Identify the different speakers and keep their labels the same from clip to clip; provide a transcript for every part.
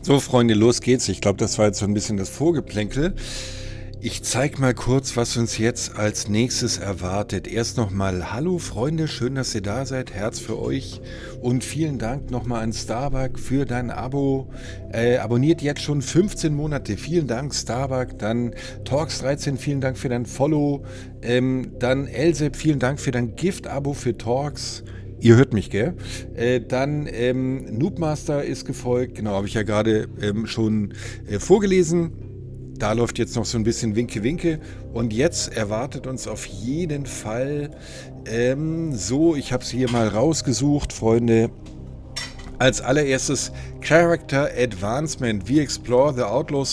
Speaker 1: So, Freunde, los geht's. Ich glaube, das war jetzt so ein bisschen das Vorgeplänkel. Ich zeige mal kurz, was uns jetzt als nächstes erwartet. Erst nochmal Hallo Freunde, schön, dass ihr da seid. Herz für euch und vielen Dank nochmal an Starbuck für dein Abo. Abonniert jetzt schon 15 Monate. Vielen Dank Starbuck. Dann Talks13, vielen Dank für dein Follow. Dann Elsep, vielen Dank für dein Gift-Abo für Talks. Ihr hört mich, gell? Dann Noobmaster ist gefolgt. Genau, habe ich ja gerade schon vorgelesen. Da läuft jetzt noch so ein bisschen Winke-Winke. Und jetzt erwartet uns auf jeden Fall ich habe es hier mal rausgesucht, Freunde. Als allererstes Character Advancement. We explore the outlaw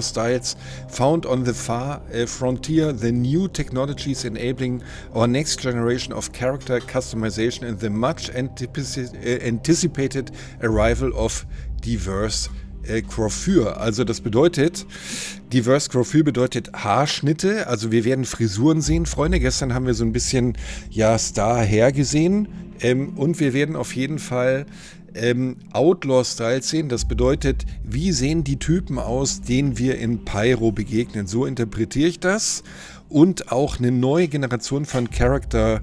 Speaker 1: styles found on the far frontier, the new technologies enabling our next generation of character customization and the much anticipated arrival of diverse Coiffure. Also das bedeutet, diverse Coiffure bedeutet Haarschnitte. Also wir werden Frisuren sehen, Freunde. Gestern haben wir so ein bisschen Star Hair gesehen. Und wir werden auf jeden Fall Outlaw-Styles sehen. Das bedeutet, wie sehen die Typen aus, denen wir in Pyro begegnen. So interpretiere ich das. Und auch eine neue Generation von Character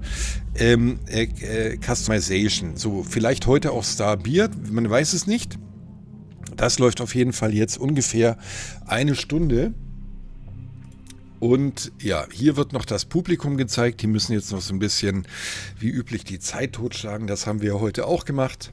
Speaker 1: Customization. So, vielleicht heute auch Star Beard, man weiß es nicht. Das läuft auf jeden Fall jetzt ungefähr eine Stunde. Und ja, hier wird noch das Publikum gezeigt. Die müssen jetzt noch so ein bisschen, wie üblich, die Zeit totschlagen. Das haben wir heute auch gemacht.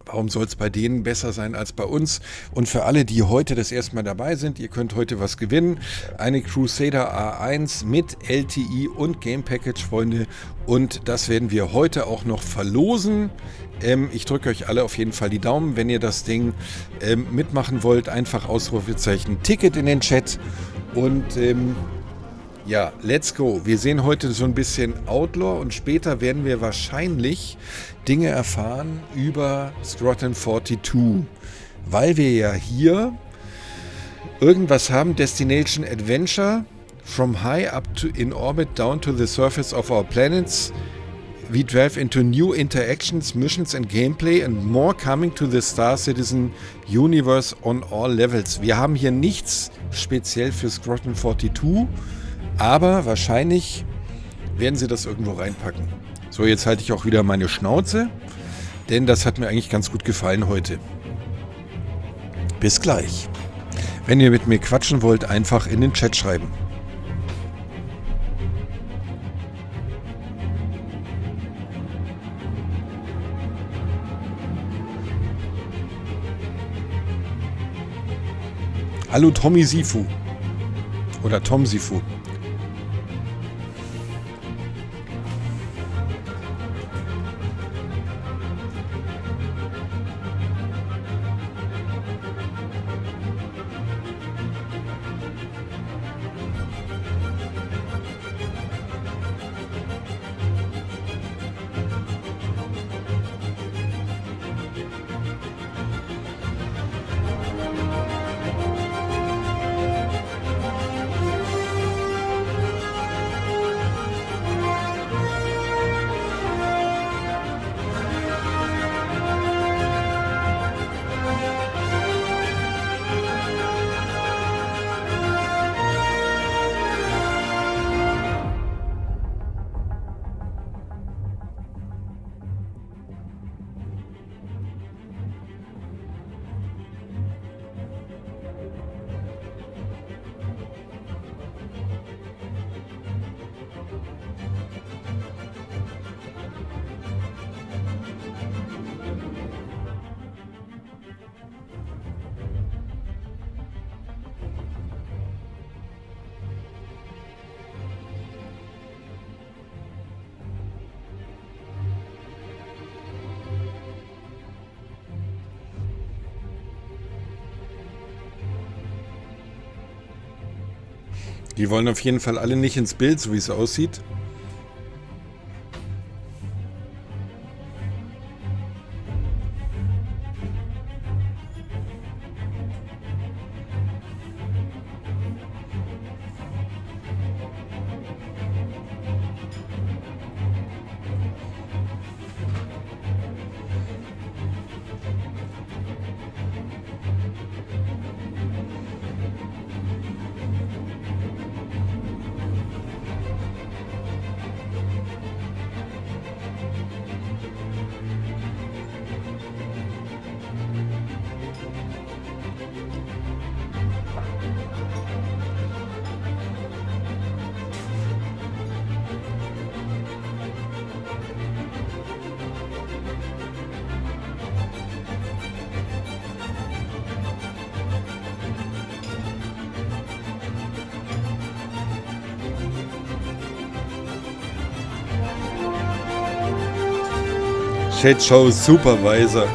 Speaker 1: Warum soll es bei denen besser sein als bei uns? Und für alle, die heute das erste Mal dabei sind, ihr könnt heute was gewinnen. Eine Crusader A1 mit LTI und Game Package, Freunde. Und das werden wir heute auch noch verlosen. Ich drücke euch alle auf jeden Fall die Daumen. Wenn ihr das Ding mitmachen wollt, einfach Ausrufezeichen Ticket in den Chat. Und ja, let's go. Wir sehen heute so ein bisschen Outlaw und später werden wir wahrscheinlich Dinge erfahren über Squadron 42, weil wir ja hier irgendwas haben, Destination Adventure, from high up in orbit down to the surface of our planets. We delve into new interactions, missions and gameplay and more coming to the Star Citizen Universe on all levels. Wir haben hier nichts speziell für Squadron 42, aber wahrscheinlich werden sie das irgendwo reinpacken. So, jetzt halte ich auch wieder meine Schnauze, denn das hat mir eigentlich ganz gut gefallen heute. Bis gleich. Wenn ihr mit mir quatschen wollt, einfach in den Chat schreiben. Hallo Tommy Sifu. Oder Tom Sifu. Die wollen auf jeden Fall alle nicht ins Bild, so wie es aussieht. Shit Show Supervisor.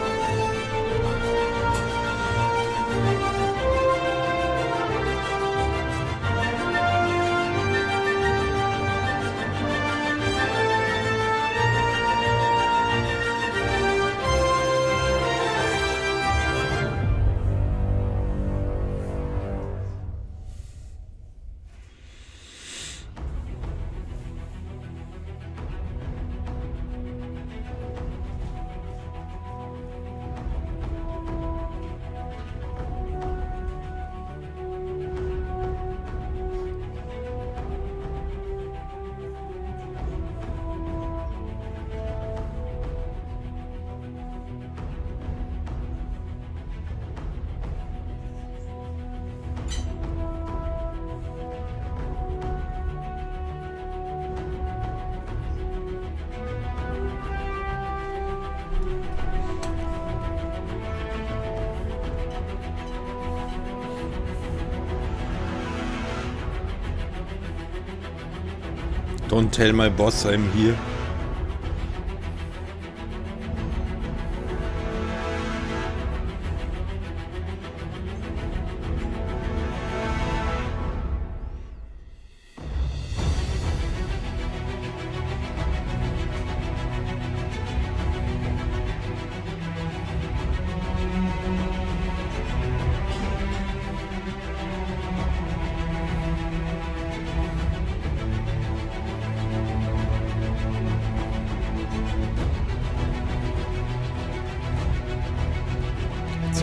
Speaker 1: Don't tell my boss I'm here.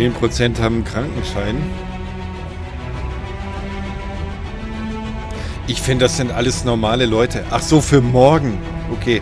Speaker 1: %10 haben einen Krankenschein. Ich finde, das sind alles normale Leute. Ach so, für morgen. Okay.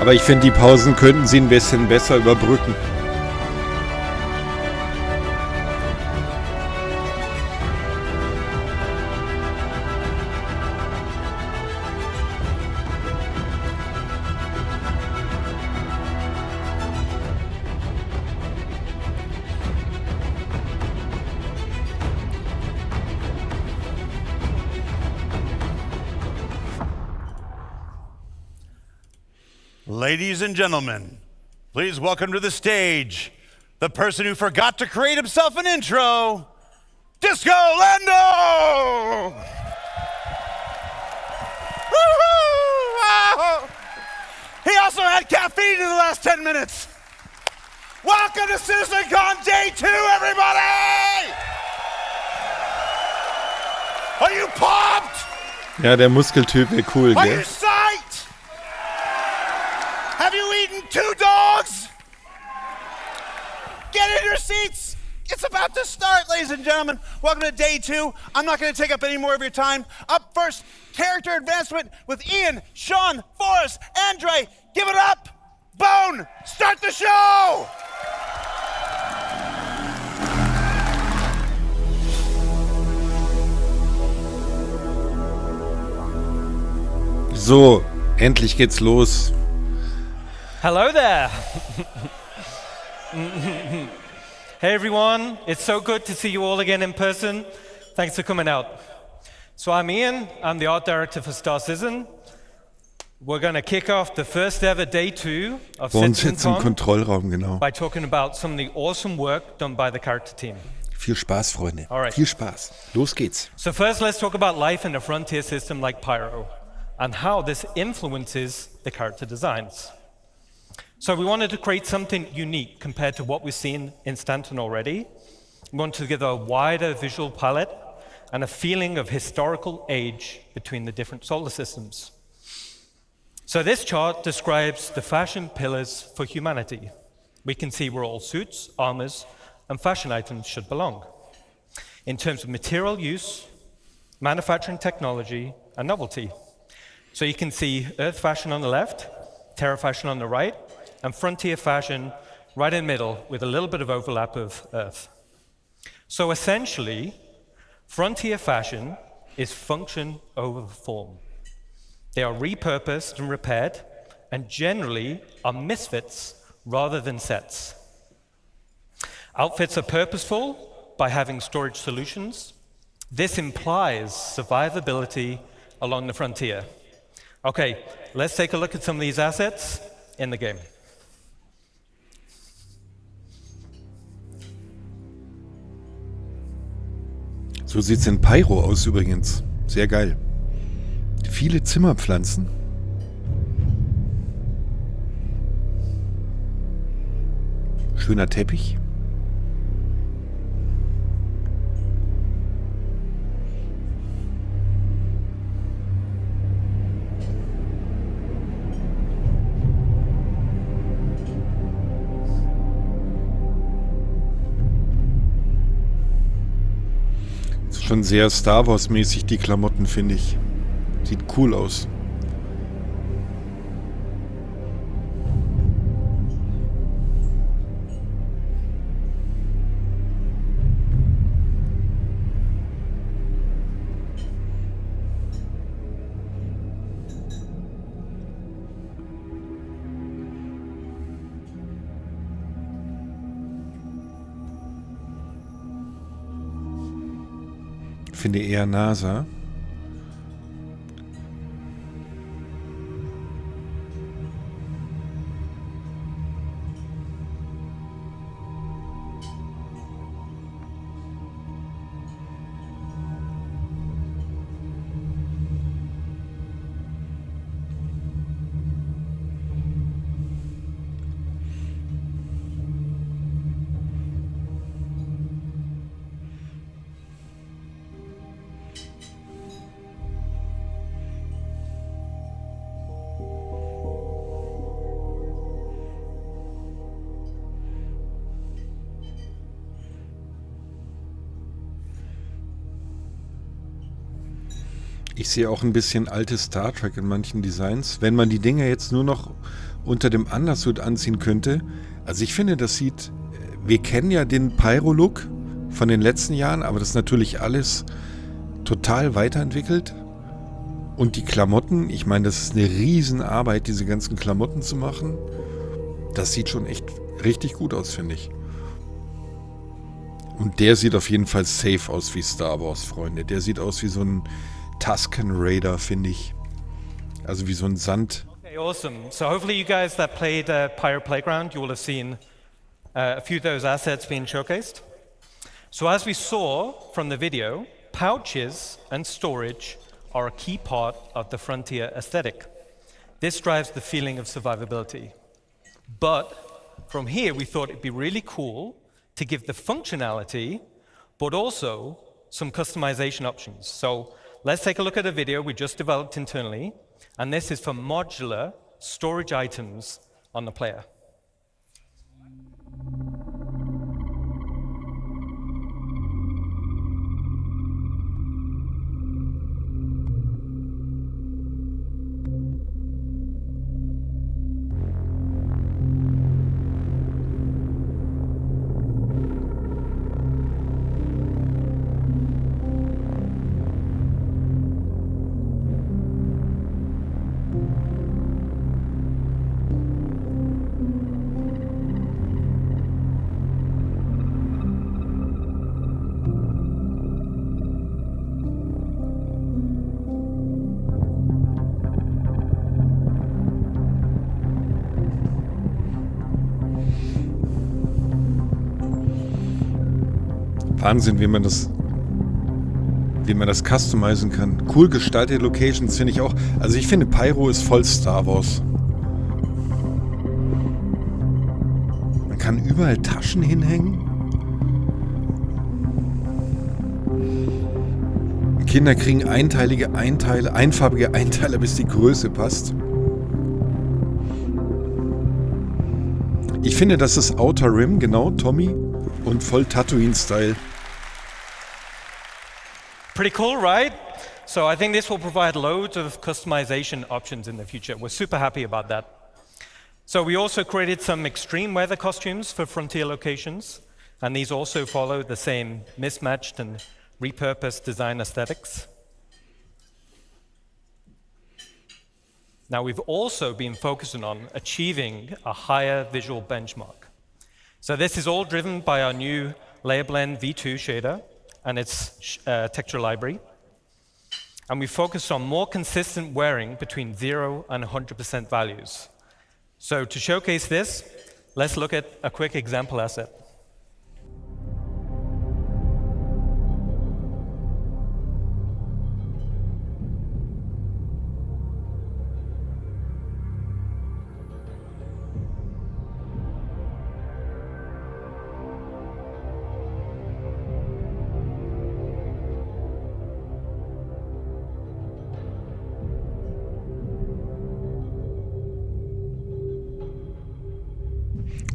Speaker 1: Aber ich finde, die Pausen könnten sie ein bisschen besser überbrücken.
Speaker 2: Ladies and gentlemen, please welcome to the stage the person who forgot to create himself an intro, Disco Lando! Woo-hoo! He also had caffeine in the last 10 minutes. Welcome to CitizenCon Day 2, everybody! Are you pumped?
Speaker 1: Ja, der Muskeltyp wäre cool,
Speaker 2: Are
Speaker 1: gell?
Speaker 2: you psyched? Have you eaten 2 dogs? Get in your seats. It's about to start, ladies and gentlemen. Welcome to Day 2. I'm not going to take up any more of your time. Up first, character advancement with Ian, Sean, Forrest, Andre. Give it up. Bone, start the show.
Speaker 1: So, endlich geht's los.
Speaker 3: Hello there. Hey everyone, it's so good to see you all again in person. Thanks for coming out. So I'm Ian, I'm the art director for Star Citizen. We're going to kick off the first ever day 2 of
Speaker 1: Bei uns jetzt im
Speaker 3: CitizenCon
Speaker 1: Kontrollraum, genau.
Speaker 3: by talking about some of the awesome work done by the character team.
Speaker 1: Viel Spaß, Freunde.
Speaker 3: Alright.
Speaker 1: Viel Spaß. Los geht's.
Speaker 3: So first let's talk about life in a frontier system like Pyro and how this influences the character designs. So we wanted to create something unique compared to what we've seen in Stanton already. We want to give a wider visual palette and a feeling of historical age between the different solar systems. So this chart describes the fashion pillars for humanity. We can see where all suits, armors, and fashion items should belong. In terms of material use, manufacturing technology, and novelty. So you can see Earth fashion on the left, Terra fashion on the right, and frontier fashion right in the middle with a little bit of overlap of Earth. So essentially, frontier fashion is function over form. They are repurposed and repaired, and generally are misfits rather than sets. Outfits are purposeful by having storage solutions. This implies survivability along the frontier. Okay, let's take a look at some of these assets in the game.
Speaker 1: So sieht's in Pyro aus übrigens. Sehr geil. Viele Zimmerpflanzen. Schöner Teppich. Schon sehr Star Wars-mäßig, die Klamotten, finde ich. Sieht cool aus. Ich finde eher NASA. Ich sehe auch ein bisschen altes Star Trek in manchen Designs. Wenn man die Dinger jetzt nur noch unter dem Undersuit anziehen könnte. Also ich finde, das sieht... Wir kennen ja den Pyro-Look von den letzten Jahren, aber das ist natürlich alles total weiterentwickelt. Und die Klamotten, ich meine, das ist eine Riesenarbeit, diese ganzen Klamotten zu machen. Das sieht schon echt richtig gut aus, finde ich. Und der sieht auf jeden Fall safe aus wie Star Wars, Freunde. Der sieht aus wie so ein Tusken Raider, finde ich. Also wie so ein Sand.
Speaker 3: Okay, awesome. So hopefully you guys that played Pyro Playground, you will have seen a few of those assets being showcased. So as we saw from the video, pouches and storage are a key part of the frontier aesthetic. This drives the feeling of survivability. But from here, we thought it'd be really cool to give the functionality, but also some customization options. So let's take a look at a video we just developed internally, and this is for modular storage items on the player.
Speaker 1: Wahnsinn, wie man das customizen kann. Cool gestaltete Locations finde ich auch. Also ich finde, Pyro ist voll Star Wars. Man kann überall Taschen hinhängen. Kinder kriegen einfarbige Einteiler, bis die Größe passt. Ich finde, das ist Outer Rim, genau, Tommy. Und voll Tatooine-Style.
Speaker 3: Pretty cool, right? So I think this will provide loads of customization options in the future. We're super happy about that. So we also created some extreme weather costumes for frontier locations, and these also follow the same mismatched and repurposed design aesthetics. Now we've also been focusing on achieving a higher visual benchmark. So this is all driven by our new Layer Blend V2 shader and its texture library. And we focused on more consistent wearing between 0 and 100% values. So to showcase this, let's look at a quick example asset.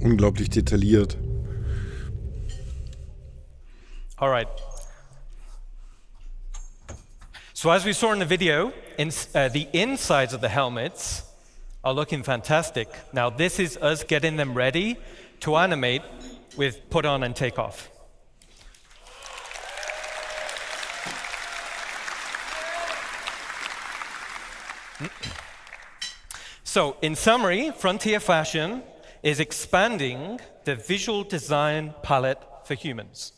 Speaker 1: Unglaublich detailliert.
Speaker 3: All right. So as we saw in the video, the insides of the helmets are looking fantastic. Now this is us getting them ready to animate with put on and take off. So in summary, Frontier Fashion is expanding the visual design palette for humans,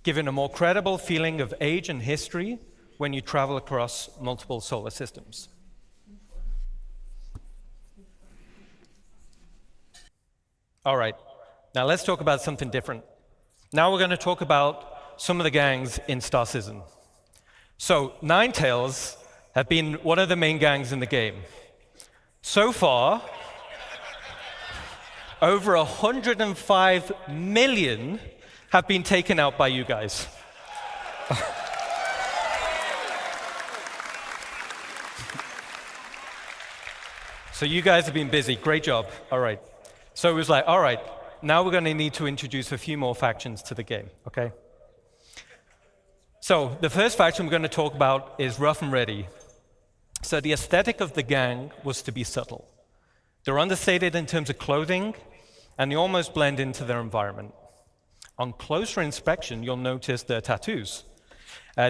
Speaker 3: giving a more credible feeling of age and history when you travel across multiple solar systems. All right, now let's talk about something different. Now we're going to talk about some of the gangs in Star Citizen. So Ninetales have been one of the main gangs in the game. So far, over 105 million have been taken out by you guys. So you guys have been busy, great job, all right. So it was like, all right, now we're gonna need to introduce a few more factions to the game, okay? So the first faction we're gonna talk about is Rough and Ready. So the aesthetic of the gang was to be subtle. They're understated in terms of clothing, and they almost blend into their environment. On closer inspection, you'll notice their tattoos.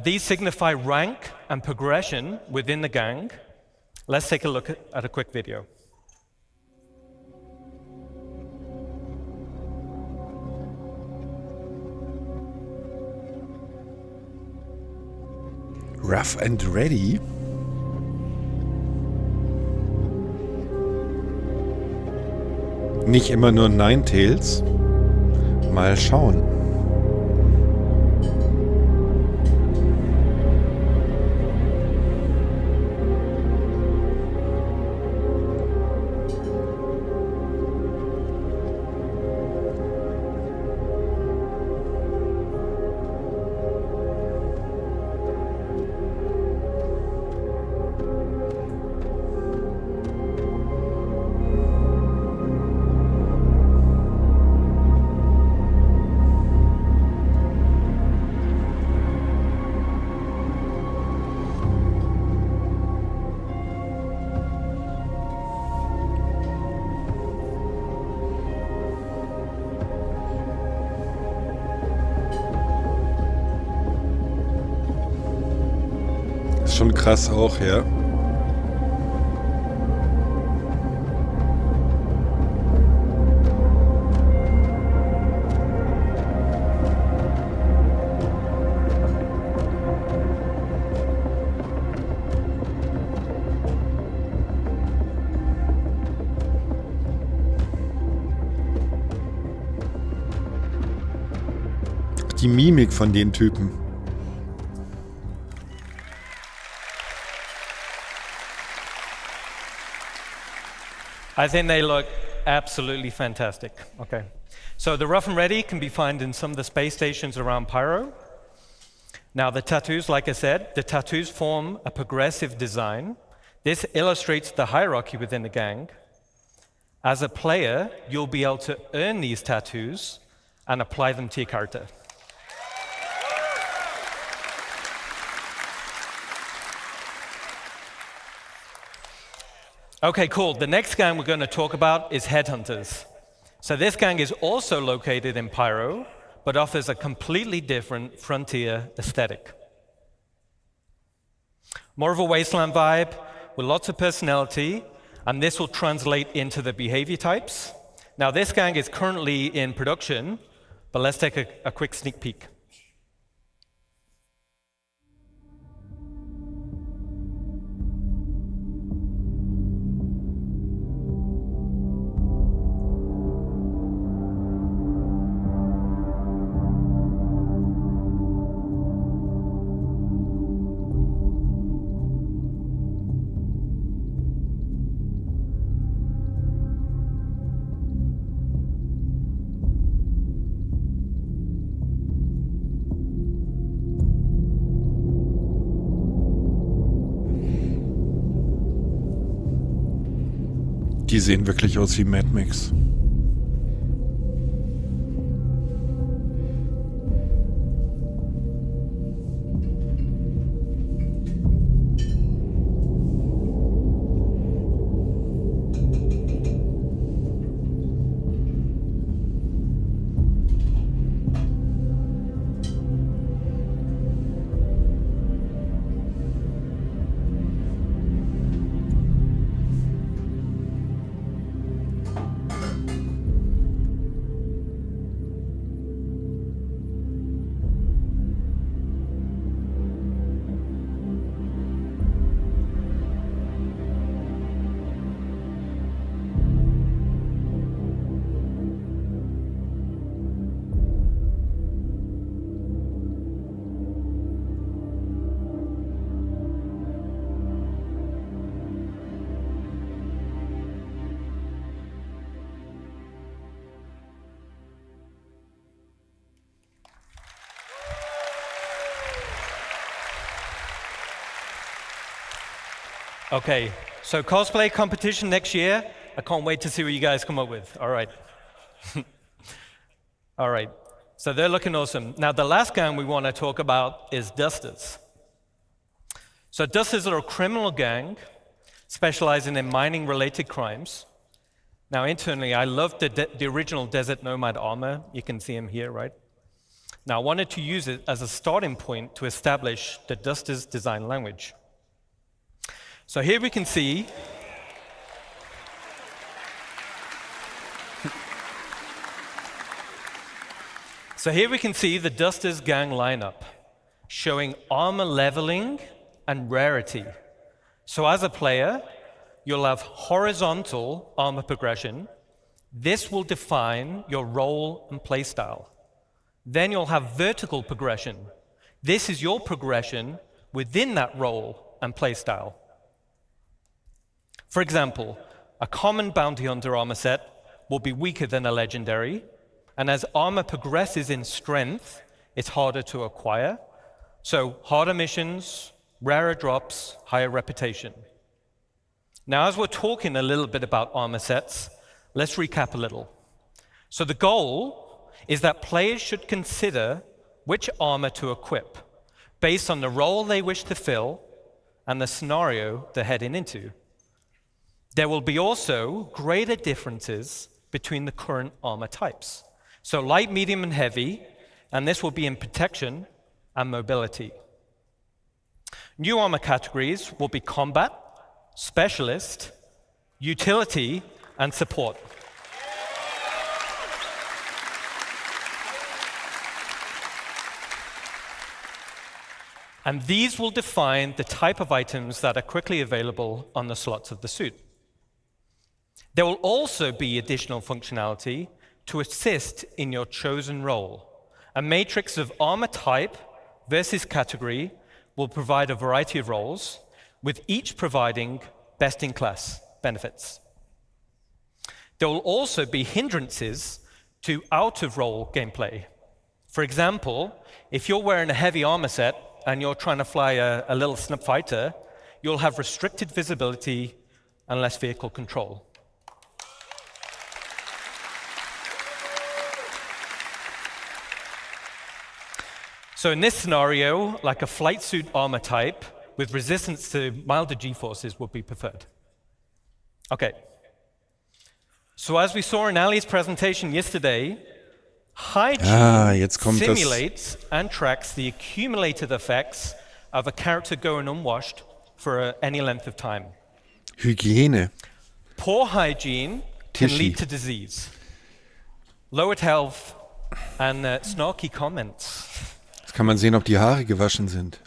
Speaker 3: These signify rank and progression within the gang. Let's take a look at a quick video.
Speaker 1: Rough and Ready? Nicht immer nur Ninetales. Mal schauen. Schon krass auch, ja. Die Mimik von den Typen.
Speaker 3: I think they look absolutely fantastic. Okay, so the Rough and Ready can be found in some of the space stations around Pyro. Now the tattoos, like I said, the tattoos form a progressive design. This illustrates the hierarchy within the gang. As a player, you'll be able to earn these tattoos and apply them to your character. Okay, cool. The next gang we're going to talk about is Headhunters. So this gang is also located in Pyro, but offers a completely different frontier aesthetic. More of a wasteland vibe with lots of personality, and this will translate into the behavior types. Now this gang is currently in production, but let's take a quick sneak peek.
Speaker 1: Die sehen wirklich aus wie Mad Max.
Speaker 3: Okay, so cosplay competition next year. I can't wait to see what you guys come up with. All right. All right, so they're looking awesome. Now the last gang we want to talk about is Dusters. So Dusters are a criminal gang specializing in mining-related crimes. Now internally, I love the original Desert Nomad armor. You can see him here, right? Now I wanted to use it as a starting point to establish the Dusters design language. So here we can see the Dusters gang lineup, showing armor leveling and rarity. So as a player, you'll have horizontal armor progression. This will define your role and playstyle. Then you'll have vertical progression. This is your progression within that role and playstyle. For example, a common bounty hunter armor set will be weaker than a legendary, and as armor progresses in strength, it's harder to acquire. So harder missions, rarer drops, higher reputation. Now, as we're talking a little bit about armor sets, let's recap a little. So the goal is that players should consider which armor to equip based on the role they wish to fill and the scenario they're heading into. There will be also greater differences between the current armor types. So light, medium, and heavy, and this will be in protection and mobility. New armor categories will be combat, specialist, utility, and support. And these will define the type of items that are quickly available on the slots of the suit. There will also be additional functionality to assist in your chosen role. A matrix of armor type versus category will provide a variety of roles, with each providing best-in-class benefits. There will also be hindrances to out-of-role gameplay. For example, if you're wearing a heavy armor set and you're trying to fly a little snip fighter, you'll have restricted visibility and less vehicle control. So in this scenario, like a flight suit armor type with resistance to milder G-forces would be preferred. Okay. So as we saw in Ali's presentation yesterday, hygiene simulates and tracks the accumulated effects of a character going unwashed for any length of time.
Speaker 1: Hygiene.
Speaker 3: Poor hygiene can lead to disease, lowered health, and snarky comments.
Speaker 1: Jetzt kann man sehen, ob die Haare gewaschen sind.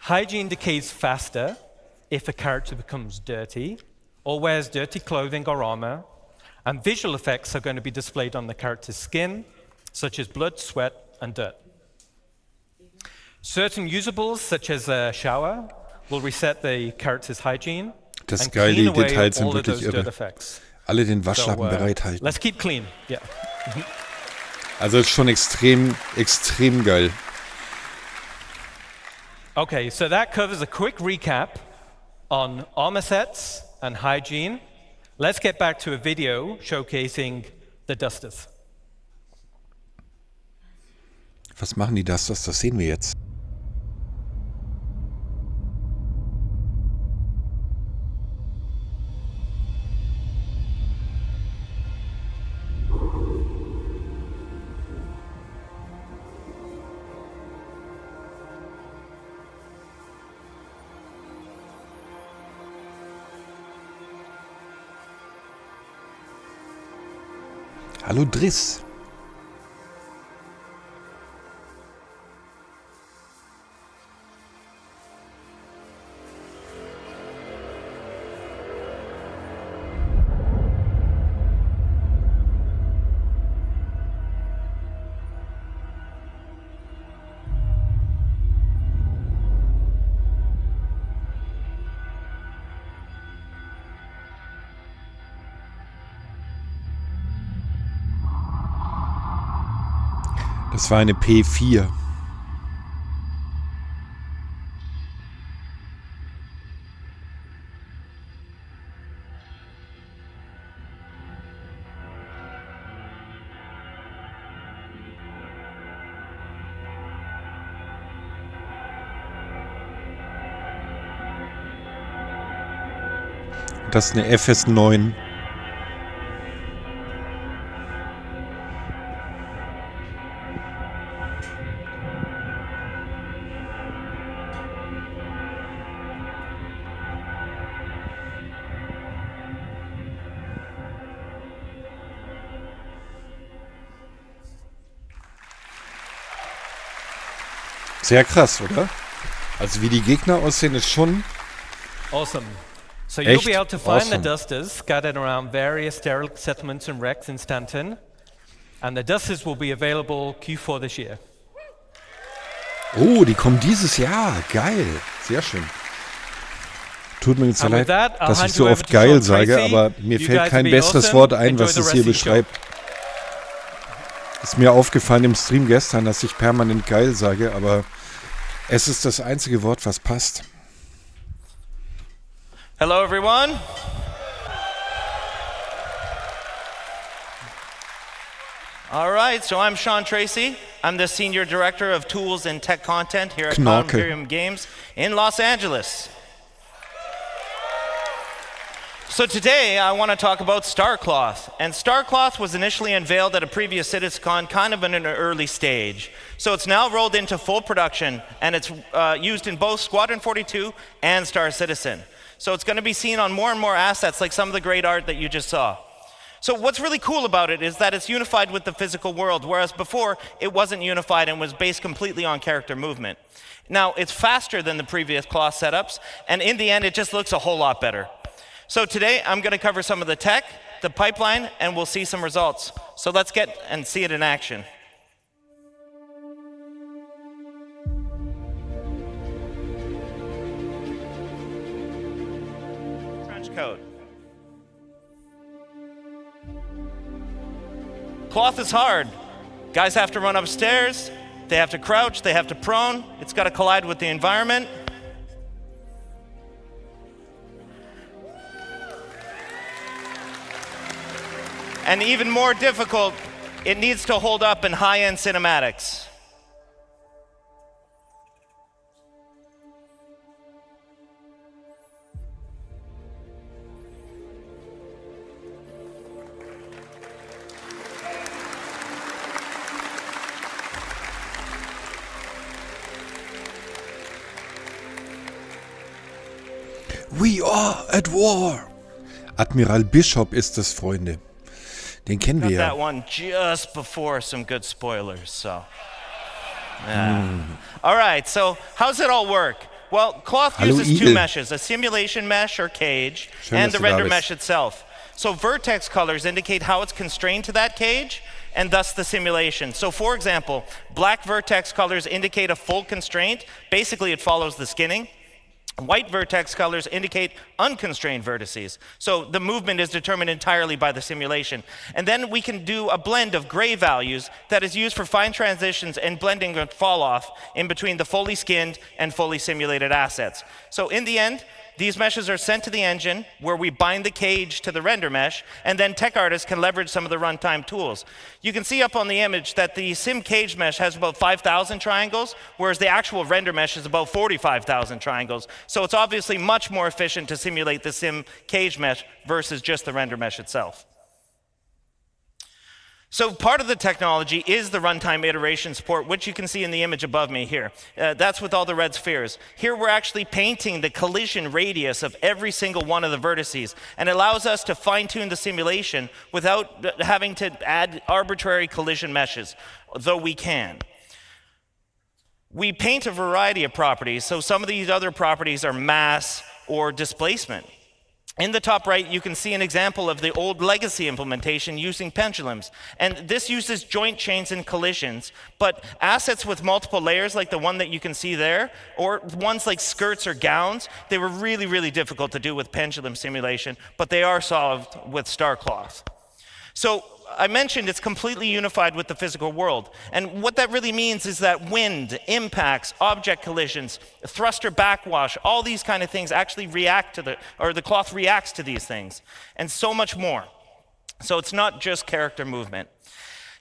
Speaker 3: Hygiene decays faster if a character becomes dirty or wears dirty clothing or armor, and visual effects are going to be displayed on the character's skin, such as blood, sweat, and dirt. Certain usables, such as a shower, will reset the character's hygiene and clean away all of those dirt effects.
Speaker 1: Alle den Waschlappen bereithalten.
Speaker 3: Let's keep clean. Yeah.
Speaker 1: Also ist schon extrem geil.
Speaker 3: Okay, so that covers a quick recap on armor sets and hygiene. Let's get back to a video showcasing the dusters.
Speaker 1: Was machen die Dusters? Das sehen wir jetzt. Hallo Driss. Das war eine P4. Das ist eine FS9. Sehr krass, oder? Also wie die Gegner aussehen, ist schon
Speaker 3: awesome. So you'll be able to find the dusters scattered around various derelict settlements and wrecks in Stanton, and the dusters will be available Q4 this year.
Speaker 1: Oh, die kommen dieses Jahr. Geil. Sehr schön. Tut mir jetzt leid, dass ich so oft geil sage, aber mir fällt kein besseres Wort ein, was es hier beschreibt. Ist mir aufgefallen im Stream gestern, dass ich permanent geil sage, aber es ist das einzige Wort, was passt.
Speaker 4: Hello, everyone. All right, so I'm Sean Tracy. I'm the Senior Director of Tools and Tech Content here at Cloud Imperium Games in Los Angeles. So today I want to talk about Starcloth. And Starcloth was initially unveiled at a previous CitizenCon kind of in an early stage. So it's now rolled into full production, and it's used in both Squadron 42 and Star Citizen. So it's going to be seen on more and more assets, like some of the great art that you just saw. So what's really cool about it is that it's unified with the physical world, whereas before it wasn't unified and was based completely on character movement. Now it's faster than the previous cloth setups, and in the end it just looks a whole lot better. So today I'm going to cover some of the tech, the pipeline, and we'll see some results. So let's get and see it in action. Trench coat. Cloth is hard. Guys have to run upstairs, they have to crouch, they have to prone, it's got to collide with the environment. And even more difficult, it needs to hold up in high-end cinematics.
Speaker 1: We are at war. Admiral Bishop ist es, Freunde. Den kennen wir
Speaker 4: Got
Speaker 1: ja.
Speaker 4: that one just before some good spoilers, so. Yeah. All right, so how's it all work? Well, cloth
Speaker 1: Hallo,
Speaker 4: uses two
Speaker 1: Igel.
Speaker 4: meshes, a simulation mesh or cage,
Speaker 1: Schön,
Speaker 4: and
Speaker 1: dass
Speaker 4: the
Speaker 1: du da
Speaker 4: render
Speaker 1: bist.
Speaker 4: mesh itself. So vertex colors indicate how it's constrained to that cage, and thus the simulation. So for example, black vertex colors indicate a full constraint. Basically, it follows the skinning. White vertex colors indicate unconstrained vertices. So the movement is determined entirely by the simulation. And then we can do a blend of gray values that is used for fine transitions and blending and fall off in between the fully skinned and fully simulated assets. So in the end, these meshes are sent to the engine where we bind the cage to the render mesh, and then tech artists can leverage some of the runtime tools. You can see up on the image that the sim cage mesh has about 5,000 triangles, whereas the actual render mesh is about 45,000 triangles. So it's obviously much more efficient to simulate the sim cage mesh versus just the render mesh itself. So part of the technology is the runtime iteration support, which you can see in the image above me here. That's with all the red spheres. Here we're actually painting the collision radius of every single one of the vertices, and it allows us to fine-tune the simulation without having to add arbitrary collision meshes, though we can. We paint a variety of properties, so some of these other properties are mass or displacement. In the top right, you can see an example of the old legacy implementation using pendulums. And this uses joint chains and collisions, but assets with multiple layers like the one that you can see there, or ones like skirts or gowns, they were really, really difficult to do with pendulum simulation, but they are solved with Starcloth. So I mentioned it's completely unified with the physical world. And what that really means is that wind, impacts, object collisions, thruster backwash, all these kind of things actually react to the cloth reacts to these things, and so much more. So it's not just character movement.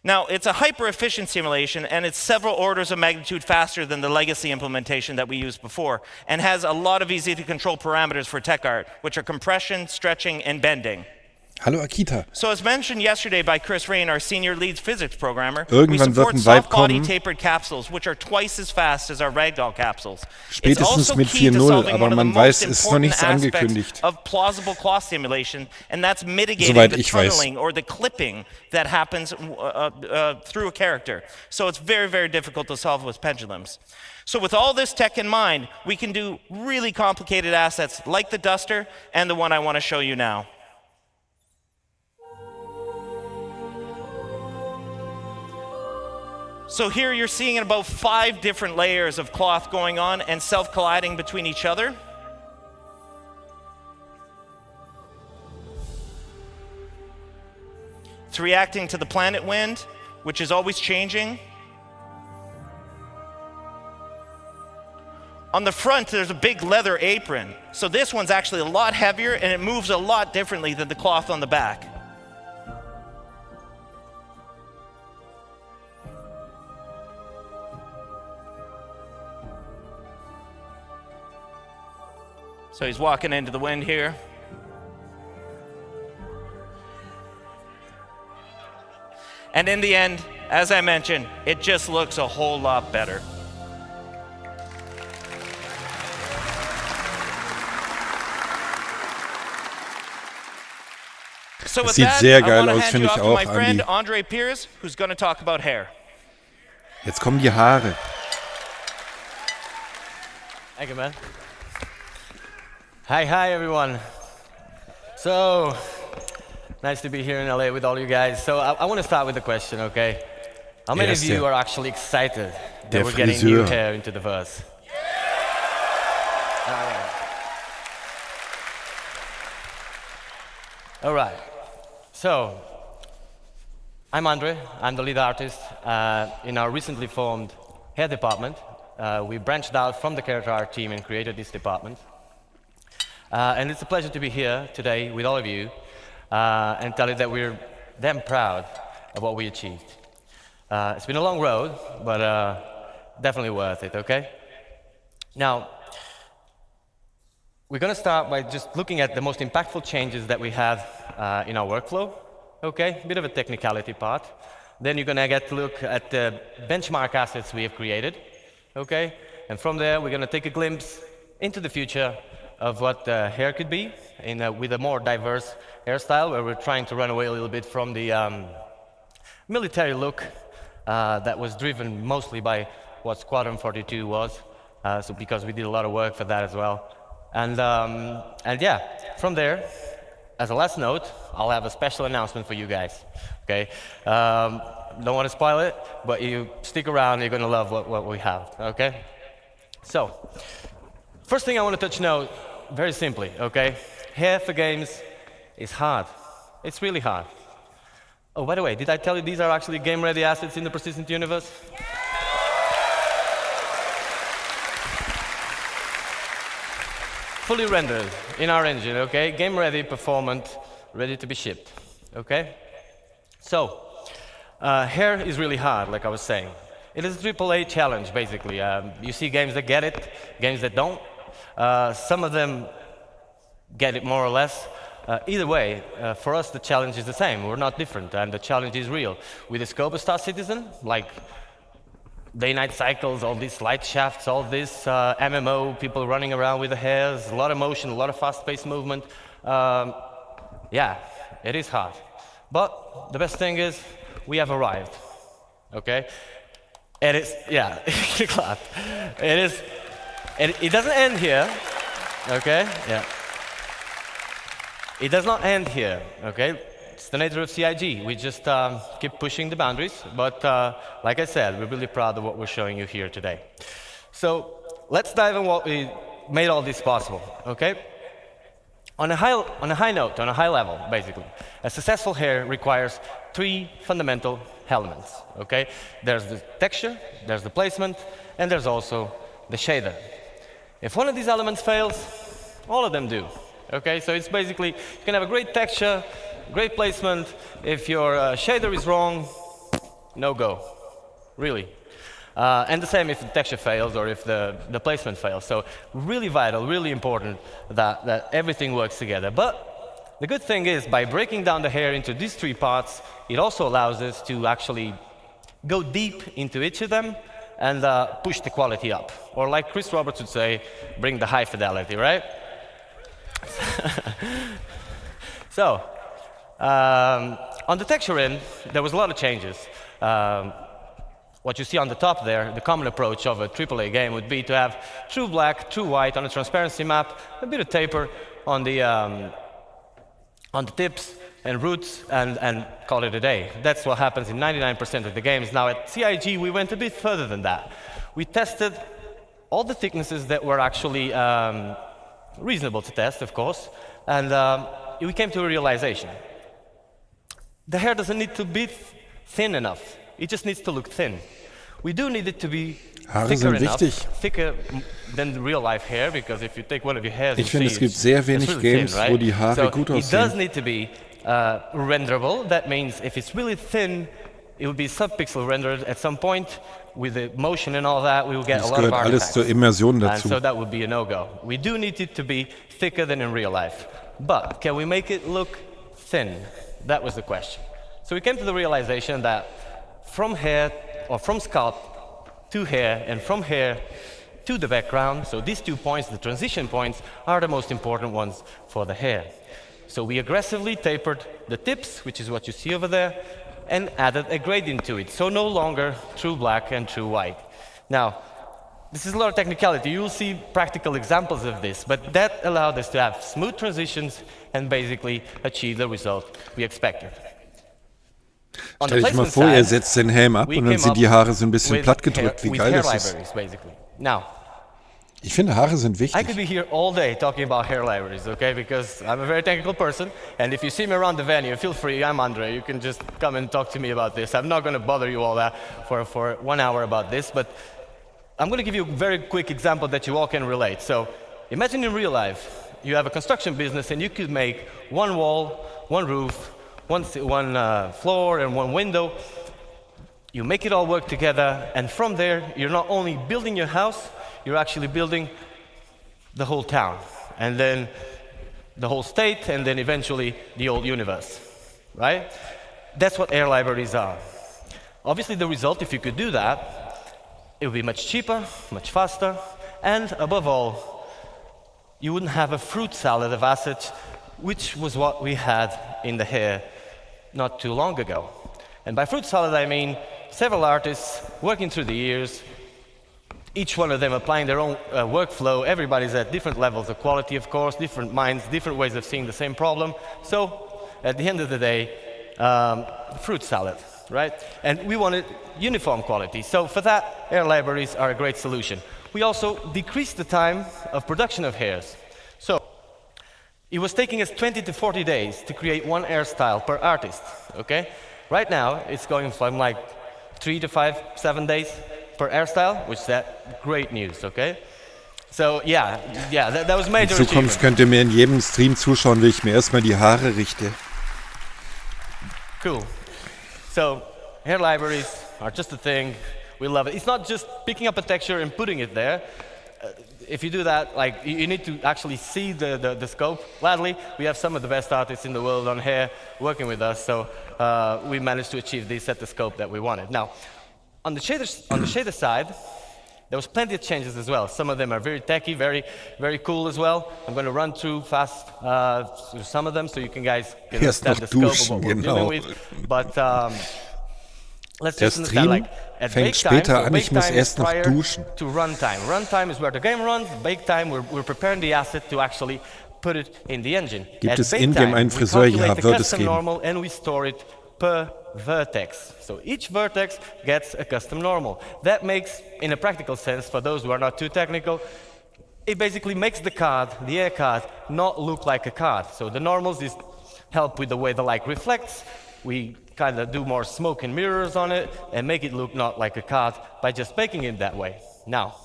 Speaker 4: Now, it's a hyper-efficient simulation, and it's several orders of magnitude faster than the legacy implementation that we used before, and has a lot of easy-to-control parameters for tech art, which are compression, stretching, and bending.
Speaker 1: Hallo Akita.
Speaker 4: So as mentioned yesterday by Chris Rain, our senior lead physics programmer,
Speaker 1: Irgendwann
Speaker 4: we
Speaker 1: wird
Speaker 4: support
Speaker 1: ein Vibe
Speaker 4: soft body
Speaker 1: kommen.
Speaker 4: tapered capsules, which are twice as fast as our ragdoll capsules.
Speaker 1: Spätestens
Speaker 4: It's also
Speaker 1: mit
Speaker 4: key to
Speaker 1: 4.0,
Speaker 4: solving
Speaker 1: aber
Speaker 4: one of the
Speaker 1: man
Speaker 4: most
Speaker 1: weiß, es ist noch
Speaker 4: important
Speaker 1: nichts
Speaker 4: aspects
Speaker 1: angekündigt.
Speaker 4: of plausible cloth simulation, and that's mitigating
Speaker 1: Soweit
Speaker 4: the
Speaker 1: ich weiß.
Speaker 4: tunneling or the clipping that happens through a character. So it's very, very difficult to solve with pendulums. So with all this tech in mind, we can do really complicated assets like the duster and the one I want to show you now. So here you're seeing about 5 different layers of cloth going on and self-colliding between each other. It's reacting to the planet wind, which is always changing. On the front, there's a big leather apron. So this one's actually a lot heavier, and it moves a lot differently than the cloth on the back. So he's walking into the wind here. And in the end, as I mentioned, it just looks a whole lot better. So with
Speaker 1: Sieht
Speaker 4: that,
Speaker 1: sehr
Speaker 4: I
Speaker 1: geil
Speaker 4: want to
Speaker 1: aus,
Speaker 4: hand
Speaker 1: finde
Speaker 4: you
Speaker 1: ich
Speaker 4: off to my
Speaker 1: auch,
Speaker 4: friend
Speaker 1: Andi.
Speaker 4: Andre Piers, who's going to talk about hair.
Speaker 1: Jetzt kommen die Haare.
Speaker 5: Thank you, man. Hi, everyone. So, nice to be here in LA with all you guys. So, I want to start with a question, okay? How many
Speaker 1: Yes,
Speaker 5: of you
Speaker 1: yeah.
Speaker 5: are actually excited that
Speaker 1: Der
Speaker 5: we're getting new
Speaker 1: Friseur.
Speaker 5: hair into the verse? All right. So, I'm Andre. I'm the lead artist in our recently formed hair department. We branched out from the character art team and created this department. And it's a pleasure to be here today with all of you and tell you that we're damn proud of what we achieved. It's been a long road, but definitely worth it, okay? Now, we're going to start by just looking at the most impactful changes that we have in our workflow, okay? A bit of a technicality part. Then you're going to get to look at the benchmark assets we have created, okay? And from there, we're going to take a glimpse into the future of what hair could be with a more diverse hairstyle, where we're trying to run away a little bit from the military look that was driven mostly by what Squadron 42 was, so because we did a lot of work for that as well. And yeah, from there, as a last note, I'll have a special announcement for you guys, okay? Don't want to spoil it, but you stick around, you're going to love what we have, okay? So, first thing I want to touch now, very simply, okay? Hair for games is hard. It's really hard. Oh, by the way, did I tell you these are actually game-ready assets in the persistent universe? Fully rendered in our engine, okay? Game-ready, performant, ready to be shipped, okay? So, hair is really hard, like I was saying. It is a AAA challenge, basically. You see games that get it, games that don't. Some of them get it more or less. Either way, for us the challenge is the same. We're not different, and the challenge is real. With the scope of Star Citizen, like day-night cycles, all these light shafts, all this MMO, people running around with the hairs, a lot of motion, a lot of fast-paced movement. Yeah, it is hard. But the best thing is, we have arrived, okay? It is, yeah, clap. It is, it doesn't end here, okay? Yeah. It does not end here, okay? It's the nature of CIG. We just keep pushing the boundaries, but like I said, we're really proud of what we're showing you here today. So let's dive in what we made all this possible, okay? On a high note, on a high level, basically, a successful hair requires 3 fundamental elements, okay? There's the texture, there's the placement, and there's also the shader. If one of these elements fails, all of them do, okay? So it's basically, you can have a great texture, great placement. If your shader is wrong, no go, really. And the same if the texture fails or if the placement fails. So really vital, really important that everything works together. But the good thing is, by breaking down the hair into these 3 parts, it also allows us to actually go deep into each of them and push the quality up. Or like Chris Roberts would say, bring the high fidelity, right? So, on the texture end, there was a lot of changes. What you see on the top there, the common approach of a AAA game would be to have true black, true white on a transparency map, a bit of taper on the tips and roots, and call it a day. That's what happens in 99% of the games. Now at CIG, we went a bit further than that. We tested all the thicknesses that were actually reasonable to test, of course, and we came to a realization. The hair doesn't need to be thin enough. It just needs to look thin. We do need it to be thicker enough, thicker than real-life hair, because if you take one of your hairs,
Speaker 1: ich finde, es gibt sehr wenig
Speaker 5: really
Speaker 1: Games,
Speaker 5: thin, right?
Speaker 1: wo die Haare gut aussehen.
Speaker 5: It does need to be renderable. That means if it's really thin, it will be sub-pixel rendered at some point. With the motion and all that, we will get a lot of artifacts.
Speaker 1: Alles zur Immersion dazu.
Speaker 5: And so that would be a no-go. We do need it to be thicker than in real life. But can we make it look thin? That was the question. So we came to the realization that from hair, or from scalp to hair, and from hair to the background, so these 2 points, the transition points, are the most important ones for the hair. So we aggressively tapered the tips, which is what you see over there, and added a gradient to it. So no longer true black and true white. Now, this is a lot of technicality. You will see practical examples of this, but that allowed us to have smooth transitions and basically achieve the result we expected.
Speaker 1: Stell dich mal vor, ihr setzt den Helm ab und dann sind die Haare so ein bisschen platt gedrückt. Wie geil ist das?
Speaker 5: Now,
Speaker 1: Ich finde, Haare sind
Speaker 5: I could
Speaker 1: wichtig.
Speaker 5: be here all day talking about hair libraries, okay? Because I'm a very technical person, and if you see me around the venue, feel free, I'm Andre. You can just come and talk to me about this. I'm not going to bother you all that for 1 hour about this, but I'm going to give you a very quick example that you all can relate. So imagine in real life, you have a construction business, and you could make one wall, one roof, one floor, and one window. You make it all work together, and from there, you're not only building your house, you're actually building the whole town, and then the whole state, and then eventually the whole universe, right? That's what air libraries are. Obviously, the result, if you could do that, it would be much cheaper, much faster, and above all, you wouldn't have a fruit salad of assets, which was what we had in the hair not too long ago. And by fruit salad, I mean several artists working through the years, each one of them applying their own workflow. Everybody's at different levels of quality, of course, different minds, different ways of seeing the same problem. So, at the end of the day, fruit salad, right? And we wanted uniform quality. So for that, air libraries are a great solution. We also decreased the time of production of hairs. So, it was taking us 20 to 40 days to create one hairstyle per artist, okay? Right now, it's going from like 3 to 5, 7 days per hairstyle, which is that great news, okay? So, yeah, that was
Speaker 1: In
Speaker 5: major
Speaker 1: Zukunft
Speaker 5: achievement.
Speaker 1: könnt ihr mir in jedem Stream zuschauen, wie ich mir erstmal die Haare richte.
Speaker 5: Cool. So, hair libraries are just a thing. We love it. It's not just picking up a texture and putting it there. If you do that, like, you need to actually see the scope. Gladly, we have some of the best artists in the world on hair working with us, so we managed to achieve this at the scope that we wanted. Now, on the shader side, there was plenty of changes as well. Some of them are very techy, very, very cool as well. I'm going to run through fast through some of them so you guys can
Speaker 1: Erst
Speaker 5: understand
Speaker 1: noch
Speaker 5: the scope of
Speaker 1: duschen,
Speaker 5: what we're
Speaker 1: genau.
Speaker 5: dealing with. But let's
Speaker 1: Der
Speaker 5: just understand,
Speaker 1: Stream
Speaker 5: like, at
Speaker 1: fängt
Speaker 5: bake
Speaker 1: später
Speaker 5: time, so
Speaker 1: an, ich
Speaker 5: bake
Speaker 1: muss
Speaker 5: time is
Speaker 1: erst noch
Speaker 5: prior
Speaker 1: duschen.
Speaker 5: to runtime. Runtime is where the game runs. Bake time, we're preparing the asset to actually put it in the engine.
Speaker 1: Gibt
Speaker 5: At
Speaker 1: es
Speaker 5: bake
Speaker 1: in-game
Speaker 5: time,
Speaker 1: einen
Speaker 5: we
Speaker 1: Friseur? Ja,
Speaker 5: calculate the
Speaker 1: wird es
Speaker 5: custom
Speaker 1: geben.
Speaker 5: normal and we store it per vertex. So each vertex gets a custom normal. That makes, in a practical sense, for those who are not too technical, it basically makes the card, the air card, not look like a card. So the normals is help with the way the light reflects. We kind of do more smoke and mirrors on it and make it look not like a card by just making it that way. Now,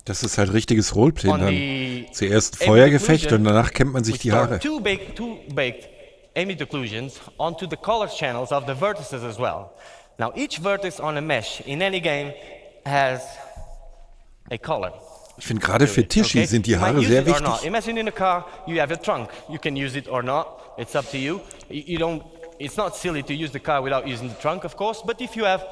Speaker 1: Das ist halt richtiges Roleplay
Speaker 5: on
Speaker 1: dann.
Speaker 5: the
Speaker 1: Zuerst
Speaker 5: ambient
Speaker 1: Feuergefecht
Speaker 5: occlusion,
Speaker 1: und danach kämmt man
Speaker 5: we
Speaker 1: sich die
Speaker 5: store
Speaker 1: Haare.
Speaker 5: two baked ambient occlusions onto the color channels of the vertices as well. Now, each vertex on a mesh in any game has a color.
Speaker 1: Ich finde, gerade für Tischi sind die
Speaker 5: You might
Speaker 1: Haare
Speaker 5: use
Speaker 1: sehr
Speaker 5: it or not.
Speaker 1: wichtig.
Speaker 5: Imagine in a car, you have a trunk. You can use it or not. It's up to you. You don't. It's not silly to use the car without using the trunk, of course. But if you have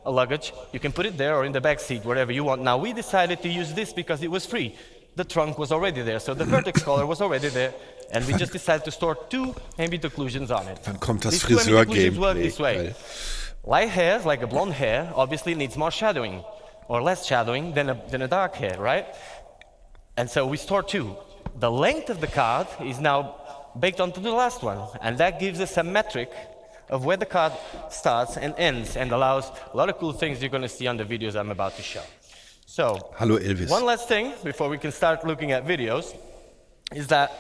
Speaker 5: a luggage, you can put it there or in the back seat, wherever you want. Now, we decided to use this because it was free. The trunk was already there, so the vertex color was already there, and we just decided to store two ambient occlusions on it.
Speaker 1: Dann kommt das
Speaker 5: These two ambient occlusions work
Speaker 1: Friseur-Gameplay.
Speaker 5: this way.
Speaker 1: Geil.
Speaker 5: Light hair, like a blonde hair, obviously needs more shadowing, or less shadowing than a dark hair, right? And so we store two. The length of the card is now baked onto the last one, and that gives us a metric of where the card starts and ends, and allows a lot of cool things you're going to see on the videos I'm about to show. So,
Speaker 1: Hallo Elvis.
Speaker 5: one last thing before we can start looking at videos is that,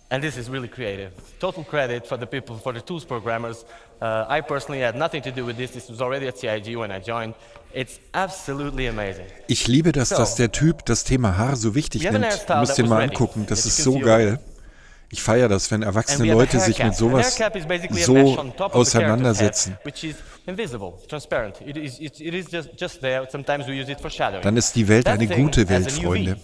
Speaker 5: and this is really creative, total credit for the people, for the tools programmers. I personally had nothing to do with this. This was already at CIG when I joined. It's absolutely amazing.
Speaker 1: Ich liebe das,
Speaker 5: So.
Speaker 1: dass der Typ das Thema Haare so wichtig
Speaker 5: We have an
Speaker 1: nimmt.
Speaker 5: hairstyle
Speaker 1: Du musst
Speaker 5: that
Speaker 1: den
Speaker 5: was
Speaker 1: mal
Speaker 5: ready,
Speaker 1: angucken, das
Speaker 5: that you
Speaker 1: ist
Speaker 5: can
Speaker 1: so
Speaker 5: see
Speaker 1: geil. Ich feiere das, wenn
Speaker 5: And
Speaker 1: erwachsene
Speaker 5: we have a
Speaker 1: Leute
Speaker 5: hair
Speaker 1: sich
Speaker 5: cap.
Speaker 1: mit
Speaker 5: An
Speaker 1: sowas
Speaker 5: hair cap is basically a
Speaker 1: so
Speaker 5: mesh on top of the character's head,
Speaker 1: auseinandersetzen.
Speaker 5: which is invisible, transparent. It is just there. Sometimes we use it for shadowing.
Speaker 1: Dann ist die Welt
Speaker 5: That
Speaker 1: eine
Speaker 5: thing
Speaker 1: gute
Speaker 5: has
Speaker 1: Welt,
Speaker 5: an UV.
Speaker 1: Freunde.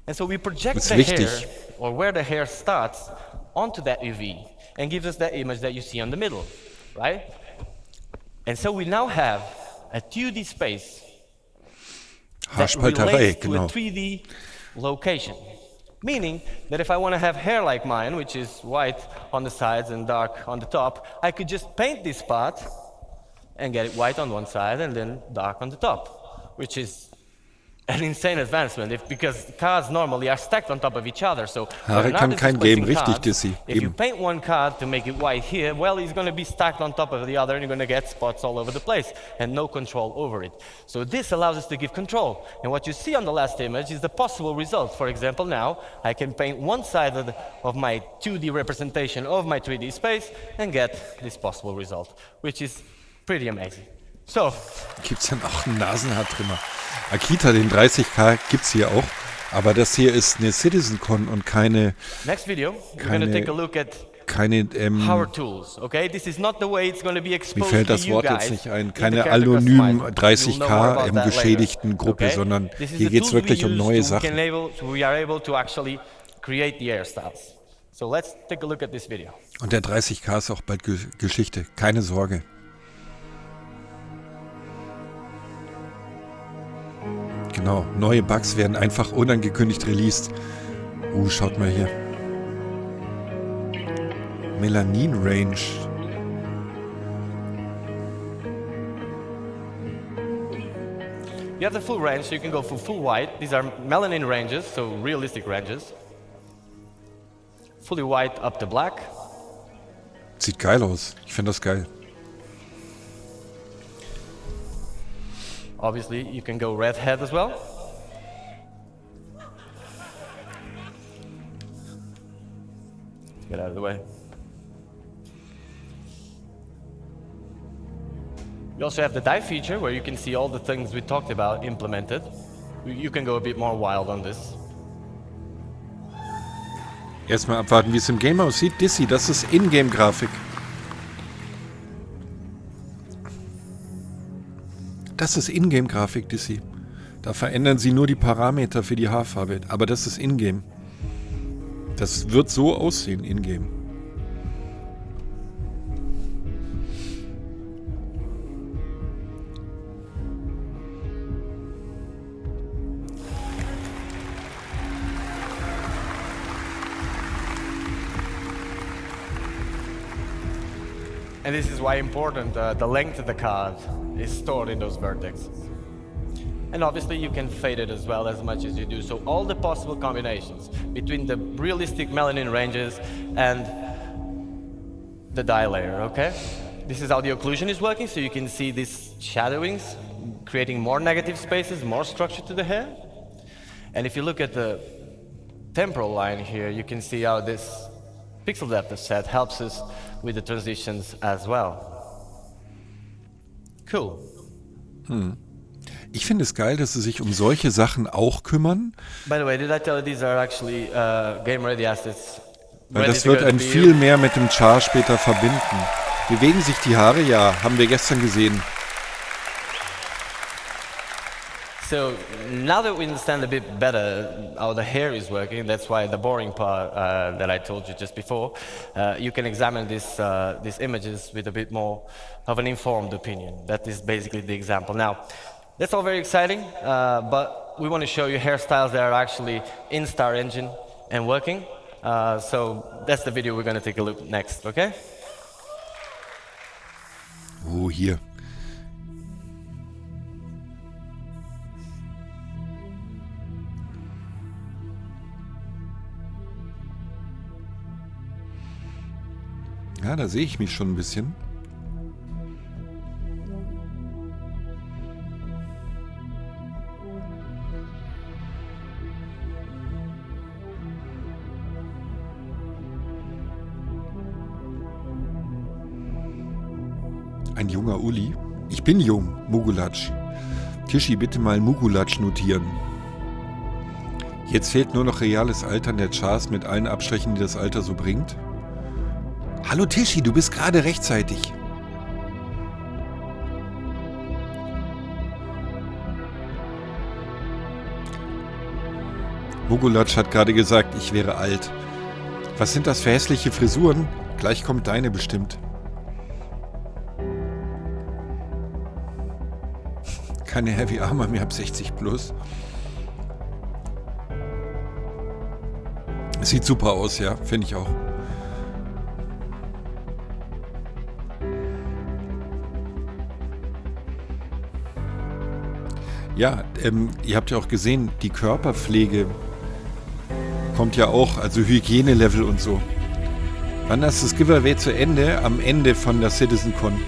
Speaker 5: And so we project
Speaker 1: Ist
Speaker 5: the
Speaker 1: wichtig.
Speaker 5: hair, or where the hair starts, onto that UV, and gives us that image that you see on the middle, right? And so we now have a 2D space that
Speaker 1: Haarspalterei,
Speaker 5: relates to
Speaker 1: genau.
Speaker 5: a 3D location. Meaning that if I want to have hair like mine, which is white on the sides and dark on the top, I could just paint this part and get it white on one side and then dark on the top, which is an insane advancement because cards normally are stacked on top of each other. So
Speaker 1: Harry kann kein Game, richtig, Dizzy.
Speaker 5: if you
Speaker 1: Eben.
Speaker 5: paint one card to make it white here, well, it's going to be stacked on top of the other and you're going to get spots all over the place and no control over it. So this allows us to give control. And what you see on the last image is the possible result. For example, now I can paint one side of my 2D representation of my 3D space and get this possible result, which is pretty amazing. So,
Speaker 1: Gibt's dann auch einen Nasenhaartrimmer? Akita, den 30K gibt's hier auch. Aber das hier ist eine CitizenCon und keine
Speaker 5: next video, we're going to take a look at our tools. Okay, this is not the way it's going to be
Speaker 1: mir
Speaker 5: exposed
Speaker 1: fällt
Speaker 5: to
Speaker 1: das
Speaker 5: you
Speaker 1: Wort
Speaker 5: guys.
Speaker 1: jetzt nicht ein,
Speaker 5: in the
Speaker 1: keine
Speaker 5: character
Speaker 1: anonymen
Speaker 5: customizer. You'll know more
Speaker 1: 30K
Speaker 5: about
Speaker 1: im
Speaker 5: that
Speaker 1: geschädigten
Speaker 5: later.
Speaker 1: Gruppe,
Speaker 5: Okay?
Speaker 1: sondern
Speaker 5: This is
Speaker 1: hier
Speaker 5: the
Speaker 1: geht's
Speaker 5: tools
Speaker 1: wirklich
Speaker 5: we
Speaker 1: um
Speaker 5: use
Speaker 1: neue
Speaker 5: to
Speaker 1: Sachen.
Speaker 5: we are able to actually create the hairstyles. So let's take a look at this video.
Speaker 1: Und der 30K ist auch bald Geschichte, keine Sorge. Genau, neue Bugs werden einfach unangekündigt released. Schaut mal hier. Melanin Range.
Speaker 5: You have the full range, so you can go for full white. These are melanin ranges, so realistic ranges. Fully white up to black.
Speaker 1: Sieht geil aus. Ich finde das geil.
Speaker 5: Obviously, you can go redhead as well. Get out of the way. You also have the dye feature where you can see all the things we talked about implemented. You can go a bit more wild on this.
Speaker 1: Erstmal abwarten, wie es im Game aussieht. Dizzy, das ist Ingame-Grafik. Das ist Ingame-Grafik, Dizzy. Da verändern sie nur die Parameter für die Haarfarbe. Aber das ist Ingame. Das wird so aussehen, Ingame.
Speaker 5: And this is why important, the length of the card is stored in those vertexes. And obviously you can fade it as well as much as you do. So all the possible combinations between the realistic melanin ranges and the dye layer, okay? This is how the occlusion is working, so you can see these shadowings, creating more negative spaces, more structure to the hair. And if you look at the temporal line here, you can see how this pixel depth of set helps us with the transitions as well. Cool.
Speaker 1: Ich finde es geil, dass sie sich um solche Sachen auch kümmern,
Speaker 5: By the way, did I tell you these are actually game-ready assets?
Speaker 1: weil
Speaker 5: ready
Speaker 1: das
Speaker 5: to
Speaker 1: wird
Speaker 5: go
Speaker 1: ein
Speaker 5: to
Speaker 1: viel
Speaker 5: you?
Speaker 1: mehr mit dem Char später verbinden. Bewegen sich die Haare? Ja, haben wir gestern gesehen.
Speaker 5: So now that we understand a bit better how the hair is working, that's why the boring part that I told you just before, you can examine these images with a bit more of an informed opinion. That is basically the example. Now, that's all very exciting, but we want to show you hairstyles that are actually in Star Engine and working. So that's the video we're going to take a look next, okay?
Speaker 1: Hier. Ja, da sehe ich mich schon ein bisschen. Ein junger Uli. Ich bin jung, Mugulatsch. Tischi, bitte mal Mugulatsch notieren. Jetzt fehlt nur noch reales Altern der Chars mit allen Abstrichen, die das Alter so bringt. Hallo Tischi, du bist gerade rechtzeitig. Mugulatsch hat gerade gesagt, ich wäre alt. Was sind das für hässliche Frisuren? Gleich kommt deine bestimmt. Keine Heavy Armor mehr ab 60 plus. Sieht super aus, ja, finde ich auch. Ja, ihr habt ja auch gesehen, die Körperpflege kommt ja auch, also Hygienelevel und so. Wann ist das Giveaway zu Ende? Am Ende von der CitizenCon.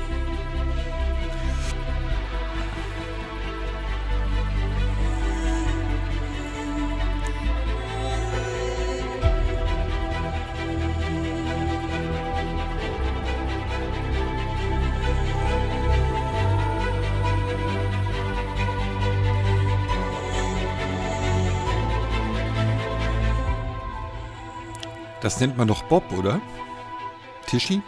Speaker 1: Das nennt man doch Bob, oder? Tischi?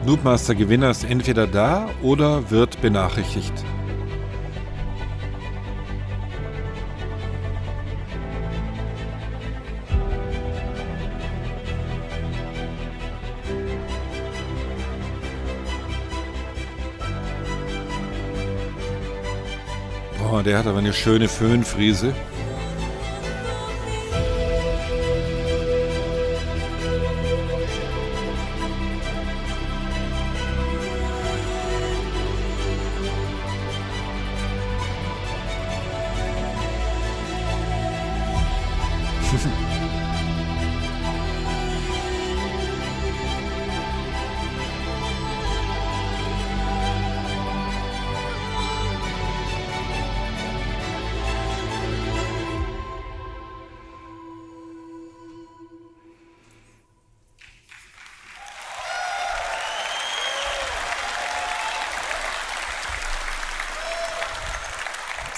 Speaker 1: Noobmaster-Gewinner ist entweder da oder wird benachrichtigt. Boah, der hat aber eine schöne Föhnfriese.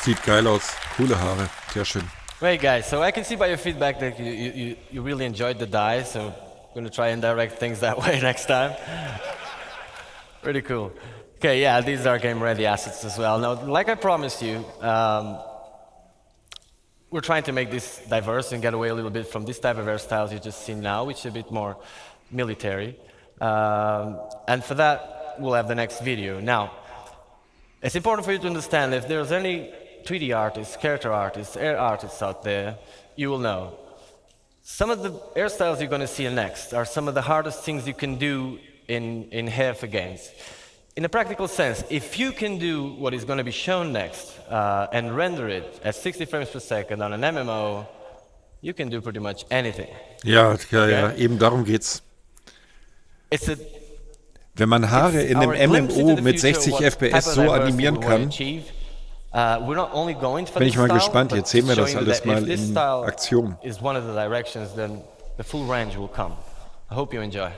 Speaker 1: Sieht geil aus. Coole Haare. Sehr schön.
Speaker 5: Great, guys. So I can see by your feedback that you really enjoyed the dive, so I'm going to try and direct things that way next time. Pretty cool. Okay, yeah, these are game-ready assets as well. Now, like I promised you, we're trying to make this diverse and get away a little bit from this type of hairstyles you just see now, which is a bit more military. And for that, we'll have the next video. Now, it's important for you to understand if there's any 3D artists, character artists, air artists out there, you will know. Some of the hairstyles you're going to see next are some of the hardest things you can do in hair for games. In a practical sense, if you can do what is going to be shown next and render it at 60 frames per second on an MMO, you can do pretty much anything.
Speaker 1: Ja, eben darum geht's. Wenn man Haare in einem MMO mit 60 FPS so animieren kann, bin ich mal gespannt. Jetzt sehen wir das alles mal in Aktion.
Speaker 5: Is one of the directions, then the full range will come. I hope you enjoy.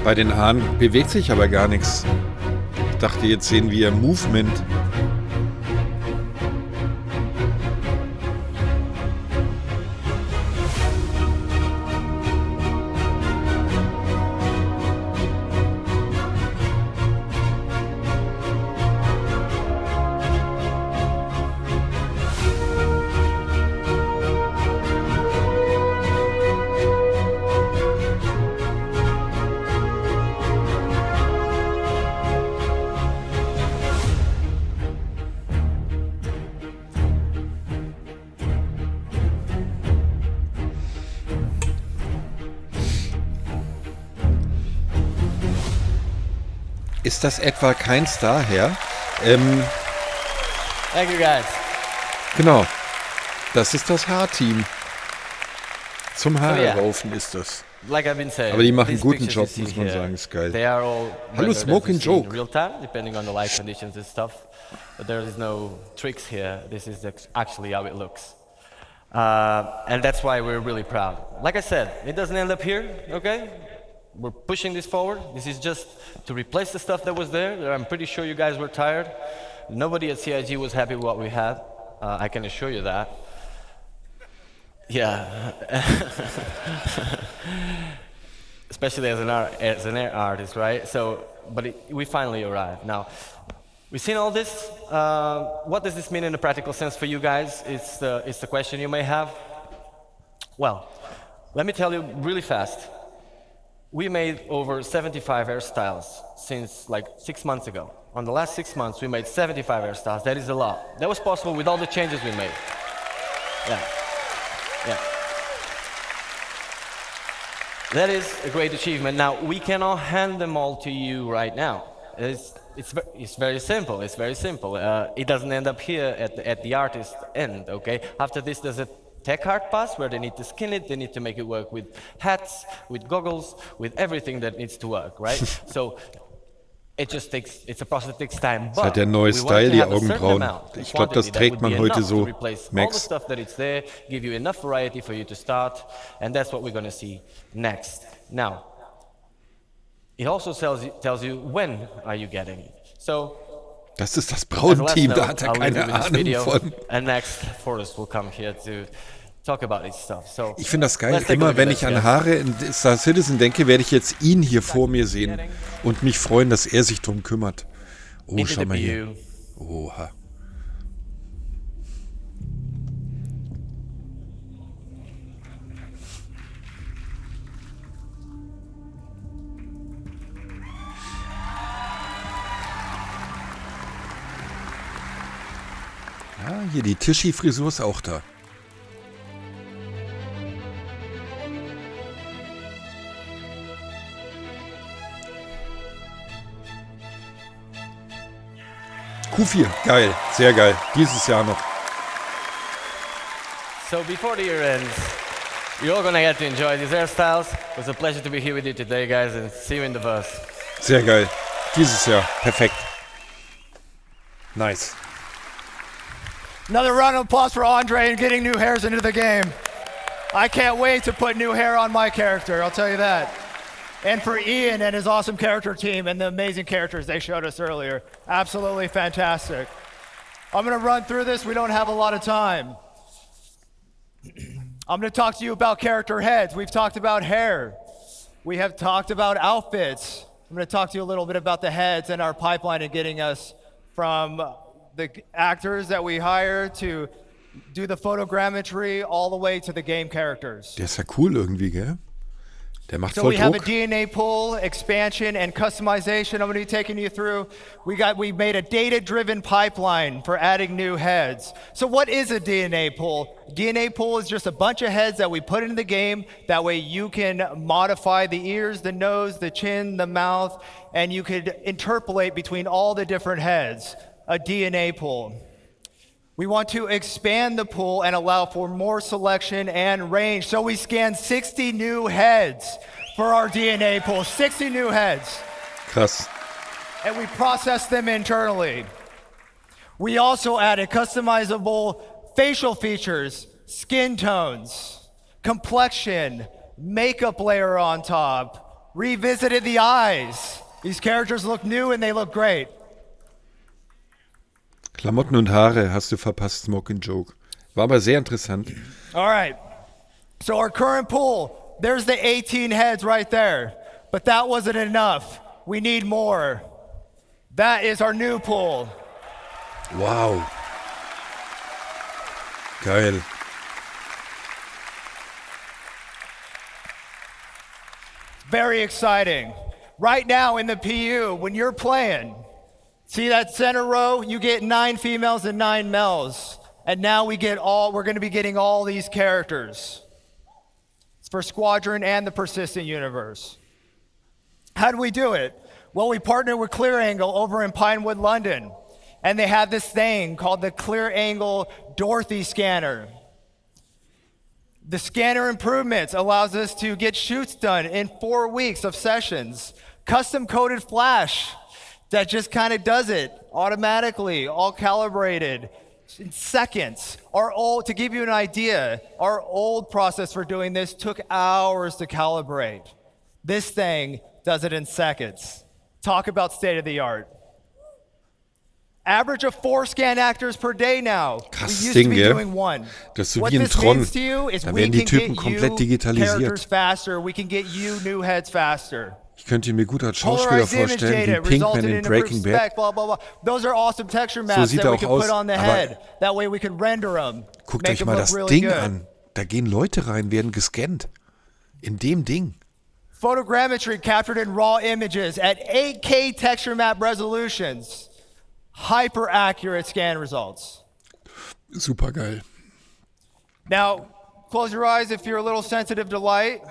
Speaker 1: Bei den Haaren bewegt sich aber gar nichts. Ich dachte, jetzt sehen wir Movement. Ist das etwa kein Star, Herr?
Speaker 5: Thank you, guys.
Speaker 1: Genau. Das ist das Haarteam. Zum Haare
Speaker 5: yeah.
Speaker 1: raufen ist das.
Speaker 5: Like I've been saying,
Speaker 1: Aber die machen einen
Speaker 5: these
Speaker 1: guten
Speaker 5: pictures
Speaker 1: Job,
Speaker 5: you
Speaker 1: muss
Speaker 5: see
Speaker 1: man
Speaker 5: here,
Speaker 1: sagen. Ist geil.
Speaker 5: They are all
Speaker 1: Hallo,
Speaker 5: rendered as
Speaker 1: Smoke
Speaker 5: you
Speaker 1: and
Speaker 5: see in
Speaker 1: Joke.
Speaker 5: real time, depending on the light conditions and stuff. But there is no tricks here. This is actually how it looks. And that's why we're really proud. Like I said, it doesn't end up here, okay? We're pushing this forward. This is just to replace the stuff that was there. I'm pretty sure you guys were tired. Nobody at CIG was happy with what we had. I can assure you that. Yeah. Especially as an artist, right? So, but we finally arrived. Now, we've seen all this. What does this mean in a practical sense for you guys? It's the question you may have. Well, let me tell you really fast. We made over 75 hairstyles since like 6 months ago. On the last 6 months, we made 75 hairstyles. That is a lot. That was possible with all the changes we made. Yeah. Yeah. That is a great achievement. Now, we cannot hand them all to you right now. It's very simple. It's very simple. It doesn't end up here at the artist end, okay? After this, there's a tech art pass where they need to skin it, they need to make it work with hats, with goggles, with everything that needs to work, right? So it's a process that takes time.
Speaker 1: Das hat der neue Style, die Augenbrauen. Ich glaube, das trägt man heute so.
Speaker 5: All the
Speaker 1: Max.
Speaker 5: stuff that it's there, give you enough variety for you to start, and that's what we're going to see next. Now, it also tells you when are you getting it. So,
Speaker 1: Das ist das
Speaker 5: as a last
Speaker 1: Braunteam,
Speaker 5: note,
Speaker 1: da hat er
Speaker 5: I'll leave you
Speaker 1: keine
Speaker 5: with this
Speaker 1: Ahnung
Speaker 5: video,
Speaker 1: von.
Speaker 5: and next, Forrest will come here to talk about this stuff. So,
Speaker 1: Ich finde das geil.
Speaker 5: let's take a
Speaker 1: Immer
Speaker 5: look at
Speaker 1: wenn
Speaker 5: this,
Speaker 1: ich an
Speaker 5: yeah.
Speaker 1: Haare in Star Citizen denke, werde ich jetzt ihn hier vor mir sehen und mich freuen, dass er sich drum kümmert. Oh,
Speaker 5: Into
Speaker 1: schau
Speaker 5: the
Speaker 1: mal hier.
Speaker 5: BU.
Speaker 1: Oha. Ja, hier die Tischi-Frisur ist auch da. Q4, geil, sehr geil. Dieses Jahr noch.
Speaker 5: So before the year ends, you're all gonna get to enjoy these hairstyles. It was a pleasure to be here with you today, guys, and see you in the bus.
Speaker 1: Sehr geil. Dieses Jahr. Perfekt. Nice.
Speaker 6: Another round of applause for Andre and getting new hairs into the game. I can't wait to put new hair on my character, I'll tell you that. And for Ian and his awesome character team and the amazing characters they showed us earlier. Absolutely fantastic. I'm gonna run through this, we don't have a lot of time. I'm gonna talk to you about character heads. We've talked about hair. We have talked about outfits. I'm gonna talk to you a little bit about the heads and our pipeline and getting us from the actors that we hire to do the photogrammetry all the way to the game characters.
Speaker 1: Der ist ja cool irgendwie, gell? Der macht
Speaker 6: So
Speaker 1: voll
Speaker 6: we have a
Speaker 1: Druck.
Speaker 6: DNA pool, expansion, and customization. I'm going to be taking you through. We made a data-driven pipeline for adding new heads. So what is a DNA pool? DNA pool is just a bunch of heads that we put into the game. That way you can modify the ears, the nose, the chin, the mouth, and you could interpolate between all the different heads. A DNA pool. We want to expand the pool and allow for more selection and range. So we scanned 60 new heads for our DNA pool, 60 new heads.
Speaker 1: Krass.
Speaker 6: And we processed them internally. We also added customizable facial features, skin tones, complexion, makeup layer on top, revisited the eyes. These characters look new and they look great.
Speaker 1: Klamotten und Haare hast du verpasst, Smoke and Joke. War aber sehr interessant.
Speaker 6: All right. So our current pool, there's the 18 heads right there. But that wasn't enough. We need more. That is our new pool.
Speaker 1: Wow. Geil.
Speaker 6: Very exciting. Right now in the PU, when you're playing, see that center row? You get 9 females and 9 males. And now we're going to be getting all these characters. It's for Squadron and the Persistent Universe. How do we do it? Well, we partnered with Clear Angle over in Pinewood, London. And they have this thing called the clear angle Dorothy scanner. The scanner improvements allows us to get shoots done in 4 weeks of sessions. Custom coded flash that just kind of does it automatically, all calibrated in seconds. To give you an idea, our old process for doing this took hours to calibrate. This thing does it in seconds. Talk about state of the art. Average of 4 scan actors per day now.
Speaker 1: Krasses
Speaker 6: We used
Speaker 1: Ding,
Speaker 6: to be
Speaker 1: gell?
Speaker 6: doing 1.
Speaker 1: Das ist so
Speaker 6: What
Speaker 1: wie in
Speaker 6: this
Speaker 1: Tron.
Speaker 6: means to you is
Speaker 1: Da
Speaker 6: we
Speaker 1: werden die
Speaker 6: can
Speaker 1: Typen
Speaker 6: get
Speaker 1: komplett
Speaker 6: you
Speaker 1: digitalisiert.
Speaker 6: characters faster. We can get you new heads faster.
Speaker 1: Ich könnte mir gut als Schauspieler
Speaker 6: Polarized image
Speaker 1: vorstellen, wie
Speaker 6: data
Speaker 1: Pinkman
Speaker 6: resulted
Speaker 1: in
Speaker 6: in
Speaker 1: Breaking
Speaker 6: improved
Speaker 1: Bad.
Speaker 6: spec, blah, blah, blah. Those are awesome texture
Speaker 1: So
Speaker 6: maps
Speaker 1: sieht
Speaker 6: that
Speaker 1: er
Speaker 6: we
Speaker 1: auch
Speaker 6: can
Speaker 1: aus.
Speaker 6: put on the
Speaker 1: Aber
Speaker 6: head. That way we can render them.
Speaker 1: guckt
Speaker 6: make
Speaker 1: euch
Speaker 6: them
Speaker 1: mal
Speaker 6: look
Speaker 1: das
Speaker 6: really
Speaker 1: Ding
Speaker 6: good.
Speaker 1: an. Da gehen Leute rein, werden gescannt. In dem Ding.
Speaker 6: Photogrammetry captured in raw images at 8K texture map resolutions. Hyper accurate scan results.
Speaker 1: Super geil.
Speaker 6: Now, close your eyes if you're a little sensitive to light.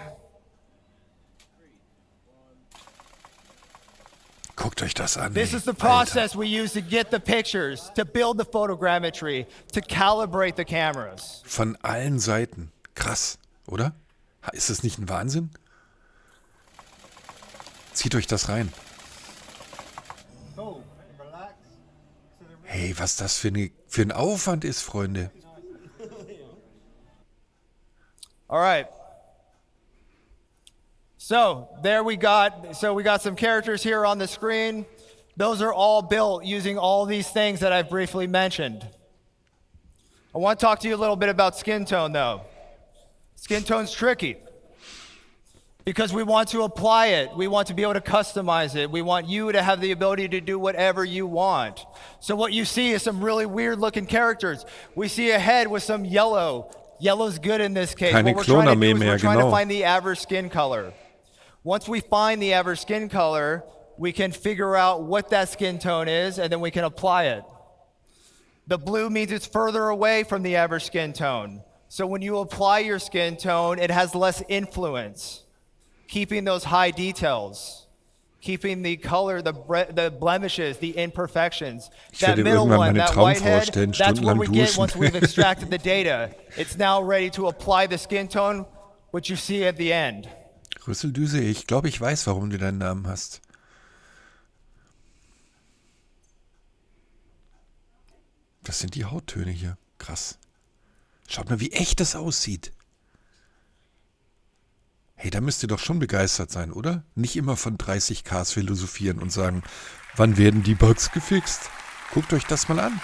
Speaker 1: Guckt euch das an.
Speaker 6: This
Speaker 1: ey.
Speaker 6: is the
Speaker 1: Alter.
Speaker 6: process we use to get the pictures, to build the photogrammetry, to calibrate the cameras.
Speaker 1: Von allen Seiten. Krass, oder? Ist das nicht ein Wahnsinn? Zieht euch das rein. Hey, was das für ein Aufwand ist, Freunde.
Speaker 6: All right. So we got some characters here on the screen. Those are all built using all these things that I've briefly mentioned. I want to talk to you a little bit about skin tone, though. Skin tone's tricky because we want to apply it. We want to be able to customize it. We want you to have the ability to do whatever you want. So what you see is some really weird looking characters. We see a head with some yellow. Yellow's good in this case.
Speaker 1: Keine
Speaker 6: What we're trying to do
Speaker 1: Klonarmee
Speaker 6: is
Speaker 1: mehr,
Speaker 6: we're trying to
Speaker 1: genau.
Speaker 6: find the average skin color. Once we find the average skin color, we can figure out what that skin tone is, and then we can apply it. The blue means it's further away from the average skin tone. So when you apply your skin tone, it has less influence, keeping those high details, keeping the color, the blemishes, the imperfections.
Speaker 1: Ich
Speaker 6: That
Speaker 1: werde
Speaker 6: middle
Speaker 1: irgendwann
Speaker 6: one,
Speaker 1: meine
Speaker 6: that
Speaker 1: Traumfrau
Speaker 6: whitehead,
Speaker 1: stellen,
Speaker 6: that's what
Speaker 1: stundenlang
Speaker 6: we get
Speaker 1: duschen.
Speaker 6: once we've extracted the data. It's now ready to apply the skin tone, which you see at the end.
Speaker 1: Rüsseldüse, ich glaube, ich weiß, warum du deinen Namen hast. Das sind die Hauttöne hier. Krass. Schaut mal, wie echt das aussieht. Hey, da müsst ihr doch schon begeistert sein, oder? Nicht immer von 30Ks philosophieren und sagen, wann werden die Bugs gefixt? Guckt euch das mal an.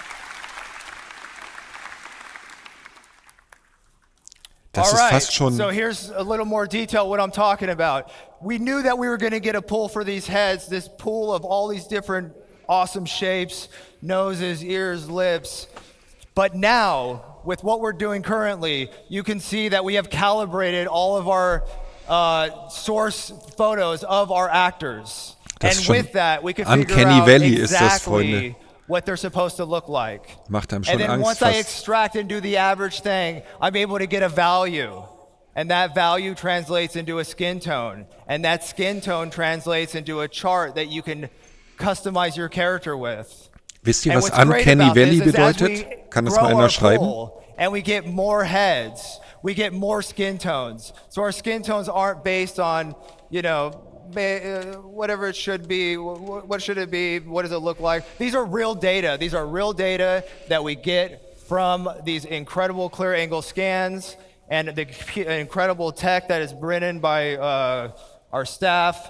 Speaker 1: Das ist fast schon...
Speaker 6: So here's a little more detail what I'm talking about. We knew that we were going to get a pull for these heads, this pool of all these different awesome shapes, noses, ears, lips. But now, with what we're doing currently, you can see that we have calibrated all of our source photos of our actors.
Speaker 1: Das
Speaker 6: And
Speaker 1: ist schon
Speaker 6: with that, we can figure
Speaker 1: Uncanny
Speaker 6: out
Speaker 1: Valley ist das, Freunde.
Speaker 6: exactly what they're supposed to look like.
Speaker 1: Macht einem
Speaker 6: And
Speaker 1: schon
Speaker 6: then
Speaker 1: Angst
Speaker 6: once I
Speaker 1: fast.
Speaker 6: extract and do the average thing, I'm able to get a value. And that value translates into a skin tone. And that skin tone translates into a chart that you can customize your character with.
Speaker 1: Wisst ihr,
Speaker 6: And
Speaker 1: was
Speaker 6: what's great
Speaker 1: Uncanny
Speaker 6: about
Speaker 1: Valley
Speaker 6: this is as we
Speaker 1: bedeutet? Kann das
Speaker 6: grow
Speaker 1: mal
Speaker 6: our
Speaker 1: einer schreiben?
Speaker 6: pool and we get more heads, we get more skin tones. So our skin tones aren't based on, whatever it should be. What should it be? What does it look like? These are real data. These are real data that we get from these incredible clear angle scans and the incredible tech that is written by our staff.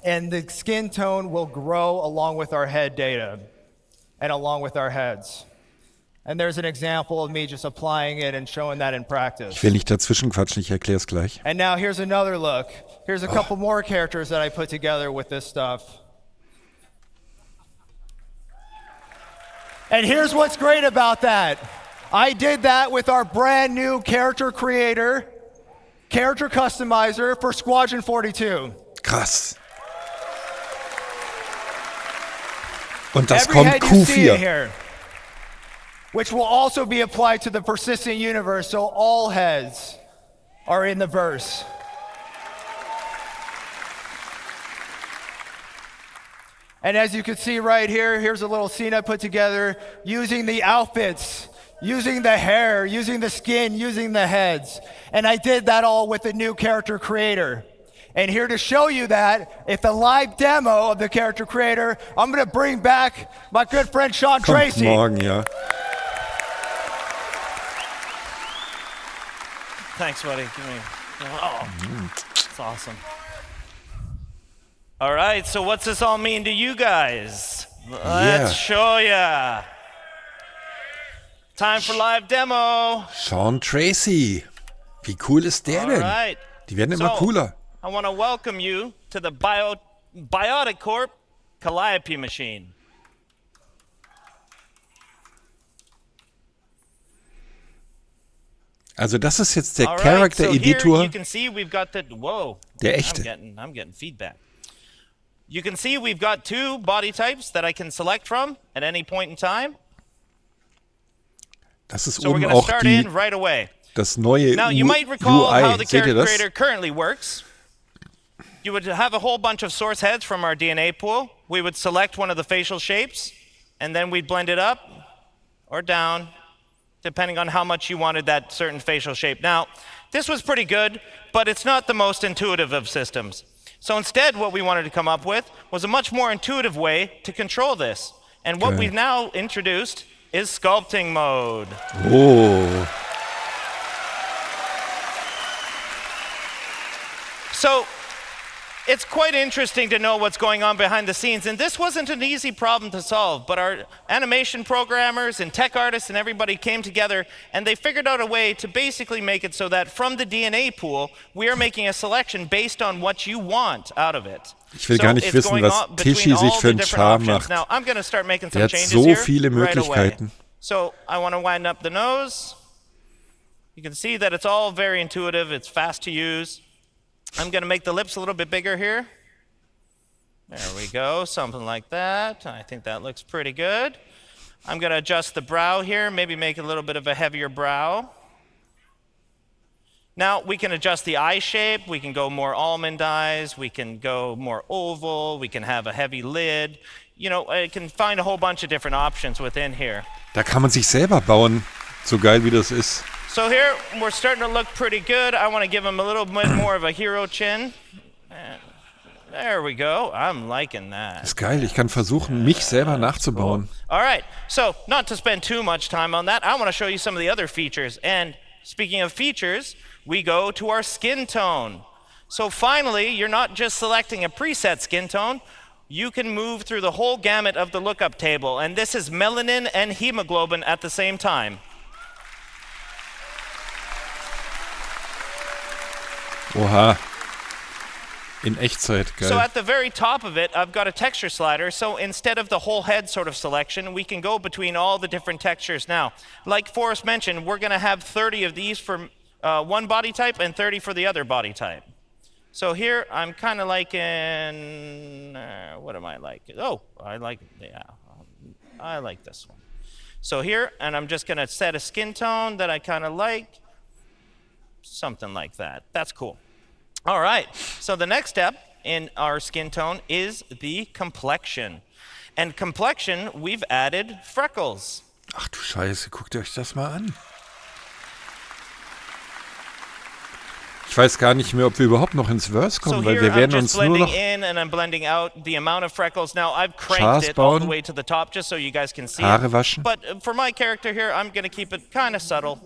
Speaker 6: And the skin tone will grow along with our head data and along with our heads. And there's an example of me just applying it and showing that in practice.
Speaker 1: Ich will nicht dazwischen quatschen, ich erkläre es gleich.
Speaker 6: And now here's another look. Here's a couple more characters that I put together with this stuff. And here's what's great about that. I did that with our brand new character creator, character customizer for Squadron 42.
Speaker 1: Krass. Und das
Speaker 6: Every
Speaker 1: kommt
Speaker 6: head you see in
Speaker 1: Q4.
Speaker 6: here, which will also be applied to the persistent universe, so all heads are in the verse. And as you can see right here, here's a little scene I put together using the outfits, using the hair, using the skin, using the heads. And I did that all with the new character creator. And here to show you that, if the live demo of the character creator, I'm going to bring back my good friend Sean
Speaker 1: Kommt
Speaker 6: Tracy.
Speaker 1: morgen, ja.
Speaker 4: Thanks, buddy. Give me. Oh, that's awesome. All right, so what's this all mean to you guys? Let's show ya. Time for live demo.
Speaker 1: Sean Tracy. Wie cool ist der
Speaker 4: All
Speaker 1: denn?
Speaker 4: right.
Speaker 1: Die werden immer
Speaker 4: So,
Speaker 1: cooler.
Speaker 4: I want to welcome you to the Biotic Corp Calliope machine.
Speaker 1: Also das ist jetzt der
Speaker 4: All right,
Speaker 1: Character
Speaker 4: so here
Speaker 1: Editor,
Speaker 4: you can see we've got the
Speaker 1: der echte.
Speaker 4: I'm getting feedback. You can see we've got 2 body types that I can select from at any point in time.
Speaker 1: Das ist
Speaker 4: So we're
Speaker 1: oben
Speaker 4: going to
Speaker 1: auch
Speaker 4: start
Speaker 1: die,
Speaker 4: in right away.
Speaker 1: das neue
Speaker 4: Now you might recall how the
Speaker 1: UI. Seht ihr
Speaker 4: character
Speaker 1: das?
Speaker 4: creator currently works. You would have a whole bunch of source heads from our DNA pool. We would select one of the facial shapes, and then we'd blend it up or down, depending on how much you wanted that certain facial shape. Now, this was pretty good, but it's not the most intuitive of systems. So instead, what we wanted to come up with was a much more intuitive way to control this. And what
Speaker 1: Okay.
Speaker 4: we've now introduced is sculpting mode.
Speaker 1: Oh,
Speaker 4: So it's quite interesting to know what's going on behind the scenes. And this wasn't an easy problem to solve, but our animation programmers and tech artists and everybody came together and they figured out a way to basically make it so that from the DNA pool, we are making a selection based on what you want out of it.
Speaker 1: Ich will gar nicht
Speaker 4: it's
Speaker 1: wissen,
Speaker 4: going
Speaker 1: was
Speaker 4: on between
Speaker 1: Tischi sich
Speaker 4: all
Speaker 1: für
Speaker 4: the
Speaker 1: einen
Speaker 4: different
Speaker 1: Charme
Speaker 4: options.
Speaker 1: macht.
Speaker 4: Now, I'm going to start making some
Speaker 1: Der hat
Speaker 4: changes
Speaker 1: so
Speaker 4: here
Speaker 1: viele
Speaker 4: right away.
Speaker 1: Möglichkeiten.
Speaker 4: So I want to wind up the nose. You can see that it's all very intuitive. It's fast to use. I'm going to make the lips a little bit bigger here. There we go, something like that. I think that looks pretty good. I'm going to adjust the brow here, maybe make a little bit of a heavier brow. Now we can adjust the eye shape. We can go more almond eyes. We can go more oval. We can have a heavy lid. You know, I can find a whole bunch of different options within here.
Speaker 1: Da kann man sich selber bauen, so geil wie das ist.
Speaker 4: So here, we're starting to look pretty good. I want to give him a little bit more of a hero chin. And there we go. I'm liking that.
Speaker 1: Ist geil, ich kann versuchen, mich selber nachzubauen.
Speaker 4: All right, so not to spend too much time on that, I want to show you some of the other features. And speaking of features, we go to our skin tone. So finally, you're not just selecting a preset skin tone. You can move through the whole gamut of the lookup table. And this is melanin and hemoglobin at the same time.
Speaker 1: Oha. In Echtzeit, geil.
Speaker 4: So at the very top of it, I've got a texture slider. So instead of the whole head sort of selection, we can go between all the different textures. Now, like Forrest mentioned, we're going to have 30 of these for one body type and 30 for the other body type. So here, I'm kind of liking, what am I like? Oh, I like this one. So here, and I'm just going to set a skin tone that I kind of like. Something like that. That's cool. All right, so the next step in our skin tone is the complexion. And complexion, we've added freckles.
Speaker 1: Ach du Scheiße, guckt euch das mal an. Ich weiß gar nicht mehr, ob wir überhaupt noch ins Verse kommen,
Speaker 4: So
Speaker 1: weil
Speaker 4: here
Speaker 1: wir
Speaker 4: I'm
Speaker 1: werden
Speaker 4: just
Speaker 1: uns nur
Speaker 4: blending
Speaker 1: noch
Speaker 4: in and I'm blending out the amount of freckles. Now I've
Speaker 1: Chars
Speaker 4: cranked it all the
Speaker 1: bauen,
Speaker 4: way to the top just so you guys can see
Speaker 1: Haare
Speaker 4: it.
Speaker 1: waschen.
Speaker 4: But for my character here, I'm going to keep it kind of subtle,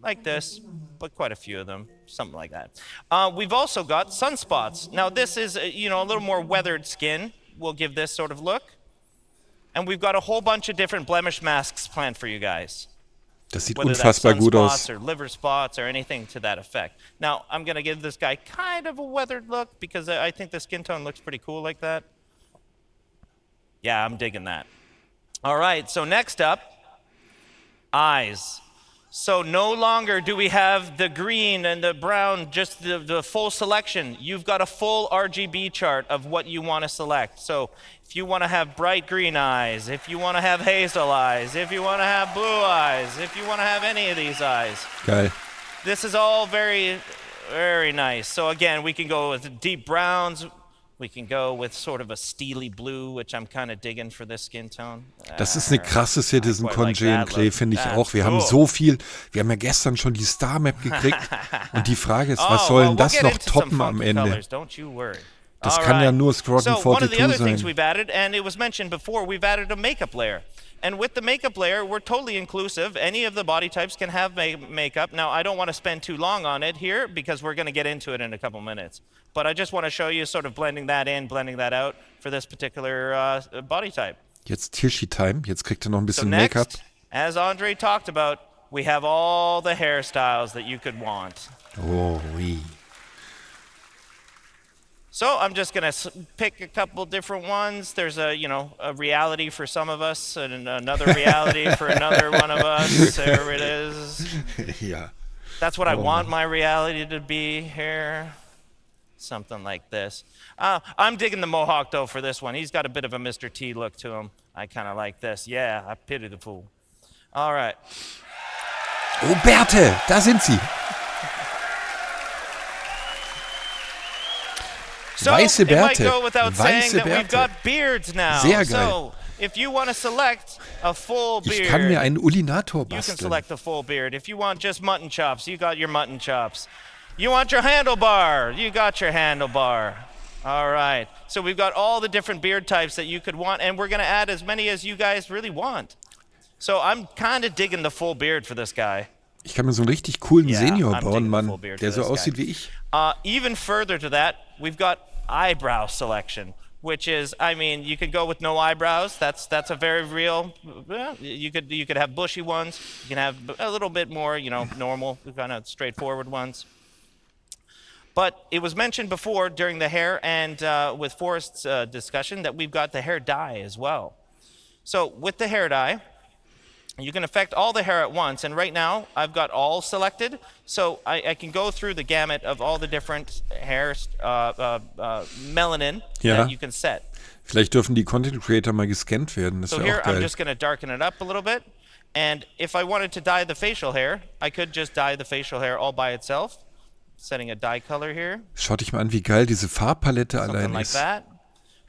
Speaker 4: like this, but quite a few of them, something like that. We've also got sunspots. Now this is, a little more weathered skin. We'll give this sort of look. And we've got a whole bunch of different blemish masks planned for you guys.
Speaker 1: Das sieht
Speaker 4: Whether that's
Speaker 1: unfassbar gut
Speaker 4: sunspots
Speaker 1: aus.
Speaker 4: or liver spots or anything to that effect. Now, I'm going to give this guy kind of a weathered look because I think the skin tone looks pretty cool like that. Yeah, I'm digging that. All right, so next up, eyes. So no longer do we have the green and the brown, just the full selection. You've got a full RGB chart of what you want to select. So if you want to have bright green eyes, if you want to have hazel eyes, if you want to have blue eyes, if you want to have any of these eyes.
Speaker 1: Geil.
Speaker 4: This is all very, very nice. So again, we can go with deep browns, We can go with sort of a steely blue, which I'm kind of digging for this skin tone.
Speaker 1: Das ist eine krasse CitizenCon
Speaker 4: like
Speaker 1: Jane
Speaker 4: that
Speaker 1: Clay,
Speaker 4: look.
Speaker 1: finde ich
Speaker 4: That's
Speaker 1: auch. Wir haben
Speaker 4: cool.
Speaker 1: so viel, wir haben ja gestern schon die Star Map gekriegt und die Frage ist, was
Speaker 4: Oh,
Speaker 1: soll
Speaker 4: well,
Speaker 1: denn
Speaker 4: we'll
Speaker 1: das
Speaker 4: get
Speaker 1: noch
Speaker 4: into some
Speaker 1: toppen am
Speaker 4: funky
Speaker 1: Ende?
Speaker 4: colors, don't you worry.
Speaker 1: Das
Speaker 4: All
Speaker 1: kann ja
Speaker 4: right.
Speaker 1: nur Squadron
Speaker 4: So one of the
Speaker 1: 42
Speaker 4: other things
Speaker 1: sein.
Speaker 4: we've added, and it was mentioned before, we've added a makeup layer. And with the makeup layer, we're totally inclusive. Any of the body types can have makeup. Now, I don't want to spend too long on it here because we're going to get into it in a couple minutes. But I just want to show you sort of blending that in, blending that out for this particular body type.
Speaker 1: Jetzt Tirschi-Time, jetzt kriegt er noch ein
Speaker 4: So
Speaker 1: bisschen Make-up.
Speaker 4: next, as Andre talked about, we have all the hairstyles that you could want.
Speaker 1: Oh, oui.
Speaker 4: So I'm just gonna pick a couple different ones. There's a reality for some of us, and another reality for another one of us. There it is.
Speaker 1: Ja.
Speaker 4: That's what I want my reality to be here. Something like this. I'm digging the mohawk though for this one. He's got a bit of a Mr. T look to him. I kind of like this. Yeah, I pity the fool. All right.
Speaker 1: Oh, Bärte, da sind sie.
Speaker 4: So
Speaker 1: Weiße
Speaker 4: it might
Speaker 1: Bärte.
Speaker 4: go without saying
Speaker 1: Weiße
Speaker 4: that we've
Speaker 1: Bärte.
Speaker 4: got beards now.
Speaker 1: Sehr geil.
Speaker 4: So if you want to select a full beard,
Speaker 1: Ich kann mir einen Ulinator
Speaker 4: you can
Speaker 1: basteln.
Speaker 4: select a full beard. If you want just mutton chops, you got your mutton chops. You want your handlebar, you got your handlebar. All right. So we've got all the different beard types that you could want, and we're going to add as many as you guys really want. So I'm kind of digging the full beard for this guy.
Speaker 1: Ich kann mir so einen richtig coolen
Speaker 4: Yeah,
Speaker 1: Senior
Speaker 4: I'm
Speaker 1: bauen,
Speaker 4: digging the
Speaker 1: Mann,
Speaker 4: full beard
Speaker 1: der
Speaker 4: for
Speaker 1: so
Speaker 4: this
Speaker 1: aussieht
Speaker 4: guy.
Speaker 1: wie ich.
Speaker 4: Even further to that, we've got eyebrow selection, which is, I mean, you could go with no eyebrows. That's a very real. You could have bushy ones. You can have a little bit more, normal, kind of straightforward ones. But it was mentioned before during the hair and with Forrest's discussion that we've got the hair dye as well. So with the hair dye, you can affect all the hair at once, and right now I've got all selected, so I can go through the gamut of all the different hair melanin
Speaker 1: Ja.
Speaker 4: that you can set.
Speaker 1: Vielleicht dürfen die Content Creator mal gescannt werden, das
Speaker 4: So
Speaker 1: wäre
Speaker 4: here
Speaker 1: auch
Speaker 4: I'm
Speaker 1: geil.
Speaker 4: just going to darken it up a little bit, and if I wanted to dye the facial hair, I could just dye the facial hair all by itself, setting a dye color here,
Speaker 1: Schau dich mal an, wie geil diese Farbpalette
Speaker 4: something
Speaker 1: allein
Speaker 4: like
Speaker 1: ist.
Speaker 4: that.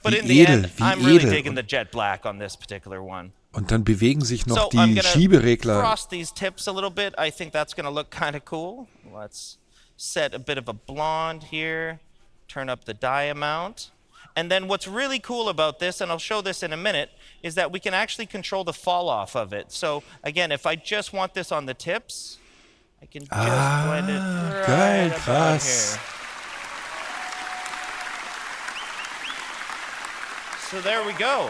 Speaker 4: But
Speaker 1: Wie
Speaker 4: in the
Speaker 1: edel,
Speaker 4: end,
Speaker 1: wie
Speaker 4: I'm really
Speaker 1: edel.
Speaker 4: digging the jet black on this particular one.
Speaker 1: Und dann bewegen sich noch
Speaker 4: So
Speaker 1: die
Speaker 4: I'm gonna
Speaker 1: Schieberegler.
Speaker 4: frost these tips a little bit. I think that's gonna look kind of cool. Let's set a bit of a blonde here, turn up the dye amount. And then what's really cool about this, and I'll show this in a minute, is that we can actually control the fall off of it. So again, if I just want this on the tips, I can just blend it right
Speaker 1: geil,
Speaker 4: about
Speaker 1: krass.
Speaker 4: here. So there we go.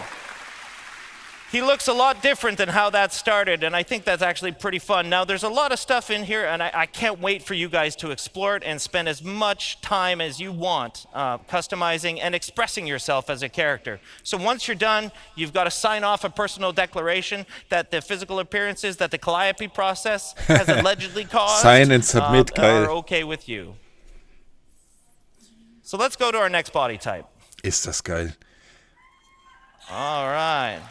Speaker 4: He looks a lot different than how that started, and I think that's actually pretty fun. Now, there's a lot of stuff in here, and I can't wait for you guys to explore it and spend as much time as you want customizing and expressing yourself as a character. So once you're done, you've got to sign off a personal declaration that the physical appearances that the calliope process has allegedly caused
Speaker 1: Sign and submit, geil.
Speaker 4: are okay with you. So let's go to our next body type.
Speaker 1: Ist das geil.
Speaker 4: All right.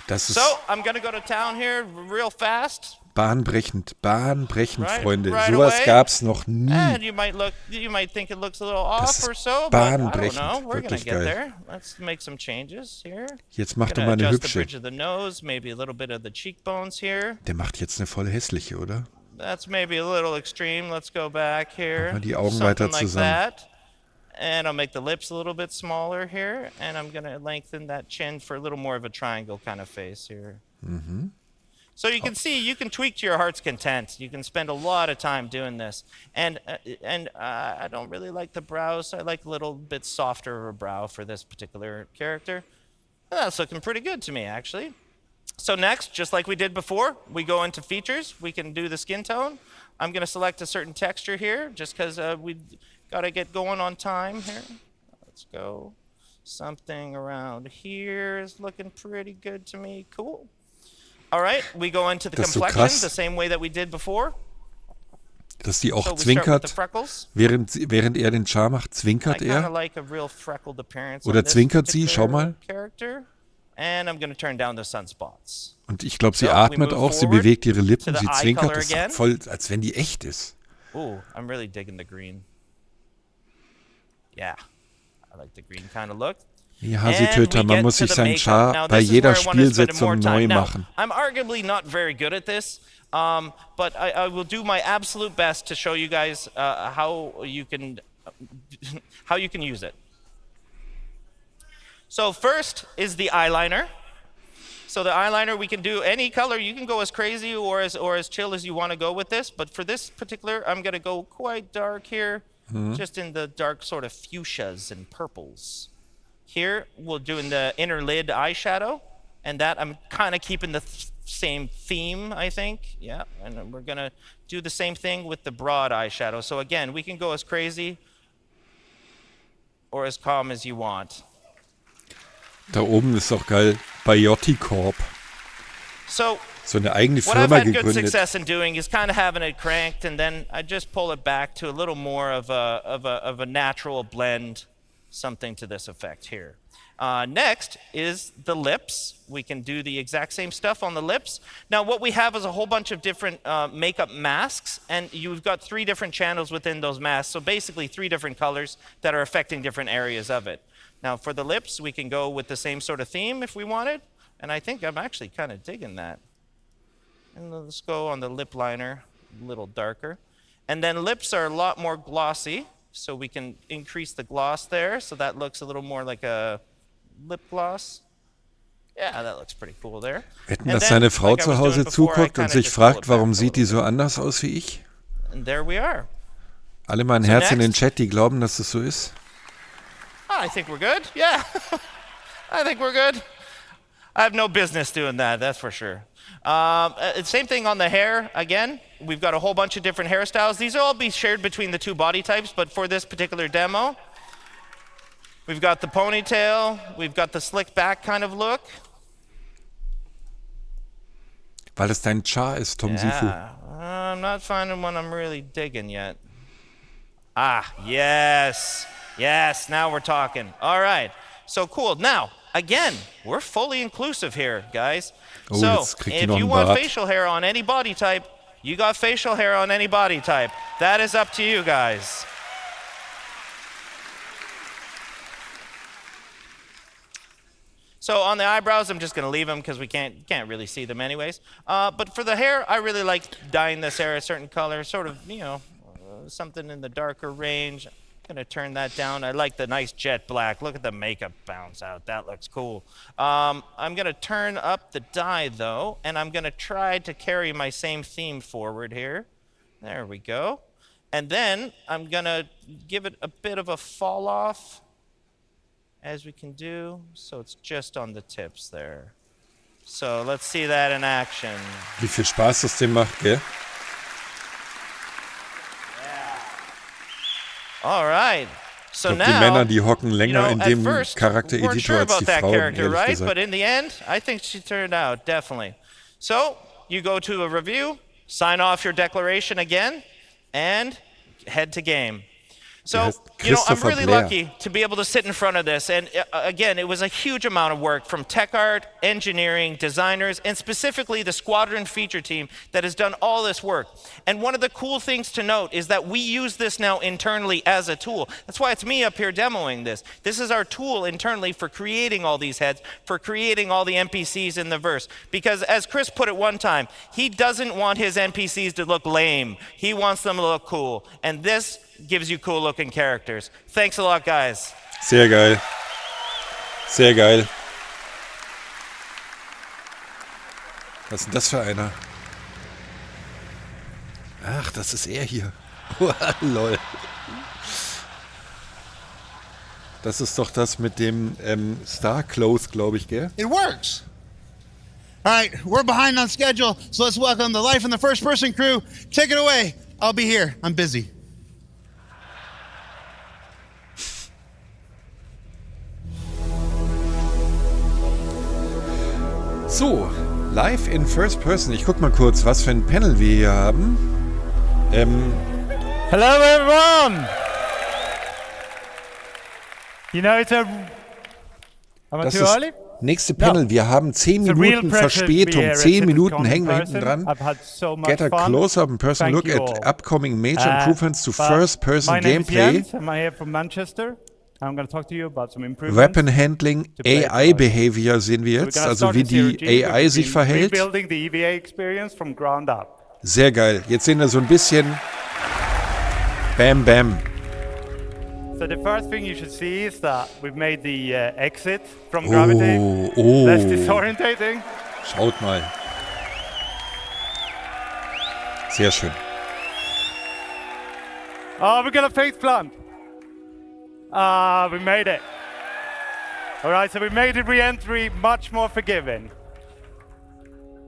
Speaker 1: Das ist
Speaker 4: So I'm going to go to town here real fast.
Speaker 1: bahnbrechend,
Speaker 4: Right-
Speaker 1: Freunde.
Speaker 4: right
Speaker 1: Sowas
Speaker 4: away.
Speaker 1: gab's noch nie.
Speaker 4: And you might think it looks a little
Speaker 1: Das
Speaker 4: off or
Speaker 1: ist
Speaker 4: so, but I don't
Speaker 1: bahnbrechend,
Speaker 4: know. We're gonna
Speaker 1: wirklich
Speaker 4: get
Speaker 1: geil.
Speaker 4: there. Let's make some changes here.
Speaker 1: Jetzt mach doch
Speaker 4: Gonna
Speaker 1: mal eine
Speaker 4: adjust the
Speaker 1: hübsche.
Speaker 4: bridge of the nose, maybe a little bit of the cheekbones here.
Speaker 1: Der macht jetzt eine voll hässliche, oder?
Speaker 4: That's maybe a little extreme. Let's go back here.
Speaker 1: Mach mal die Augen weiter
Speaker 4: Something like
Speaker 1: zusammen.
Speaker 4: that. And I'll make the lips a little bit smaller here, and I'm gonna lengthen that chin for a little more of a triangle kind of face here. So you can see, you can tweak to your heart's content. You can spend a lot of time doing this. And I don't really like the brows. I like a little bit softer of a brow for this particular character. And that's looking pretty good to me, actually. So next, just like we did before, we go into features. We can do the skin tone. I'm going to select a certain texture here, just because we got to get going on time here. Let's go. Something around here is looking pretty good to me. Cool. All right, we go into the
Speaker 1: Das ist so
Speaker 4: complexion
Speaker 1: krass.
Speaker 4: the same way that we did before.
Speaker 1: Dass die auch
Speaker 4: So we start with the
Speaker 1: zwinkert,
Speaker 4: freckles.
Speaker 1: während er den Char macht,
Speaker 4: I
Speaker 1: zwinkert
Speaker 4: kind of
Speaker 1: er.
Speaker 4: like a real freckled appearance
Speaker 1: Oder
Speaker 4: on this
Speaker 1: zwinkert sie, schau
Speaker 4: particular
Speaker 1: mal.
Speaker 4: character. And I'm going to turn down the sunspots.
Speaker 1: Und ich glaube, sie
Speaker 4: So, we
Speaker 1: atmet
Speaker 4: move
Speaker 1: auch, sie
Speaker 4: forward
Speaker 1: bewegt ihre Lippen,
Speaker 4: to the
Speaker 1: sie
Speaker 4: eye
Speaker 1: zwinkert.
Speaker 4: color
Speaker 1: Das ist
Speaker 4: again.
Speaker 1: voll, als wenn die echt ist.
Speaker 4: Ooh, I'm really digging the green. Yeah, I like the green kind of look.
Speaker 1: Ja, Hasi-Töter, man muss sich seinen Char bei jeder Spielsitzung neu machen.
Speaker 4: I'm arguably not very good at this, but I will do my absolute best to show you guys how you can use it. So first is the eyeliner. So the eyeliner, we can do any color. You can go as crazy or as chill as you want to go with this. But for this particular, I'm going to go quite dark here, just in the dark sort of fuchsias and purples. Here, we'll do in the inner lid eyeshadow. And that, I'm kind of keeping the same theme, I think. Yeah, and then we're going to do the same thing with the broad eyeshadow. So again, we can go as crazy or as calm as you want.
Speaker 1: Da oben ist auch geil, Biotti Corp.
Speaker 4: So
Speaker 1: eine eigene
Speaker 4: what I've
Speaker 1: Firma
Speaker 4: had good
Speaker 1: gegründet.
Speaker 4: success in doing is kind of having it cranked, and then I just pull it back to a little more of a natural blend, something to this effect here. Next is the lips. We can do the exact same stuff on the lips. Now what we have is a whole bunch of different makeup masks, and you've got 3 different channels within those masks, so basically 3 different colors that are affecting different areas of it. Now for the lips, we can go with the same sort of theme if we wanted, and I think I'm actually kind of digging that. And let's go on the lip liner, a little darker. And then lips are a lot more glossy, so we can increase the gloss there, so that looks a little more like a lip gloss. Yeah, that looks pretty cool there.
Speaker 1: Wetten, dass seine Frau zu Hause zuguckt und sich fragt, warum sieht die so anders aus wie ich?
Speaker 4: And there we are.
Speaker 1: Alle mal ein Herz in den Chat, die glauben, dass es so ist.
Speaker 4: I think we're good. Yeah, I think we're good. I have no business doing that, that's for sure. Same thing on the hair. Again, we've got a whole bunch of different hairstyles. These will all be shared between the 2 body types, but for this particular demo, we've got the ponytail, we've got the slick back kind of look.
Speaker 1: Weil es dein Char ist, Tom Sifu.
Speaker 4: I'm not finding one I'm really digging yet. Ah, yes. Yes, now we're talking. All right, so cool. Now, again, we're fully inclusive here, guys.
Speaker 1: Oh,
Speaker 4: so,
Speaker 1: jetzt kriegt die noch
Speaker 4: if you
Speaker 1: einen
Speaker 4: want
Speaker 1: Bart.
Speaker 4: facial hair on any body type, you got facial hair on any body type. That is up to you guys. So on the eyebrows, I'm just going to leave them because we can't really see them anyways. But for the hair, I really like dyeing this hair a certain color, sort of, something in the darker range. Gonna turn that down. I like the nice jet black. Look at the makeup bounce out. That looks cool. I'm gonna turn up the dye though, and I'm gonna try to carry my same theme forward here. There we go. And then I'm gonna give it a bit of a fall off, as we can do. So it's just on the tips there. So let's see that in action.
Speaker 1: Wie viel Spaß das dem macht, gell?
Speaker 4: All right. So
Speaker 1: Ich
Speaker 4: now,
Speaker 1: glaub, die Männer, die hocken länger in
Speaker 4: at
Speaker 1: dem
Speaker 4: first,
Speaker 1: Charaktereditor
Speaker 4: weren't sure
Speaker 1: als
Speaker 4: about
Speaker 1: die
Speaker 4: that
Speaker 1: Frauen,
Speaker 4: character,
Speaker 1: ehrlich
Speaker 4: right?
Speaker 1: gesagt.
Speaker 4: But in the end, I think she turned out, definitely. So you go to a review, sign off your declaration again, and head to game. So, I'm really lucky to be able to sit in front of this. And again, it was a huge amount of work from tech art, engineering, designers, and specifically the Squadron feature team that has done all this work. And one of the cool things to note is that we use this now internally as a tool. That's why it's me up here demoing this. This is our tool internally for creating all these heads, for creating all the NPCs in the verse. Because as Chris put it one time, he doesn't want his NPCs to look lame. He wants them to look cool. And this gives you cool looking characters. Thanks a lot, guys.
Speaker 1: Sehr geil. Sehr geil. Was ist denn das für einer? Ach, das ist er hier. Lol. Das ist doch das mit dem Star Clothes, glaube ich, gell?
Speaker 2: It works. All right, we're behind on schedule, so let's welcome the Life in the First Person crew. Take it away. I'll be here. I'm busy.
Speaker 1: So, live in First Person. Ich guck mal kurz, was für ein Panel wir hier haben.
Speaker 7: Hello everyone! You know it's am I
Speaker 1: Das
Speaker 7: too
Speaker 1: ist
Speaker 7: early?
Speaker 1: nächste Panel. Wir haben 10 Minuten Verspätung. 10 Minuten hängen wir hinten dran.
Speaker 7: I've had so much
Speaker 1: Get a
Speaker 7: fun.
Speaker 1: close-up and person
Speaker 7: Thank
Speaker 1: look
Speaker 7: you
Speaker 1: at
Speaker 7: all.
Speaker 1: upcoming major improvements to
Speaker 7: But
Speaker 1: first-person
Speaker 7: my name is
Speaker 1: gameplay.
Speaker 7: Jens. I'm here from Manchester. I'm going to talk to you about some improvements.
Speaker 1: Weapon Handling, AI Behavior sehen wir jetzt, also wie die AI sich verhält.
Speaker 7: Rebuilding the EVA experience from ground up.
Speaker 1: Sehr geil. Jetzt sehen wir so ein bisschen Bam Bam.
Speaker 7: So the first thing you should see is that we've made the exit from gravity
Speaker 1: Oh.
Speaker 7: less disorientating.
Speaker 1: Schaut mal. Sehr schön.
Speaker 7: Oh, we're gonna face plant. We made it. All right, so we made the re-entry much more forgiving.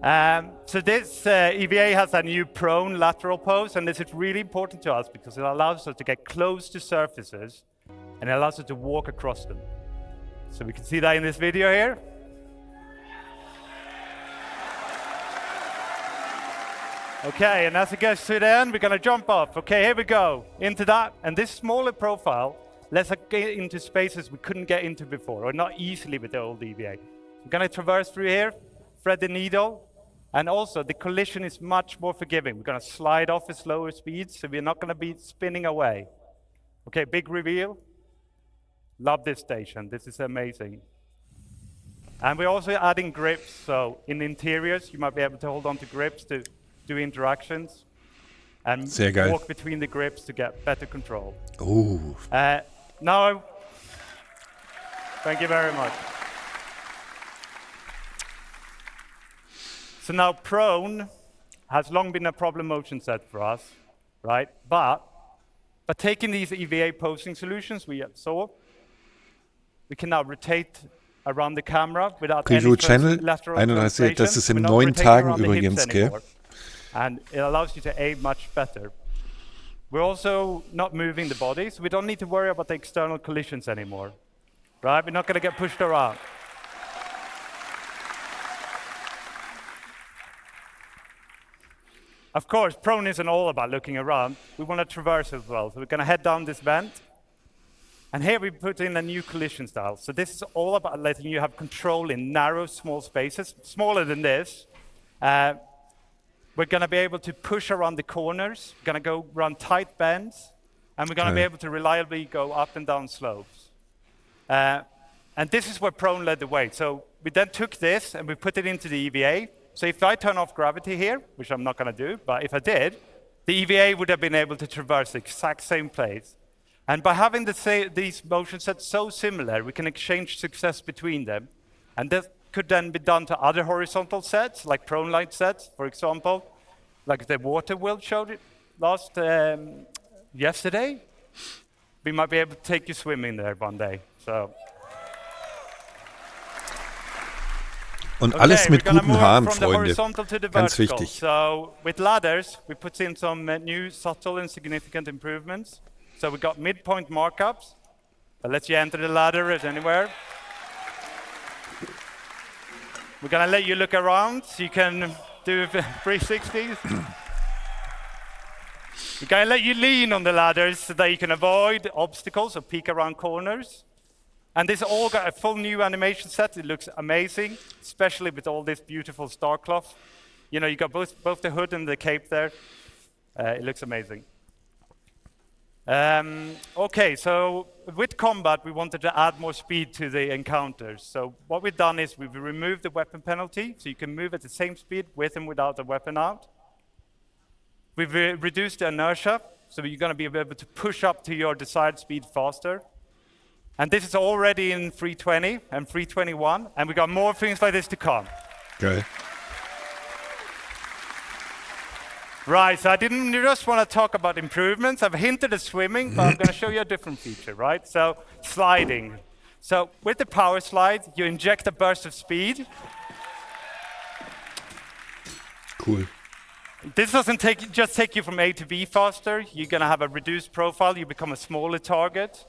Speaker 7: So this EVA has a new prone lateral pose, and this is really important to us because it allows us to get close to surfaces, and it allows us to walk across them. So we can see that in this video here. Okay, and as it gets to the end, we're gonna jump off. Okay, here we go, into that. And this smaller profile lets us get into spaces we couldn't get into before, or not easily with the old EVA. We're gonna traverse through here, thread the needle, and also the collision is much more forgiving. We're gonna slide off at slower speeds, so we're not gonna be spinning away. Okay, big reveal. Love this station, this is amazing. And we're also adding grips, so in the interiors, you might be able to hold on to grips to do interactions and walk between the grips to get better control.
Speaker 1: Oh.
Speaker 7: Now, thank you very much. So now prone has long been a problem motion set for us, right? But taking these EVA posing solutions we saw, we can now rotate around the camera without
Speaker 1: Preview
Speaker 7: any
Speaker 1: Channel
Speaker 7: lateral
Speaker 1: 31, das ist in
Speaker 7: We're not
Speaker 1: 9
Speaker 7: rotating
Speaker 1: Tagen
Speaker 7: around the hips
Speaker 1: übrigens, gell?
Speaker 7: anymore. And it allows you to aim much better. We're also not moving the body, so we don't need to worry about the external collisions anymore. Right? We're not going to get pushed around. Of course, prone isn't all about looking around. We want to traverse as well. So we're going to head down this vent. And here we put in a new collision style. So this is all about letting you have control in narrow, small spaces, smaller than this. We're going to be able to push around the corners. We're going to go run tight bends. And we're going to be able to reliably go up and down slopes. And this is where prone led the way. So we then took this and we put it into the EVA. So if I turn off gravity here, which I'm not going to do, but if I did, the EVA would have been able to traverse the exact same place. And by having these motion sets so similar, we can exchange success between them. And that could then be done to other horizontal sets, like prone light sets, for example, like the water wheel showed it yesterday. We might be able to take you swimming there one day. So.
Speaker 1: Und alles mit guten Haaren, Freunde. Ganz
Speaker 7: vertical.
Speaker 1: wichtig.
Speaker 7: So with ladders, we put in some new subtle and significant improvements. So we got midpoint markups that lets you enter the ladder at anywhere. We're gonna let you look around so you can do 360s. We're gonna let you lean on the ladders so that you can avoid obstacles or peek around corners. And this all got a full new animation set. It looks amazing, especially with all this beautiful star cloth. You know, you got both the hood and the cape there. It looks amazing. Okay, so with combat, we wanted to add more speed to the encounters. So what we've done is we've removed the weapon penalty, so you can move at the same speed with and without the weapon out. We've reduced the inertia, so you're going to be able to push up to your desired speed faster. And this is already in 320 and 321, and we got more things like this to come.
Speaker 1: Geil.
Speaker 7: Right, so I didn't just want to talk about improvements. I've hinted at swimming, but I'm going to show you a different feature, right? So sliding. So with the power slide, you inject a burst of speed.
Speaker 1: Cool.
Speaker 7: This doesn't just take you from A to B faster. You're going to have a reduced profile. You become a smaller target.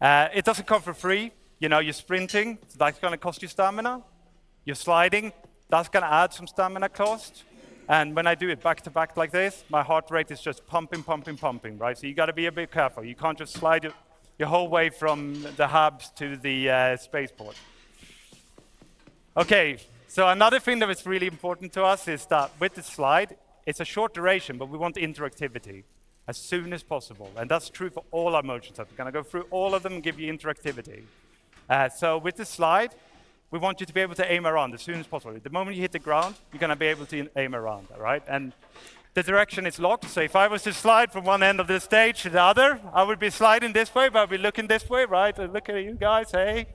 Speaker 7: It doesn't come for free. You know, you're sprinting, so that's going to cost you stamina. You're sliding, that's going to add some stamina cost. And when I do it back to back like this, my heart rate is just pumping, pumping, pumping, right? So you got to be a bit careful. You can't just slide your whole way from the hubs to the spaceport. Okay, so another thing that is really important to us is that with the slide, it's a short duration, but we want interactivity. as soon as possible. And that's true for all our motion sets. We're going to go through all of them and give you interactivity. So with this slide, we want you to be able to aim around as soon as possible. The moment you hit the ground, you're going to be able to aim around, all right? And the direction is locked, so if I was to slide from one end of the stage to the other, I would be sliding this way, but I'd be looking this way, right? Look at you guys, hey.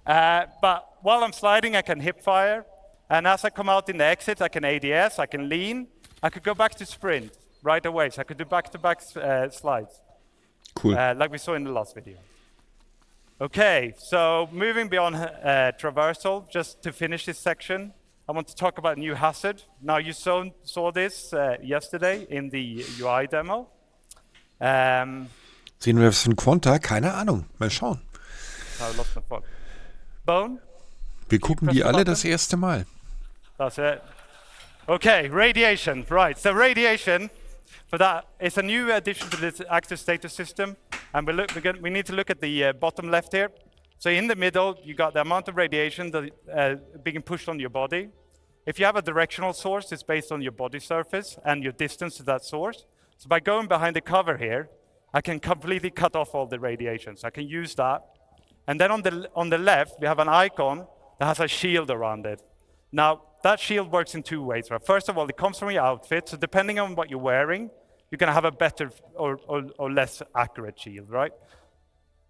Speaker 7: But while I'm sliding, I can hip fire. And as I come out in the exit, I can ADS, I can lean. I could go back to sprint right away, so I could do back-to-back slides.
Speaker 1: Cool.
Speaker 7: Like we saw in the last video. Okay, so moving beyond traversal, just to finish this section, I want to talk about new hazard. Now, you saw this yesterday in the UI demo.
Speaker 1: Sehen wir das von Quanta? Keine Ahnung. Mal schauen.
Speaker 7: I lost my phone. Bone?
Speaker 1: Wir gucken die alle das erste Mal.
Speaker 7: That's it. Okay, radiation. Right, so radiation, for that, it's a new addition to this active status system. And we need to look at the bottom left here. So in the middle, you got the amount of radiation that being pushed on your body. If you have a directional source, it's based on your body surface and your distance to that source. So by going behind the cover here, I can completely cut off all the radiation. So I can use that. And then on the left, we have an icon that has a shield around it. Now, that shield works in two ways. Right? First of all, it comes from your outfit. So depending on what you're wearing, you're going to have a better or less accurate shield, right?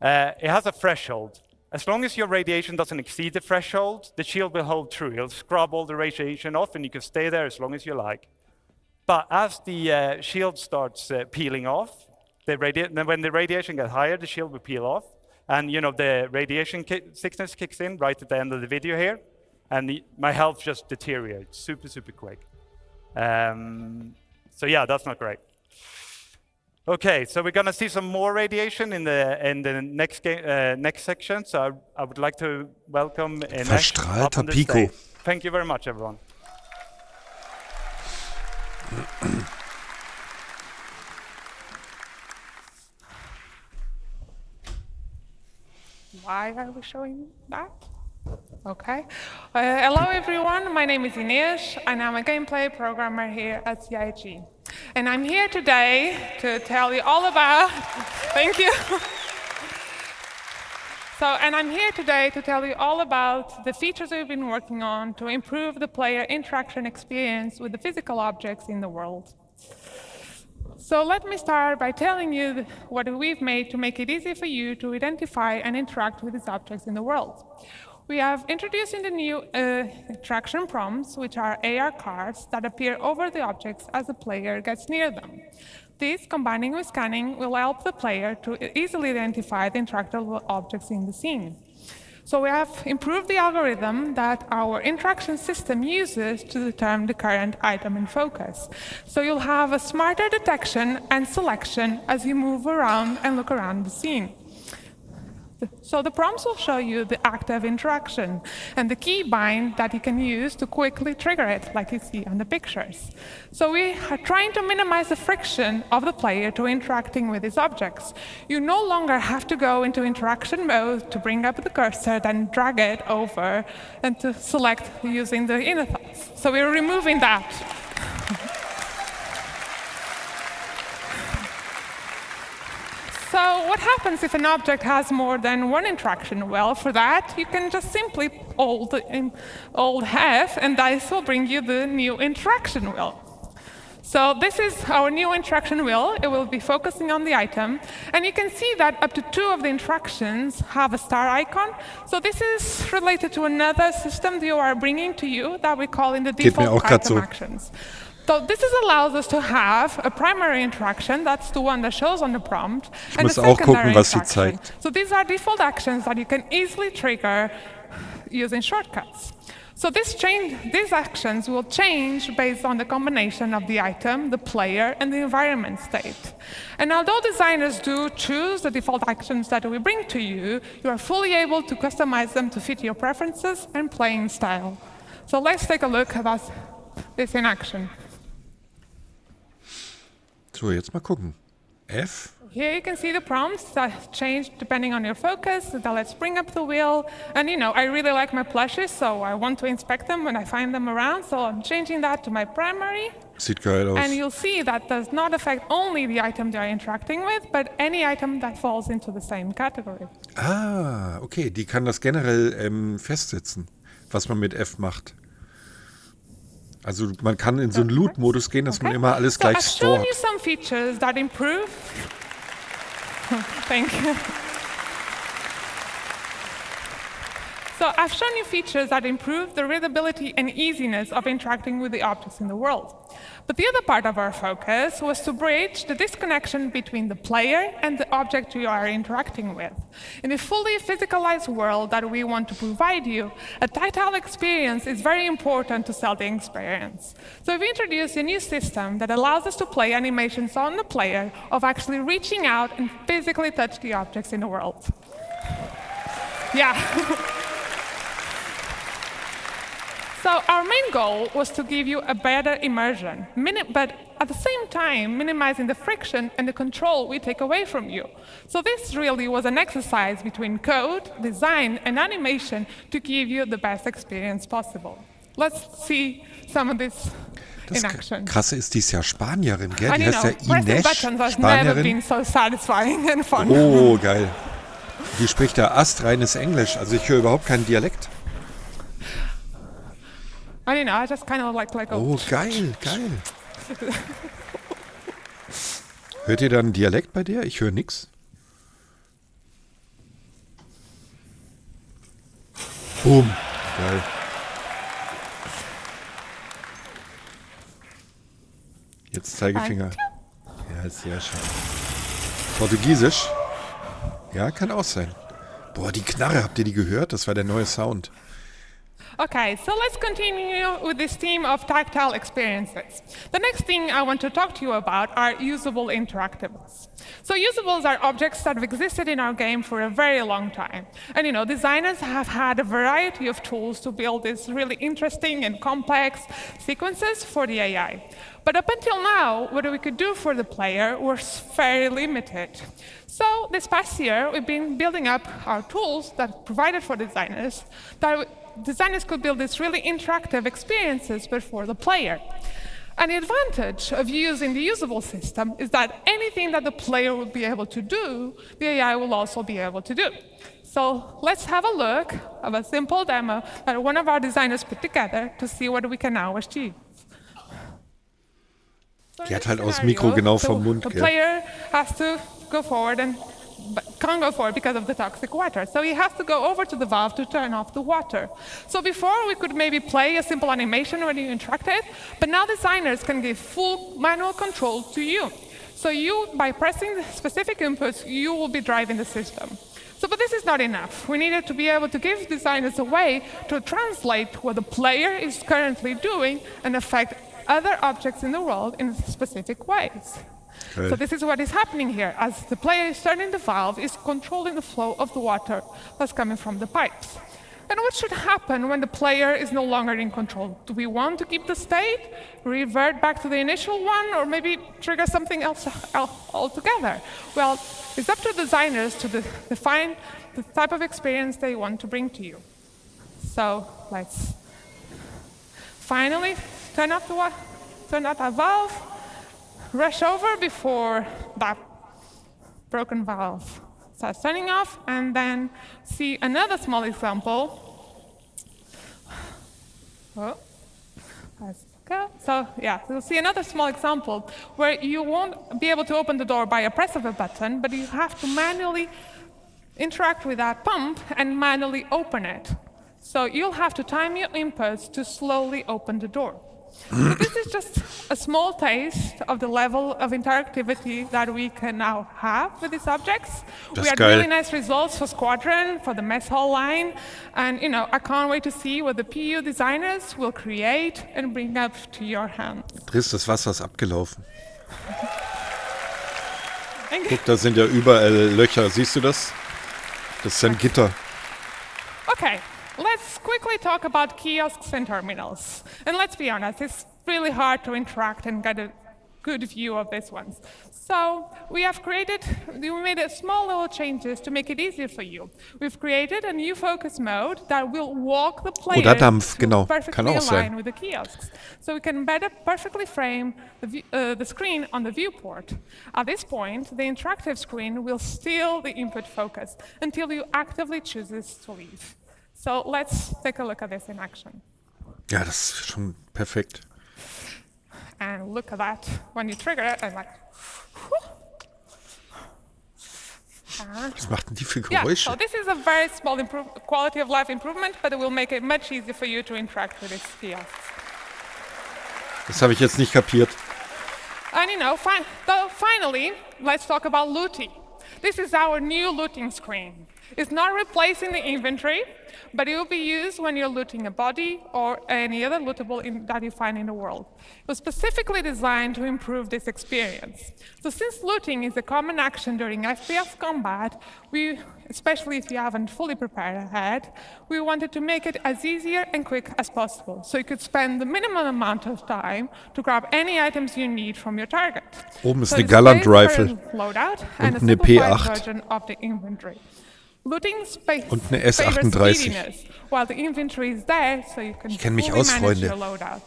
Speaker 7: It has a threshold. As long as your radiation doesn't exceed the threshold, the shield will hold true. It'll scrub all the radiation off, and you can stay there as long as you like. But as the shield starts peeling off, when the radiation gets higher, the shield will peel off. And the radiation sickness kicks in right at the end of the video here, and my health just deteriorates super, super quick. So yeah, that's not great. Okay, so we're gonna see some more radiation in the next section. So I would like to welcome Endlich up on the stage. Thank you very much, everyone.
Speaker 8: Why are we showing that? Okay. Hello, everyone. My name is Inês, and I'm a gameplay programmer here at CIG. And I'm here today to tell you all about... Thank you. And I'm here today to tell you all about the features we've been working on to improve the player interaction experience with the physical objects in the world. So let me start by telling you what we've made to make it easy for you to identify and interact with these objects in the world. We have introduced in the new interaction prompts, which are AR cards that appear over the objects as the player gets near them. These, combining with scanning, will help the player to easily identify the interactable objects in the scene. So we have improved the algorithm that our interaction system uses to determine the current item in focus. So you'll have a smarter detection and selection as you move around and look around the scene. So the prompts will show you the active interaction and the key bind that you can use to quickly trigger it, like you see on the pictures. So we are trying to minimize the friction of the player to interacting with these objects. You no longer have to go into interaction mode to bring up the cursor, then drag it over, and to select using the inner thoughts. So we're removing that. So what happens if an object has more than one interaction? Well, for that, you can just simply hold F, and this will bring you the new interaction wheel. So this is our new interaction wheel. It will be focusing on the item. And you can see that up to 2 of the interactions have a star icon. So this is related to another system that you are bringing to you that we call in the default item actions. So this allows us to have a primary interaction, that's the one that shows on the prompt, and a secondary interaction. So these are default actions that you can easily trigger using shortcuts. So these actions will change based on the combination of the item, the player, and the environment state. And although designers do choose the default actions that we bring to you, you are fully able to customize them to fit your preferences and playing style. So let's take a look at this in action.
Speaker 1: So, jetzt mal gucken. F?
Speaker 8: Here you can see the prompts that change depending on your focus. So let's bring up the wheel. And I really like my plushes, so I want to inspect them when I find them around. So I'm changing that to my primary.
Speaker 1: Sieht geil aus.
Speaker 8: And you'll see that does not affect only the item they're interacting with, but any item that falls into the same category.
Speaker 1: Ah, okay, die kann das generell festsetzen, was man mit F macht. Also man kann in so einen Loot-Modus gehen, dass man immer alles gleich
Speaker 8: I've shown
Speaker 1: stort.
Speaker 8: you some features that improve. Thank you. So I've shown you features that improve the readability and easiness of interacting with the objects in the world. But the other part of our focus was to bridge the disconnection between the player and the object you are interacting with. In a fully physicalized world that we want to provide you, a tactile experience is very important to sell the experience. So we've introduced a new system that allows us to play animations on the player of actually reaching out and physically touch the objects in the world. Yeah. So our main goal was to give you a better immersion, but at the same time minimizing the friction and the control we take away from you. So this really was an exercise between code, design, and animation to give you the best experience possible. Let's see some of this in action.
Speaker 1: Das Krasse ist, die ist ja Spanierin, gell?
Speaker 8: And
Speaker 1: Die heißt ja
Speaker 8: pressing buttons has never been
Speaker 1: Spanierin.
Speaker 8: so satisfying and fun.
Speaker 1: Oh, geil. Die spricht da astreines Englisch, also ich höre überhaupt keinen Dialekt.
Speaker 8: I just kind of like
Speaker 1: Oh, geil, geil. Hört ihr da einen Dialekt bei der? Ich höre nix. Boom. Geil. Jetzt Zeigefinger. Ja, sehr schön. Portugiesisch? Ja, kann auch sein. Boah, die Knarre, habt ihr die gehört? Das war der neue Sound.
Speaker 8: Okay, so let's continue with this theme of tactile experiences. The next thing I want to talk to you about are usable interactables. So usables are objects that have existed in our game for a very long time. And designers have had a variety of tools to build these really interesting and complex sequences for the AI. But up until now, what we could do for the player was very limited. So this past year, we've been building up our tools that provided for designers that designers could build these really interactive experiences, but for the player. And the advantage of using the usable system is that anything that the player will be able to do, the AI will also be able to do. So let's have a look of a simple demo that one of our designers put together to see what we can now achieve. So
Speaker 1: Die
Speaker 8: in
Speaker 1: hat
Speaker 8: this
Speaker 1: halt aus
Speaker 8: scenario,
Speaker 1: Mikro genau
Speaker 8: the-
Speaker 1: vom Mund,
Speaker 8: The
Speaker 1: gell?
Speaker 8: player has to go forward but can't go forward because of the toxic water. So he has to go over to the valve to turn off the water. So before we could maybe play a simple animation when you interacted, but now designers can give full manual control to you. So you, by pressing the specific inputs, you will be driving the system. So, but this is not enough. We needed to be able to give designers a way to translate what the player is currently doing and affect other objects in the world in specific ways.
Speaker 1: Geil.
Speaker 8: So this is what is happening here. As the player is turning the valve, is controlling the flow of the water that's coming from the pipes. And what should happen when the player is no longer in control? Do we want to keep the state, revert back to the initial one, or maybe trigger something else altogether? Well, it's up to designers to define the type of experience they want to bring to you. So let's finally turn off that valve, rush over before that broken valve starts turning off, and then see another small example. Oh, let's go. So yeah, you'll see another small example where you won't be able to open the door by a press of a button, but you have to manually interact with that pump and manually open it. So you'll have to time your inputs to slowly open the door. So this is just a small taste of the level of interactivity that we can now have with these objects.
Speaker 1: Das
Speaker 8: We had
Speaker 1: geil.
Speaker 8: really nice results for Squadron, for the mess hall line, and I can't wait to see what the PU designers will create and bring up to your hands.
Speaker 1: Driss, das Wasser ist abgelaufen.
Speaker 8: Thank you.
Speaker 1: Guck, da sind ja überall Löcher. Siehst du das? Das ist ein Gitter.
Speaker 8: Okay, let's quickly talk about kiosks and terminals. And let's be honest, it's really hard to interact and get a good view of these ones. So we made a small little changes to make it easier for you. We've created a new focus mode that will walk the player
Speaker 1: Dampf,
Speaker 8: to
Speaker 1: genau.
Speaker 8: perfectly
Speaker 1: Kann auch sein.
Speaker 8: align with the kiosks. So we can better perfectly frame the screen on the viewport. At this point, the interactive screen will steal the input focus until you actively chooses to leave. So let's take a look at this in action.
Speaker 1: Ja, das ist schon perfekt.
Speaker 8: And look at that. When you trigger it, I'm like,
Speaker 1: Was macht denn die für
Speaker 8: yeah,
Speaker 1: Geräusche?
Speaker 8: so this is a very small quality of life improvement, but it will make it much easier for you to interact with these kiosks.
Speaker 1: Das habe ich jetzt nicht kapiert.
Speaker 8: And finally, let's talk about looting. This is our new looting screen. It's not replacing the inventory, but it will be used when you're looting a body or any other lootable that you find in the world. It was specifically designed to improve this experience. So since looting is a common action during FPS combat, especially if you haven't fully prepared ahead, we wanted to make it as easier and quick as possible, so you could spend the minimum amount of time to grab any items you need from your target.
Speaker 1: Oben ist
Speaker 8: So
Speaker 1: eine
Speaker 8: it's
Speaker 1: Gallant
Speaker 8: a very
Speaker 1: Rifle
Speaker 8: current loadout
Speaker 1: und
Speaker 8: and a
Speaker 1: eine
Speaker 8: simplified
Speaker 1: P8
Speaker 8: version of the inventory. Looting
Speaker 1: und eine
Speaker 8: favors
Speaker 1: S38.
Speaker 8: speediness, while the inventory is there, so you can
Speaker 1: kenn mich
Speaker 8: fully
Speaker 1: aus,
Speaker 8: manage
Speaker 1: Freunde.
Speaker 8: your loadout.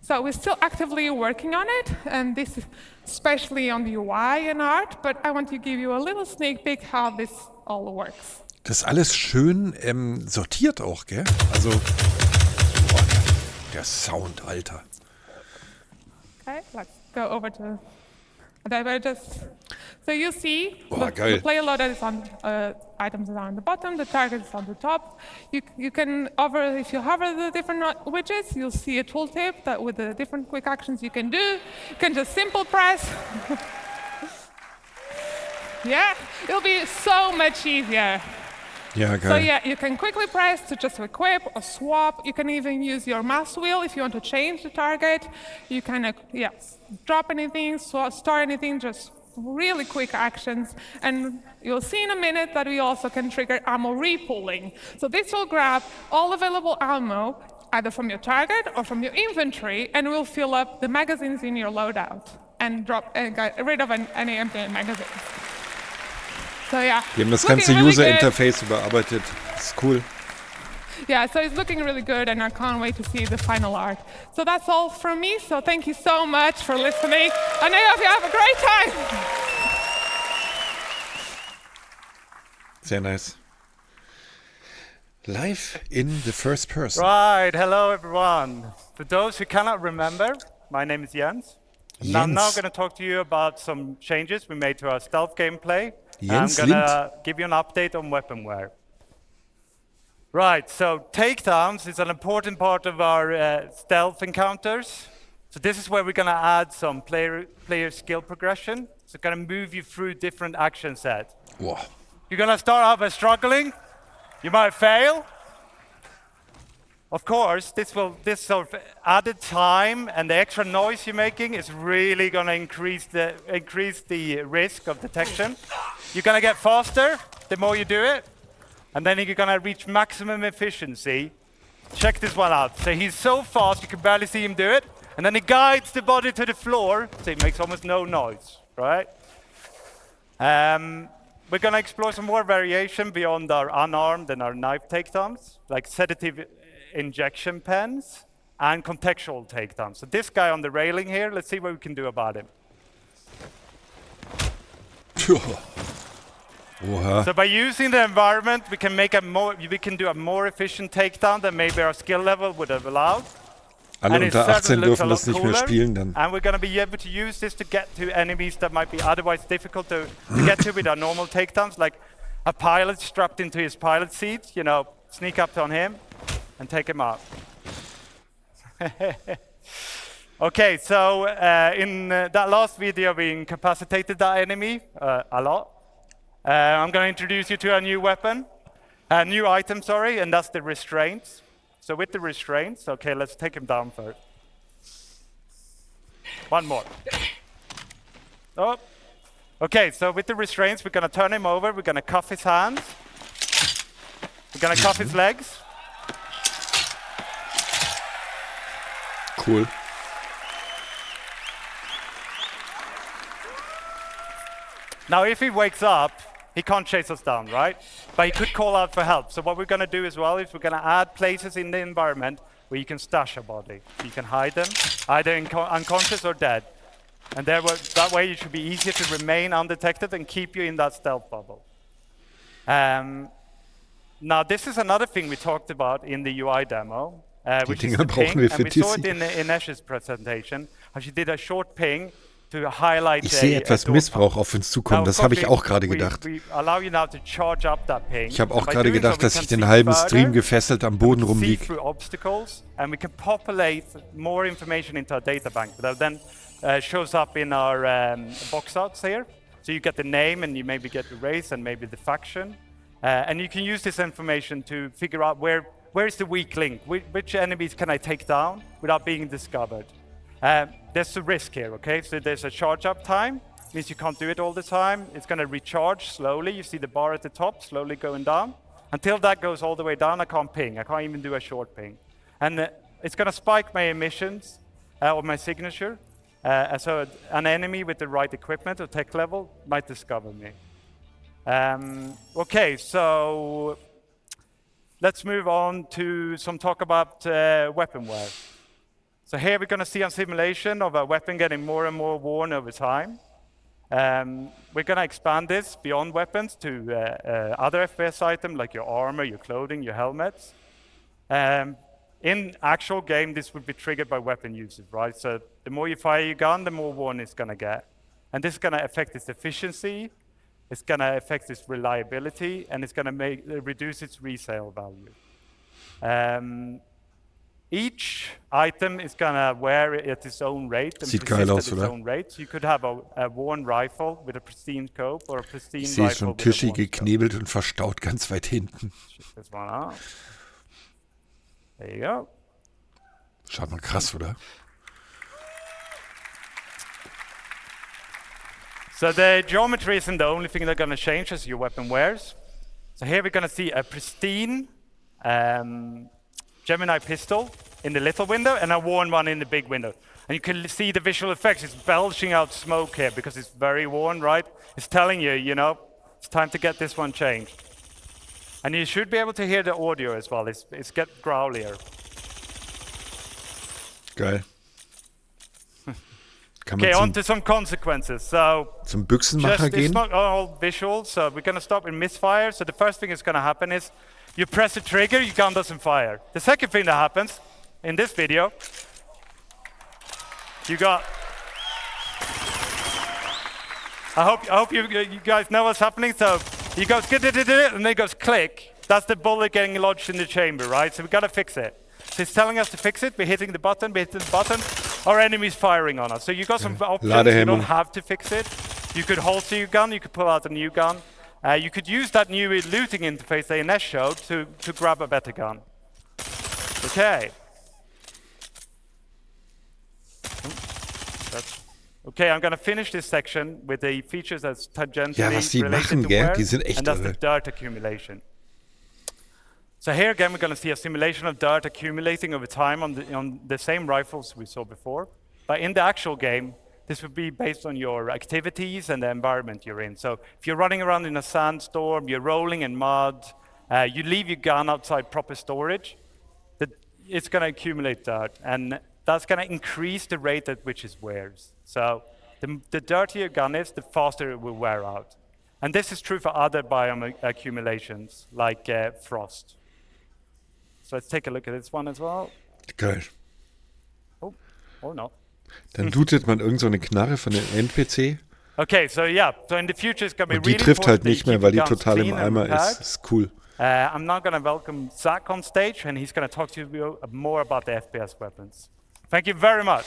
Speaker 8: So we're still actively working on it, and this is especially on the UI and art, but I want to give you a little sneak peek how this all works.
Speaker 1: Das ist alles schön sortiert auch, gell? Also, boah, der Sound, Alter.
Speaker 8: Okay, let's go over to so you see
Speaker 1: Boah,
Speaker 8: the
Speaker 1: geil.
Speaker 8: player loader is on items are on the bottom, the target is on the top. You can if you hover the different widgets, you'll see a tooltip that with the different quick actions you can do. You can just simple press. Yeah, it'll be so much easier.
Speaker 1: Ja,
Speaker 8: So
Speaker 1: geil.
Speaker 8: yeah, you can quickly press to just equip or swap. You can even use your mouse wheel if you want to change the target. You can drop anything, store anything, just really quick actions. And you'll see in a minute that we also can trigger ammo repooling. So this will grab all available ammo, either from your target or from your inventory, and will fill up the magazines in your loadout and get rid of any empty magazines. So yeah,
Speaker 1: Die haben das
Speaker 8: looking
Speaker 1: ganze
Speaker 8: really
Speaker 1: User
Speaker 8: good.
Speaker 1: Interface überarbeitet. Das ist cool.
Speaker 8: Yeah, so it's looking really good, and I can't wait to see the final art. So that's all from me, so thank you so much for listening, and I hope you have a great time!
Speaker 1: Sehr nice. Live in the first person.
Speaker 7: Right, hello everyone. For those who cannot remember, my name is Jens. And I'm now
Speaker 1: Jens.
Speaker 7: going to talk to you about some changes we made to our stealth gameplay.
Speaker 1: Jens
Speaker 7: I'm going to give you an update on weaponware. Right, so takedowns is an important part of our stealth encounters. So this is where we're going to add some player skill progression. So going to move you through different action sets.
Speaker 1: Boah.
Speaker 7: You're going to start out by struggling. You might fail. Of course, this sort of added time and the extra noise you're making is really going to increase the risk of detection. You're going to get faster the more you do it, and then you're going to reach maximum efficiency. Check this one out. So he's so fast you can barely see him do it, and then he guides the body to the floor, so it makes almost no noise, right? We're going to explore some more variation beyond our unarmed and our knife takedowns, like sedative injection pens and contextual takedowns. So this guy on the railing here, let's see what we can do about him.
Speaker 1: Oha.
Speaker 7: So by using the environment, we can do a more efficient takedown than maybe our skill level would have allowed.
Speaker 1: Alle
Speaker 7: And it
Speaker 1: unter 18
Speaker 7: certainly looks a
Speaker 1: dürfen das
Speaker 7: lot
Speaker 1: nicht mehr
Speaker 7: cooler.
Speaker 1: spielen dann.
Speaker 7: And we're going to be able to use this to get to enemies that might be otherwise difficult to get to with our normal takedowns, like a pilot strapped into his pilot seat, sneak up on him and take him out. Okay, so in that last video, we incapacitated that enemy a lot. I'm going to introduce you to a new weapon, a new item, and that's the restraints. So with the restraints, okay, let's take him down first. One more. Oh. Okay, so with the restraints, we're going to turn him over. We're going to cuff his hands. We're going to cuff his legs.
Speaker 1: Cool.
Speaker 7: Now, if he wakes up, he can't chase us down, right? But he could call out for help. So what we're going to do as well is we're going to add places in the environment where you can stash a body. You can hide them, either unconscious or dead. And that way, it should be easier to remain undetected and keep you in that stealth bubble. Now, this is another thing we talked about in the UI demo, which is the ping. And we saw it in Inesh's presentation, how she did a short ping to highlight.
Speaker 1: Ich sehe etwas Missbrauch auf uns zukommen, das habe ich auch gerade gedacht. Ich habe auch gerade gedacht, dass ich den halben Stream gefesselt am Boden rumliege.
Speaker 7: And we can populate more information into our data bank that then shows up in our box outs here. So you get the name and you maybe get the race and maybe the faction. And you can use this information to figure out where is the weak link, which enemies can I take down without being discovered. There's a risk here, okay? So there's a charge up time, means you can't do it all the time. It's going to recharge slowly. You see the bar at the top slowly going down. Until that goes all the way down, I can't ping. I can't even do a short ping. And it's going to spike my emissions or my signature. So an enemy with the right equipment or tech level might discover me. Okay, so let's move on to some talk about weaponware. So here we're going to see a simulation of a weapon getting more and more worn over time. We're going to expand this beyond weapons to other FPS items like your armor, your clothing, your helmets. In actual game, this would be triggered by weapon usage, right? So the more you fire your gun, the more worn it's going to get. And this is going to affect its efficiency, it's going to affect its reliability, and it's going to reduce its resale value. Each item is going to wear it at its own rate and
Speaker 1: Sieht
Speaker 7: persist
Speaker 1: geil
Speaker 7: at
Speaker 1: aus,
Speaker 7: its
Speaker 1: oder?
Speaker 7: own rate. So you could have a worn rifle with a pristine scope or a pristine
Speaker 1: Ich sehe
Speaker 7: rifle
Speaker 1: schon
Speaker 7: with a
Speaker 1: Tischi
Speaker 7: worn scope.
Speaker 1: geknebelt und verstaut ganz weit hinten.
Speaker 7: Check this one out. There you go.
Speaker 1: Schaut mal krass, oder?
Speaker 7: So the geometry isn't the only thing that's going to change as your weapon wears. So here we're going to see a pristine Gemini pistol in the little window and a worn one in the big window. And you can see the visual effects. It's belching out smoke here because it's very worn, right? It's telling you, you know, it's time to get this one changed. And you should be able to hear the audio as well. It's get growlier.
Speaker 1: Geil. Kann man
Speaker 7: Okay, on to some consequences. So
Speaker 1: zum Büchsenmacher
Speaker 7: it's
Speaker 1: gehen?
Speaker 7: not all visual, so we're going to stop in misfire. So the first thing that's going to happen is you press the trigger, your gun doesn't fire. The second thing that happens in this video, you got... I hope you guys know what's happening. So you go, and then it goes click. That's the bullet getting lodged in the chamber, right? So we've got to fix it. So it's telling us to fix it. We're hitting the button, our enemy's firing on us. So you got some options. You don't have to fix it. You could holster your gun, you could pull out a new gun. You could use that new looting interface that Inesh showed to grab a better gun. Okay. Okay, I'm going to finish this section with the features that's tangentially
Speaker 1: was die
Speaker 7: related
Speaker 1: machen,
Speaker 7: to
Speaker 1: gell?
Speaker 7: wear,
Speaker 1: Die sind echt
Speaker 7: and that's the
Speaker 1: irre.
Speaker 7: dirt accumulation. So here again, we're going to see a simulation of dirt accumulating over time on the same rifles we saw before. But in the actual game, this would be based on your activities and the environment you're in. So if you're running around in a sandstorm, you're rolling in mud, you leave your gun outside proper storage, it's going to accumulate dirt. And that's going to increase the rate at which it wears. So the dirtier your gun is, the faster it will wear out. And this is true for other biome accumulations, like frost. So let's take a look at this one as well.
Speaker 1: Geil.
Speaker 7: Oh, or not.
Speaker 1: Dann lootet man irgend so eine Knarre von dem NPC.
Speaker 7: Okay, so yeah, so in the future it's going to be
Speaker 1: Und die
Speaker 7: really
Speaker 1: trifft halt
Speaker 7: important that
Speaker 1: nicht
Speaker 7: you
Speaker 1: mehr,
Speaker 7: keep
Speaker 1: weil die
Speaker 7: your guns
Speaker 1: total im
Speaker 7: clean and
Speaker 1: Eimer
Speaker 7: repaired.
Speaker 1: ist. Ist cool.
Speaker 7: I'm now going to welcome Zach on stage, and he's going to talk to you more about the FPS weapons. Thank you very much.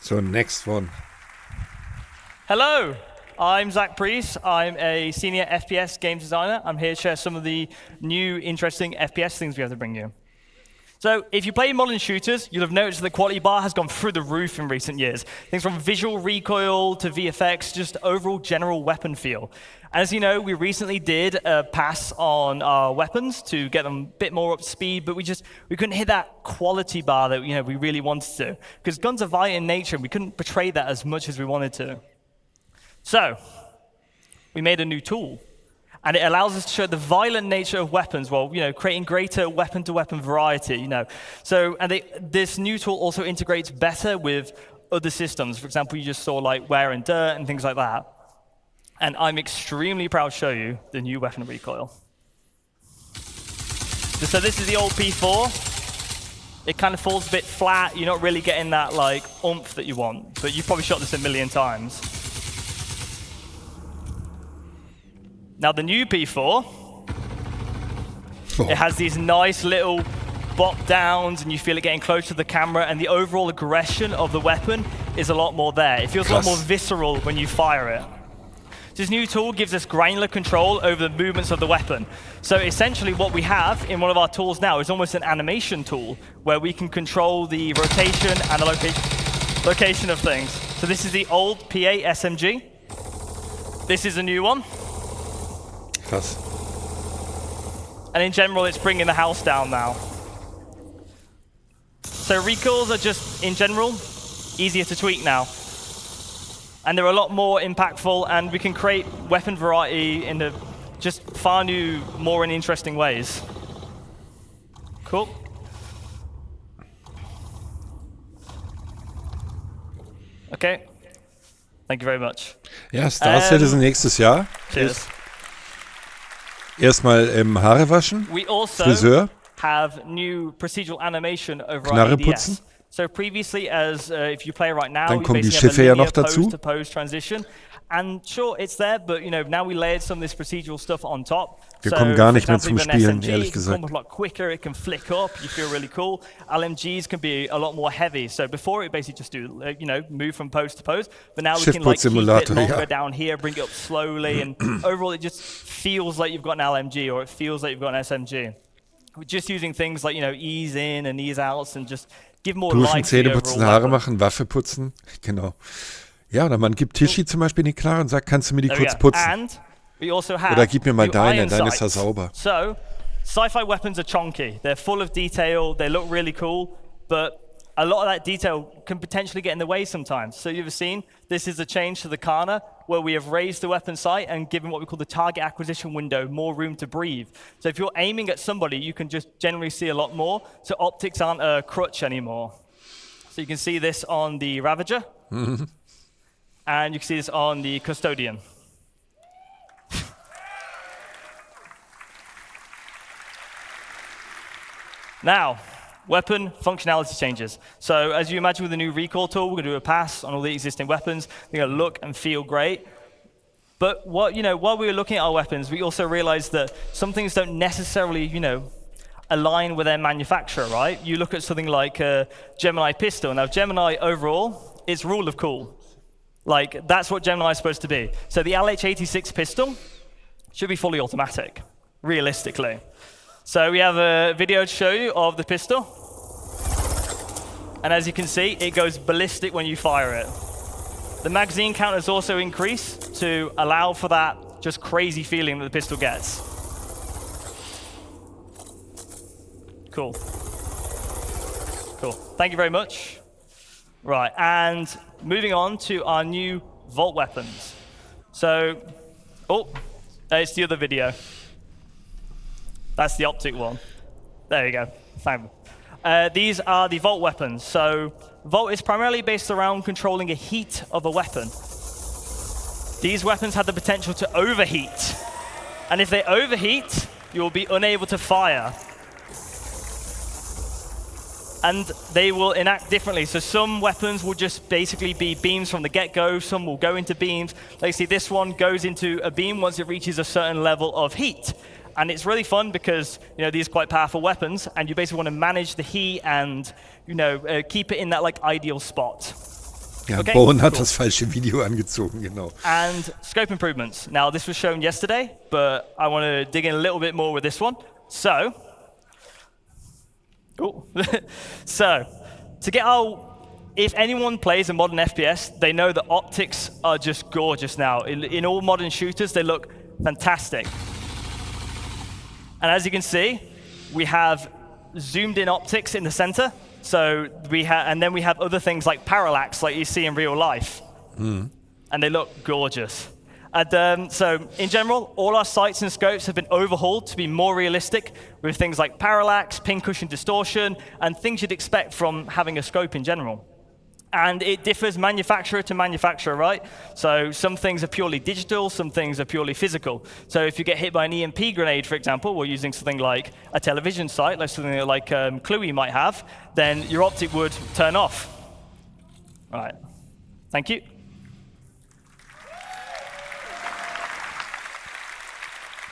Speaker 1: So, next one.
Speaker 9: Hello, I'm Zach Priest. I'm a senior FPS game designer. I'm here to share some of the new, interesting FPS things we have to bring you. So if you play modern shooters, you'll have noticed the quality bar has gone through the roof in recent years. Things from visual recoil to VFX, just overall general weapon feel. As you know, we recently did a pass on our weapons to get them a bit more up to speed, but we couldn't hit that quality bar that we really wanted to, because guns are violent in nature, and we couldn't portray that as much as we wanted to. So we made a new tool. And it allows us to show the violent nature of weapons while, creating greater weapon-to-weapon variety, So, this new tool also integrates better with other systems. For example, you just saw like wear and dirt and things like that. And I'm extremely proud to show you the new weapon recoil. So this is the old P4. It kind of falls a bit flat. You're not really getting that like oomph that you want, but you've probably shot this a million times. Now the new P4, It has these nice little bop downs, and you feel it getting close to the camera, and the overall aggression of the weapon is a lot more there. It feels a lot more visceral when you fire it. This new tool gives us granular control over the movements of the weapon. So essentially what we have in one of our tools now is almost an animation tool where we can control the rotation and the location of things. So this is the old PA SMG. This is a new one.
Speaker 1: Krass.
Speaker 9: And in general, it's bringing the house down now. So recoils are just, in general, easier to tweak now. And they're a lot more impactful, and we can create weapon variety in just far new, more and interesting ways. Cool. Okay. Thank you very much.
Speaker 1: Ja, Star Citizen nächstes Jahr.
Speaker 9: Cheers.
Speaker 1: Erstmal Haare waschen,
Speaker 9: We also
Speaker 1: Friseur,
Speaker 9: have new procedural animation over
Speaker 1: Knarre
Speaker 9: our ADS.
Speaker 1: putzen.
Speaker 9: So previously, as if you play right now,
Speaker 1: Dann
Speaker 9: we
Speaker 1: kommen die
Speaker 9: basically have
Speaker 1: Schiffe
Speaker 9: a
Speaker 1: ja
Speaker 9: linear
Speaker 1: noch dazu.
Speaker 9: pose-to-pose transition. And sure, it's there, but now we layered some of this procedural stuff on top.
Speaker 1: Wir
Speaker 9: So,
Speaker 1: kommen gar
Speaker 9: for
Speaker 1: nicht mehr
Speaker 9: example,
Speaker 1: zum
Speaker 9: with an
Speaker 1: Spielen,
Speaker 9: SMG,
Speaker 1: ehrlich
Speaker 9: it can
Speaker 1: gesagt.
Speaker 9: come a lot quicker, it can flick up, you feel really cool. LMGs can be a lot more heavy. So before, it basically just do, move from pose to pose, but now we can keep it
Speaker 1: Schiffputz-Simulator,
Speaker 9: longer
Speaker 1: ja.
Speaker 9: down here, bring it up slowly, and overall it just feels like you've got an LMG, or it feels like you've got an SMG. We're just using things like, ease in and ease outs, and just give more
Speaker 1: Duschen,
Speaker 9: life to the
Speaker 1: Zähne putzen,
Speaker 9: overall
Speaker 1: Haare
Speaker 9: weapon.
Speaker 1: machen, Waffe putzen. Genau. Ja, oder man gibt Tischi zum Beispiel in die Knarre und sagt, kannst du mir die
Speaker 9: There we
Speaker 1: kurz
Speaker 9: go.
Speaker 1: putzen?
Speaker 9: And we also have
Speaker 1: Oder gib mir mal
Speaker 9: new
Speaker 1: deine
Speaker 9: iron
Speaker 1: ist ja
Speaker 9: sights.
Speaker 1: sauber.
Speaker 9: So, sci-fi weapons are chonky. They're full of detail, they look really cool, but a lot of that detail can potentially get in the way sometimes. So you've seen, this is a change to the Kana, where we have raised the weapon sight and given what we call the target acquisition window more room to breathe. So if you're aiming at somebody, you can just generally see a lot more, so optics aren't a crutch anymore. So you can see this on the Ravager, and you can see this on the Custodian. Now, weapon functionality changes. So as you imagine with the new recoil tool, we're going to do a pass on all the existing weapons. They're going to look and feel great. But while we were looking at our weapons, we also realized that some things don't necessarily, align with their manufacturer, right? You look at something like a Gemini pistol. Now, Gemini overall, it's rule of cool. Like, that's what Gemini is supposed to be. So the LH86 pistol should be fully automatic, realistically. So we have a video to show you of the pistol. And as you can see, it goes ballistic when you fire it. The magazine count has also increased to allow for that just crazy feeling that the pistol gets. Cool. Cool. Thank you very much. Right, and moving on to our new Vault weapons. So, it's the other video. That's the optic one. There you go. Thank you. These are the Vault weapons. So Vault is primarily based around controlling a heat of a weapon. These weapons have the potential to overheat. And if they overheat, you'll be unable to fire. And they will enact differently. So some weapons will just basically be beams from the get-go. Some will go into beams. Like you see, this one goes into a beam once it reaches a certain level of heat. And it's really fun because these are quite powerful weapons, and you basically want to manage the heat and keep it in that ideal spot.
Speaker 1: Ja,
Speaker 9: Okay,
Speaker 1: Bowen hat
Speaker 9: cool.
Speaker 1: das falsche Video angezogen, genau.
Speaker 9: And scope improvements. Now this was shown yesterday, but I want to dig in a little bit more with this one. So Cool. So, to get if anyone plays a modern FPS, they know the optics are just gorgeous now. In all modern shooters, they look fantastic. And as you can see, we have zoomed in optics in the center. So and then we have other things like parallax, like you see in real life. And they look gorgeous. And so in general, all our sights and scopes have been overhauled to be more realistic with things like parallax, pin cushion distortion, and things you'd expect from having a scope in general. And it differs manufacturer to manufacturer, right? So some things are purely digital, some things are purely physical. So if you get hit by an EMP grenade, for example, we're using something like a television sight, like something like Cluey might have, then your optic would turn off. All right, thank you.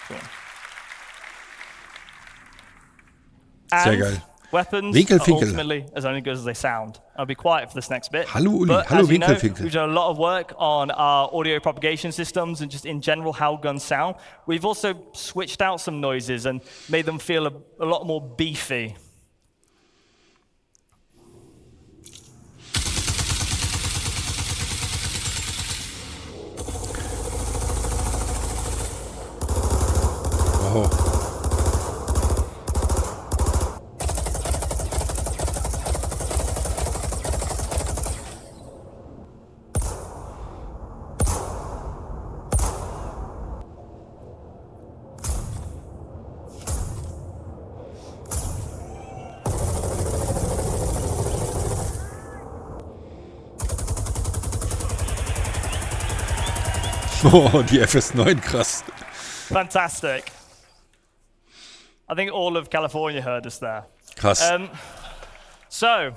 Speaker 9: Cool.
Speaker 1: Sehr geil.
Speaker 9: Weapons
Speaker 1: Winkel,
Speaker 9: are ultimately as only good as they sound. I'll be quiet for this next bit.
Speaker 1: Hallo Uli,
Speaker 9: but
Speaker 1: hallo
Speaker 9: as you know,
Speaker 1: Winkel.
Speaker 9: we've done a lot of work on our audio propagation systems and just in general how guns sound. We've also switched out some noises and made them feel a lot more beefy.
Speaker 1: Wow. Oh, die FS9, krass.
Speaker 9: Fantastic. I think all of California heard us there.
Speaker 1: Krass.
Speaker 9: So,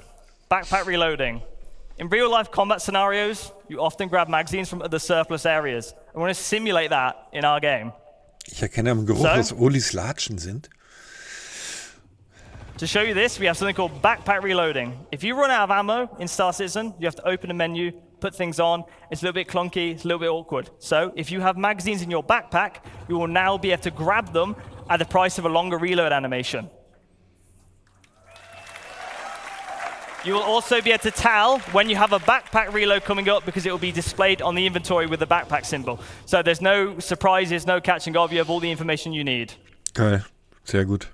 Speaker 9: backpack reloading. In real-life combat scenarios, you often grab magazines from other surplus areas. I want to simulate that in our game.
Speaker 1: Ich erkenne am Geruch, dass Olis Latschen sind.
Speaker 9: To show you this, we have something called backpack reloading. If you run out of ammo in Star Citizen, you have to open a menu, put things on. It's a little bit clunky, it's a little bit awkward. So if you have magazines in your backpack, you will now be able to grab them at the price of a longer reload animation. You will also be able to tell when you have a backpack reload coming up because it will be displayed on the inventory with the backpack symbol. So there's no surprises, no catching up. You have all the information you need.
Speaker 1: Geil, sehr gut.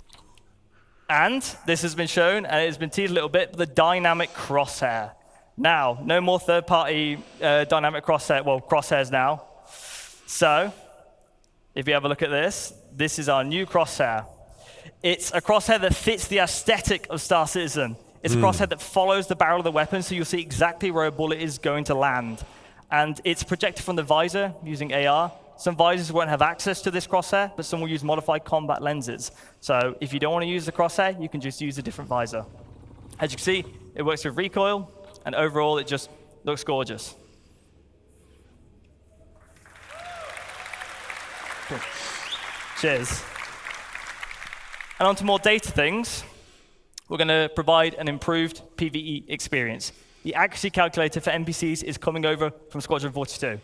Speaker 9: And this has been shown, and it has been teased a little bit, the dynamic crosshair. Now, no more third-party dynamic crosshairs now. So, if you have a look at this, this is our new crosshair. It's a crosshair that fits the aesthetic of Star Citizen. It's a crosshair that follows the barrel of the weapon, so you'll see exactly where a bullet is going to land. And it's projected from the visor using AR. Some visors won't have access to this crosshair, but some will use modified combat lenses. So if you don't want to use the crosshair, you can just use a different visor. As you can see, it works with recoil, and overall, it just looks gorgeous. Cool. Cheers. And on to more data things. We're going to provide an improved PvE experience. The accuracy calculator for NPCs is coming over from Squadron 42.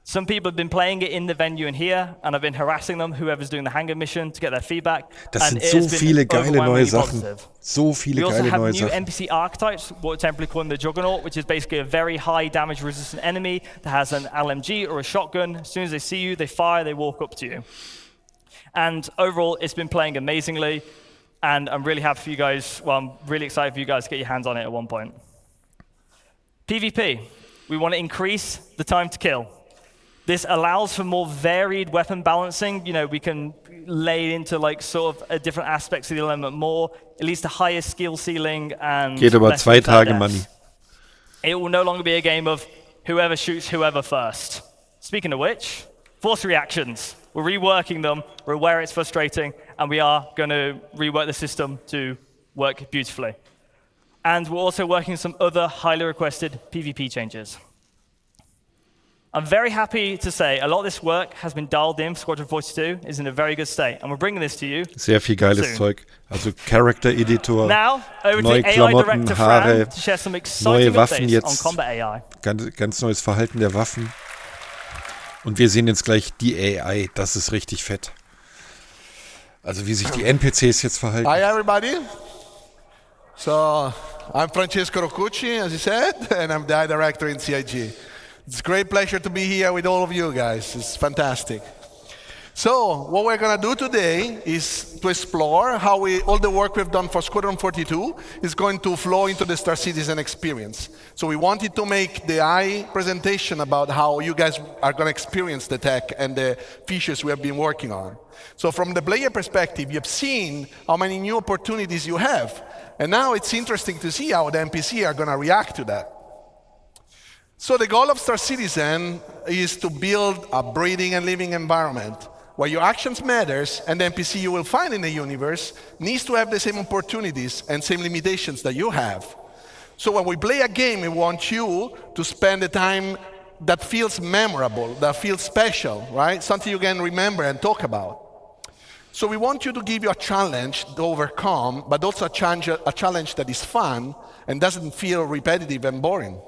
Speaker 9: Some people have been playing it in the venue in here, and I've been harassing them, whoever's doing the hangar mission, to get their feedback.
Speaker 1: Das sind so viele geile neue Sachen. So viele geile neue Sachen.
Speaker 9: We also have new NPC archetypes, what we're temporarily calling the Juggernaut, which is basically a very high damage resistant enemy that has an LMG or a shotgun. As soon as they see you, they fire, they walk up to you. And overall, it's been playing amazingly, and I'm really happy for you guys, well, I'm really excited for you guys to get your hands on it at one point. PvP, we want to increase the time to kill. This allows for more varied weapon balancing. You know, we can lay into like sort of different aspects of the element more. It leads to higher skill ceiling and
Speaker 1: Geht aber 2 Tage, Manni.
Speaker 9: It will no longer be a game of whoever shoots whoever first. Speaking of which, force reactions. We're reworking them. We're aware it's frustrating, and we are going to rework the system to work beautifully. And we're also working on some other highly requested PvP changes. I'm very happy to say a lot of this work has been dialed in. Squadron 42 is in a very good state, and we're bringing this to you.
Speaker 1: Sehr viel geiles
Speaker 9: soon.
Speaker 1: Zeug. Also Character Editor,
Speaker 9: Now, over
Speaker 1: neue
Speaker 9: to the AI
Speaker 1: Klamotten,
Speaker 9: Director
Speaker 1: Haare,
Speaker 9: Fran to share some
Speaker 1: neue
Speaker 9: exciting
Speaker 1: Waffen
Speaker 9: updates on
Speaker 1: jetzt,
Speaker 9: combat AI.
Speaker 1: ganz neues Verhalten der Waffen. Und wir sehen jetzt gleich die AI. Das ist richtig fett. Also wie sich die NPCs jetzt verhalten.
Speaker 10: Hi everybody. So I'm Francesco Roccucci, as you said, and I'm the art director in CIG. It's a great pleasure to be here with all of you guys. It's fantastic. So what we're going to do today is to explore how all the work we've done for Squadron 42 is going to flow into the Star Citizen experience. So we wanted to make the AI presentation about how you guys are going to experience the tech and the features we have been working on. So from the player perspective, you've seen how many new opportunities you have. And now it's interesting to see how the NPC are going to react to that. So the goal of Star Citizen is to build a breathing and living environment where your actions matters, and the NPC you will find in the universe needs to have the same opportunities and same limitations that you have. So when we play a game, we want you to spend the time that feels memorable, that feels special, right? Something you can remember and talk about. So we want you to give you a challenge to overcome, but also a challenge that is fun and doesn't feel repetitive and boring.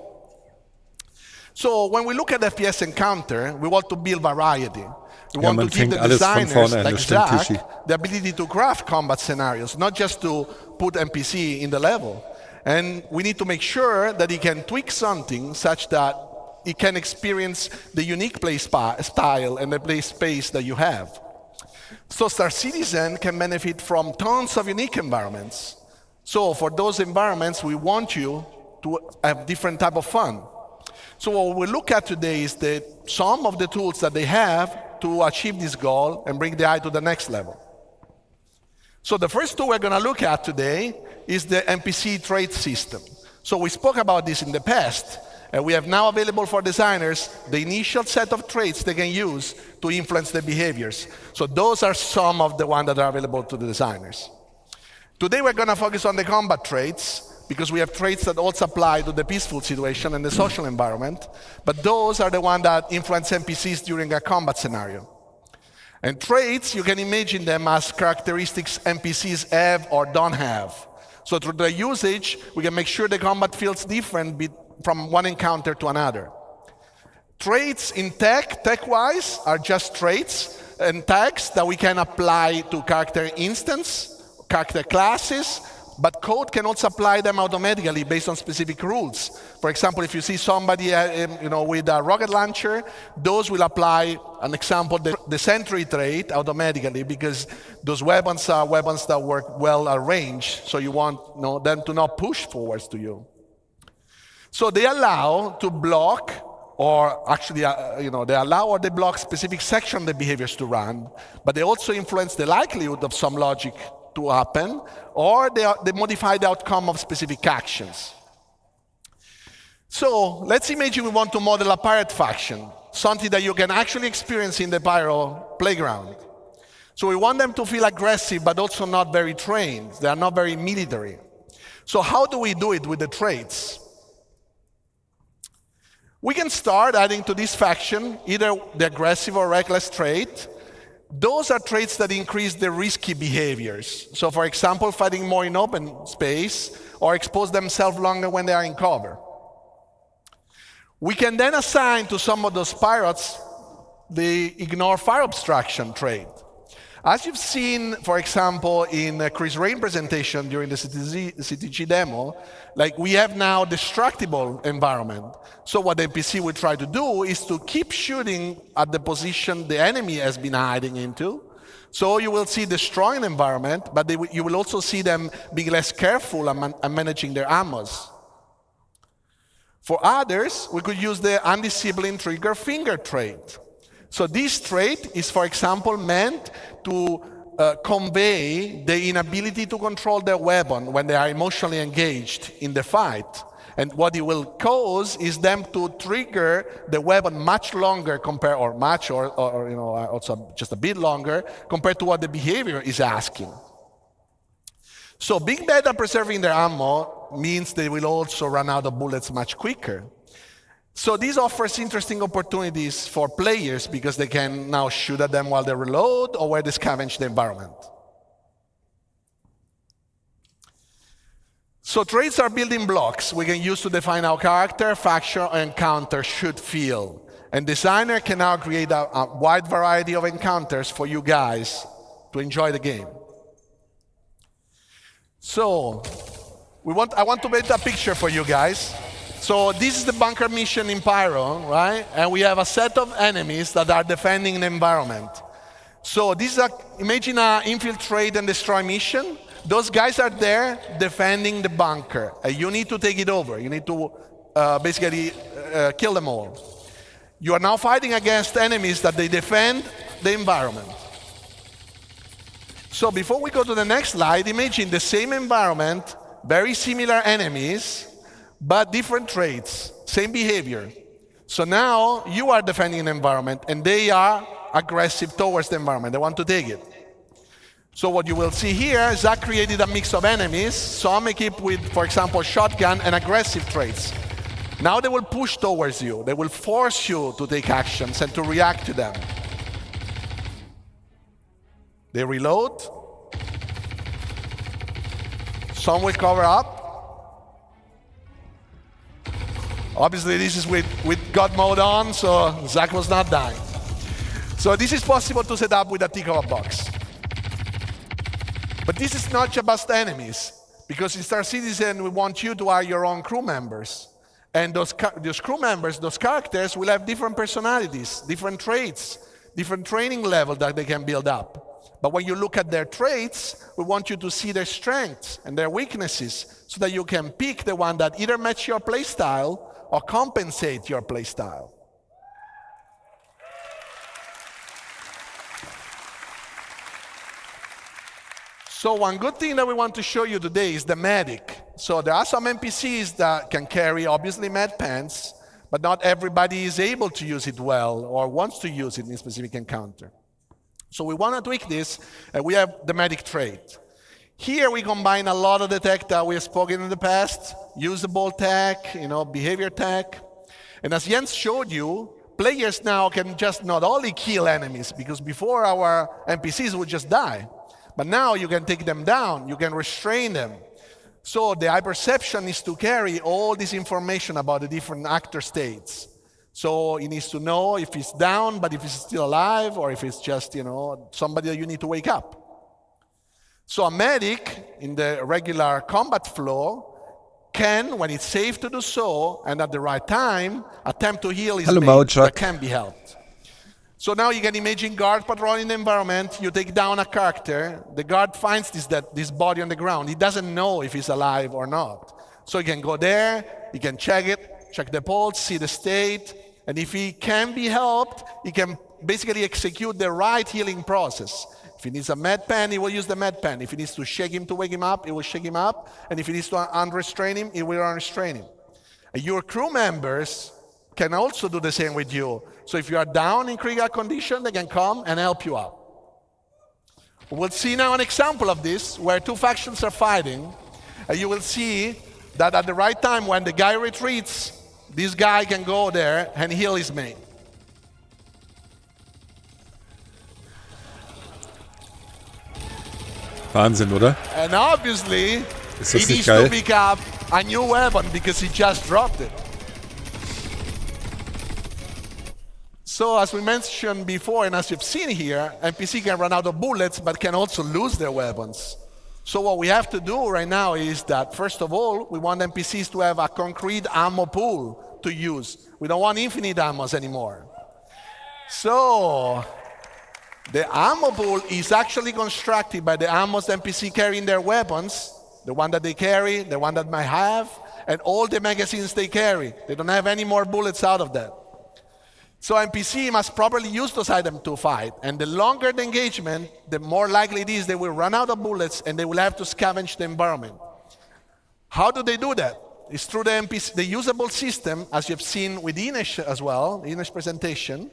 Speaker 10: So when we look at FPS encounter, we want to build variety. We want to give the designers, like Zach, the ability to craft combat scenarios, not just to put NPC in the level. And we need to make sure that he can tweak something such that he can experience the unique play style and the play space that you have. So Star Citizen can benefit from tons of unique environments. So for those environments, we want you to have different type of fun. So what we look at today is some of the tools that they have to achieve this goal and bring the AI to the next level. So the first tool we're going to look at today is the NPC trait system. So we spoke about this in the past, and we have now available for designers the initial set of traits they can use to influence the behaviors. So those are some of the ones that are available to the designers. Today we're going to focus on the combat traits, because we have traits that also apply to the peaceful situation and the social environment, but those are the ones that influence NPCs during a combat scenario. And traits, you can imagine them as characteristics NPCs have or don't have. So through the usage, we can make sure the combat feels different from one encounter to another. Traits in tech-wise, are just traits and tags that we can apply to character instance, character classes, but code can also apply them automatically based on specific rules. For example, if you see somebody with a rocket launcher, those will apply, an example, the sentry trait automatically, because those weapons are weapons that work well at range, so you want them to not push forwards to you. So they allow to block, or actually, they allow or they block specific section of the behaviors to run, but they also influence the likelihood of some logic to happen, or they modify the outcome of specific actions. So let's imagine we want to model a pirate faction, something that you can actually experience in the pyro playground. So we want them to feel aggressive, but also not very trained. They are not very military. So how do we do it with the traits? We can start adding to this faction either the aggressive or reckless trait. Those are traits that increase the risky behaviors. So for example, fighting more in open space or expose themselves longer when they are in cover. We can then assign to some of those pirates the ignore fire obstruction trait. As you've seen, for example, in Chris Rain's presentation during the CTG demo, we have now destructible environment. So what the NPC will try to do is to keep shooting at the position the enemy has been hiding into. So you will see destroying environment, but you will also see them being less careful and managing their ammos. For others, we could use the undisciplined trigger finger trait. So this trait is, for example, meant to convey the inability to control their weapon when they are emotionally engaged in the fight. And what it will cause is them to trigger the weapon much longer also just a bit longer compared to what the behavior is asking. So being bad at preserving their ammo means they will also run out of bullets much quicker. So this offers interesting opportunities for players because they can now shoot at them while they reload or while they scavenge the environment. So traits are building blocks we can use to define how character, faction, or encounter should feel. And designer can now create a wide variety of encounters for you guys to enjoy the game. So I want to paint a picture for you guys. So this is the bunker mission in Pyro, right? And we have a set of enemies that are defending the environment. So this is imagine an infiltrate and destroy mission. Those guys are there defending the bunker. And you need to take it over. You need to basically kill them all. You are now fighting against enemies that they defend the environment. So before we go to the next slide, imagine the same environment, very similar enemies, but different traits, same behavior. So now you are defending an environment and they are aggressive towards the environment. They want to take it. So what you will see here is that created a mix of enemies, some equipped with, for example, shotgun and aggressive traits. Now they will push towards you. They will force you to take actions and to react to them. They reload. Some will cover up. Obviously, this is with God mode on, so Zach was not dying. So this is possible to set up with a tick of a box. But this is not just enemies, because in Star Citizen, we want you to hire your own crew members. And those crew members, those characters, will have different personalities, different traits, different training level that they can build up. But when you look at their traits, we want you to see their strengths and their weaknesses so that you can pick the one that either match your playstyle or compensate your playstyle. So one good thing that we want to show you today is the medic. So there are some NPCs that can carry, obviously, med pants, but not everybody is able to use it well or wants to use it in a specific encounter. So we want to tweak this, and we have the medic trait. Here we combine a lot of the tech that we have spoken in the past, usable tech, behavior tech. And as Jens showed you, players now can just not only kill enemies, because before our NPCs would just die, but now you can take them down, you can restrain them. So the hyperception is to carry all this information about the different actor states. So he needs to know if he's down, but if he's still alive, or if it's just, somebody that you need to wake up. So a medic in the regular combat flow can, when it's safe to do so, and at the right time, attempt to heal his mate that can be helped. So now you can imagine guard patrolling the environment, you take down a character, the guard finds this body on the ground. He doesn't know if he's alive or not. So he can go there, he can check it, check the pulse, see the state, and if he can be helped, he can basically execute the right healing process. If he needs a med pen, he will use the med pen. If he needs to shake him to wake him up, he will shake him up. And if he needs to unrestrain him, he will unrestrain him. And your crew members can also do the same with you. So if you are down in critical condition, they can come and help you out. We'll see now an example of this, where two factions are fighting. And you will see that at the right time, when the guy retreats, this guy can go there and heal his mate.
Speaker 1: Wahnsinn, oder?
Speaker 10: And obviously,
Speaker 1: Ist
Speaker 10: he
Speaker 1: das nicht
Speaker 10: needs
Speaker 1: geil?
Speaker 10: to pick up a new weapon because he just dropped it. So as we mentioned before, and as you've seen here, NPC can run out of bullets, but can also lose their weapons. So what we have to do right now is that, first of all, we want NPCs to have a concrete ammo pool to use. We don't want infinite ammos anymore. So the ammo pool is actually constructed by the ammos the NPC carry in their weapons, the one that they carry, the one that might have, and all the magazines they carry. They don't have any more bullets out of that. So NPC must properly use those items to fight. And the longer the engagement, the more likely it is they will run out of bullets and they will have to scavenge the environment. How do they do that? It's through the NPC, the usable system, as you've seen with Ines as well, the Ines presentation.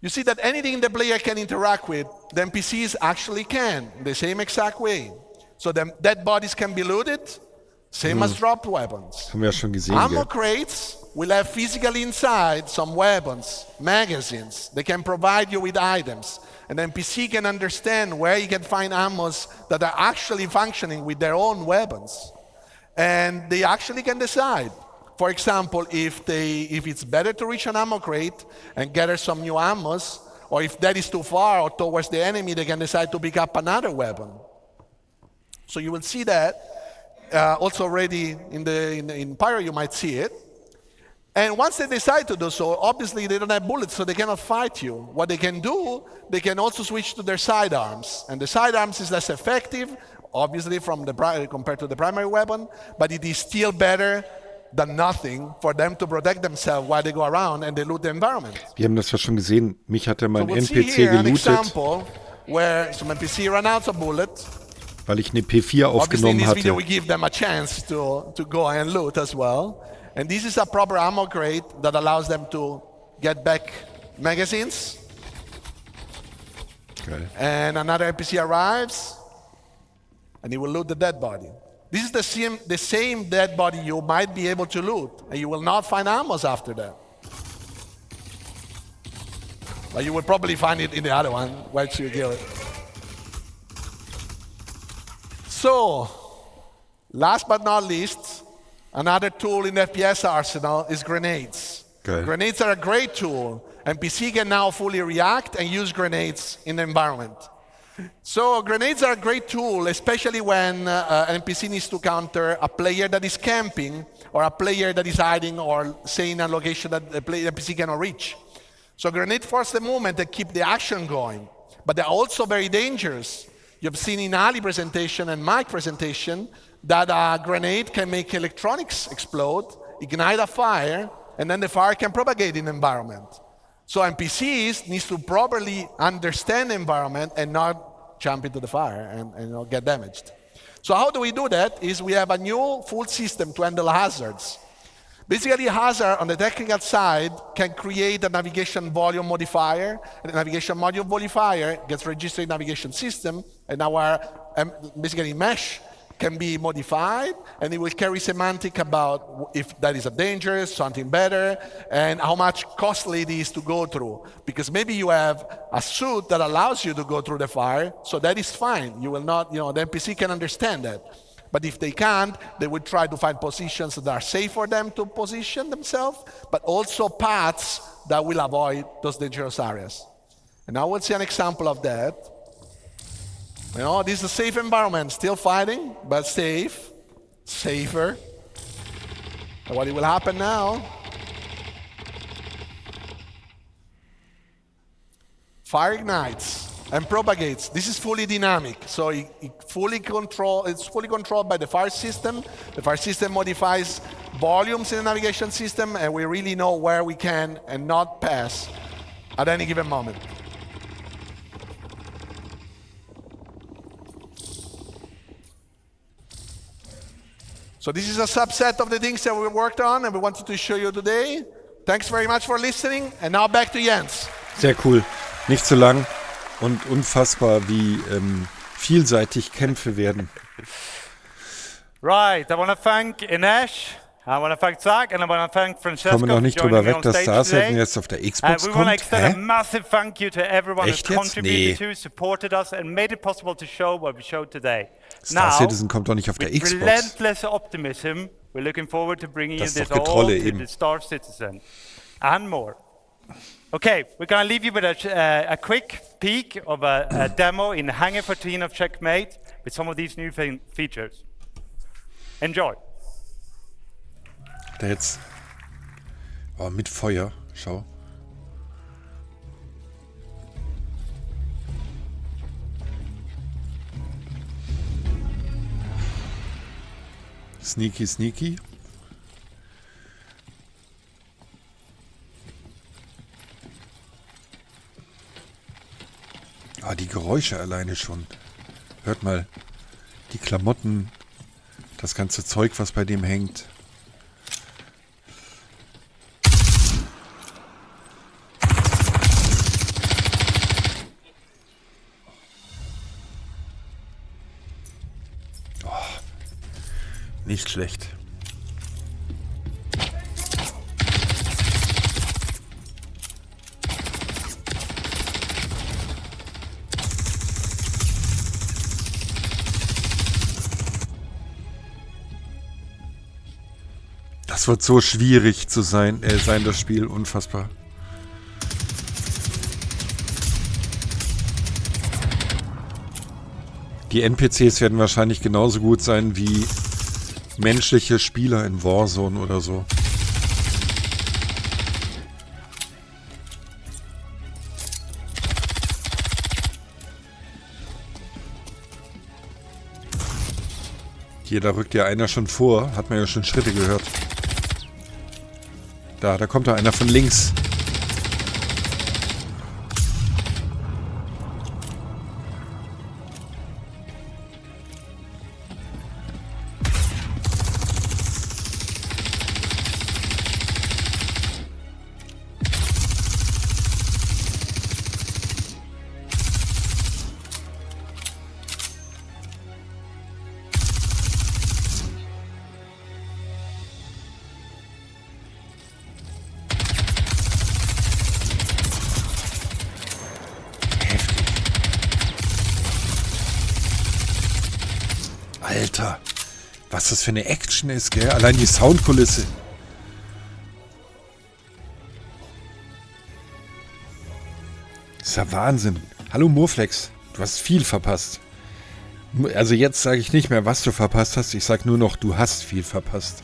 Speaker 10: You see that anything the player can interact with, the NPCs actually can, in the same exact way. So the dead bodies can be looted, same as dropped weapons.
Speaker 1: Haben wir ja schon gesehen.
Speaker 10: Ammo crates will have physically inside some weapons, magazines. They can provide you with items. And the NPC can understand where you can find ammos that are actually functioning with their own weapons. And they actually can decide. For example, if it's better to reach an ammo crate and gather some new ammos, or if that is too far or towards the enemy, they can decide to pick up another weapon. So you will see that also already in Pyro, you might see it. And once they decide to do so, obviously they don't have bullets, so they cannot fight you. What they can do, they can also switch to their sidearms. And the sidearms is less effective, obviously, compared to the primary weapon, but it is still better than nothing for them to protect themselves while they go around and they loot the environment.
Speaker 1: Wir haben das ja schon gesehen. Mich hatte mein
Speaker 10: So we'll see
Speaker 1: NPC
Speaker 10: here an
Speaker 1: gelootet,
Speaker 10: example where some NPC ran out of bullets.
Speaker 1: weil ich eine P4
Speaker 10: Obviously, in
Speaker 1: aufgenommen
Speaker 10: this video,
Speaker 1: hatte.
Speaker 10: we give them a chance to go and loot as well. And this is a proper ammo crate that allows them to get back magazines.
Speaker 1: Geil.
Speaker 10: And another NPC arrives, and he will loot the dead body. This is the same dead body you might be able to loot, and you will not find ammos after that. But you will probably find it in the other one once you kill it. So, last but not least, another tool in the FPS arsenal is grenades.
Speaker 1: Geil.
Speaker 10: Grenades are a great tool, and PC can now fully react and use grenades in the environment. So grenades are a great tool, especially when an NPC needs to counter a player that is camping or a player that is hiding or saying a location that the NPC cannot reach. So grenades force the movement and keep the action going, but they're also very dangerous. You've seen in Ali's presentation and my presentation that a grenade can make electronics explode, ignite a fire, and then the fire can propagate in the environment. So NPCs need to properly understand the environment and not jump into the fire and get damaged. So how do we do that? Is we have a new full system to handle hazards. Basically, hazard on the technical side can create a navigation volume modifier, and the navigation module modifier gets registered in navigation system, and our basically mesh can be modified, and it will carry semantic about if that is a danger, something better, and how much costly it is to go through. Because maybe you have a suit that allows you to go through the fire, so that is fine. You will not, the NPC can understand that. But if they can't, they will try to find positions that are safe for them to position themselves, but also paths that will avoid those dangerous areas. And now we'll see an example of that. This is a safe environment, still fighting, but safe, safer. And what will happen now? Fire ignites and propagates. This is fully dynamic, so it's fully controlled by the fire system. The fire system modifies volumes in the navigation system, and we really know where we can and not pass at any given moment. So this is a subset of the things that we worked on and we wanted to show you today. Thanks very much for listening. And now back to Jens.
Speaker 1: Sehr cool. Nicht zu lang und unfassbar, wie vielseitig Kämpfe werden.
Speaker 7: Right, I want to thank Ines, I want to thank Zach, and I want to thank Francesco.
Speaker 1: Kommen noch nicht drüber weg, dass
Speaker 7: Star
Speaker 1: Starsetten jetzt auf der Xbox
Speaker 7: we want to
Speaker 1: kommt.
Speaker 7: extend a massive thank you to everyone who's
Speaker 1: Echt jetzt?
Speaker 7: contributed
Speaker 1: Nee.
Speaker 7: to, supported us, and made it possible to show what we showed today.
Speaker 1: Star
Speaker 7: Now,
Speaker 1: Citizen kommt doch nicht auf der
Speaker 7: with
Speaker 1: Xbox.
Speaker 7: relentless optimism, we're looking forward to bringing you
Speaker 1: Das ist
Speaker 7: this
Speaker 1: doch
Speaker 7: all
Speaker 1: Getrolle
Speaker 7: to
Speaker 1: eben.
Speaker 7: the Star Citizen and more. Okay, we're going to leave you with a quick peek of a demo in Hangar 14 of Checkmate with some of these new features. Enjoy.
Speaker 1: Da jetzt. Oh, mit Feuer. Schau. Sneaky, sneaky. Ah, die Geräusche alleine schon. Hört mal. Die Klamotten. Das ganze Zeug, was bei dem hängt. Nicht schlecht. Das wird so schwierig zu sein, das Spiel. Unfassbar. Die NPCs werden wahrscheinlich genauso gut sein wie menschliche Spieler in Warzone oder so. Hier, da rückt ja einer schon vor. Hat man ja schon Schritte gehört. Da kommt da einer von links. Alter, was das für eine Action ist, gell? Allein die Soundkulisse. Das ist ja Wahnsinn. Hallo Murflex, du hast viel verpasst. Also jetzt sage ich nicht mehr, was du verpasst hast. Ich sage nur noch, du hast viel verpasst.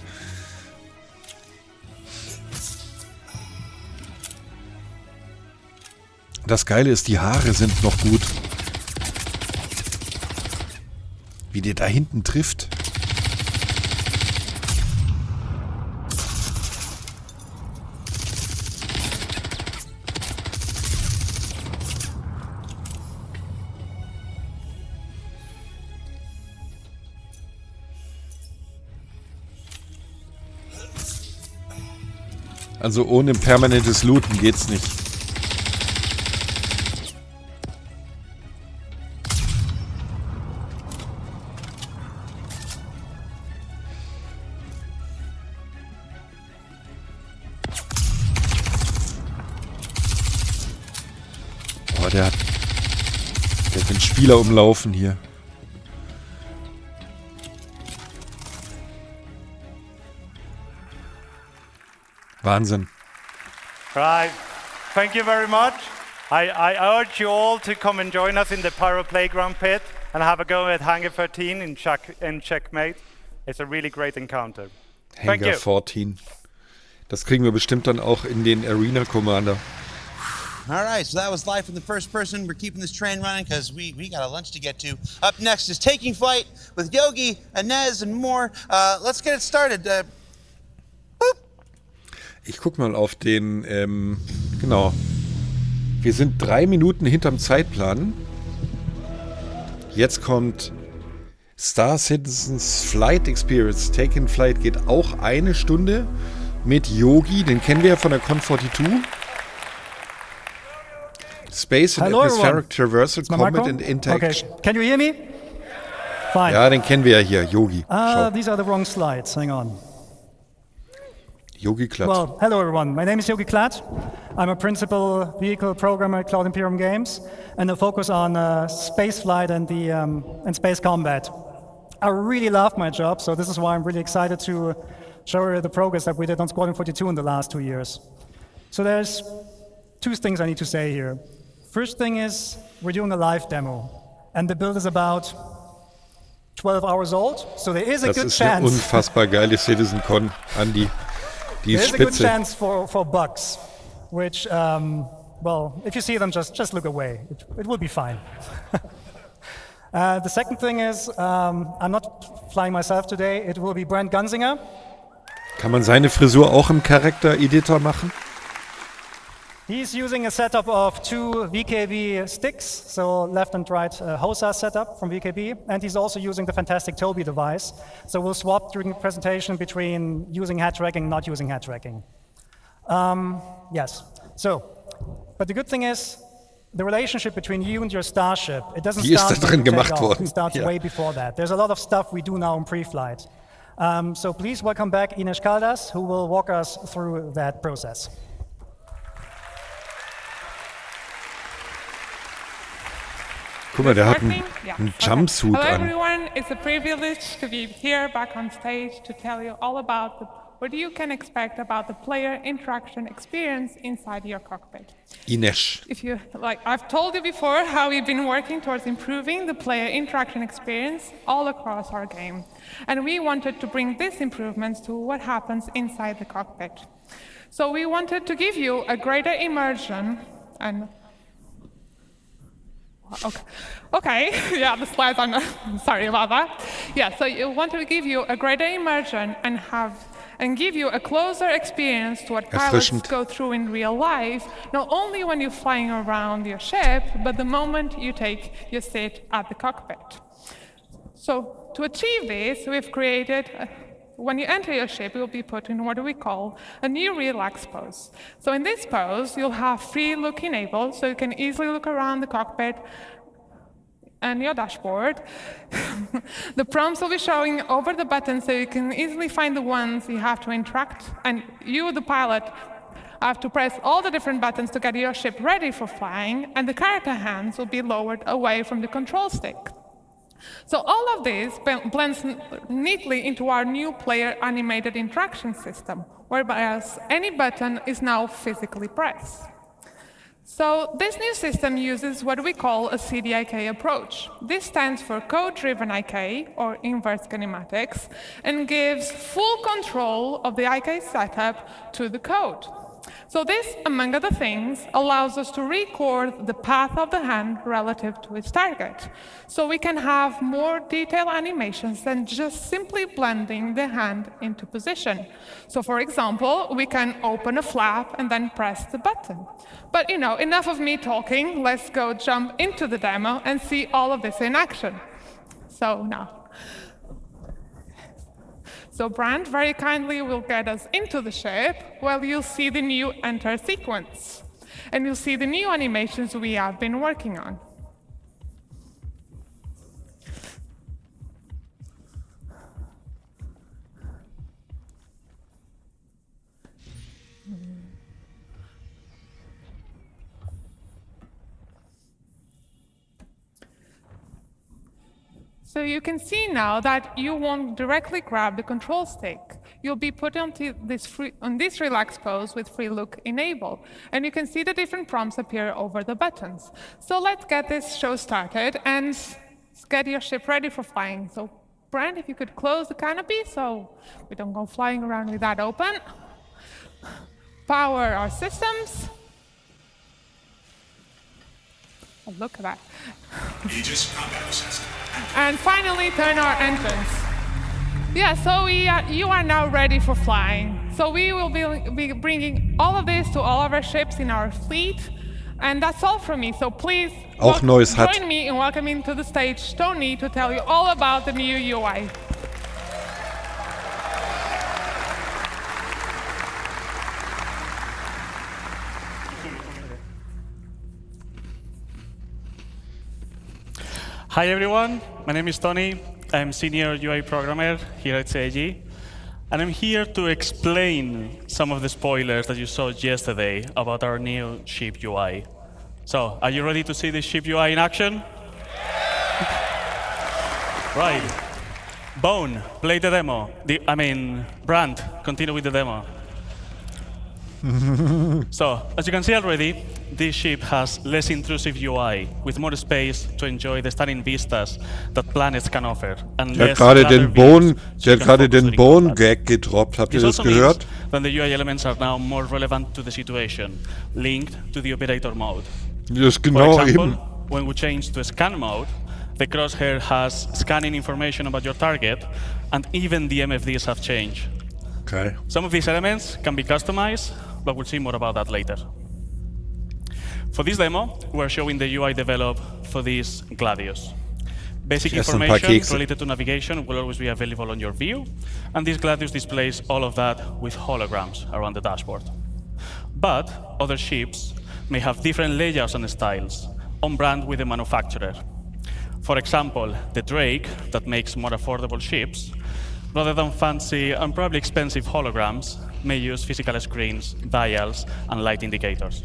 Speaker 1: Das Geile ist, die Haare sind noch gut. Wie der da hinten trifft. Also ohne permanentes Looten geht's nicht. Der hat den Spieler umlaufen hier. Wahnsinn.
Speaker 7: Right. Thank you very much. I urge you all to come and join us in the Pyro Playground pit and have a go at Hangar 13 in Checkmate. It's a really great encounter. Thank
Speaker 1: Hangar
Speaker 7: you.
Speaker 1: 14. Das kriegen wir bestimmt dann auch in den Arena Commander.
Speaker 2: All right, so that was live in the first person. We're keeping this train running because we got a lunch to get to. Up next is Taking Flight with Yogi, Inez, and more. Let's get it started.
Speaker 1: Ich guck mal auf den, genau. Wir sind 3 Minuten hinterm Zeitplan. Jetzt kommt Star Citizens Flight Experience. Taking Flight geht auch 1 Stunde mit Yogi. Den kennen wir ja von der Con 42. Space and Atmospheric Traversal, Combat and Interaction.
Speaker 11: Okay. Can you hear me? Fine.
Speaker 1: Ja, den kennen wir ja hier, Yogi.
Speaker 11: These are the wrong slides. Hang on.
Speaker 1: Yogi Klatt.
Speaker 11: Well, hello everyone. My name is Yogi Klatt. I'm a principal vehicle programmer at Cloud Imperium Games, and I focus on space flight and space combat. I really love my job, so this is why I'm really excited to show you the progress that we did on Squadron 42 in the last 2 years. So there's 2 things I need to say here. First thing is, we're doing a live demo, and the build is about 12 hours old, so there is a good chance.
Speaker 1: Das ist eine unfassbar geile CitizenCon, Andi. Die ist
Speaker 11: There's a good
Speaker 1: spitze.
Speaker 11: chance for bugs, which, well, if you see them, just look away. It will be fine. The second thing is, I'm not flying myself today. It will be Brent Gunzinger.
Speaker 1: Kann man seine Frisur auch im Charakter-Editor machen?
Speaker 11: He's using a setup of 2 VKB sticks, so left and right HOSA setup from VKB, and he's also using the fantastic Toby device. So we'll swap during the presentation between using head tracking and not using head tracking. Yes, so, but the good thing is, the relationship between you and your starship, it doesn't start when you take off. It starts way before that. There's a lot of stuff we do now in pre-flight. So please welcome back Ines Caldas, who will walk us through that process.
Speaker 1: Guck mal, der hat einen Jumpsuit
Speaker 8: Hello
Speaker 1: an.
Speaker 8: everyone, it's a privilege to be here back on stage to tell you all about the what you can expect about the player interaction experience inside your cockpit.
Speaker 1: Ines.
Speaker 8: If you like, I've told you before how we've been working towards improving the player interaction experience all across our game. And we wanted to bring these improvements to what happens inside the cockpit. So we wanted to give you a greater immersion and Okay. Yeah, the slides are not, sorry about that. Yeah, so you want to give you a greater immersion and give you a closer experience to what pilots go through in real life, not only when you're flying around your ship, but the moment you take your seat at the cockpit. So to achieve this, we've created when you enter your ship, you'll be put in what we call a new relax pose. So in this pose, you'll have free look enabled, so you can easily look around the cockpit and your dashboard. The prompts will be showing over the buttons, so you can easily find the ones you have to interact. And you, the pilot, have to press all the different buttons to get your ship ready for flying, and the character hands will be lowered away from the control stick. So all of this blends neatly into our new player animated interaction system, whereby any button is now physically pressed. So this new system uses what we call a CDIK approach. This stands for code-driven IK, or inverse kinematics, and gives full control of the IK setup to the code. So this, among other things, allows us to record the path of the hand relative to its target. So we can have more detailed animations than just simply blending the hand into position. So for example, we can open a flap and then press the button. But enough of me talking, let's go jump into the demo and see all of this in action. So now. So Brand very kindly will get us into the ship, where you'll see the new enter sequence. And you'll see the new animations we have been working on. So you can see now that you won't directly grab the control stick. You'll be put on this relax pose with free look enabled. And you can see the different prompts appear over the buttons. So let's get this show started and get your ship ready for flying. So Brand, if you could close the canopy so we don't go flying around with that open. Power our systems. Oh, look at that.
Speaker 12: Aegis combat assessment.
Speaker 8: And finally, turn our engines. Yeah, so you are now ready for flying. So we will be bringing all of this to all of our ships in our fleet. And that's all from me. So please join me in welcoming to the stage Tony to tell you all about the new UI.
Speaker 12: Hi everyone, my name is Tony. I'm senior UI programmer here at CIG. And I'm here to explain some of the spoilers that you saw yesterday about our new ship UI. So, are you ready to see the ship UI in action? Right. Bone, play the demo. Brand, continue with the demo. So, as you can see already, this ship has less intrusive UI, with more space to enjoy the stunning vistas that planets can offer.
Speaker 1: Der hat gerade den Bone-Gag gedroppt, habt ihr das gehört?
Speaker 12: Then the UI elements are now more relevant to the situation, linked to the operator mode.
Speaker 1: Das genau
Speaker 12: For example,
Speaker 1: eben.
Speaker 12: when we change to scan mode, the crosshair has scanning information about your target, and even the MFDs have changed.
Speaker 1: Okay.
Speaker 12: Some of these elements can be customized, but we'll see more about that later. For this demo, we're showing the UI developed for this Gladius. Basic information related to navigation will always be available on your view, and this Gladius displays all of that with holograms around the dashboard. But other ships may have different layouts and styles, on brand with the manufacturer. For example, the Drake, that makes more affordable ships, rather than fancy and probably expensive holograms, may use physical screens, dials, and light indicators.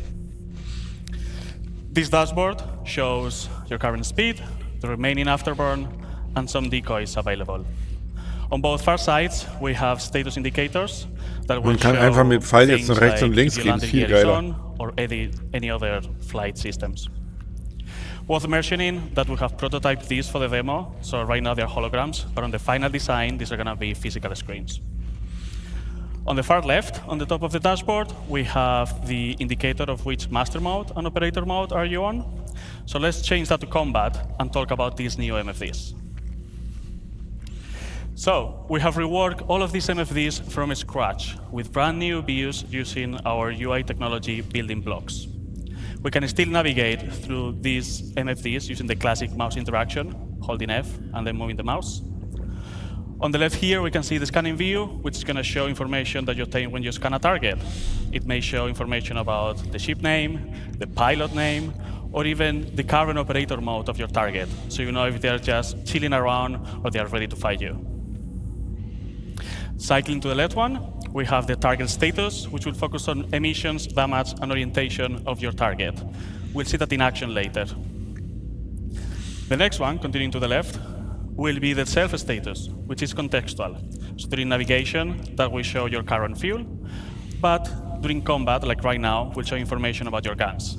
Speaker 12: This dashboard shows your current speed, the remaining afterburn, and some decoys available. On both far sides, we have status indicators that will
Speaker 1: Man kann
Speaker 12: show
Speaker 1: einfach mit Pfeil jetzt nach
Speaker 12: things
Speaker 1: rechts und
Speaker 12: like
Speaker 1: links
Speaker 12: if you
Speaker 1: gehen,
Speaker 12: landed
Speaker 1: viel
Speaker 12: in
Speaker 1: geiler.
Speaker 12: Arizona or any other flight systems. Worth mentioning that we have prototyped these for the demo, so right now they're holograms, but on the final design, these are going to be physical screens. On the far left, on the top of the dashboard, we have the indicator of which master mode and operator mode are you on. So let's change that to combat and talk about these new MFDs. So we have reworked all of these MFDs from scratch with brand new views using our UI technology building blocks. We can still navigate through these MFDs using the classic mouse interaction, holding F and then moving the mouse. On the left here, we can see the scanning view, which is going to show information that you obtain when you scan a target. It may show information about the ship name, the pilot name, or even the current operator mode of your target, so you know if they're just chilling around or they are ready to fight you. Cycling to the left one, we have the target status, which will focus on emissions, damage, and orientation of your target. We'll see that in action later. The next one, continuing to the left, will be the self status, which is contextual. So during navigation, that will show your current fuel, but during combat, like right now, will show information about your guns.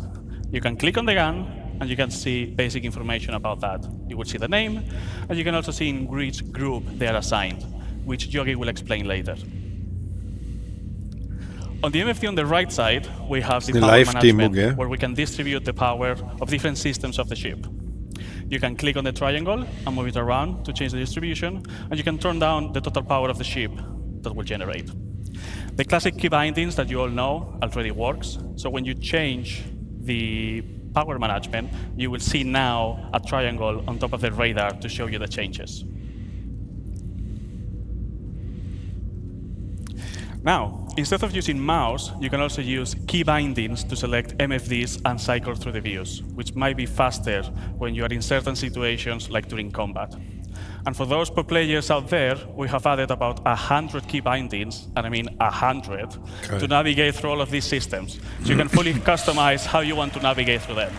Speaker 12: You can click on the gun, and you can see basic information about that. You will see the name, and you can also see in which group they are assigned, which Yogi will explain later. On the MFD on the right side, we have the power management, where we can distribute the power of different systems of the ship. You can click on the triangle and move it around to change the distribution, and you can turn down the total power of the ship that will generate. The classic key bindings that you all know already works, so when you change the power management, you will see now a triangle on top of the radar to show you the changes. Now, instead of using mouse, you can also use key bindings to select MFDs and cycle through the views, which might be faster when you are in certain situations like during combat. And for those pro players out there, we have added about 100 key bindings, and I mean 100, to navigate through all of these systems. So you can fully customize how you want to navigate through them.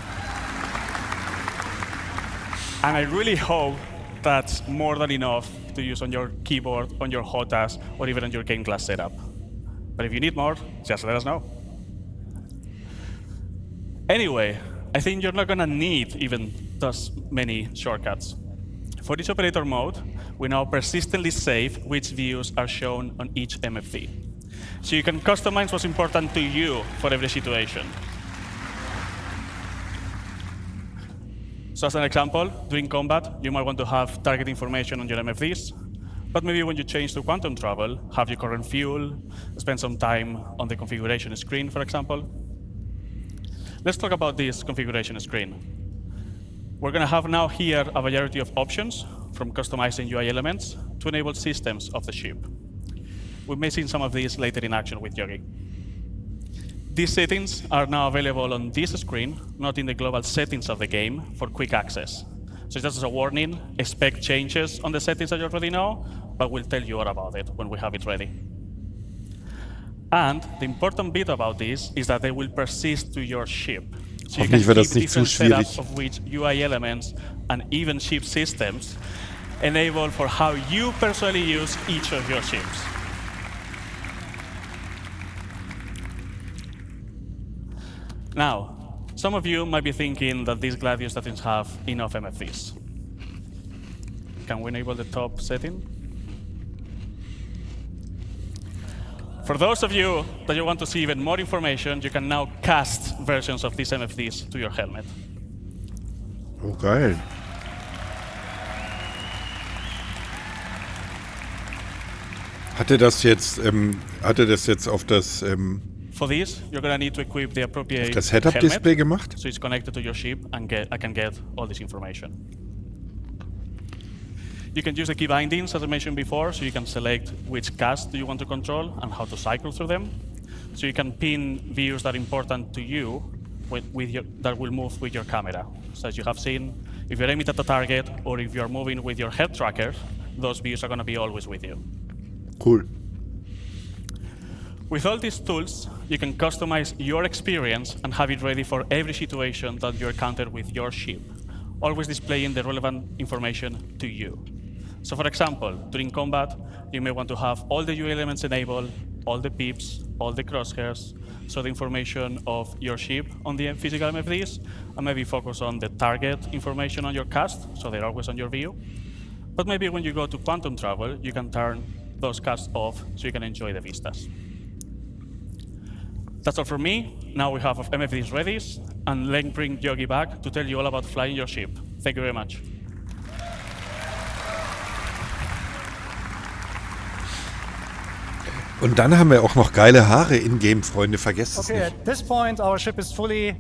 Speaker 12: And I really hope that's more than enough to use on your keyboard, on your HOTAS, or even on your game class setup. But if you need more, just let us know. Anyway, I think you're not going to need even those many shortcuts. For each operator mode, we now persistently save which views are shown on each MFD. So you can customize what's important to you for every situation. So as an example, during combat, you might want to have target information on your MFDs. But maybe when you change to quantum travel, have your current fuel, spend some time on the configuration screen, for example. Let's talk about this configuration screen. We're going to have now here a variety of options, from customizing UI elements to enable systems of the ship. We may see some of these later in action with Yogi. These settings are now available on this screen, not in the global settings of the game, for quick access. So just as a warning, expect changes on the settings that you already know, but we'll tell you all about it when we have it ready. And the important bit about this is that they will persist to your ship. So you can keep different setups of which UI elements and even ship systems enable for how you personally use each of your ships. Now, some of you might be thinking that this Gladius doesn't have enough MFDs. Can we enable the top setting? For those of you that you want to see even more information, you can now cast versions of these MFDs to your helmet.
Speaker 1: Oh, geil. Hatte das jetzt auf das
Speaker 12: For this, you're going to need to equip the appropriate
Speaker 1: das Head-Up-Display gemacht?
Speaker 12: So it's connected to your ship and I can get all this information. You can use the key bindings, as I mentioned before, so you can select which cast do you want to control and how to cycle through them. So you can pin views that are important to you that will move with your camera. So as you have seen, if you're aiming at the target or if you're moving with your head tracker, those views are going to be always with you.
Speaker 1: Cool.
Speaker 12: With all these tools, you can customize your experience and have it ready for every situation that you encounter with your ship, always displaying the relevant information to you. So for example, during combat, you may want to have all the UI elements enabled all the pips, all the crosshairs, so the information of your ship on the physical MFDs, and maybe focus on the target information on your cast, so they're always on your view. But maybe when you go to quantum travel, you can turn those casts off so you can enjoy the vistas. That's all from me. Now we have MFDs ready, and let's bring Yogi back to tell you all about flying your ship. Thank you very much.
Speaker 1: Und dann haben wir auch noch geile Haare in-game, Freunde, vergesst es
Speaker 11: Okay,
Speaker 1: nicht.
Speaker 11: at this point our ship is fully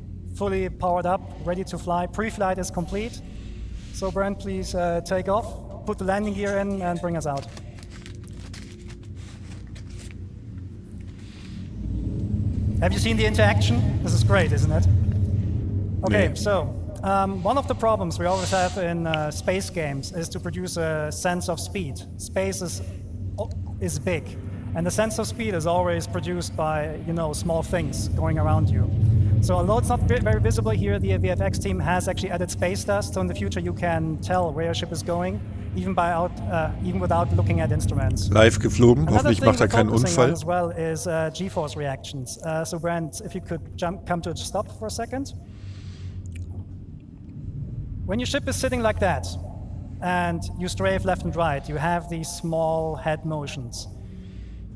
Speaker 11: powered up, ready to fly. Pre-flight is complete. So Brent, please take off, put the landing gear in and bring us out. Have you seen the interaction? This is great, isn't it? Okay, so one of the problems we always have in space games is to produce a sense of speed. Space is big, and the sense of speed is always produced by, small things going around you. So although it's not very visible here, the VFX team has actually added space dust, so in the future you can tell where your ship is going, even without looking at instruments.
Speaker 1: Live geflogen, hoffentlich macht er keinen Unfall.
Speaker 11: As well is G-force reactions. So Brent, if you could come to a stop for a second. When your ship is sitting like that, and you strafe left and right, you have these small head motions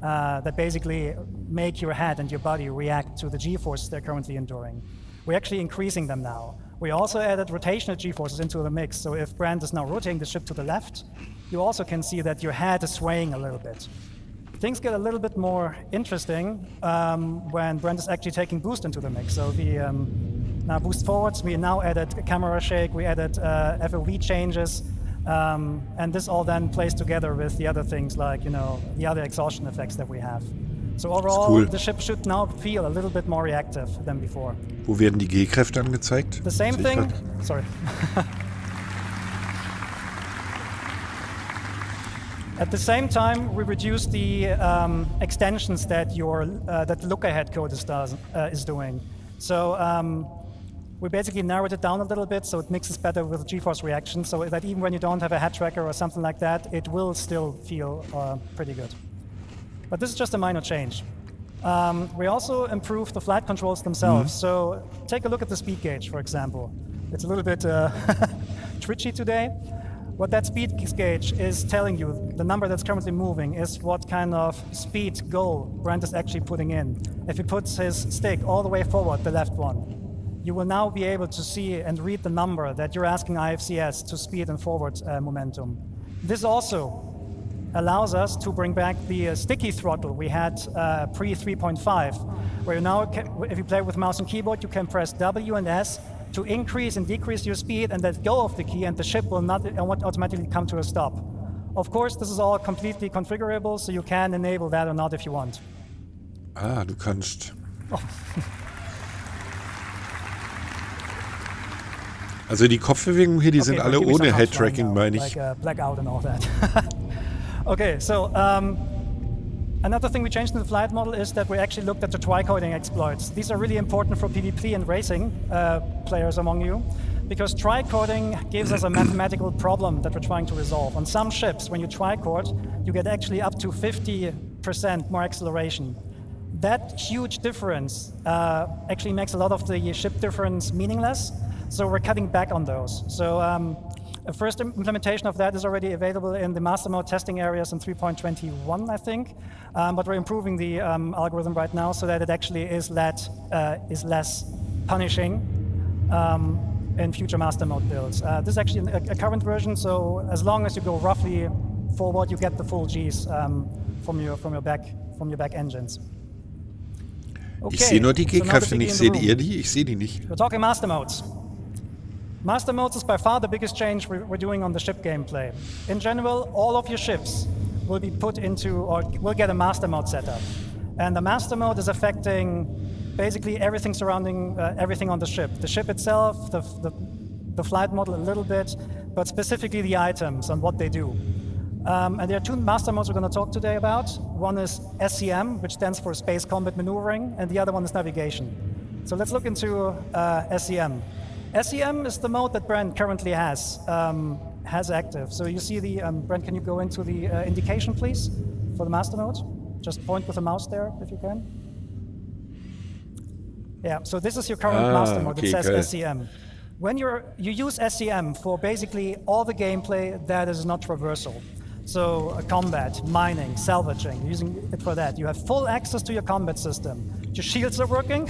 Speaker 11: that basically make your head and your body react to the G-forces they're currently enduring. We're actually increasing them now. We also added rotational G-forces into the mix, so if Brent is now rotating the ship to the left, you also can see that your head is swaying a little bit. Things get a little bit more interesting when Brent is actually taking boost into the mix. So the now boost forwards, we now added a camera shake, we added FOV changes, and this all then plays together with the other things like, the other exhaustion effects that we have. So overall, the ship should now feel a little bit more reactive than before.
Speaker 1: Wo werden die G-Kräfte angezeigt?
Speaker 11: The same thing, sorry. At the same time, we reduce the extensions that that look-ahead code is doing. So we basically narrowed it down a little bit so it mixes better with G-force reaction, so that even when you don't have a head tracker or something like that, it will still feel pretty good. But this is just a minor change. We also improved the flight controls themselves. So take a look at the speed gauge, for example. It's a little bit twitchy today. What that speed gauge is telling you, the number that's currently moving, is what kind of speed goal Brent is actually putting in. If he puts his stick all the way forward, the left one, you will now be able to see and read the number that you're asking IFCS to speed and forward momentum. This also allows us to bring back the sticky throttle we had pre 3.5, where now, if you play with mouse and keyboard, you can press W and S to increase and decrease your speed and let go of the key, and the ship will not automatically come to a stop. Of course, this is all completely configurable, so you can enable that or not if you want.
Speaker 1: Ah, du kannst.
Speaker 11: Oh.
Speaker 1: Also die Kopfbewegungen hier, die sind alle ohne Head-Tracking, meine ich.
Speaker 11: Like blackout and all that. Okay, so another thing we changed in the flight model is that we actually looked at the tricoding exploits. These are really important for PvP and racing players among you, because tricoding gives us a mathematical problem that we're trying to resolve. On some ships, when you tricode, you get actually up to 50% more acceleration. That huge difference actually makes a lot of the ship difference meaningless, so we're cutting back on those. So a first implementation of that is already available in the master mode testing areas in 3.21, I think. But we're improving the algorithm right now so that it actually is less punishing in future master mode builds. This is actually a current version, so as long as you go roughly forward, you get the full Gs from your back engines. Okay,
Speaker 1: ich sehe nur die G-Kräfte nicht. Seht ihr die? Ich sehe die nicht.
Speaker 11: We're talking master modes. Master modes is by far the biggest change we're doing on the ship gameplay. In general, all of your ships will be put into, or will get a master mode setup. And the master mode is affecting basically everything surrounding everything on the ship. The ship itself, the flight model a little bit, but specifically the items and what they do. And there are two master modes we're going to talk today about. One is SCM, which stands for Space Combat Maneuvering, and the other one is Navigation. So let's look into SCM. SCM is the mode that Brent currently has active. So you see the, Brent, can you go into the indication, please, for the master mode? Just point with the mouse there, if you can. Yeah, so this is your current master mode. It says SCM. When you use SCM for basically all the gameplay that is not traversal. So combat, mining, salvaging, using it for that. You have full access to your combat system. Your shields are working,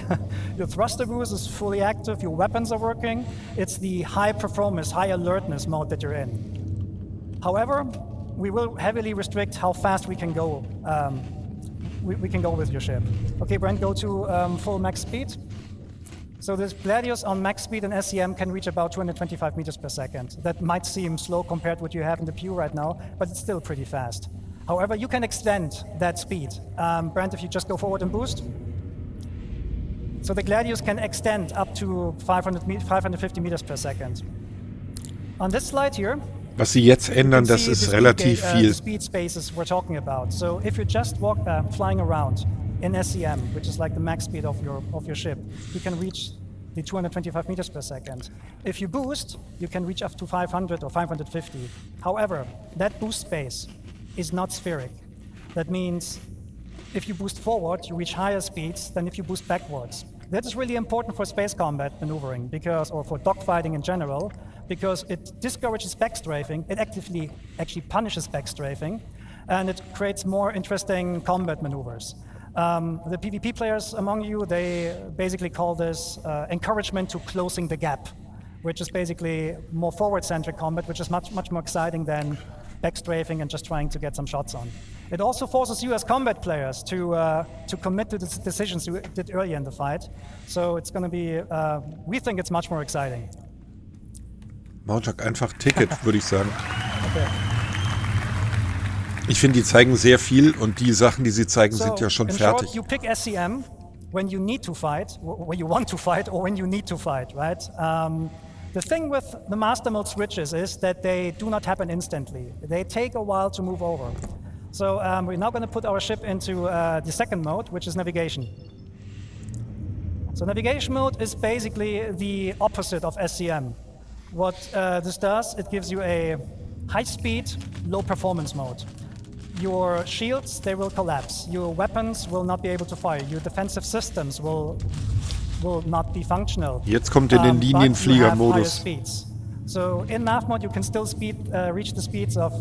Speaker 11: your thruster boost is fully active, your weapons are working. It's the high performance, high alertness mode that you're in. However, we will heavily restrict how fast we can go. We can go with your ship. Okay, Brent, go to full max speed. So this Gladius on max speed and SCM can reach about 225 meters per second. That might seem slow compared to what you have in the Pew right now, but it's still pretty fast. However, you can extend that speed. Brent, if you just go forward and boost. So the Gladius can extend up to 550 meters per second. On this slide here,
Speaker 1: was sie jetzt ändern, das ist relativ viel.
Speaker 11: Speed spaces we're talking about. So if you're just flying around in SCM, which is like the max speed of your ship, you can reach the 225 meters per second. If you boost, you can reach up to 500 or 550. However, that boost space is not spheric. That means if you boost forward, you reach higher speeds than if you boost backwards. That is really important for space combat maneuvering, or for dogfighting in general, because it discourages backstrafing. It actively actually punishes backstrafing, and it creates more interesting combat maneuvers. The PvP players among you, they basically call this encouragement to closing the gap, which is basically more forward-centric combat, which is much more exciting than backstrafing and just trying to get some shots on. It also forces you as combat players to commit to the decisions you did earlier in the fight. So it's going to be, we think it's much more exciting.
Speaker 1: Montag einfach Ticket, würde ich sagen.
Speaker 11: Okay.
Speaker 1: Ich finde, die zeigen sehr viel und die Sachen, die sie zeigen, sind ja schon fertig.
Speaker 11: Short, you pick SCM when you need to fight, when you want to fight, or when you need to fight, right? The thing with the master mode switches is that they do not happen instantly. They take a while to move over. So we're now going to put our ship into the second mode, which is navigation. So navigation mode is basically the opposite of SCM. What this does, it gives you a high-speed, low-performance mode. Your shields, they will collapse. Your weapons will not be able to fire. Your defensive systems will not be functional.
Speaker 1: Jetzt kommt in den Linienflieger-Modus.
Speaker 11: So in nav mode, you can still reach the speeds of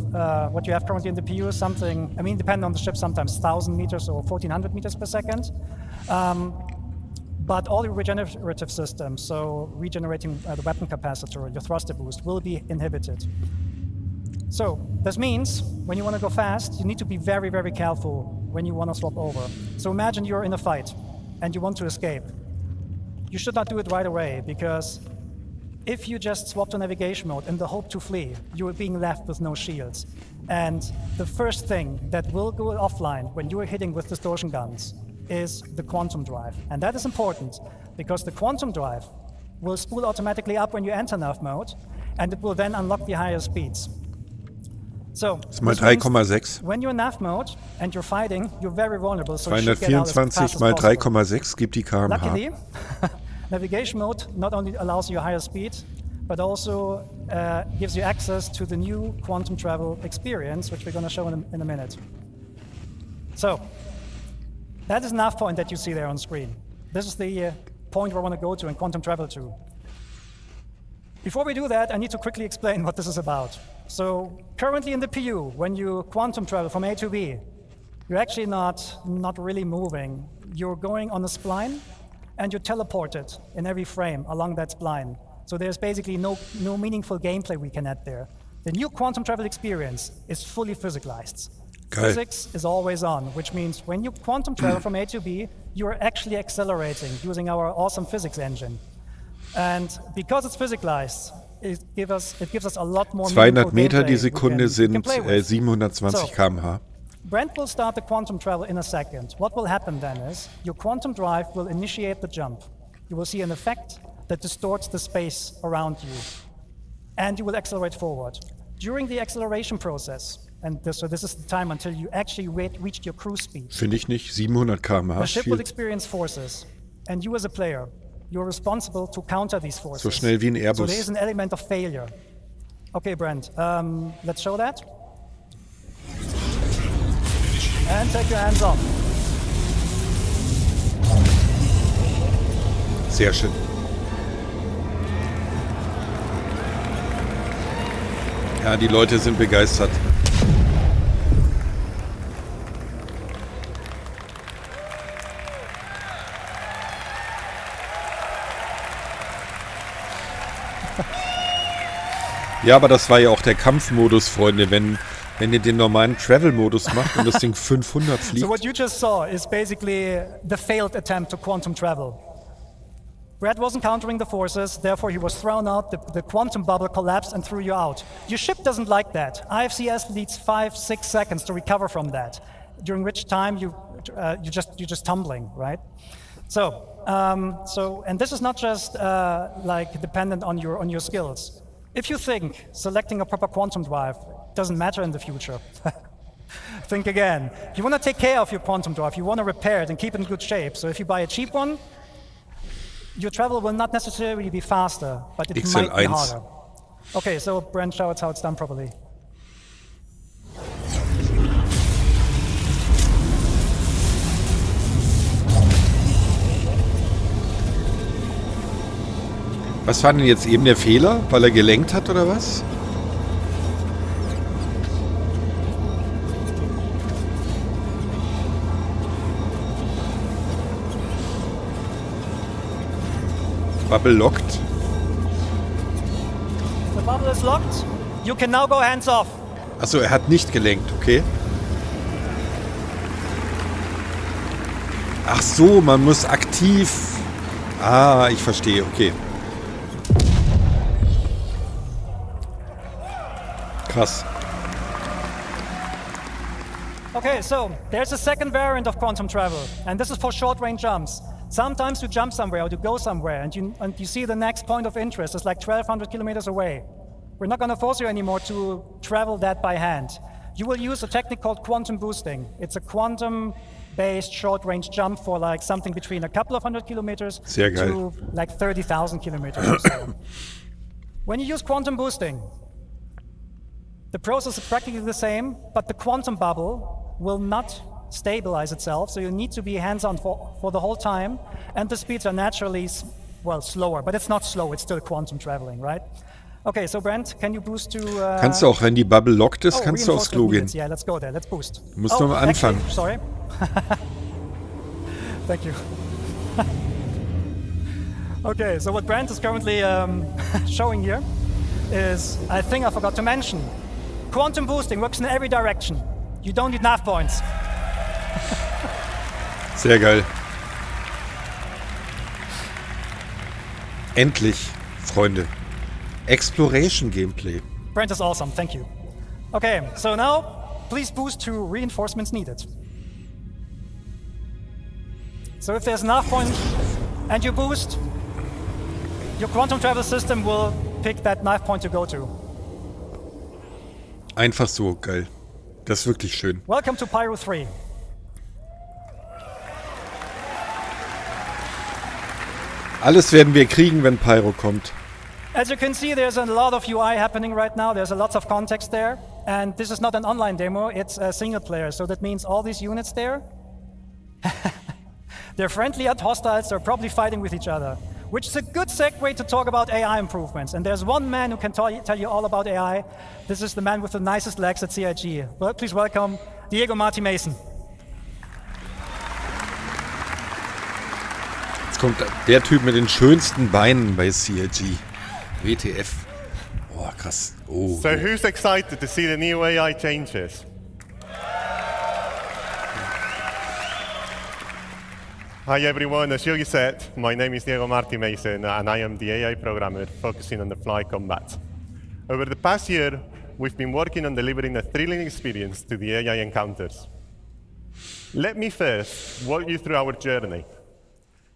Speaker 11: what you have currently in the PU, something, I mean, depending on the ship, sometimes 1,000 meters or 1,400 meters per second. But all your regenerative systems, so regenerating the weapon capacitor, your thruster boost, will be inhibited. So this means when you want to go fast, you need to be very, very careful when you want to swap over. So imagine you're in a fight and you want to escape. You should not do it right away, because if you just swap to navigation mode in the hope to flee, you are being left with no shields. And the first thing that will go offline when you are hitting with distortion guns is the quantum drive. And that is important, because the quantum drive will spool automatically up when you enter nav mode, and it will then unlock the higher speeds. So,
Speaker 1: mal 3,6.
Speaker 11: When you're in nav mode and you're fighting, you're very vulnerable. So
Speaker 1: 324 mal 3,6 gibt die km/h.
Speaker 11: Luckily, navigation mode not only allows you higher speed, but also gives you access to the new quantum travel experience, which we're going to show in a minute. So, that is nav point that you see there on screen. This is the point where I want to go to and quantum travel to. Before we do that, I need to quickly explain what this is about. So currently in the PU, when you quantum travel from A to B, you're actually not really moving. You're going on a spline, and you're teleported in every frame along that spline. So there's basically no meaningful gameplay we can add there. The new quantum travel experience is fully physicalized.
Speaker 1: Geil.
Speaker 11: Physics is always on, which means when you quantum travel from A to B, you're actually accelerating using our awesome physics engine. And because it's physicalized, it gives us a lot more
Speaker 1: 200 Meter die Sekunde sind 720 km/h.
Speaker 11: Brent will start the quantum travel in a second. What will happen then is your quantum drive will initiate the jump. You will see an effect that distorts the space around you, and you will accelerate forward. During the acceleration process, so this is the time until you actually reach your cruise speed.
Speaker 1: Finde ich nicht, 700 km/h.
Speaker 11: The ship will experience forces, and you as a player, you're responsible to counter these forces.
Speaker 1: So schnell wie ein Airbus.
Speaker 11: So there is an element of failure. Okay, Brent, let's show that. And take your hands off.
Speaker 1: Sehr schön. Ja, die Leute sind begeistert. Ja, aber das war ja auch der Kampfmodus, Freunde, wenn ihr den normalen Travel-Modus macht und das Ding 500 fliegt.
Speaker 11: So what you just saw is basically the failed attempt to quantum travel. Brad was encountering the forces, therefore he was thrown out, the quantum bubble collapsed and threw you out. Your ship doesn't like that. IFCS needs 5-6 seconds to recover from that, during which time you're just tumbling, right? So and this is not just like dependent on your skills. If you think selecting a proper quantum drive doesn't matter in the future, think again. You want to take care of your quantum drive, you want to repair it and keep it in good shape. So if you buy a cheap one, your travel will not necessarily be faster, but it might be harder. Okay, so Brent show us how it's done properly.
Speaker 1: Was war denn jetzt eben der Fehler? Weil er gelenkt hat oder was? Bubble locked.
Speaker 11: The bubble is locked. You can now go hands off.
Speaker 1: Achso, er hat nicht gelenkt, okay. Ach so, man muss aktiv... Ah, ich verstehe, okay. Krass.
Speaker 11: Okay, so there's a second variant of quantum travel, and this is for short-range jumps. Sometimes you jump somewhere or you go somewhere, and you see the next point of interest is like 1,200 kilometers away. We're not going to force you anymore to travel that by hand. You will use a technique called quantum boosting. It's a quantum-based short-range jump for like something between a couple of hundred kilometers to like 30,000 kilometers or so. When you use quantum boosting, the process is practically the same, but the quantum bubble will not stabilize itself, so you need to be hands-on for the whole time, and the speeds are naturally, well, slower, but it's not slow, it's still quantum traveling, right? Okay, so Brent, can you boost to...
Speaker 1: Kannst du auch, wenn die Bubble locked ist, kannst du aufs Klo gehen.
Speaker 11: Yeah, let's go there, let's boost.
Speaker 1: Du musst nur mal anfangen.
Speaker 11: Sorry. Thank you. Okay, so what Brent is currently showing here is, I think I forgot to mention, quantum boosting works in every direction. You don't need nav points.
Speaker 1: Sehr geil. Endlich, Freunde. Exploration Gameplay.
Speaker 11: Brent is awesome, thank you. Okay, so now, please boost to reinforcements needed. So if there's enough point and you boost, your quantum travel system will pick that knife point to go to.
Speaker 1: Einfach so, geil. Das ist wirklich schön.
Speaker 11: Welcome to Pyro 3.
Speaker 1: Alles werden wir kriegen, wenn Pyro kommt.
Speaker 11: As you can see, there's a lot of UI happening right now. There's a lot of context there. And this is not an online demo, it's a single player. So that means all these units there, they're friendly and hostiles, they're probably fighting with each other. Which is a good segue to talk about AI improvements. And there's one man who can tell you all about AI. This is the man with the nicest legs at CIG. Well, please welcome Diego Marty Mason.
Speaker 1: Jetzt kommt der Typ mit den schönsten Beinen bei CIG. WTF. Oh, krass. Oh.
Speaker 13: So who's excited to see the new AI changes? Hi everyone, as Yogi said, my name is Diego Marty Mason and I am the AI programmer focusing on the fly combat. Over the past year, we've been working on delivering a thrilling experience to the AI encounters. Let me first walk you through our journey.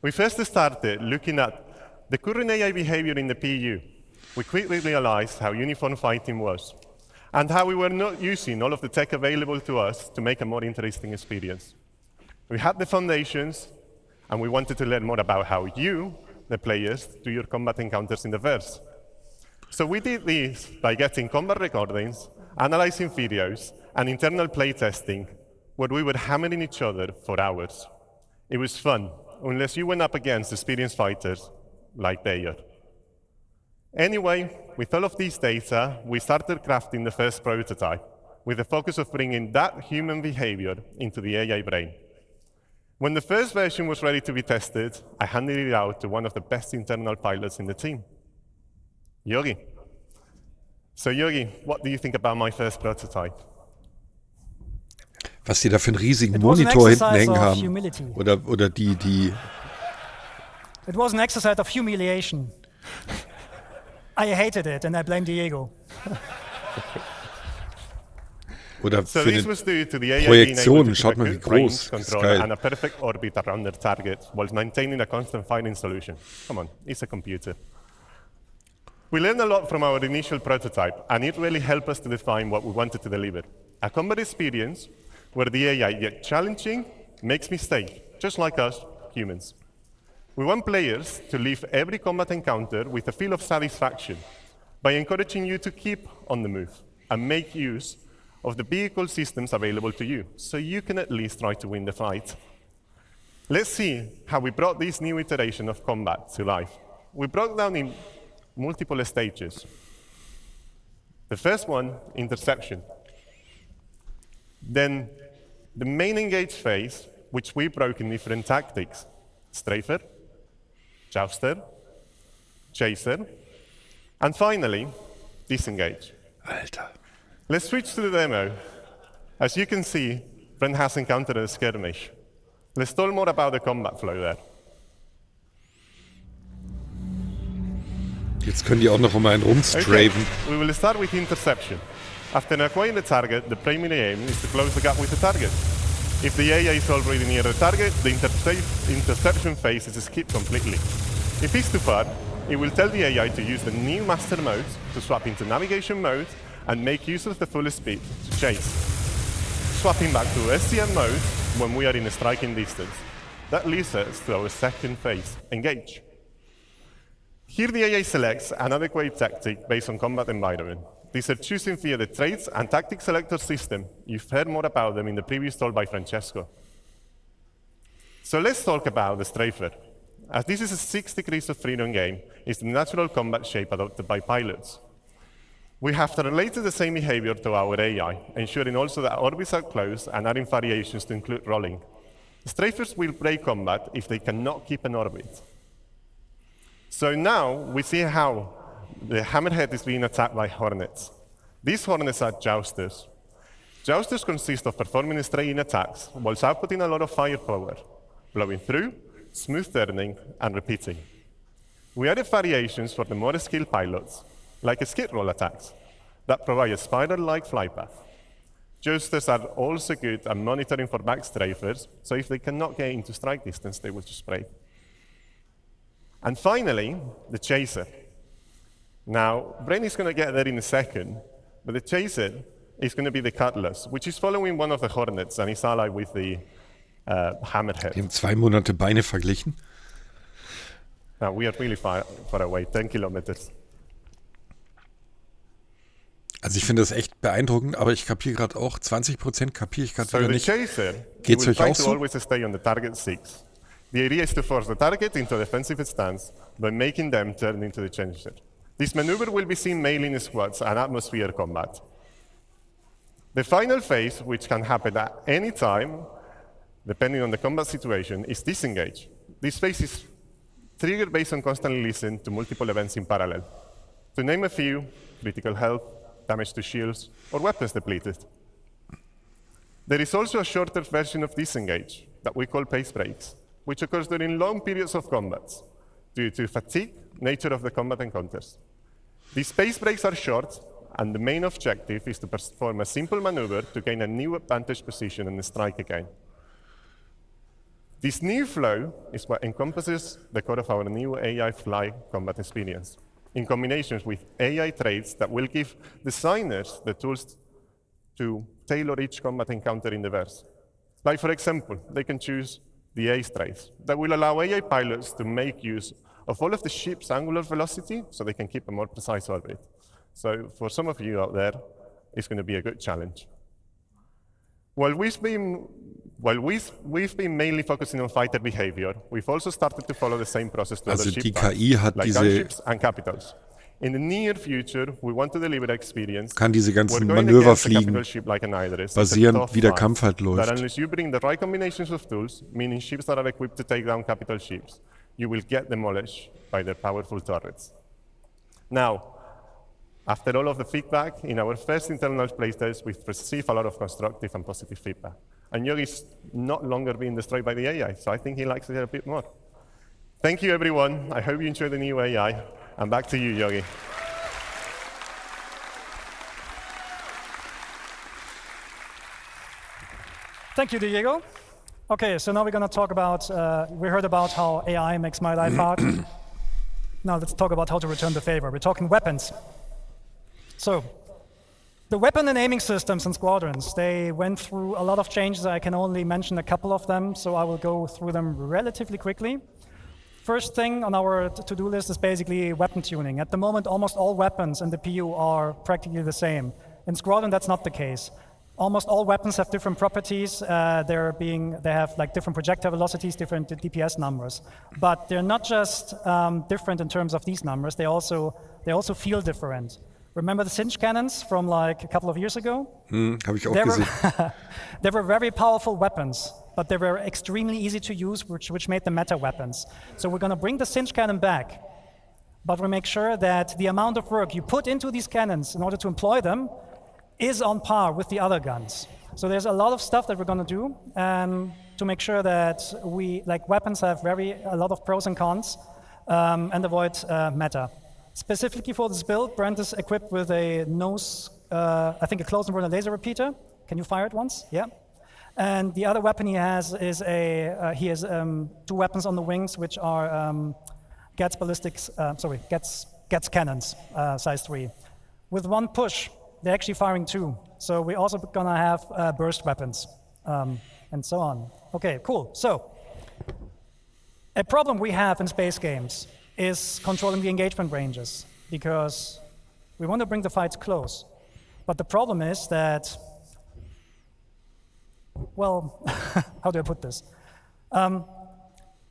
Speaker 13: We first started looking at the current AI behavior in the PU. We quickly realized how uniform fighting was and how we were not using all of the tech available to us to make a more interesting experience. We had the foundations, and we wanted to learn more about how you, the players, do your combat encounters in the verse. So we did this by getting combat recordings, analyzing videos, and internal playtesting where we were hammering each other for hours. It was fun, unless you went up against experienced fighters like they are. Anyway, with all of these data, we started crafting the first prototype with the focus of bringing that human behavior into the AI brain. When the first version was ready to be tested, I handed it out to one of the best internal pilots in the team, Yogi. So Yogi, what do you think about my first prototype?
Speaker 1: Was die da für einen riesigen Monitor hinten hängen haben. Oder die...
Speaker 11: It was an exercise of humiliation. I hated it and I blame Diego.
Speaker 1: Oder
Speaker 13: so
Speaker 1: für
Speaker 13: this was due to the AI
Speaker 1: Projektion, schaut mal wie groß, das ist geil.
Speaker 13: And a perfect orbit around their target while maintaining a constant firing solution. Come on, it's a computer. We learned a lot from our initial prototype, and it really helped us to define what we wanted to deliver. A combat experience where the AI, yet challenging, makes mistakes, just like us, humans. We want players to leave every combat encounter with a feel of satisfaction by encouraging you to keep on the move and make use of the vehicle systems available to you, so you can at least try to win the fight. Let's see how we brought this new iteration of combat to life. We broke down in multiple stages. The first one, interception. Then the main engage phase, which we broke in different tactics. Strafer, jouster, chaser, and finally, disengage.
Speaker 1: Alter.
Speaker 13: Let's switch to the demo. As you can see, Brent has encountered a skirmish. Let's talk more about the combat flow there.
Speaker 1: Jetzt können die auch noch einen rumstrafen.
Speaker 13: Okay. We will start with interception. After acquiring the target, the primary aim is to close the gap with the target. If the AI is already near the target, the interception phase is skipped completely. If it's too far, it will tell the AI to use the new master mode to swap into navigation mode and make use of the full speed to chase. Swapping back to SCM mode when we are in a striking distance. That leads us to our second phase, engage. Here the AI selects an adequate tactic based on combat environment. These are choosing via the traits and tactic selector system. You've heard more about them in the previous talk by Francesco. So let's talk about the strafer. As this is a 6 degrees of freedom game, it's the natural combat shape adopted by pilots. We have related the same behavior to our AI, ensuring also that orbits are closed and adding variations to include rolling. Strafers will break combat if they cannot keep an orbit. So now we see how the hammerhead is being attacked by hornets. These hornets are jousters. Jousters consist of performing straying attacks while outputting a lot of firepower, blowing through, smooth turning, and repeating. We added variations for the more skilled pilots, like skid roll attacks, that provide a spiral-like flight path. Jousters are also good at monitoring for back strafers, so if they cannot get into strike distance, they will just break. And finally, the chaser. Now, Brent is going to get there in a second, but the chaser is going to be the cutlass, which is following one of the hornets and is allied with the hammerhead.
Speaker 1: Die haben 2 Monate Beine verglichen.
Speaker 13: Now, we are really far away, 10 kilometers.
Speaker 1: Also ich finde das echt beeindruckend, aber ich kapiere gerade auch, 20% kapiere ich gerade wieder nicht.
Speaker 13: Chaser,
Speaker 1: geht's euch auch so?
Speaker 13: Always stay on the target 6. The idea is to force the target into a defensive stance by making them turn into the chaser. This maneuver will be seen mainly in squads and atmosphere combat. The final phase, which can happen at any time, depending on the combat situation, is disengage. This phase is triggered based on constantly listening to multiple events in parallel. To name a few, critical health, damage to shields, or weapons depleted. There is also a shorter version of disengage that we call pace breaks, which occurs during long periods of combat due to fatigue, nature of the combat encounters. These pace breaks are short, and the main objective is to perform a simple maneuver to gain a new advantage position and strike again. This new flow is what encompasses the core of our new AI fly combat experience, in combinations with AI traits that will give designers the tools to tailor each combat encounter in the verse. Like, for example, they can choose the ace traits that will allow AI pilots to make use of all of the ship's angular velocity so they can keep a more precise orbit. So for some of you out there, it's going to be a good challenge. While we've been mainly focusing on fighter behavior, we've also started to follow the same process to
Speaker 1: Also
Speaker 13: other
Speaker 1: die
Speaker 13: ship types,
Speaker 1: KI hat
Speaker 13: like
Speaker 1: diese,
Speaker 13: gunships and capitals. In the near future, we want to deliver experience
Speaker 1: kann diese
Speaker 13: where
Speaker 1: ganzen
Speaker 13: going
Speaker 1: Manöver
Speaker 13: against a
Speaker 1: fliegen,
Speaker 13: capital ship like an Idris is a
Speaker 1: basierend
Speaker 13: tough
Speaker 1: wie der
Speaker 13: fight,
Speaker 1: Kampf halt
Speaker 13: that
Speaker 1: läuft.
Speaker 13: unless you bring the right combinations of tools, meaning ships that are equipped to take down capital ships, you will get demolished by their powerful turrets. Now, after all of the feedback, in our first internal playtest, we've received a lot of constructive and positive feedback. And Yogi's not longer being destroyed by the AI, so I think he likes it a bit more. Thank you, everyone. I hope you enjoy the new AI. And back to you, Yogi.
Speaker 11: Thank you, Diego. Okay, so now we're going to talk about, we heard about how AI makes my life hard. Now let's talk about how to return the favor. We're talking weapons. So, the weapon and aiming systems in Squadrons, they went through a lot of changes. I can only mention a couple of them, so I will go through them relatively quickly. First thing on our to-do list is basically weapon tuning. At the moment, almost all weapons in the PU are practically the same. In Squadron, that's not the case. Almost all weapons have different properties. They have like different projectile velocities, different DPS numbers. But they're not just different in terms of these numbers. They also feel different. Remember the Singe cannons from like a couple of years ago?
Speaker 1: Habe ich auch gesehen.
Speaker 11: They were very powerful weapons, but they were extremely easy to use, which made them meta weapons. So we're going to bring the Singe cannon back, but we make sure that the amount of work you put into these cannons in order to employ them is on par with the other guns. So there's a lot of stuff that we're going to do to make sure that weapons have a lot of pros and cons and avoid meta. Specifically for this build, Brent is equipped with a nose, I think a close and burner laser repeater. Can you fire it once? Yeah. And the other weapon he has is he has 2 weapons on the wings, which are Gats cannons, size 3. With 1 push, they're actually firing 2. So we're also gonna have burst weapons and so on. Okay, cool. So a problem we have in space games is controlling the engagement ranges, because we want to bring the fights close. But the problem is that, well, how do I put this?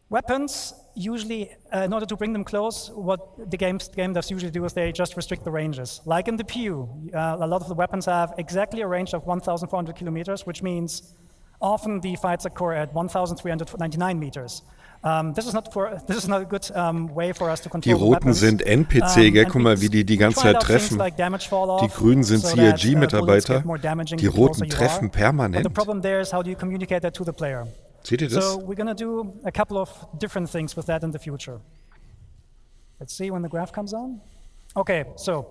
Speaker 11: Weapons usually, in order to bring them close, what the game devs usually do is they just restrict the ranges. Like in the PU, a lot of the weapons have exactly a range of 1,400 kilometers, which means often the fights occur at 1,399 meters. This is not a good way for us to control
Speaker 1: die Roten sind NPC, gell? Guck mal, wie die ganze Zeit treffen. Die Grünen sind CIG-Mitarbeiter. Die Roten treffen permanent.
Speaker 11: The problem there is, how do you communicate that to the player?
Speaker 1: Seht ihr das?
Speaker 11: So we're going to do a couple of different things with that in the future. Let's see when the graph comes on. Okay, so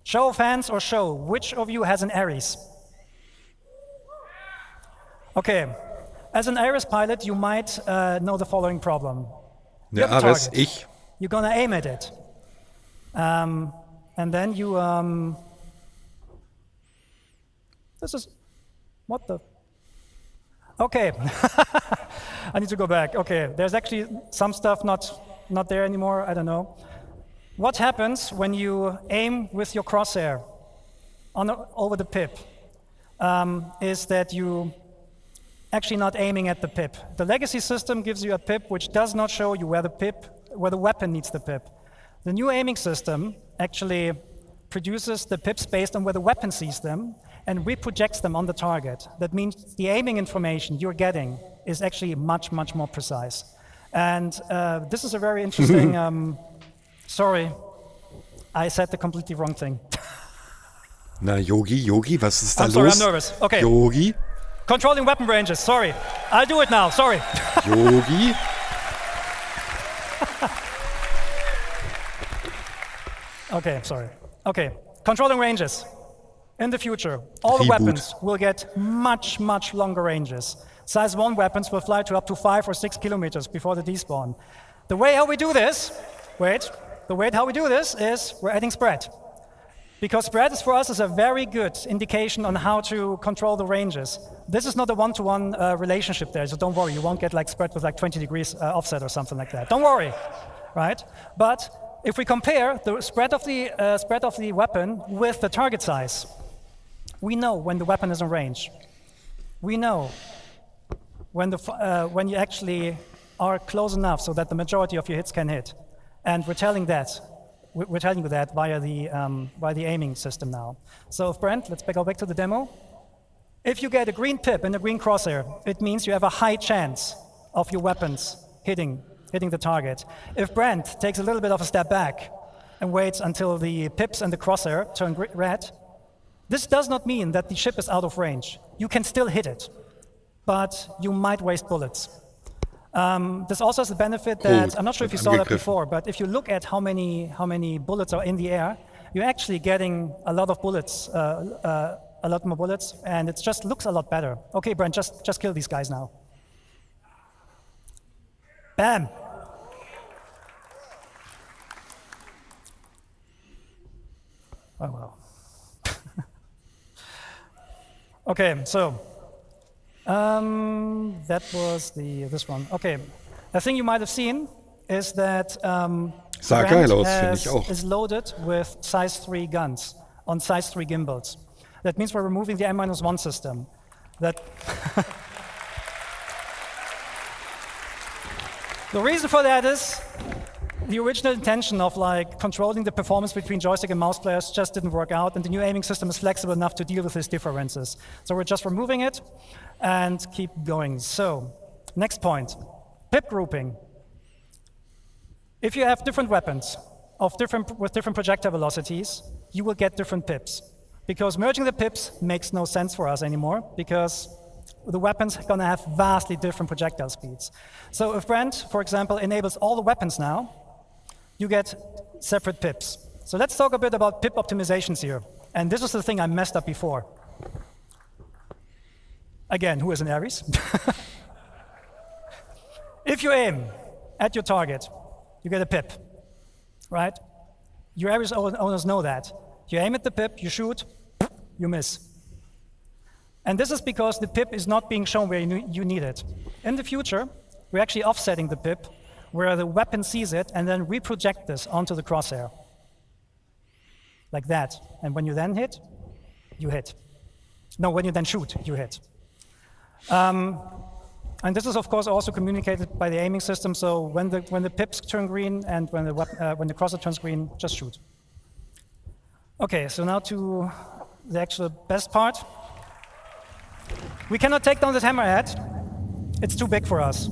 Speaker 11: show of hands or show. Which of you has an Ares? Okay. As an Ares pilot, you might know the following problem.
Speaker 1: Der Ares, ich.
Speaker 11: You're gonna aim at it. And then you, this is, what the? Okay, I need to go back. Okay, there's actually some stuff not there anymore, I don't know. What happens when you aim with your crosshair over the pip is that you actually not aiming at the pip. The legacy system gives you a pip which does not show you where the weapon needs the pip. The new aiming system actually produces the pips based on where the weapon sees them and reprojects them on the target. That means the aiming information you're getting is actually much, much more precise. And this is a very interesting, sorry, I said the completely wrong thing.
Speaker 1: Na, Yogi, was ist da los?
Speaker 11: Sorry, I'm nervous. Okay.
Speaker 1: Yogi?
Speaker 11: Controlling weapon ranges, sorry. I'll do it now, sorry.
Speaker 1: Yogi?
Speaker 11: Okay, sorry. Okay, controlling ranges. In the future, all the weapons will get much, much longer ranges. Size 1 weapons will fly to up to 5 or 6 kilometers before the despawn. The way how we do this, how we do this is we're adding spread. Because spread is for us is a very good indication on how to control the ranges. This is not a one-to-one relationship there, so don't worry, you won't get like spread with like 20 degrees offset or something like that. Don't worry, right? But if we compare the spread of the weapon with the target size, we know when the weapon is in range. we know when you actually are close enough so that the majority of your hits can hit. And we're telling you that via the aiming system now. So Brent, let's go back to the demo. If you get a green pip and a green crosshair, it means you have a high chance of your weapons hitting the target. If Brent takes a little bit of a step back and waits until the pips and the crosshair turn red, this does not mean that the ship is out of range. You can still hit it, but you might waste bullets. This also has the benefit that, I'm not sure if you saw that before, but if you look at how many bullets are in the air, you're actually getting a lot of bullets, a lot more bullets, and it just looks a lot better. Okay, Brent, just kill these guys now. Bam! Oh, well. Okay, so that was this one. Okay, a thing you might have seen is that is loaded with size 3 guns on size 3 gimbals. That means we're removing the M-1 system. The reason for that is the original intention of controlling the performance between joystick and mouse players just didn't work out, and the new aiming system is flexible enough to deal with these differences. So we're just removing it and keep going. So, next point, pip grouping. If you have different weapons with different projectile velocities, you will get different pips. Because merging the pips makes no sense for us anymore, because the weapons are going to have vastly different projectile speeds. So if Brent, for example, enables all the weapons now, you get separate pips. So let's talk a bit about pip optimizations here. And this is the thing I messed up before. Again, who is an Aries? If you aim at your target, you get a pip, right? Your Aries owners know that. You aim at the pip, you shoot, you miss. And this is because the pip is not being shown where you need it. In the future, we're actually offsetting the pip where the weapon sees it and then reproject this onto the crosshair. Like that. And when you then hit, you hit. No, when you then shoot, you hit. And this is, of course, also communicated by the aiming system. So when the pips turn green and when the crosshair turns green, just shoot. Okay, so now to the actual best part. We cannot take down this hammerhead. It's too big for us.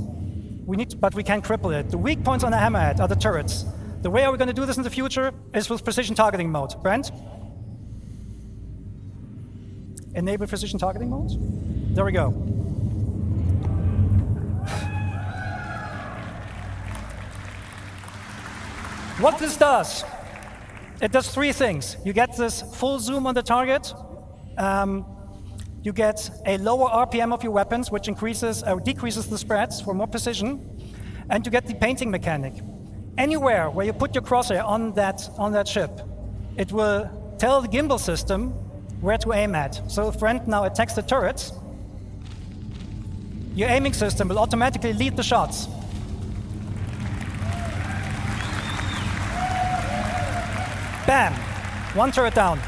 Speaker 11: But we can cripple it. The weak points on the hammerhead are the turrets. The way we're going to do this in the future is with precision targeting mode. Brent? Enable precision targeting mode. There we go. What this does, it does 3 things. You get this full zoom on the target. You get a lower RPM of your weapons, which increases or decreases the spreads for more precision, and you get the painting mechanic. Anywhere where you put your crosshair on that ship, it will tell the gimbal system where to aim at. So if Brent now attacks the turrets, your aiming system will automatically lead the shots. Bam! 1 turret down.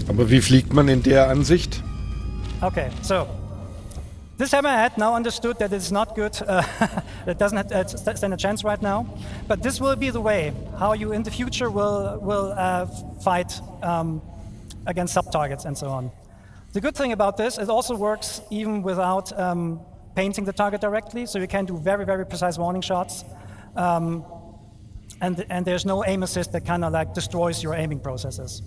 Speaker 1: Aber wie fliegt man in der Ansicht?
Speaker 11: Okay, so this hammerhead now understood that it's not good. It doesn't stand a chance right now. But this will be the way how you in the future will fight against sub-targets and so on. The good thing about this, it also works even without painting the target directly, so you can do very, very precise warning shots. And there's no aim assist that kind of destroys your aiming processes.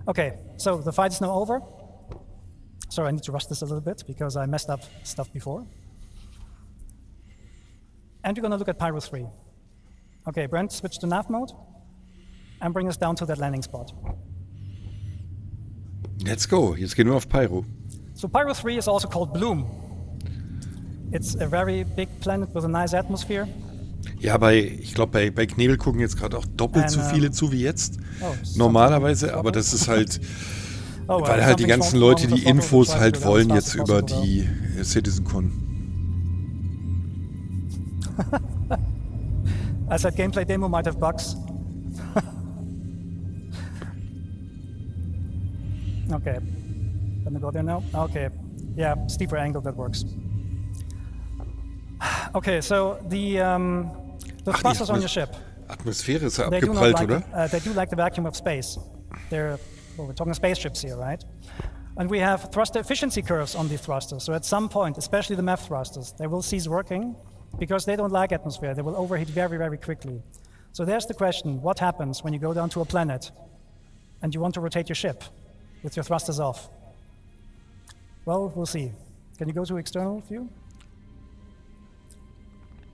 Speaker 11: Okay, so the fight is now over. Sorry, I need to rush this a little bit because I messed up stuff before. And we're going to look at Pyro 3. Okay, Brent, switch to nav mode and bring us down to that landing spot.
Speaker 1: Let's go. Jetzt gehen wir auf Pyro.
Speaker 11: So Pyro 3 is also called Bloom. It's a very big planet with a nice atmosphere.
Speaker 1: Ja, ich glaube, bei Knebel gucken jetzt gerade auch doppelt so viele zu wie jetzt. Normalerweise, aber das ist halt, weil halt die ganzen Leute die Infos halt wollen jetzt über die CitizenCon.
Speaker 11: I said gameplay demo might have bugs. Okay. Let me go there now. Okay. Yeah, steeper angle, that works. Okay, so the thrusters on your ship.
Speaker 1: Atmosphäre ist ja abgeprallt, oder?
Speaker 11: They do like the vacuum of space. We're talking spaceships here, right? And we have thruster efficiency curves on these thrusters. So at some point, especially the MEF thrusters, they will cease working because they don't like atmosphere. They will overheat very, very quickly. So there's the question, what happens when you go down to a planet and you want to rotate your ship with your thrusters off? Well, we'll see. Can you go to external view?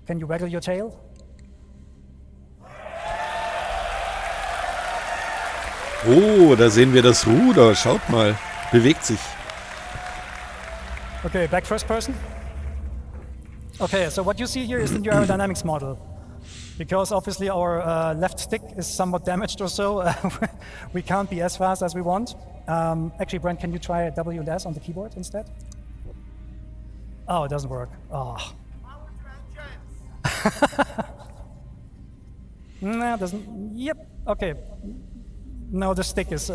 Speaker 11: Can you waggle your tail?
Speaker 1: Oh, da sehen wir das Ruder. Schaut mal. Bewegt sich.
Speaker 11: Okay, back first person. Okay, so what you see here is the new aerodynamics model. Because obviously our left stick is somewhat damaged or so, we can't be as fast as we want. Actually, Brent, can you try W and S on the keyboard instead? Oh, it doesn't work. Oh. No, it doesn't. Yep. Okay. No, the stick is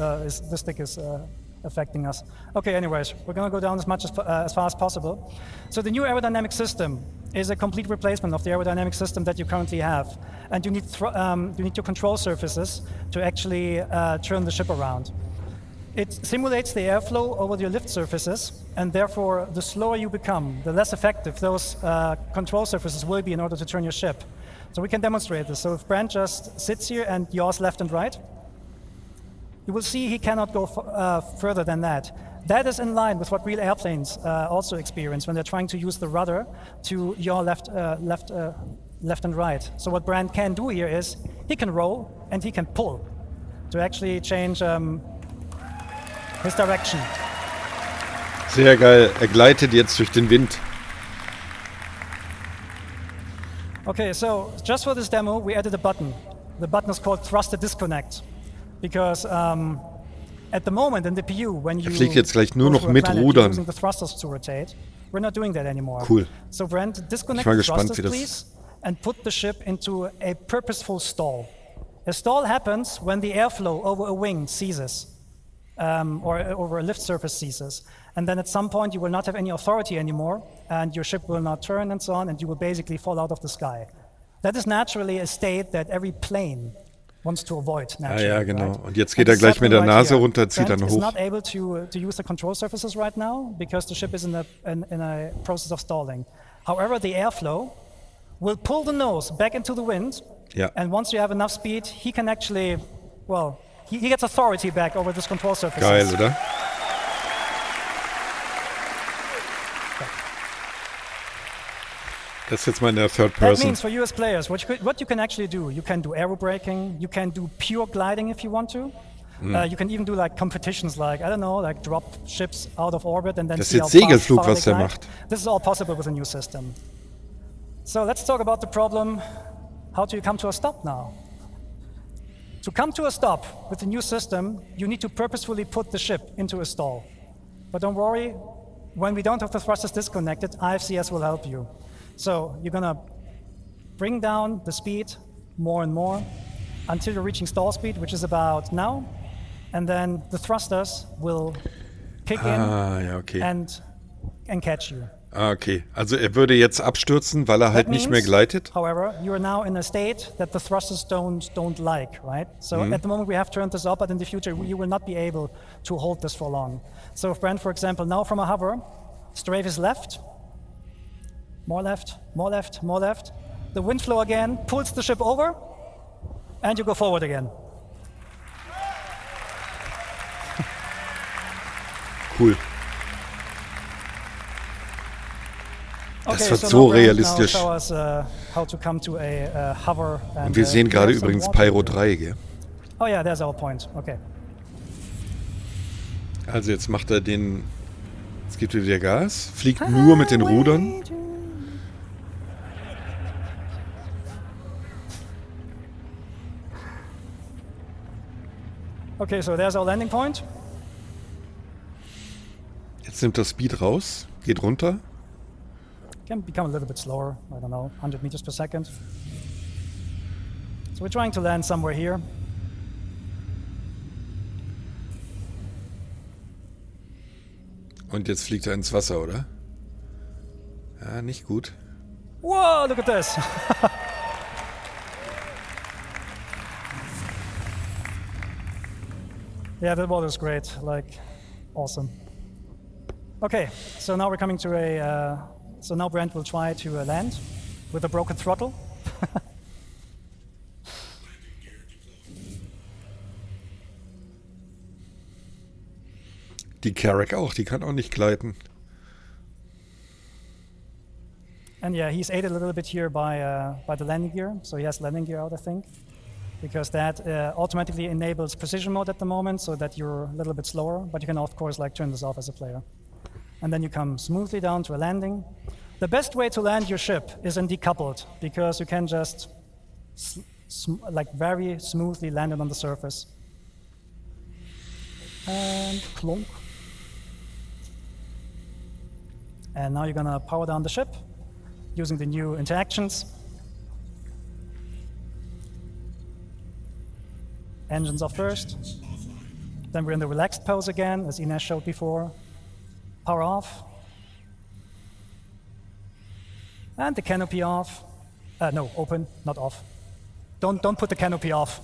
Speaker 11: affecting us. Okay. Anyways, we're gonna go down as far as possible. So the new aerodynamic system is a complete replacement of the aerodynamic system that you currently have, and you need your control surfaces to actually turn the ship around. It simulates the airflow over your lift surfaces, and therefore, the slower you become, the less effective those control surfaces will be in order to turn your ship. So we can demonstrate this. So if Brent just sits here and yaws left and right, you will see he cannot go further than that. That is in line with what real airplanes also experience when they're trying to use the rudder to yaw left and right. So what Brent can do here is he can roll and he can pull to actually change his direction.
Speaker 1: Sehr geil. Er gleitet jetzt durch den Wind.
Speaker 11: Okay, so just for this demo, we added a button. The button is called Thruster Disconnect. Because at the moment in the PU, when you
Speaker 1: fliegt jetzt gleich nur noch mit Rudern.
Speaker 11: Using the thrusters to rotate, we're not doing that anymore.
Speaker 1: Cool.
Speaker 11: So Brent, disconnect the thrusters, please, and put the ship into a purposeful stall. A stall happens when the airflow over a wing ceases, or over a lift surface ceases. And then at some point you will not have any authority anymore, and your ship will not turn and so on, and you will basically fall out of the sky. That is naturally a state that every plane wants to avoid naturally.
Speaker 1: Ja, genau.
Speaker 11: Right?
Speaker 1: Und jetzt geht er gleich mit der Nase runter, zieht dann
Speaker 11: Brent
Speaker 1: hoch.
Speaker 11: is not able to use the control surfaces right now because the ship is in a process of stalling. However, the airflow will pull the nose back into the wind, and once you have enough speed, he can actually, well, he gets authority back over this control surfaces.
Speaker 1: Geil, oder? Das ist jetzt mal in der Third Person.
Speaker 11: That means for you as players, what you can actually do, you can do aerobraking, you can do pure gliding if you want to. You can even do like competitions, like, I don't know, like drop ships out of orbit and then
Speaker 1: das
Speaker 11: see
Speaker 1: ist jetzt Segelflug,
Speaker 11: how far
Speaker 1: was
Speaker 11: they
Speaker 1: der
Speaker 11: glide.
Speaker 1: macht.
Speaker 11: This is all possible with a new system. So let's talk about the problem, how do you come to a stop now? To come to a stop with the new system, you need to purposefully put the ship into a stall. But don't worry, when we don't have the thrusters disconnected, IFCS will help you. So you're gonna bring down the speed more and more until you're reaching stall speed, which is about now. And then the thrusters will kick in and catch you.
Speaker 1: Okay, also er würde jetzt abstürzen, weil er halt nicht mehr gleitet.
Speaker 11: However, you are now in a state that the thrusters don't like, right? So at the moment we have turned this up, but in the future you will not be able to hold this for long. So if Brent, for example, now from a hover, strafe is left, more left, more left, more left. The wind flow again pulls the ship over, and you go forward again.
Speaker 1: Cool. Das wird
Speaker 11: Okay,
Speaker 1: so
Speaker 11: now Brent
Speaker 1: realistisch.
Speaker 11: now show us, how to come to a hover and,
Speaker 1: Und wir sehen gerade
Speaker 11: some
Speaker 1: übrigens
Speaker 11: water.
Speaker 1: Pyro 3, gell?
Speaker 11: Oh yeah, there's our point. Okay.
Speaker 1: Also jetzt macht er den, jetzt gibt er wieder Gas, fliegt nur mit den Rudern.
Speaker 11: Okay, so there's our landing point.
Speaker 1: Jetzt nimmt er Speed raus, geht runter.
Speaker 11: Can become a little bit slower, I don't know, 100 meters per second. So we're trying to land somewhere here.
Speaker 1: Und jetzt fliegt er ins Wasser, oder? Ja, nicht gut.
Speaker 11: Whoa, look at this. Yeah, that water is great, like, awesome. Okay, so now we're coming to so now Brent will try to land with a broken throttle.
Speaker 1: Die Carrack auch, die kann auch nicht gleiten.
Speaker 11: And yeah, he's aided a little bit here by the landing gear, so he has landing gear out, I think, because that automatically enables precision mode at the moment, so that you're a little bit slower, but you can of course like turn this off as a player. And then you come smoothly down to a landing. The best way to land your ship is in decoupled, because you can just like very smoothly land it on the surface. And clunk. And now you're gonna power down the ship using the new interactions. Engines off first. Then we're in the relaxed pose again, as Ines showed before. Power off. And the canopy off. No, open, not off. Don't put the canopy off.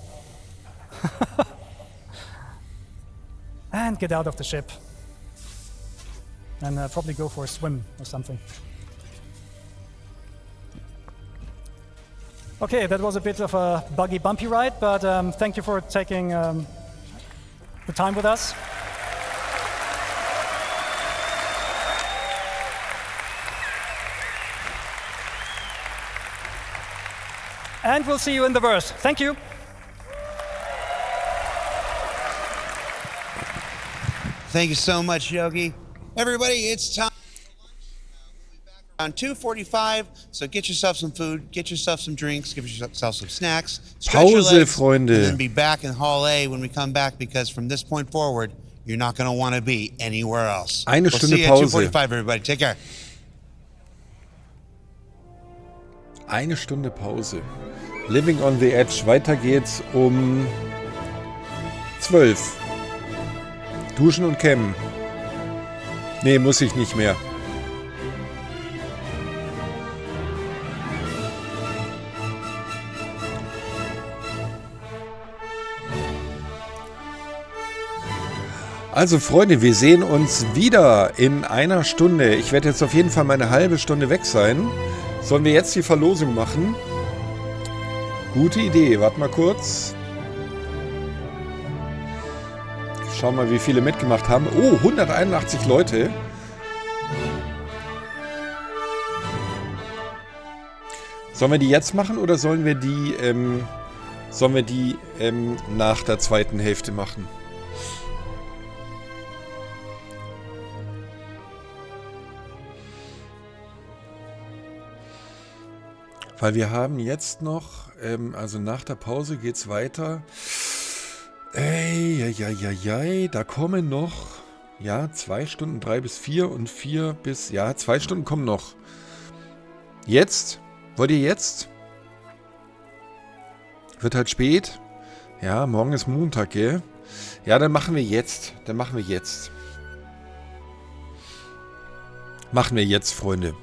Speaker 11: And get out of the ship. And probably go for a swim or something. Okay, that was a bit of a buggy, bumpy ride, but thank you for taking the time with us. And we'll see you in the verse. Thank you.
Speaker 2: Thank you so much, Yogi. Everybody, it's time. Around 2:45, so get yourself some food, get yourself some drinks, give yourself some snacks. Stretch your
Speaker 1: Pause,
Speaker 2: legs,
Speaker 1: Freunde.
Speaker 2: and then be back in Hall A when we come back, because from this point forward, you're not going to want to be anywhere else.
Speaker 1: Eine
Speaker 2: We'll
Speaker 1: Stunde
Speaker 2: see you at
Speaker 1: Pause.
Speaker 2: 2:45, everybody. Take care.
Speaker 1: Eine Stunde Pause. Living on the Edge. Weiter geht's um 12. Duschen und kämmen. Nee, muss ich nicht mehr. Also Freunde, wir sehen uns wieder in einer Stunde. Ich werde jetzt auf jeden Fall mal eine halbe Stunde weg sein. Sollen wir jetzt die Verlosung machen? Gute Idee. Warte mal kurz. Ich schau mal, wie viele mitgemacht haben. Oh, 181 Leute. Sollen wir die jetzt machen oder sollen wir die nach der zweiten Hälfte machen? Weil wir haben jetzt noch, also nach der Pause geht's weiter. Da kommen noch, ja, 2 Stunden, 3 bis 4 und 4 bis, ja, 2 Stunden kommen noch. Jetzt? Wollt ihr jetzt? Wird halt spät. Ja, morgen ist Montag, gell? Ja, dann machen wir jetzt. Machen wir jetzt, Freunde.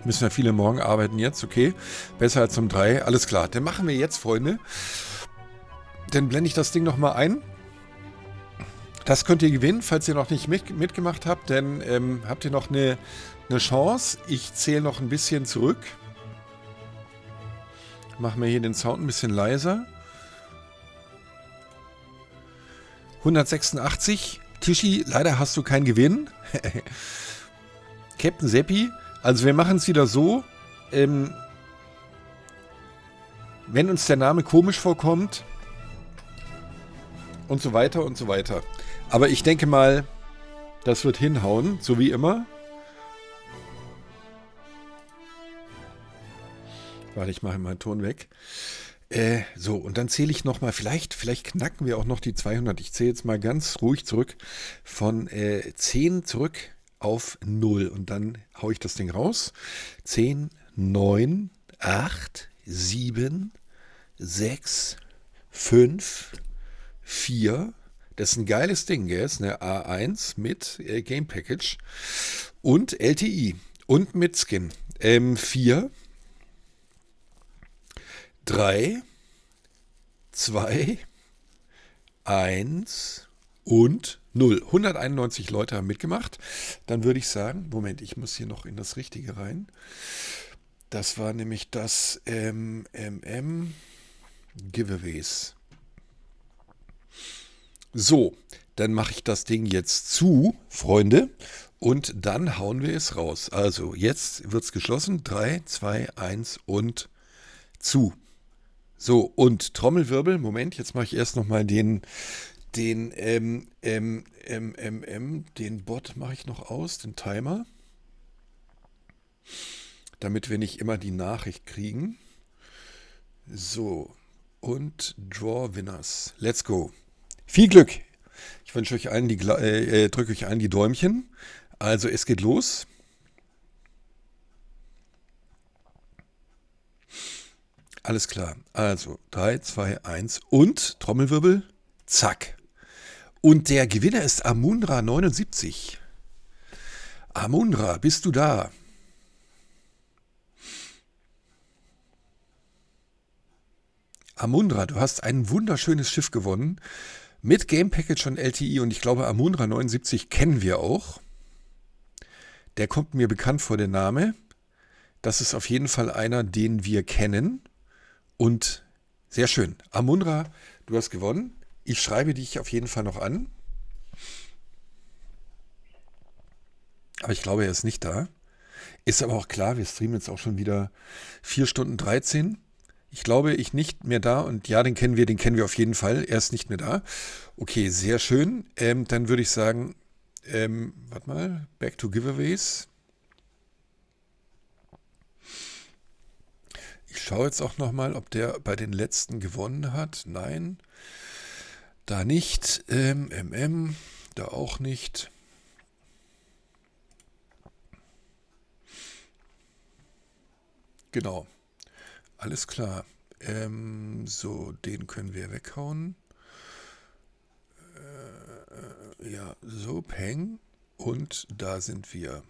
Speaker 1: Müssen ja viele morgen arbeiten jetzt, okay? Besser als um 3, alles klar. Dann machen wir jetzt, Freunde. Dann blende ich das Ding nochmal ein. Das könnt ihr gewinnen, falls ihr noch nicht mitgemacht habt. Dann habt ihr noch eine Chance. Ich zähle noch ein bisschen zurück. Machen wir hier den Sound ein bisschen leiser. 186. Tischi, leider hast du keinen Gewinn. Captain Seppi. Also wir machen es wieder so, wenn uns der Name komisch vorkommt und so weiter und so weiter. Aber ich denke mal, das wird hinhauen, so wie immer. Warte, ich mache mal den Ton weg. So, und dann zähle ich nochmal, vielleicht knacken wir auch noch die 200. Ich zähle jetzt mal ganz ruhig zurück von 10 zurück auf 0 und dann haue ich das Ding raus. 10, 9, 8, 7, 6, 5, 4, Das ist ein geiles Ding, gell? Ist eine A1 mit Game Package und LTI und mit Skin. 4, 3, 2, 1 und 0. 191 Leute haben mitgemacht. Dann würde ich sagen, Moment, ich muss hier noch in das Richtige rein. Das war nämlich das Giveaways. So, dann mache ich das Ding jetzt zu, Freunde, und dann hauen wir es raus. Also, jetzt wird es geschlossen. 3, 2, 1 und zu. So, und Trommelwirbel. Moment, jetzt mache ich erst nochmal den Bot mache ich noch aus, den Timer. Damit wir nicht immer die Nachricht kriegen. So, und Draw Winners. Let's go. Viel Glück. Ich wünsche euch allen drücke euch allen die Däumchen. Also, es geht los. Alles klar. Also, 3, 2, 1 und Trommelwirbel. Zack. Und der Gewinner ist Amunra79. Amunra, bist du da? Amunra, du hast ein wunderschönes Schiff gewonnen mit Game Package und LTI und ich glaube Amunra79 kennen wir auch. Der kommt mir bekannt vor, der Name. Das ist auf jeden Fall einer, den wir kennen und sehr schön. Amunra, du hast gewonnen. Ich schreibe dich auf jeden Fall noch an. Aber ich glaube, er ist nicht da. Ist aber auch klar, wir streamen jetzt auch schon wieder 4 Stunden 13. Ich glaube, ich nicht mehr da und ja, den kennen wir auf jeden Fall. Er ist nicht mehr da. Okay, sehr schön. Dann würde ich sagen, warte mal, back to Giveaways. Ich schaue jetzt auch nochmal, ob der bei den letzten gewonnen hat. Nein, da nicht. Da auch nicht. Genau. Alles klar. So, den können wir weghauen. Ja, so, Peng. Und da sind wir.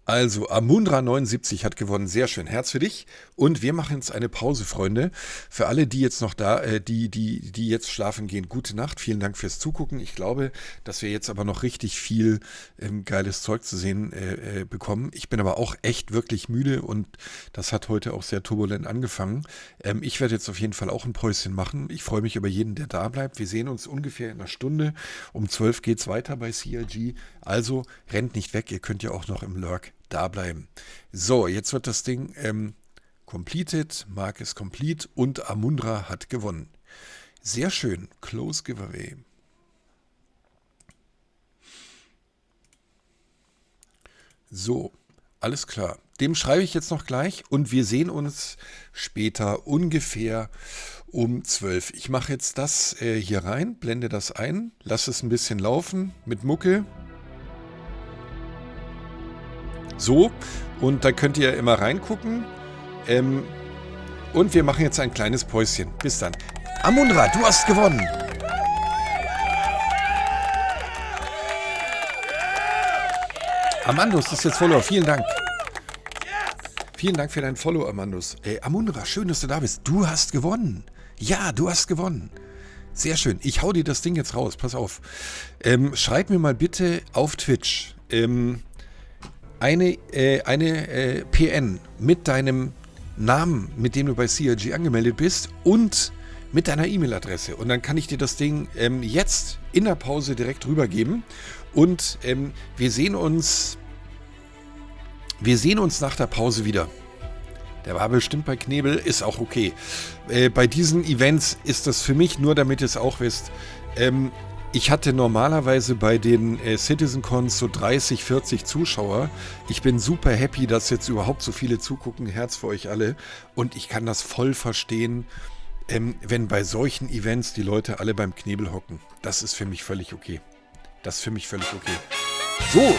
Speaker 1: Also, Amunra79 hat gewonnen. Sehr schön. Herz für dich. Und wir machen jetzt eine Pause, Freunde. Für alle, die jetzt noch da, die jetzt schlafen gehen, gute Nacht. Vielen Dank fürs Zugucken. Ich glaube, dass wir jetzt aber noch richtig viel geiles Zeug zu sehen bekommen. Ich bin aber auch echt wirklich müde und das hat heute auch sehr turbulent angefangen. Ich werde jetzt auf jeden Fall auch ein Päuschen machen. Ich freue mich über jeden, der da bleibt. Wir sehen uns ungefähr in einer Stunde. Um 12 geht es weiter bei CIG. Also rennt nicht weg. Ihr könnt ja auch noch im Lurk da bleiben. So, jetzt wird das Ding completed, Mark ist complete und Amunra hat gewonnen. Sehr schön. Close Giveaway. So, alles klar. Dem schreibe ich jetzt noch gleich und wir sehen uns später ungefähr um 12. Ich mache jetzt das hier rein, blende das ein, lasse es ein bisschen laufen mit Mucke. So, und da könnt ihr immer reingucken. Und wir machen jetzt ein kleines Päuschen. Bis dann. Amunra, du hast gewonnen. Amandus ist jetzt Follower. Vielen Dank. Vielen Dank für dein Follow, Amandus. Amunra, schön, dass du da bist. Du hast gewonnen. Ja, du hast gewonnen. Sehr schön. Ich hau dir das Ding jetzt raus. Pass auf. Schreib mir mal bitte auf Twitch eine PN mit deinem Namen, mit dem du bei CIG angemeldet bist und mit deiner E-Mail-Adresse. Und dann kann ich dir das Ding jetzt in der Pause direkt rübergeben. Und wir sehen uns nach der Pause wieder. Der war bestimmt bei Knebel, ist auch okay. Bei diesen Events ist das für mich, nur damit ihr es auch wisst, ich hatte normalerweise bei den CitizenCons so 30, 40 Zuschauer. Ich bin super happy, dass jetzt überhaupt so viele zugucken. Herz für euch alle. Und ich kann das voll verstehen, wenn bei solchen Events die Leute alle beim Knebel hocken. Das ist für mich völlig okay. Das ist für mich völlig okay. So,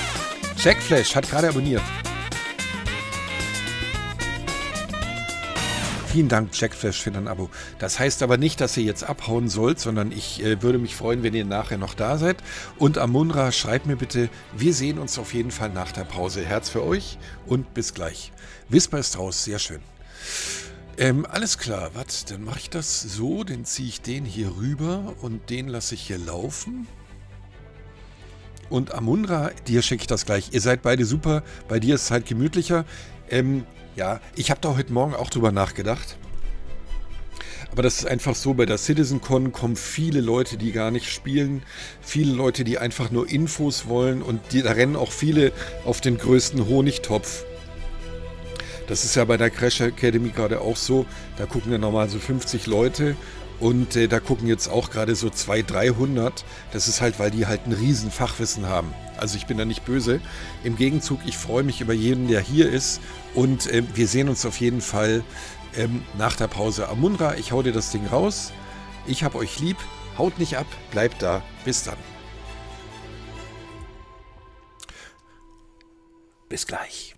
Speaker 1: Jackflash hat gerade abonniert. Vielen Dank, Jackflash, für dein Abo. Das heißt aber nicht, dass ihr jetzt abhauen sollt, sondern ich würde mich freuen, wenn ihr nachher noch da seid. Und Amunra, schreibt mir bitte, wir sehen uns auf jeden Fall nach der Pause. Herz für euch und bis gleich. Wisper ist raus, sehr schön. Alles klar, warte, dann mache ich das so, dann ziehe ich den hier rüber und den lasse ich hier laufen. Und Amunra, dir schicke ich das gleich. Ihr seid beide super, bei dir ist es halt gemütlicher. Ja, ich habe da heute Morgen auch drüber nachgedacht. Aber das ist einfach so, bei der CitizenCon kommen viele Leute, die gar nicht spielen. Viele Leute, die einfach nur Infos wollen. Und da rennen auch viele auf den größten Honigtopf. Das ist ja bei der Crash Academy gerade auch so. Da gucken ja normal so 50 Leute. Und da gucken jetzt auch gerade so 200, 300. Das ist halt, weil die halt ein riesen Fachwissen haben. Also ich bin da nicht böse. Im Gegenzug, ich freue mich über jeden, der hier ist. Und wir sehen uns auf jeden Fall nach der Pause. Amunra, ich hau dir das Ding raus. Ich hab euch lieb. Haut nicht ab, bleibt da. Bis dann. Bis gleich.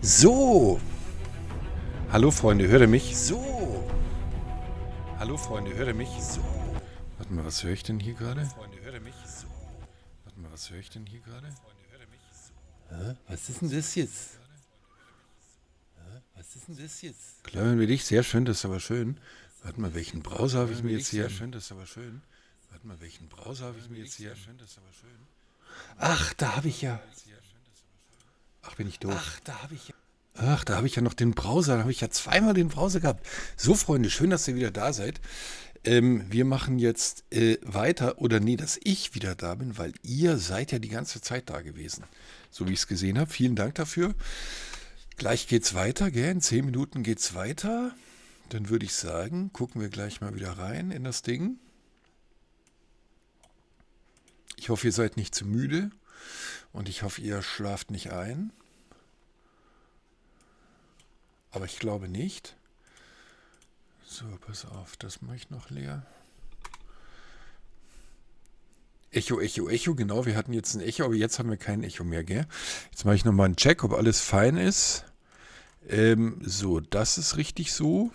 Speaker 1: So. Hallo Freunde, hört ihr mich? So. Hallo Freunde, hört ihr mich? So. Warte mal, was höre ich denn hier gerade? Freunde, hört ihr mich? So. Warte mal, was höre ich denn hier gerade? Freunde, hört ihr mich? So. Was ist denn das jetzt? Was ist denn das jetzt? Klammern wir dich, sehr schön, das ist aber schön. Warte mal, welchen Browser habe ich mir jetzt hier? Sehr schön, das ist aber schön. Warte mal, welchen Browser habe ich mir jetzt hier? Sehr schön, das ist aber schön. Ach, da habe ich ja. Ach, bin ich doof. Ach, da habe ich ja noch den Browser. Da habe ich ja zweimal den Browser gehabt. So, Freunde, schön, dass ihr wieder da seid. Wir machen jetzt weiter. Oder nee, dass ich wieder da bin, weil ihr seid ja die ganze Zeit da gewesen. So wie ich es gesehen habe. Vielen Dank dafür. Gleich geht's weiter, gell? In 10 Minuten geht's weiter. Dann würde ich sagen, gucken wir gleich mal wieder rein in das Ding. Ich hoffe, ihr seid nicht zu müde. Und ich hoffe, ihr schlaft nicht ein. Aber ich glaube nicht. So, pass auf, das mache ich noch leer. Echo, Echo, Echo, genau, wir hatten jetzt ein Echo, aber jetzt haben wir kein Echo mehr, gell? Jetzt mache ich nochmal einen Check, ob alles fein ist. So, das ist richtig so.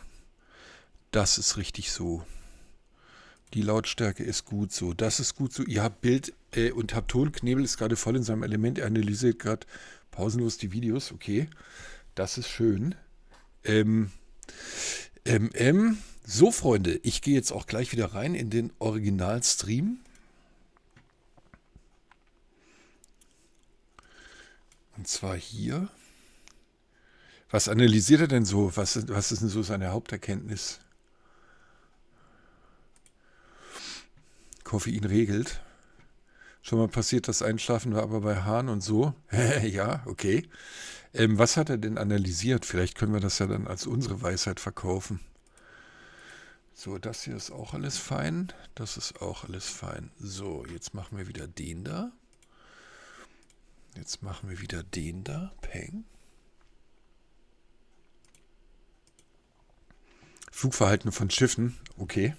Speaker 1: Das ist richtig so. Die Lautstärke ist gut so. Das ist gut so. Ihr habt Bild und habt Ton. Knebel ist gerade voll in seinem Element. Er analysiert gerade pausenlos die Videos. Okay, das ist schön. So, Freunde, ich gehe jetzt auch gleich wieder rein in den Originalstream. Und zwar hier. Was analysiert er denn so? Was ist denn so seine Haupterkenntnis? Koffein regelt. Schon mal passiert, das Einschlafen war aber bei Hahn und so. Ja, okay. Was hat er denn analysiert? Vielleicht können wir das ja dann als unsere Weisheit verkaufen. So, das hier ist auch alles fein. Das ist auch alles fein. So, jetzt machen wir wieder den da. Jetzt machen wir wieder den da. Peng. Flugverhalten von Schiffen. Okay.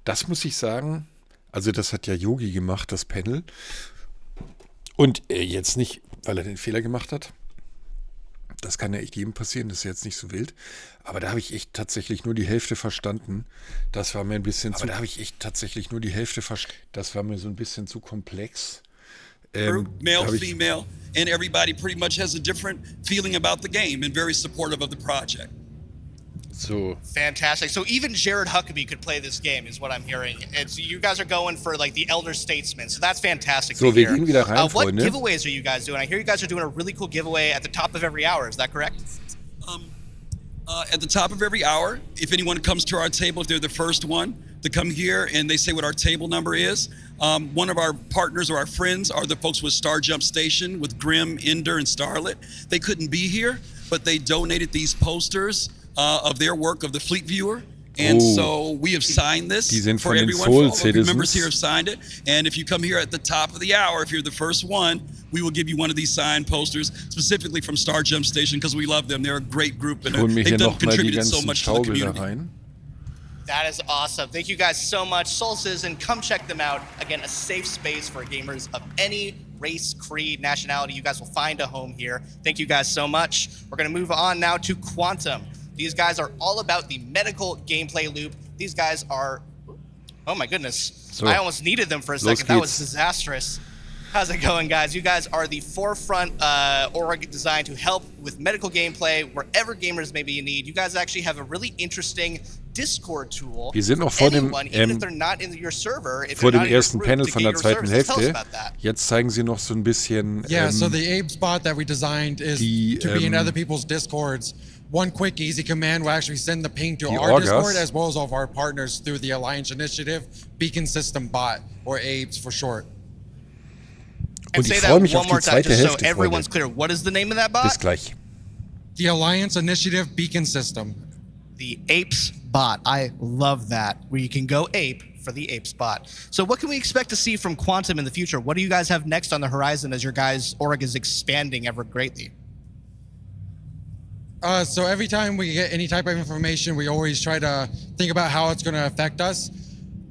Speaker 1: Das muss ich sagen, also das hat ja Yogi gemacht, das Panel. Und jetzt nicht, weil er den Fehler gemacht hat. Das kann ja echt jedem passieren, das ist jetzt nicht so wild. Aber da habe ich echt tatsächlich nur die Hälfte verstanden. Das war mir ein bisschen zu... Das war mir so ein bisschen zu komplex.
Speaker 14: Male, female, and everybody pretty much has a different feeling about the game and very supportive of the project.
Speaker 1: So.
Speaker 15: Fantastic. So even Jared Huckabee could play this game, is what I'm hearing. And so you guys are going for like the elder statesman. So that's fantastic.
Speaker 1: So, wir gehen wieder rein,
Speaker 15: what
Speaker 1: Freunde.
Speaker 15: giveaways are you guys doing? I hear you guys are doing a really cool giveaway at the top of every hour. Is that correct?
Speaker 14: At the top of every hour, if anyone comes to our table, if they're the first one to come here and they say what our table number is, one of our partners or our friends are the folks with Star Jump Station with Grim, Ender, and Starlet. They couldn't be here, but they donated these posters of their work of the Fleet Viewer. And so we have signed this for everyone. All of the members here have signed it. And if you come here at the top of the hour, if you're the first one, we will give you one of these signed posters specifically from Star Jump Station because we love them. They're a great group and they've contributed so much to the community.
Speaker 15: That is awesome. Thank you guys so much. Soul Citizen, come check them out. Again, a safe space for gamers of any race, creed, nationality. You guys will find a home here. Thank you guys so much. We're going to move on now to Quantum. These guys are all about the medical gameplay loop. These guys are, oh my goodness. So, I almost needed them for a second. That was disastrous. How's it going, guys? You guys are the forefront org designed to help with medical gameplay wherever gamers may be in need. You guys actually have a really interesting Discord tool.
Speaker 1: Wir sind noch vor dem, vor dem ersten Panel von der zweiten Hälfte. Jetzt zeigen sie noch so ein bisschen
Speaker 16: Yeah, so the Abe spot that we designed is to be in other people's Discords. One quick, easy command will actually send the ping to our Discord as well as all of our partners through the Alliance Initiative Beacon System Bot, or ABES for short.
Speaker 1: Und ich freue mich auf die zweite Hälfte,
Speaker 15: everyone's clear. What is the name of that bot?
Speaker 1: Bis gleich.
Speaker 16: The Alliance Initiative Beacon System.
Speaker 15: The APES bot. I love that. Where you can go ape for the APES bot. So what can we expect to see from Quantum in the future? What do you guys have next on the horizon as your guys' org is expanding ever greatly?
Speaker 16: So every time we get any type of information, we always try to think about how it's going to affect us.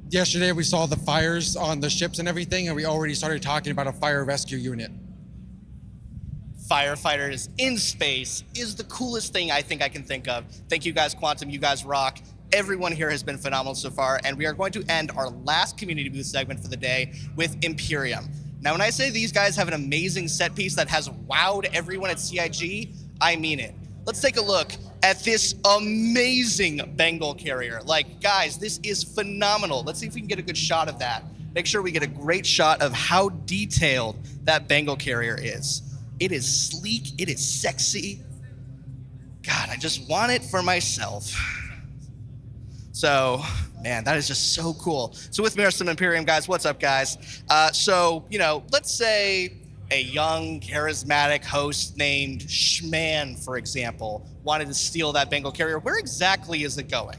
Speaker 16: Yesterday, we saw the fires on the ships and everything, and we already started talking about a fire rescue unit.
Speaker 15: firefighters in space is the coolest thing I think I can think of. Thank you guys, Quantum. You guys rock. Everyone here has been phenomenal so far, and we are going to end our last community booth segment for the day with Imperium. Now, when I say these guys have an amazing set piece that has wowed everyone at CIG, I mean it. Let's take a look at this amazing Bengal carrier. Like, guys, this is phenomenal. Let's see if we can get a good shot of that. Make sure we get a great shot of how detailed that Bengal carrier is. It is sleek, it is sexy. God, I just want it for myself. So, man, that is just so cool. So with me are some Imperium guys. What's up, guys? Let's say a young, charismatic host named Schman, for example, wanted to steal that Bengal carrier. Where exactly is it going?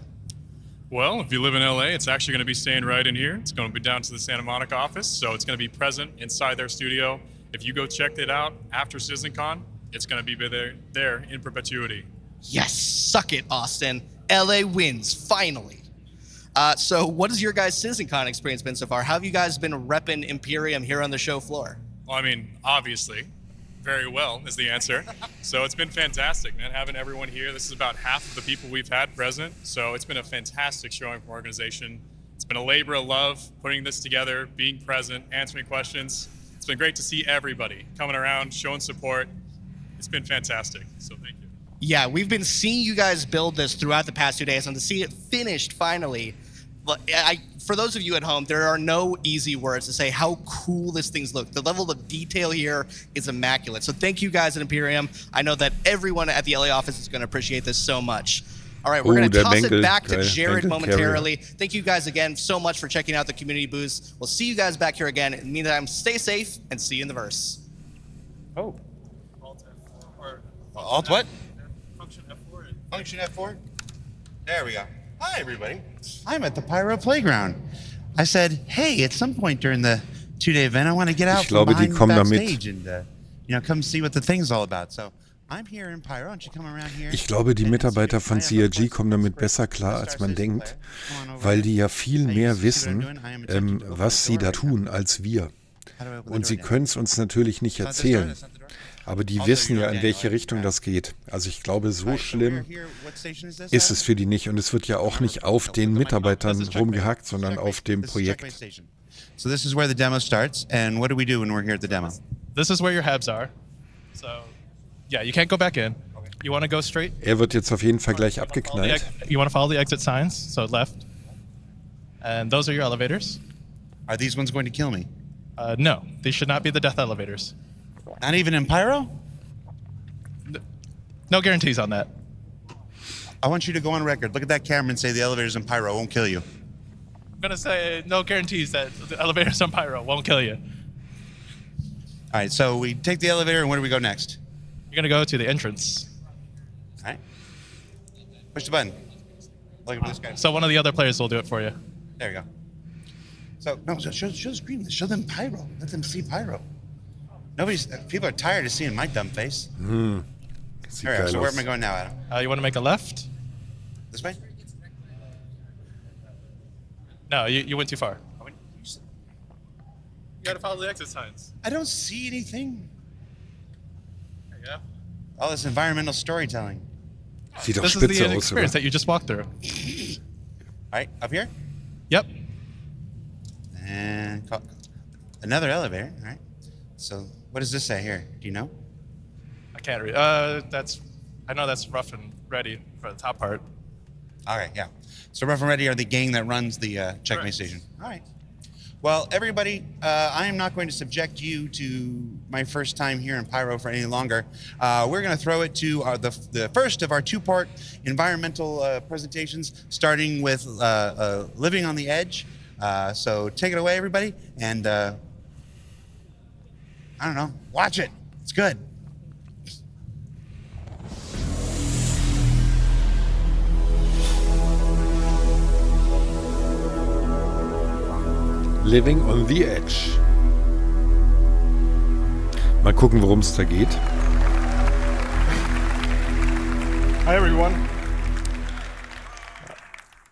Speaker 17: Well, if you live in LA, it's actually going to be staying right in here. It's going to be down to the Santa Monica office, so it's going to be present inside their studio. If you go check it out after CitizenCon, it's going to be there in perpetuity.
Speaker 15: Yes, suck it, Austin. LA wins, finally. So what has your guys' CitizenCon experience been so far? How have you guys been repping Imperium here on the show floor?
Speaker 17: Well, I mean, obviously, very well is the answer. So it's been fantastic, man, having everyone here. This is about half of the people we've had present, so it's been a fantastic showing from our organization. It's been a labor of love putting this together, being present, answering questions. It's been great to see everybody coming around, showing support. It's been fantastic, so thank you.
Speaker 15: Yeah, we've been seeing you guys build this throughout the past 2 days, and to see it finished finally, for those of you at home, there are no easy words to say how cool this thing's look. The level of detail here is immaculate. So thank you guys at Imperium. I know that everyone at the LA office is going to appreciate this so much. All right, we're going to toss it back to Jared momentarily. Thank you guys again so much for checking out the community booths. We'll see you guys back here again. In the meantime, stay safe and see you in the verse.
Speaker 18: Oh.
Speaker 19: Alt what?
Speaker 18: Function F4.
Speaker 19: Function F4? There we go. Hi, everybody. I'm at the Pyro Playground. I said, hey, at some point during the 2-day event, I want to get out from behind backstage and come see what the thing's all about. So I'm here in Pyro. Don't you come around here?
Speaker 1: Ich glaube, die Mitarbeiter von CIG kommen damit besser klar, als man denkt, weil die ja viel mehr wissen, was sie da tun, als wir. Und sie können es uns natürlich nicht erzählen. Aber die wissen ja, in welche Richtung das geht. Also ich glaube, so schlimm ist es für die nicht. Und es wird ja auch nicht auf den Mitarbeitern rumgehackt, sondern auf dem Projekt.
Speaker 19: So this is where the demo starts. And what do we do when we're here at the demo?
Speaker 18: This is where your habs are. So, yeah, you can't go back in. You want to go straight?
Speaker 1: Er wird jetzt auf jeden Fall gleich abgeknallt.
Speaker 18: You want to follow the exit signs, so left. And those are your elevators.
Speaker 19: Are these ones going to kill me?
Speaker 18: No, these should not be the death elevators.
Speaker 19: Not even in Pyro?
Speaker 18: No guarantees on that.
Speaker 19: I want you to go on record. Look at that camera and say the elevators in Pyro won't kill you.
Speaker 18: I'm going to say no guarantees that the elevators in Pyro won't kill you.
Speaker 19: All right, so we take the elevator, and where do we go next?
Speaker 18: You're going to go to the entrance.
Speaker 19: All right. Push the button. Look at this guy.
Speaker 18: So one of the other players will do it for you.
Speaker 19: There you go. So, no, show the screen. Show them Pyro. Let them see Pyro. People are tired of seeing my dumb face. All right, so where am I going now, Adam?
Speaker 18: You want to make a left?
Speaker 19: This way?
Speaker 18: No, you went too far. You got to follow the exit signs.
Speaker 19: I don't see anything.
Speaker 18: There you go.
Speaker 19: All this environmental storytelling.
Speaker 1: Sieht doch
Speaker 18: This is
Speaker 1: spitze
Speaker 18: the
Speaker 1: aus,
Speaker 18: experience
Speaker 1: oder?
Speaker 18: that you just walked through.
Speaker 19: All right, up here?
Speaker 18: Yep.
Speaker 19: And another elevator. All right. So what does this say here? Do you know?
Speaker 18: I can't read. I know that's rough and ready for the top part.
Speaker 19: All right, yeah. So Rough and Ready are the gang that runs the checkmate station. All right. Well, everybody, I am not going to subject you to my first time here in Pyro for any longer. We're going to throw it to the first of our two-part environmental presentations, starting with Living on the Edge. So take it away, everybody, and I don't know, watch it. It's good.
Speaker 1: Living on the Edge. Mal gucken, worum es da geht.
Speaker 20: Hi everyone.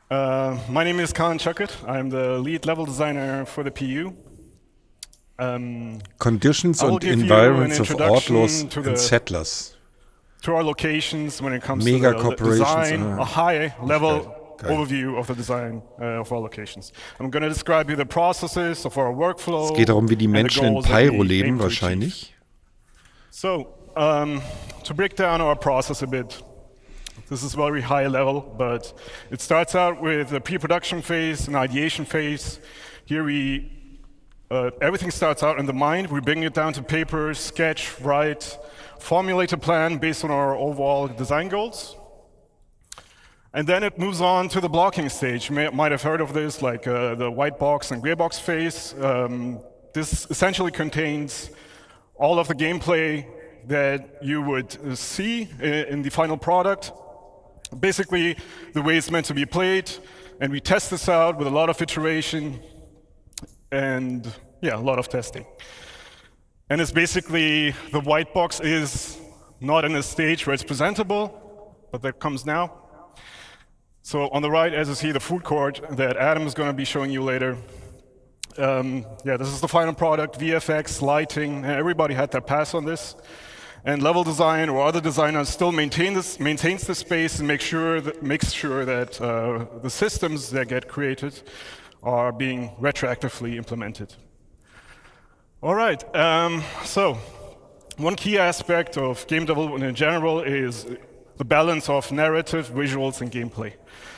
Speaker 20: My name is Colin Chuckett. I'm the lead level designer for the PU.
Speaker 1: Conditions and environments of outlaws and settlers.
Speaker 20: To our locations when it comes
Speaker 1: Mega
Speaker 20: to the design, a high-level overview of the design of our locations. I'm going to describe you the processes of our workflow.
Speaker 1: Es geht darum, wie die Menschen in Pyro leben, wahrscheinlich.
Speaker 20: So, to break down our process a bit, this is very high level, but it starts out with a pre-production phase, an ideation phase. Here everything starts out in the mind. We bring it down to paper, sketch, write, formulate a plan based on our overall design goals. And then it moves on to the blocking stage. You might have heard of this, like the white box and gray box phase. This essentially contains all of the gameplay that you would see in the final product. Basically, the way it's meant to be played, and we test this out with a lot of iteration and a lot of testing. And it's basically, the white box is not in a stage where it's presentable, but that comes now. So on the right, as you see, the food court that Adam is going to be showing you later. This is the final product, VFX, lighting, everybody had their pass on this. And level design or other designers still maintains the space and makes sure that the systems that get created are being retroactively implemented. All right, so one key aspect of game development in general is the balance of narrative, visuals, and gameplay.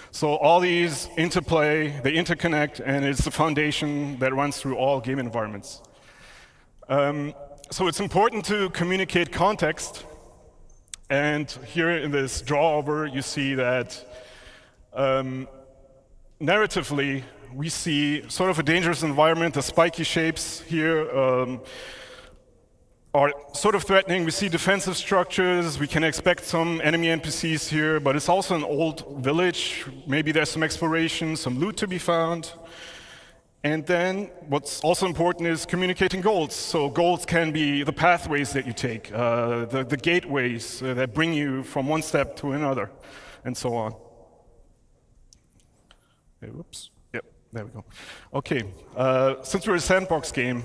Speaker 20: So all these interplay, they interconnect, and it's the foundation that runs through all game environments. So it's important to communicate context. And here in this draw-over, you see that narratively, we see sort of a dangerous environment. The spiky shapes here are sort of threatening. We see defensive structures. We can expect some enemy NPCs here, but it's also an old village. Maybe there's some exploration, some loot to be found. And then what's also important is communicating goals. So goals can be the pathways that you take, the gateways that bring you from one step to another, and so on. Whoops. Yep, there we go. Okay, since we're a sandbox game,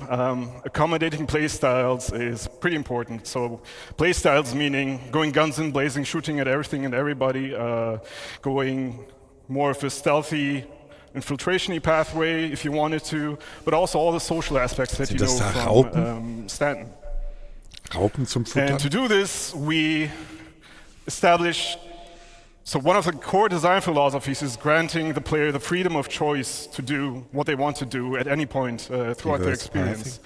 Speaker 20: accommodating playstyles is pretty important. So playstyles meaning going guns in blazing, shooting at everything and everybody, going more of a stealthy, infiltration-y pathway if you wanted to, but also all the social aspects that you know from Stanton.
Speaker 1: Raupen zum Futtern.
Speaker 20: And to do this, we established, so one of the core design philosophies is granting the player the freedom of choice to do what they want to do at any point throughout their experience.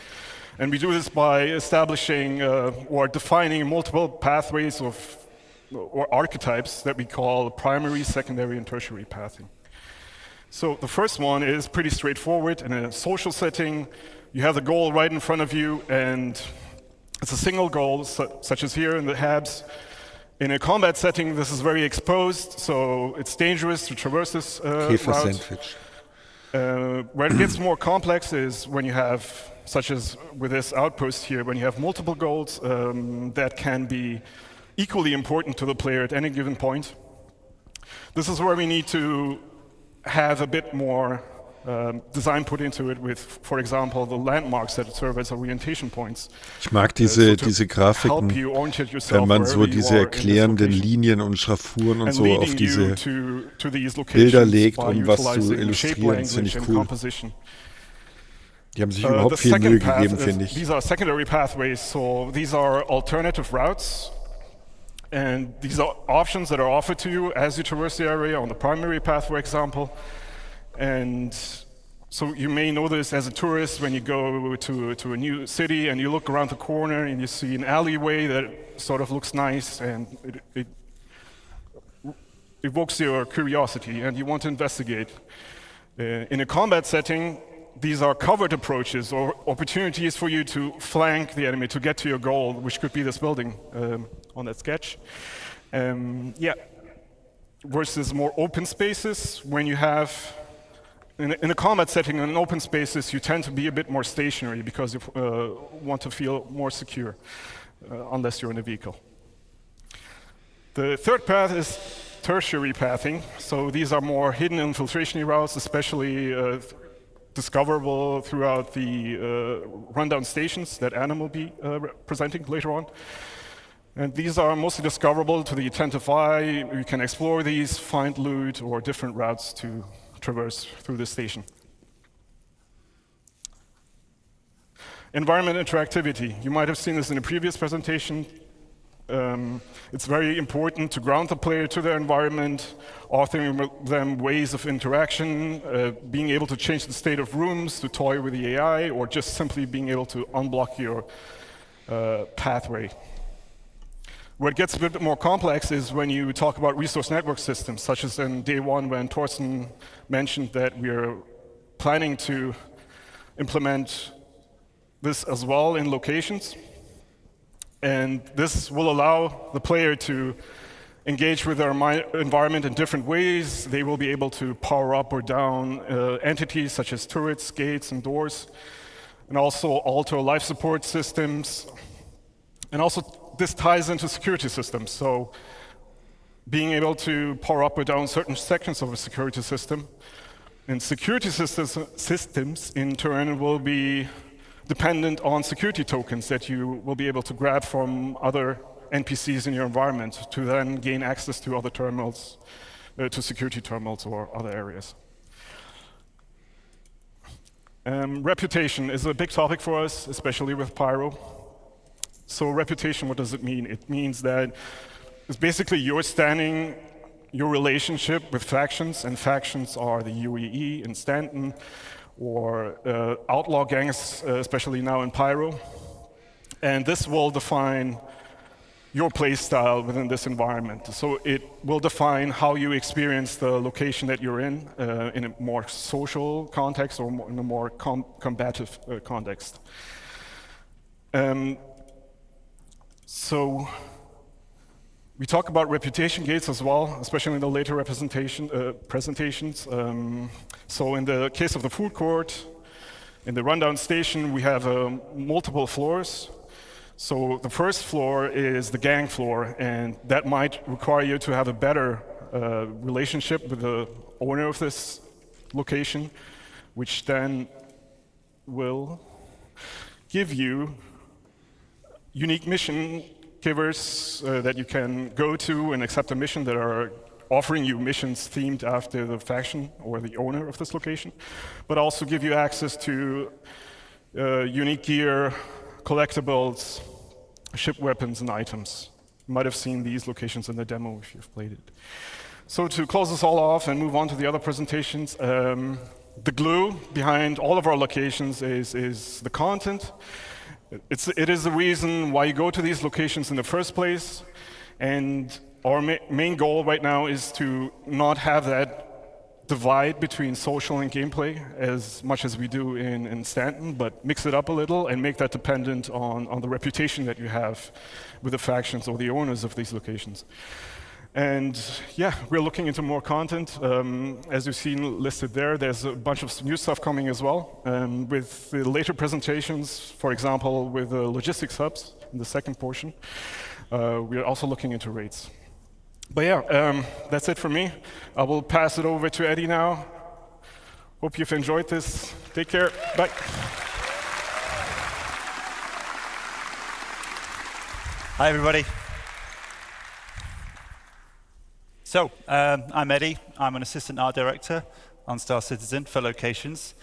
Speaker 20: And we do this by establishing or defining multiple pathways or archetypes that we call primary, secondary, and tertiary pathing. So the first one is pretty straightforward. In a social setting, you have the goal right in front of you, and it's a single goal, such as here in the Habs. In a combat setting, this is very exposed, so it's dangerous to traverse this route. Where it gets more complex is when you have, such as with this outpost here, when you have multiple goals that can be equally important to the player at any given point. This is where we need to have a bit more design put into it with, for example, the landmarks that serve as orientation points.
Speaker 1: Ich mag diese Grafiken, wenn man so diese erklärenden Linien und Schraffuren und so auf diese Bilder legt, um was zu illustrieren. Das finde ich cool. Die haben sich überhaupt viel Mühe gegeben, finde ich.
Speaker 20: These are secondary pathways, so these are alternative routes. And these are options that are offered to you as you traverse the area on the primary path, for example. And so you may know this as a tourist when you go to a new city and you look around the corner and you see an alleyway that sort of looks nice and it evokes your curiosity and you want to investigate. In a combat setting, these are covered approaches or opportunities for you to flank the enemy to get to your goal, which could be this building on that sketch. Versus more open spaces, when you have, in a combat setting, in open spaces, you tend to be a bit more stationary because you want to feel more secure, unless you're in a vehicle. The third path is tertiary pathing. So these are more hidden infiltration routes, especially discoverable throughout the rundown stations that Adam will be presenting later on. And these are mostly discoverable to the attentive eye. You can explore these, find loot, or different routes to traverse through the station. Environment interactivity. You might have seen this in a previous presentation. It's very important to ground the player to their environment, offering them ways of interaction, being able to change the state of rooms, to toy with the AI, or just simply being able to unblock your pathway. Where it gets a bit more complex is when you talk about resource network systems, such as in day one when Torsten mentioned that we are planning to implement this as well in locations. And this will allow the player to engage with their environment in different ways. They will be able to power up or down entities such as turrets, gates, and doors, and also alter life support systems. And also, this ties into security systems. So being able to power up or down certain sections of a security system. And security systems in turn will be dependent on security tokens that you will be able to grab from other NPCs in your environment to then gain access to other terminals, to security terminals or other areas. Reputation is a big topic for us, especially with Pyro. So reputation, what does it mean? It means that it's basically your standing, your relationship with factions, and factions are the UEE in Stanton, or outlaw gangs, especially now in Pyro. And this will define your play style within this environment. So it will define how you experience the location that you're in a more social context or in a more combative context. So we talk about reputation gates as well, especially in the later presentations. So in the case of the food court, in the rundown station, we have multiple floors. So the first floor is the gang floor, and that might require you to have a better relationship with the owner of this location, which then will give you unique mission givers that you can go to and accept a mission that are offering you missions themed after the faction or the owner of this location, but also give you access to unique gear, collectibles, ship weapons, and items. You might have seen these locations in the demo if you've played it. So to close this all off and move on to the other presentations, the glue behind all of our locations is the content. It is the reason why you go to these locations in the first place, and our main goal right now is to not have that divide between social and gameplay as much as we do in Stanton, but mix it up a little and make that dependent on the reputation that you have with the factions or the owners of these locations. And yeah, we're looking into more content. As you've seen listed there, there's a bunch of new stuff coming as well. With the later presentations, for example, with the logistics hubs in the second portion, we're also looking into raids. But yeah, that's it for me. I will pass it over to Eddie now. Hope you've enjoyed this. Take care. Bye.
Speaker 2: Hi, everybody. So, I'm Eddie. I'm an assistant art director on Star Citizen for locations.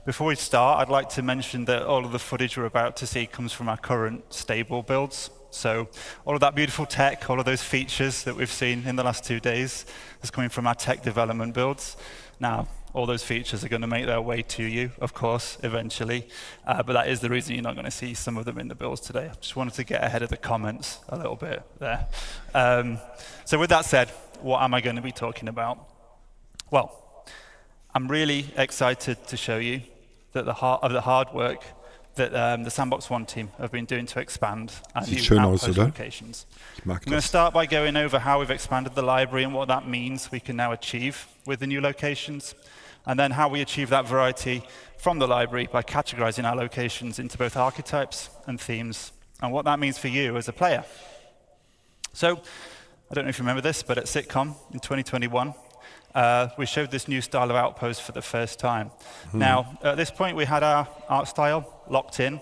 Speaker 2: Before we start, I'd like to mention that all of the footage we're about to see comes from our current stable builds. So all of that beautiful tech, all of those features that we've seen in the last 2 days is coming from our tech development builds. Now, all those features are going to make their way to you, of course, eventually. But that is the reason you're not going to see some of them in the builds today. I just wanted to get ahead of the comments a little bit there. So with that said, what am I going to be talking about? Well, I'm really excited to show you that the hard work that the Sandbox One team have been doing to expand our new outpost locations. I'm going to start by going over how we've expanded the library and what that means we can now achieve with the new locations, and then how we achieve that variety from the library by categorizing our locations into both archetypes and themes, and what that means for you as a player. So, I don't know if you remember this, but at CitizenCon in 2021,
Speaker 7: we showed this new style of outpost for the first time. Now, at this point, we had our art style locked in.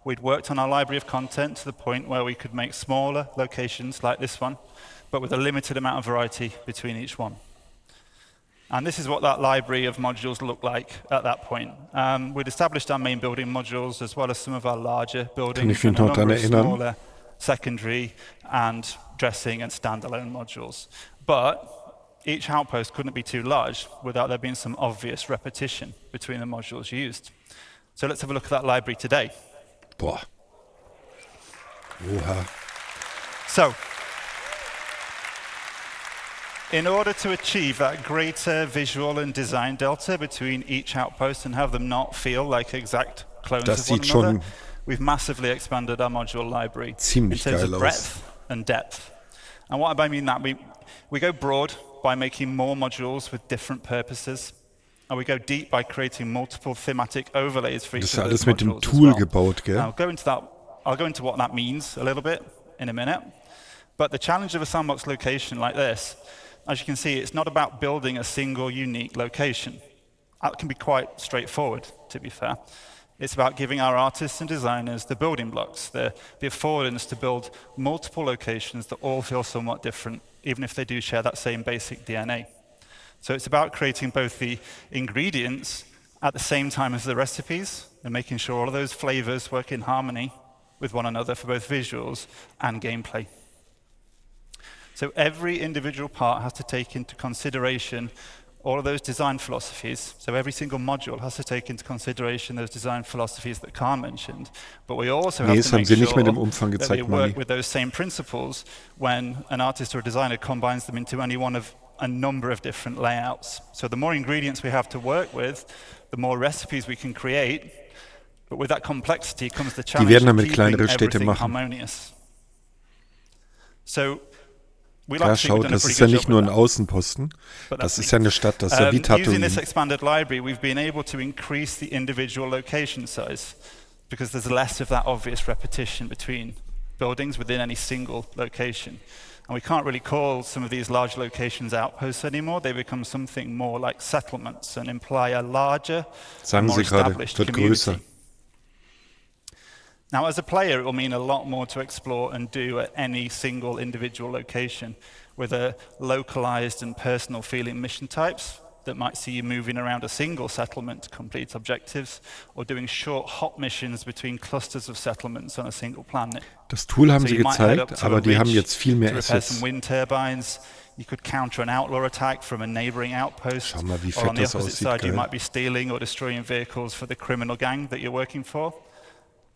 Speaker 7: We'd worked on our library of content to the point where we could make smaller locations like this one, but with a limited amount of variety between each one. And this is what that library of modules looked like at that point. We'd established our main building modules as well as some of our larger buildings and a number of smaller secondary and dressing and standalone modules. But each outpost couldn't be too large without there being some obvious repetition between the modules used. So let's have a look at that library today.
Speaker 1: Boah. Oha.
Speaker 7: So, in order to achieve that greater visual and design delta between each outpost and have them not feel like exact clones of one another, we've massively expanded our module library in terms of breadth and depth. And what I mean that, we go broad by making more modules with different purposes, and we go deep by creating multiple thematic overlays for each of those modules. Das ist alles mit dem Tool gebaut, gell? I'll go into what that means a little bit in a minute. But the challenge of a sandbox location like this, as you can see, it's not about building a single unique location. That can be quite straightforward, to be fair. It's about giving our artists and designers the building blocks, the affordance to build multiple locations that all feel somewhat different, even if they do share that same basic DNA. So it's about creating both the ingredients at the same time as the recipes and making sure all of those flavors work in harmony with one another for both visuals and gameplay. So every individual part has to take into consideration all of those design philosophies. So every single module has to take into consideration those design philosophies that Khan mentioned. But we also have to make sure that they work with those same principles when an artist or a designer combines them into any one of a number of different layouts. So the more ingredients we have to work with, the more recipes we can create. But with that complexity comes the challenge of keeping everything harmonious. So
Speaker 1: Ja, schaut, das ist ja nicht nur ein Außenposten, das ist ja eine Stadt, das ist ja wie Tatooine.
Speaker 7: Using this expanded library, we've been able to increase the individual location size because there's less of that obvious repetition between buildings within any single location. And we can't really call some of these large locations outposts anymore. They become something more like settlements and imply a larger, more established community. Now, as a player, it will mean a lot more to explore and do at any single individual location with a localized and personal feeling mission types that might see you moving around a single settlement to complete objectives or doing short hop missions between clusters of settlements on a single planet.
Speaker 1: Das Tool haben sie gezeigt, aber die haben jetzt viel mehr Assets.
Speaker 7: Wind turbines. You could counter an outlaw attack from a neighboring outpost.
Speaker 1: Schau mal, wie
Speaker 7: or on
Speaker 1: fett
Speaker 7: the
Speaker 1: das
Speaker 7: opposite
Speaker 1: aussieht,
Speaker 7: side, you might be stealing or destroying vehicles for the criminal gang that you're working for.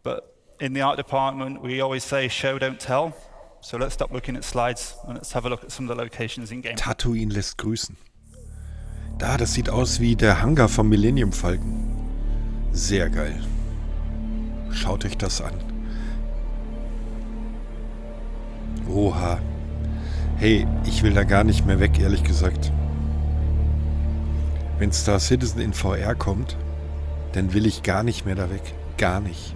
Speaker 7: But in the art department, we always say show, don't tell. So let's stop looking at slides and let's have a look at some of the locations in game.
Speaker 1: Tatooine lässt grüßen. Da, das sieht aus wie der Hangar vom Millennium Falcon. Sehr geil. Schaut euch das an. Oha. Hey, ich will da gar nicht mehr weg, ehrlich gesagt. Wenn Star Citizen in VR kommt, dann will ich gar nicht mehr da weg. Gar nicht.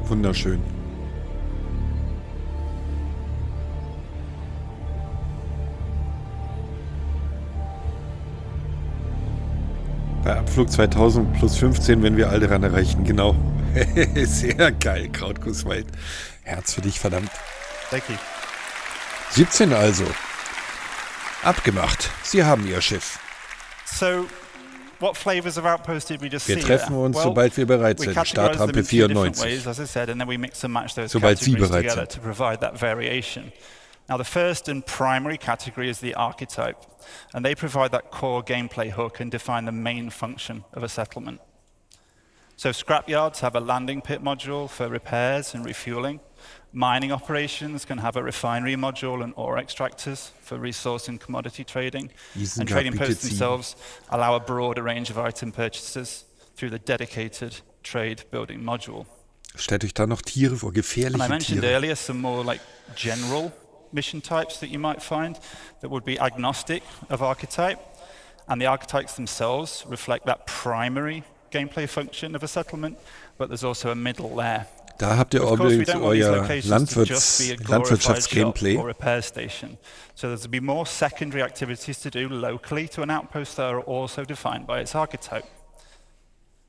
Speaker 1: Wunderschön. Bei Abflug 2000 plus 15, wenn wir Alderan erreichen, genau. Sehr geil, Krautkusswald. Herz für dich, verdammt.
Speaker 7: Thank you.
Speaker 1: 17 also. Abgemacht. Sie haben Ihr Schiff.
Speaker 7: So, what flavors of outpost did we just see?
Speaker 1: Wir treffen uns, sobald wir bereit sind. Startrampe 94.
Speaker 7: Ways, as I said, and then we mix and match those
Speaker 1: Sobald Sie
Speaker 7: categories
Speaker 1: bereit
Speaker 7: together
Speaker 1: sind.
Speaker 7: to provide that variation. Now, the first and primary category is the archetype, and they provide that core gameplay hook and define the main function of a settlement. So scrapyards have a landing pit module for repairs and refueling. Mining operations can have a refinery module and ore extractors for resource and commodity trading. And trading posts themselves allow a broader range of item purchases through the dedicated trade building module.
Speaker 1: Stellt euch da noch Tiere vor, gefährliche
Speaker 21: And I mentioned
Speaker 1: Tiere.
Speaker 21: earlier some more like general mission types that you might find that would be agnostic of archetype. And the archetypes themselves reflect that primary gameplay function of a settlement, but there's also a middle layer.
Speaker 1: Da habt ihr übrigens euer Landwirtschaftsgameplay.
Speaker 21: Or repair station. So there's be more secondary activities to do locally to an outpost that are also defined by its archetype.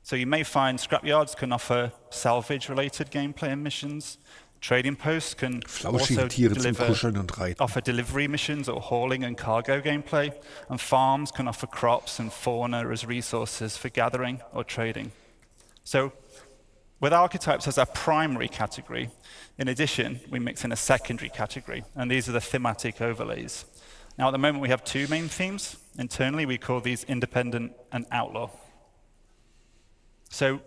Speaker 21: So you may find scrapyards can offer salvage-related gameplay and missions. Trading posts can also offer delivery missions or hauling and cargo gameplay. And farms can offer crops and fauna as resources for gathering or trading. So with archetypes as our primary category, in addition, we mix in a secondary category, and these are the thematic overlays. Now, at the moment, we have two main themes. Internally, we call these independent and outlaw. So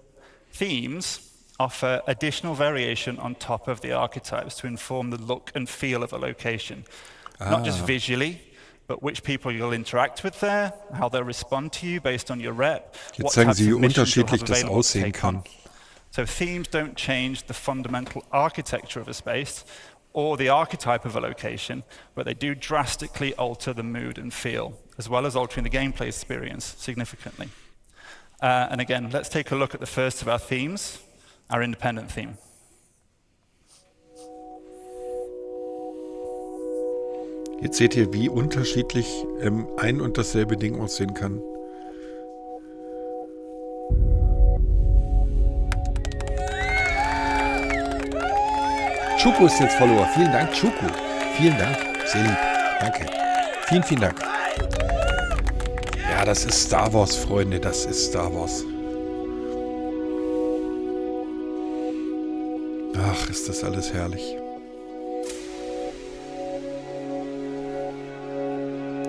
Speaker 21: themes offer additional variation on top of the archetypes to inform the look and feel of a location. Not just visually, but which people you'll interact with there, how they'll respond to you based on your rep.
Speaker 1: Jetzt zeigen Sie, wie unterschiedlich das aussehen kann.
Speaker 21: So themes don't change the fundamental architecture of a space or the archetype of a location, but they do drastically alter the mood and feel, as well as altering the gameplay experience significantly. And again, let's take a look at the first of our themes, our independent theme.
Speaker 1: Jetzt seht ihr, wie unterschiedlich ein und dasselbe Ding aussehen kann. Chuku ist jetzt Follower. Vielen Dank, Chuku. Vielen Dank. Sehr lieb. Danke. Vielen, vielen Dank. Ja, das ist Star Wars, Freunde. Das ist Star Wars. Ach, ist das alles herrlich.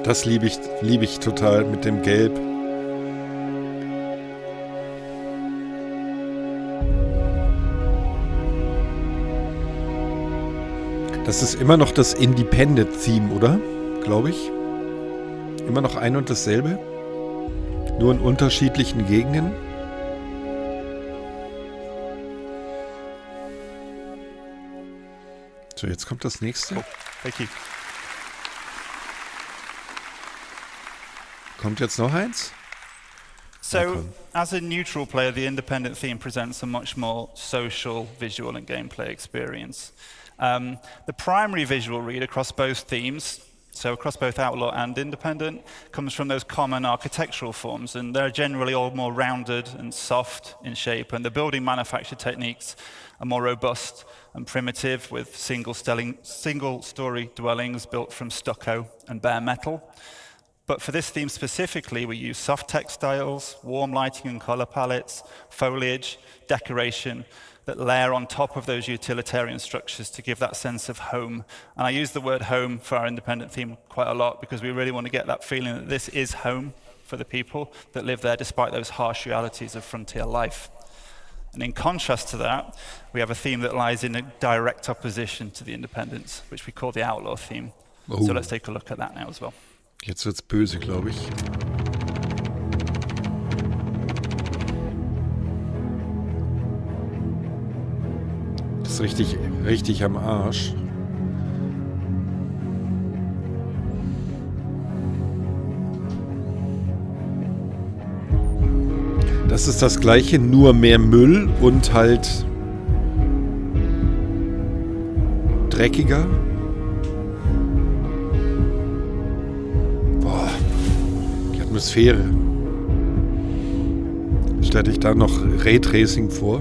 Speaker 1: Das liebe ich total mit dem Gelb. Das ist immer noch das Independent-Theme, oder? Glaube ich. Immer noch ein und dasselbe. Nur in unterschiedlichen Gegenden. So, jetzt kommt das nächste.
Speaker 21: Oh, thank you.
Speaker 1: Kommt jetzt noch eins?
Speaker 21: So, as a neutral player, the independent theme presents a much more social, visual, and gameplay experience. The primary visual read across both themes, so across both Outlaw and Independent, comes from those common architectural forms, and they're generally all more rounded and soft in shape, and the building manufacture techniques are more robust and primitive, with single-story dwellings built from stucco and bare metal. But for this theme specifically, we use soft textiles, warm lighting and color palettes, foliage, decoration that layer on top of those utilitarian structures to give that sense of home. And I use the word home for our independent theme quite a lot because we really want to get that feeling that this is home for the people that live there despite those harsh realities of frontier life. And in contrast to that, we have a theme that lies in a direct opposition to the independence, which we call the outlaw theme.
Speaker 1: Oh.
Speaker 21: So let's take a look at that now as well.
Speaker 1: Jetzt wird's böse, glaube ich. Das ist richtig am Arsch. Das ist das gleiche, nur mehr Müll und halt dreckiger. Boah, die Atmosphäre. Stell dich da noch Raytracing vor.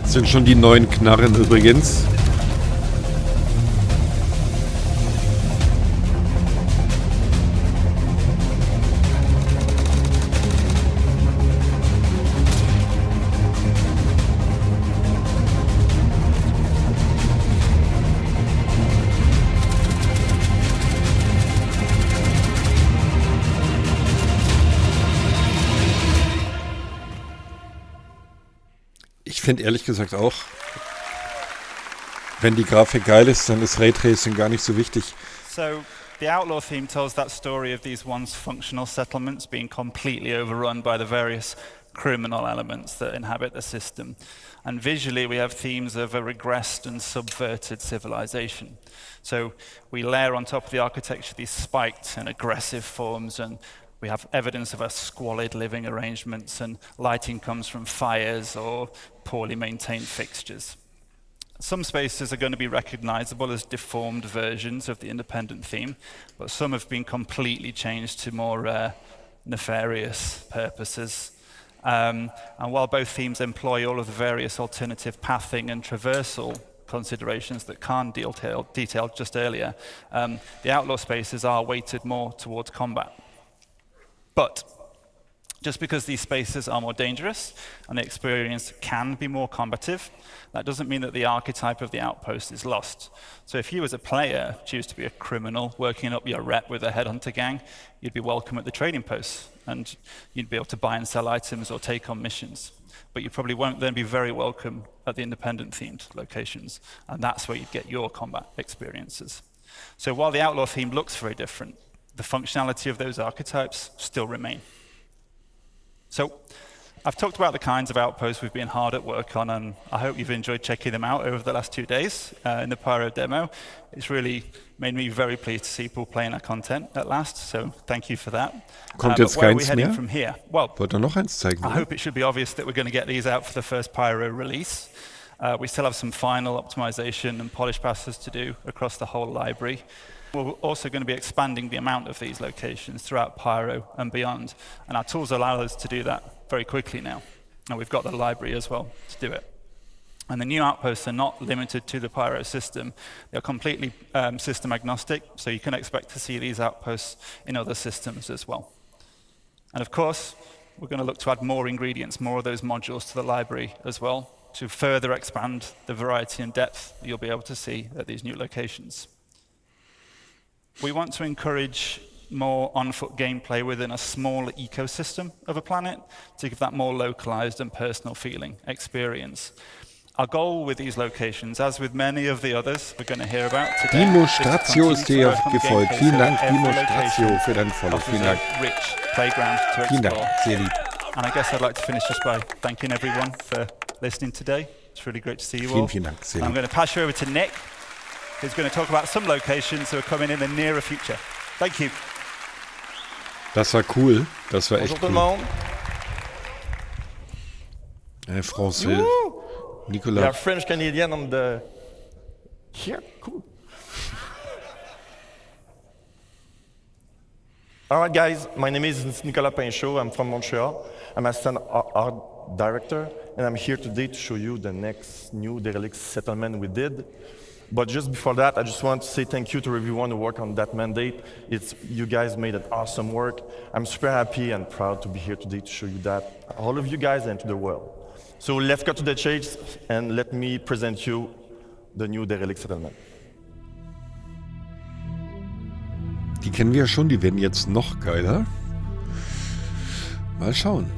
Speaker 1: Das sind schon die neuen Knarren übrigens. Ich finde ehrlich gesagt auch, wenn die Grafik geil ist, dann ist Raytracing gar nicht so wichtig.
Speaker 21: So the Outlaw theme tells that story of these once functional settlements being completely overrun by the various criminal elements that inhabit the system. And visually, we have themes of a regressed and subverted civilization. So we layer on top of the architecture these spiked and aggressive forms, and we have evidence of a squalid living arrangements, and lighting comes from fires or poorly maintained fixtures. Some spaces are going to be recognizable as deformed versions of the independent theme, but some have been completely changed to more nefarious purposes. And while both themes employ all of the various alternative pathing and traversal considerations that Khan detailed just earlier, the Outlaw spaces are weighted more towards combat. But just because these spaces are more dangerous and the experience can be more combative, that doesn't mean that the archetype of the outpost is lost. So if you as a player choose to be a criminal working up your rep with a headhunter gang, you'd be welcome at the trading posts, and you'd be able to buy and sell items or take on missions. But you probably won't then be very welcome at the independent-themed locations, and that's where you'd get your combat experiences. So while the Outlaw theme looks very different, the functionality of those archetypes still remain. So I've talked about the kinds of outposts we've been hard at work on, and I hope you've enjoyed checking them out over the last 2 days in the Pyro demo. It's really made me very pleased to see people playing our content at last, so thank you for that.
Speaker 1: Kommt jetzt
Speaker 21: where are we
Speaker 1: keins
Speaker 21: heading
Speaker 1: mehr?
Speaker 21: from here? Well,
Speaker 1: Wollt ihr noch eins zeigen?
Speaker 21: I hope it should be obvious that we're going to get these out for the first Pyro release. We still have some final optimization and polish passes to do across the whole library. We're also going to be expanding the amount of these locations throughout Pyro and beyond, and our tools allow us to do that very quickly now. And we've got the library as well to do it. And the new outposts are not limited to the Pyro system. They're completely system agnostic, so you can expect to see these outposts in other systems as well. And of course, we're going to look to add more ingredients, more of those modules to the library as well, to further expand the variety and depth you'll be able to see at these new locations. We want to encourage more on-foot gameplay within a small ecosystem of a planet to give that more localized and personal feeling experience. Our goal with these locations, as with many of the others we're going to hear about today,
Speaker 1: Dimo Strazio ist dir gefolgt. Vielen Dank, Dimo Strazio, für deinen Follow. Vielen Dank.
Speaker 21: Rich playground to
Speaker 1: Vielen
Speaker 21: explore.
Speaker 1: Dank, sehr lieb.
Speaker 21: And I guess I'd like to finish just by thanking everyone for listening today. It's really great to see you all.
Speaker 1: Vielen Dank, sehr
Speaker 21: I'm
Speaker 1: lieb.
Speaker 21: going to pass you over to Nick, who's going to talk about some locations who are coming in the nearer future. Thank you.
Speaker 1: Das war cool. Das war echt
Speaker 3: Bonjour tout le
Speaker 1: cool.
Speaker 3: monde.
Speaker 1: Français. Nicolas.
Speaker 3: We are French Canadian on the here. Cool. All right, guys. My name is Nicolas Pinchot. I'm from Montreal. I'm assistant art director, and I'm here today to show you the next new derelict settlement we did. But just before that, I just want to say thank you to everyone who worked on that mandate. You guys made an awesome work. I'm super happy and proud to be here today to show you that, all of you guys and to the world. So let's cut to the chase and let me present you the new derelict settlement.
Speaker 1: Die kennen wir ja schon, die werden jetzt noch geiler. Mal schauen.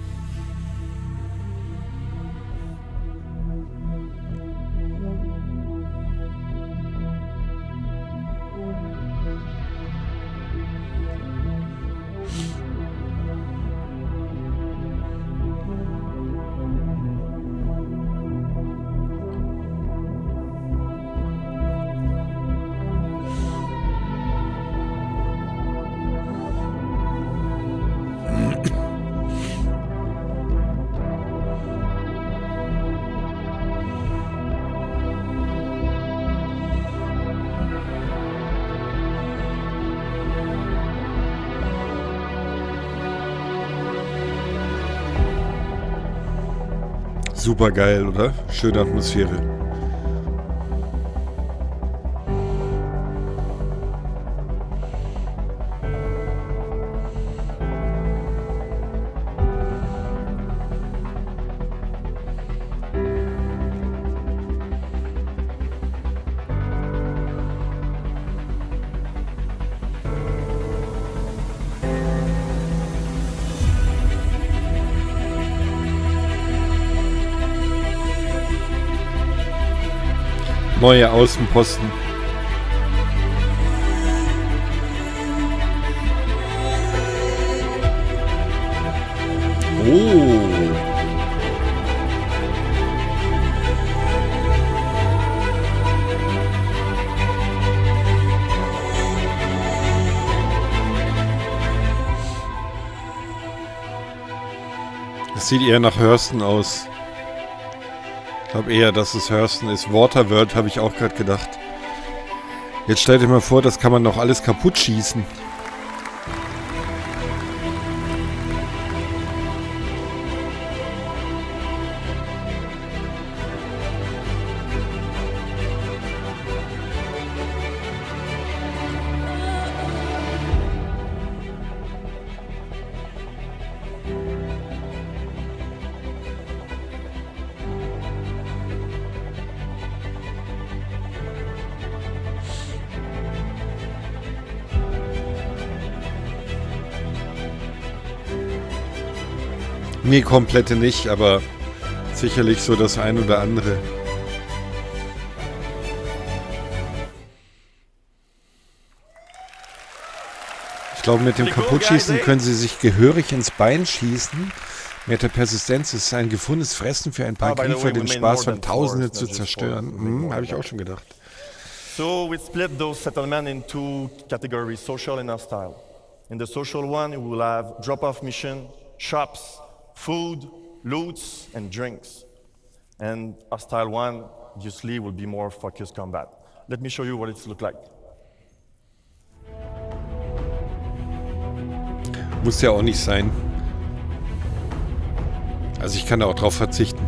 Speaker 1: Super geil, oder? Schöne Atmosphäre. Neue Außenposten. Oh. Das sieht eher nach Hurston aus. Ich glaube eher, dass es Hurston ist. Waterworld habe ich auch gerade gedacht. Jetzt stellt euch mal vor, das kann man noch alles kaputt schießen. Nee, komplette nicht, aber sicherlich so das ein oder andere. Ich glaube, mit dem Kaputtschießen können sie sich gehörig ins Bein schießen. Mit der Persistenz ist ein gefundenes Fressen für ein paar Griefer, den Spaß von Tausenden zu zerstören. Habe ich auch schon gedacht.
Speaker 3: So we split those settlements in two categories, social and hostile. In the social one, we will have drop-off mission, shops, food, loots, and drinks. And hostile one, obviously, will be more focused combat. Let me show you what it looks like.
Speaker 1: Muss ja auch nicht sein. Also ich kann da auch drauf verzichten.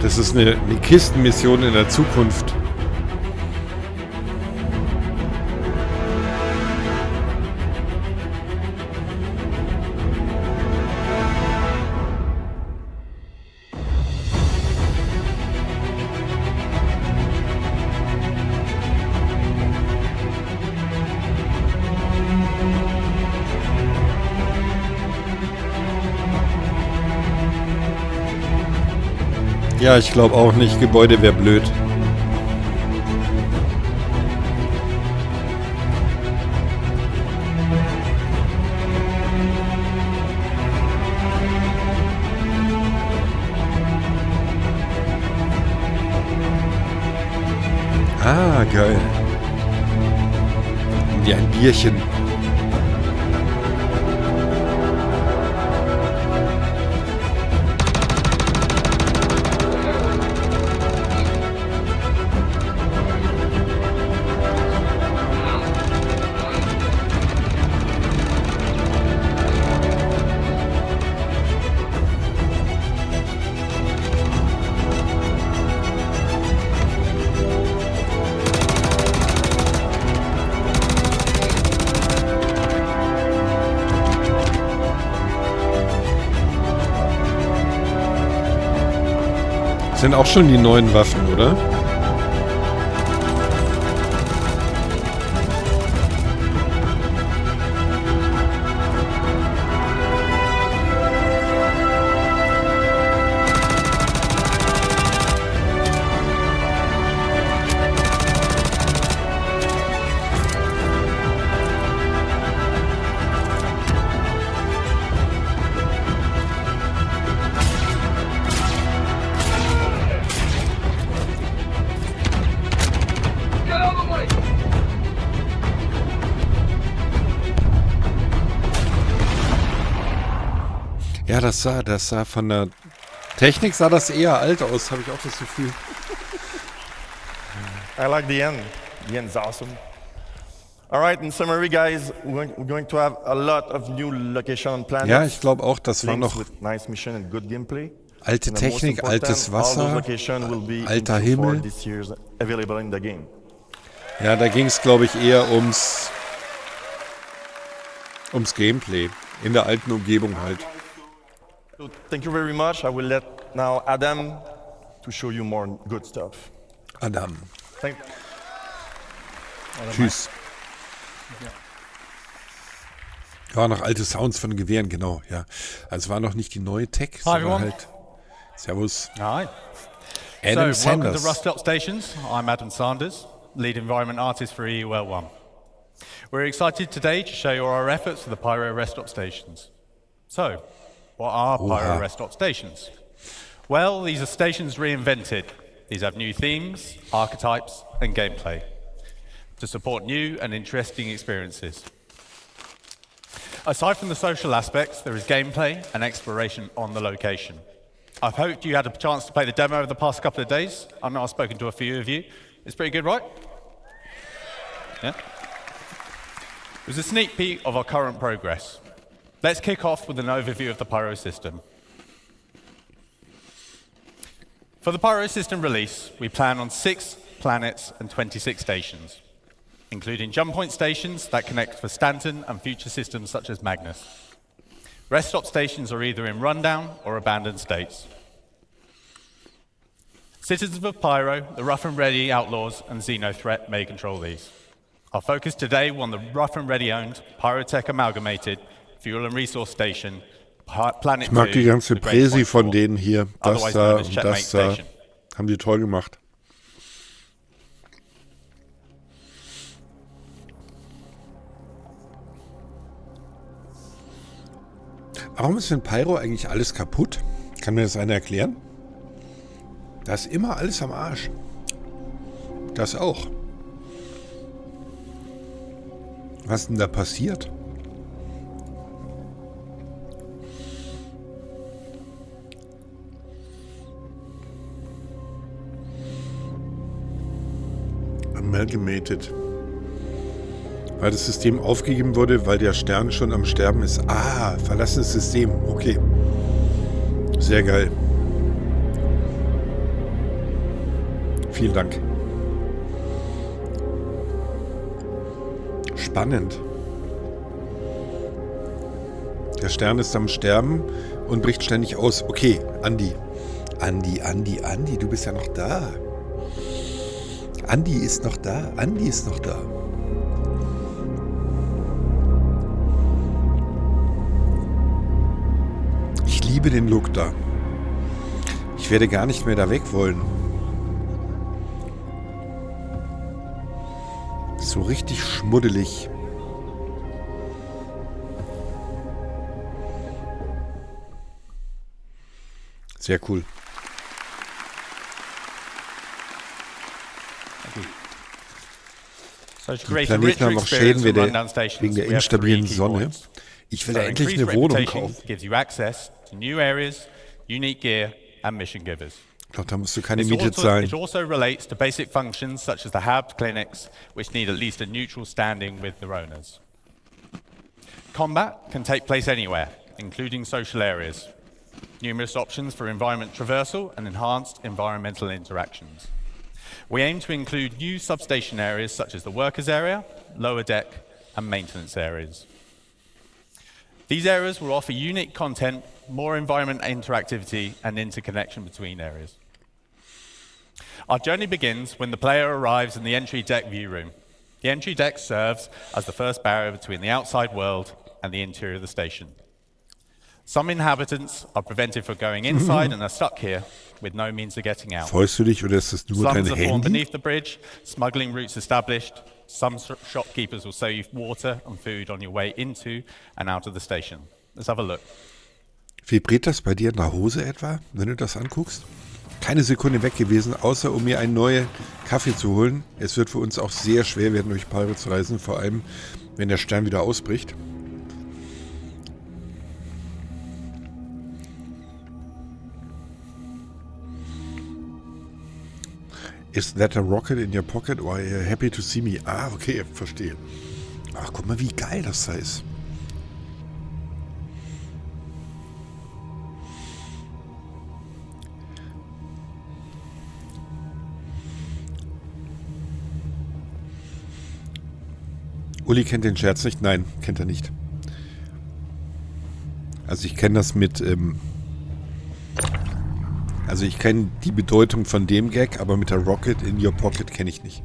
Speaker 1: Das ist eine Kistenmission in der Zukunft. Ja, ich glaube auch nicht. Gebäude wäre blöd. Ah, geil. Wie ein Bierchen. Sind auch schon die neuen Waffen, oder? Ja, das sah von der Technik sah das eher alt aus, habe ich auch das Gefühl.
Speaker 3: I like the end. The end's awesome. All right, in summary, guys, we're going to have a lot of new location on planets.
Speaker 1: Ja, ich glaube auch, das war noch
Speaker 3: nice mission and good gameplay.
Speaker 1: Alte Technik, altes Wasser, alter Himmel. Ja, da ging es, glaube ich, eher ums Gameplay. In der alten Umgebung halt.
Speaker 3: So, thank you very much. I will let now Adam to show you more good stuff.
Speaker 1: Adam.
Speaker 3: Thank
Speaker 1: Tschüss. Ja, noch alte Sounds von Gewehren, genau, ja. Also es war noch nicht die neue Tech, sondern halt... Servus.
Speaker 5: Hi.
Speaker 1: Adam
Speaker 5: so, welcome
Speaker 1: Sanders.
Speaker 5: to Rust Stations. I'm Adam Sanders, lead environment artist for EUL1. We're excited today to show you our efforts for the Pyro rest stop stations. So, what are Pyro rest stop stations? Well, these are stations reinvented. These have new themes, archetypes, and gameplay to support new and interesting experiences. Aside from the social aspects, there is gameplay and exploration on the location. I've hoped you had a chance to play the demo over the past couple of days. I know I've spoken to a few of you. It's pretty good, right? Yeah? It was a sneak peek of our current progress. Let's kick off with an overview of the Pyro system. For the Pyro system release, we plan on 6 planets and 26 stations, including jump point stations that connect for Stanton and future systems such as Magnus. Rest stop stations are either in rundown or abandoned states. Citizens of Pyro, the Rough and Ready Outlaws, and Xeno Threat may control these. Our focus today will on the Rough and Ready owned Pyrotech Amalgamated Fuel and Resource Station, Planet 2.
Speaker 1: Ich mag die ganze Präsi von denen hier. Das da
Speaker 5: und
Speaker 1: das da. Haben die toll gemacht. Warum ist in Pyro eigentlich alles kaputt? Kann mir das einer erklären? Da ist immer alles am Arsch. Das auch. Was ist denn da passiert? Amalgamated. Weil das System aufgegeben wurde, weil der Stern schon am Sterben ist. Ah, verlassenes System. Okay. Sehr geil. Vielen Dank. Spannend. Der Stern ist am Sterben und bricht ständig aus. Okay, Andi. Andi, du bist ja noch da. Andi ist noch da. Andi ist noch da. Ich liebe den Look da. Ich werde gar nicht mehr da weg wollen. So richtig schmuddelig. Sehr cool. Die Planeten haben noch Schäden wegen der instabilen Sonne. Ich will ja endlich eine Wohnung kaufen. Ich glaube, da musst du keine Miete zahlen.
Speaker 5: It also relates to basic functions such as the hub clinics, which need at least a neutral standing with their owners. Combat can take place anywhere, including social areas. Numerous options for environment traversal and enhanced environmental interactions. We aim to include new substation areas such as the workers area, lower deck, and maintenance areas. These areas will offer unique content, more environment interactivity, and interconnection between areas. Our journey begins when the player arrives in the entry deck view room. The entry deck serves as the first barrier between the outside world and the interior of the station. Some inhabitants are prevented from going inside and are stuck here with no means of getting out.
Speaker 1: Freust du dich oder ist das nur dein
Speaker 5: Slums are formed
Speaker 1: Handy?
Speaker 5: beneath the bridge, smuggling routes established. Some shopkeepers will sell you water and food on your way into and out of the station. Let's have a look.
Speaker 1: Vibriert das bei dir in der Hose etwa, wenn du das anguckst? Keine Sekunde weg gewesen, außer um mir einen neuen Kaffee zu holen. Es wird für uns auch sehr schwer werden, durch Pyro zu reisen, vor allem, wenn der Stern wieder ausbricht. Is that a rocket in your pocket or are you happy to see me? Ah, okay, verstehe. Ach, guck mal, wie geil das da ist. Uli kennt den Scherz nicht? Nein, kennt er nicht. Also ich kenne das mit Also ich kenne die Bedeutung von dem Gag, aber mit der Rocket in your pocket kenne ich nicht.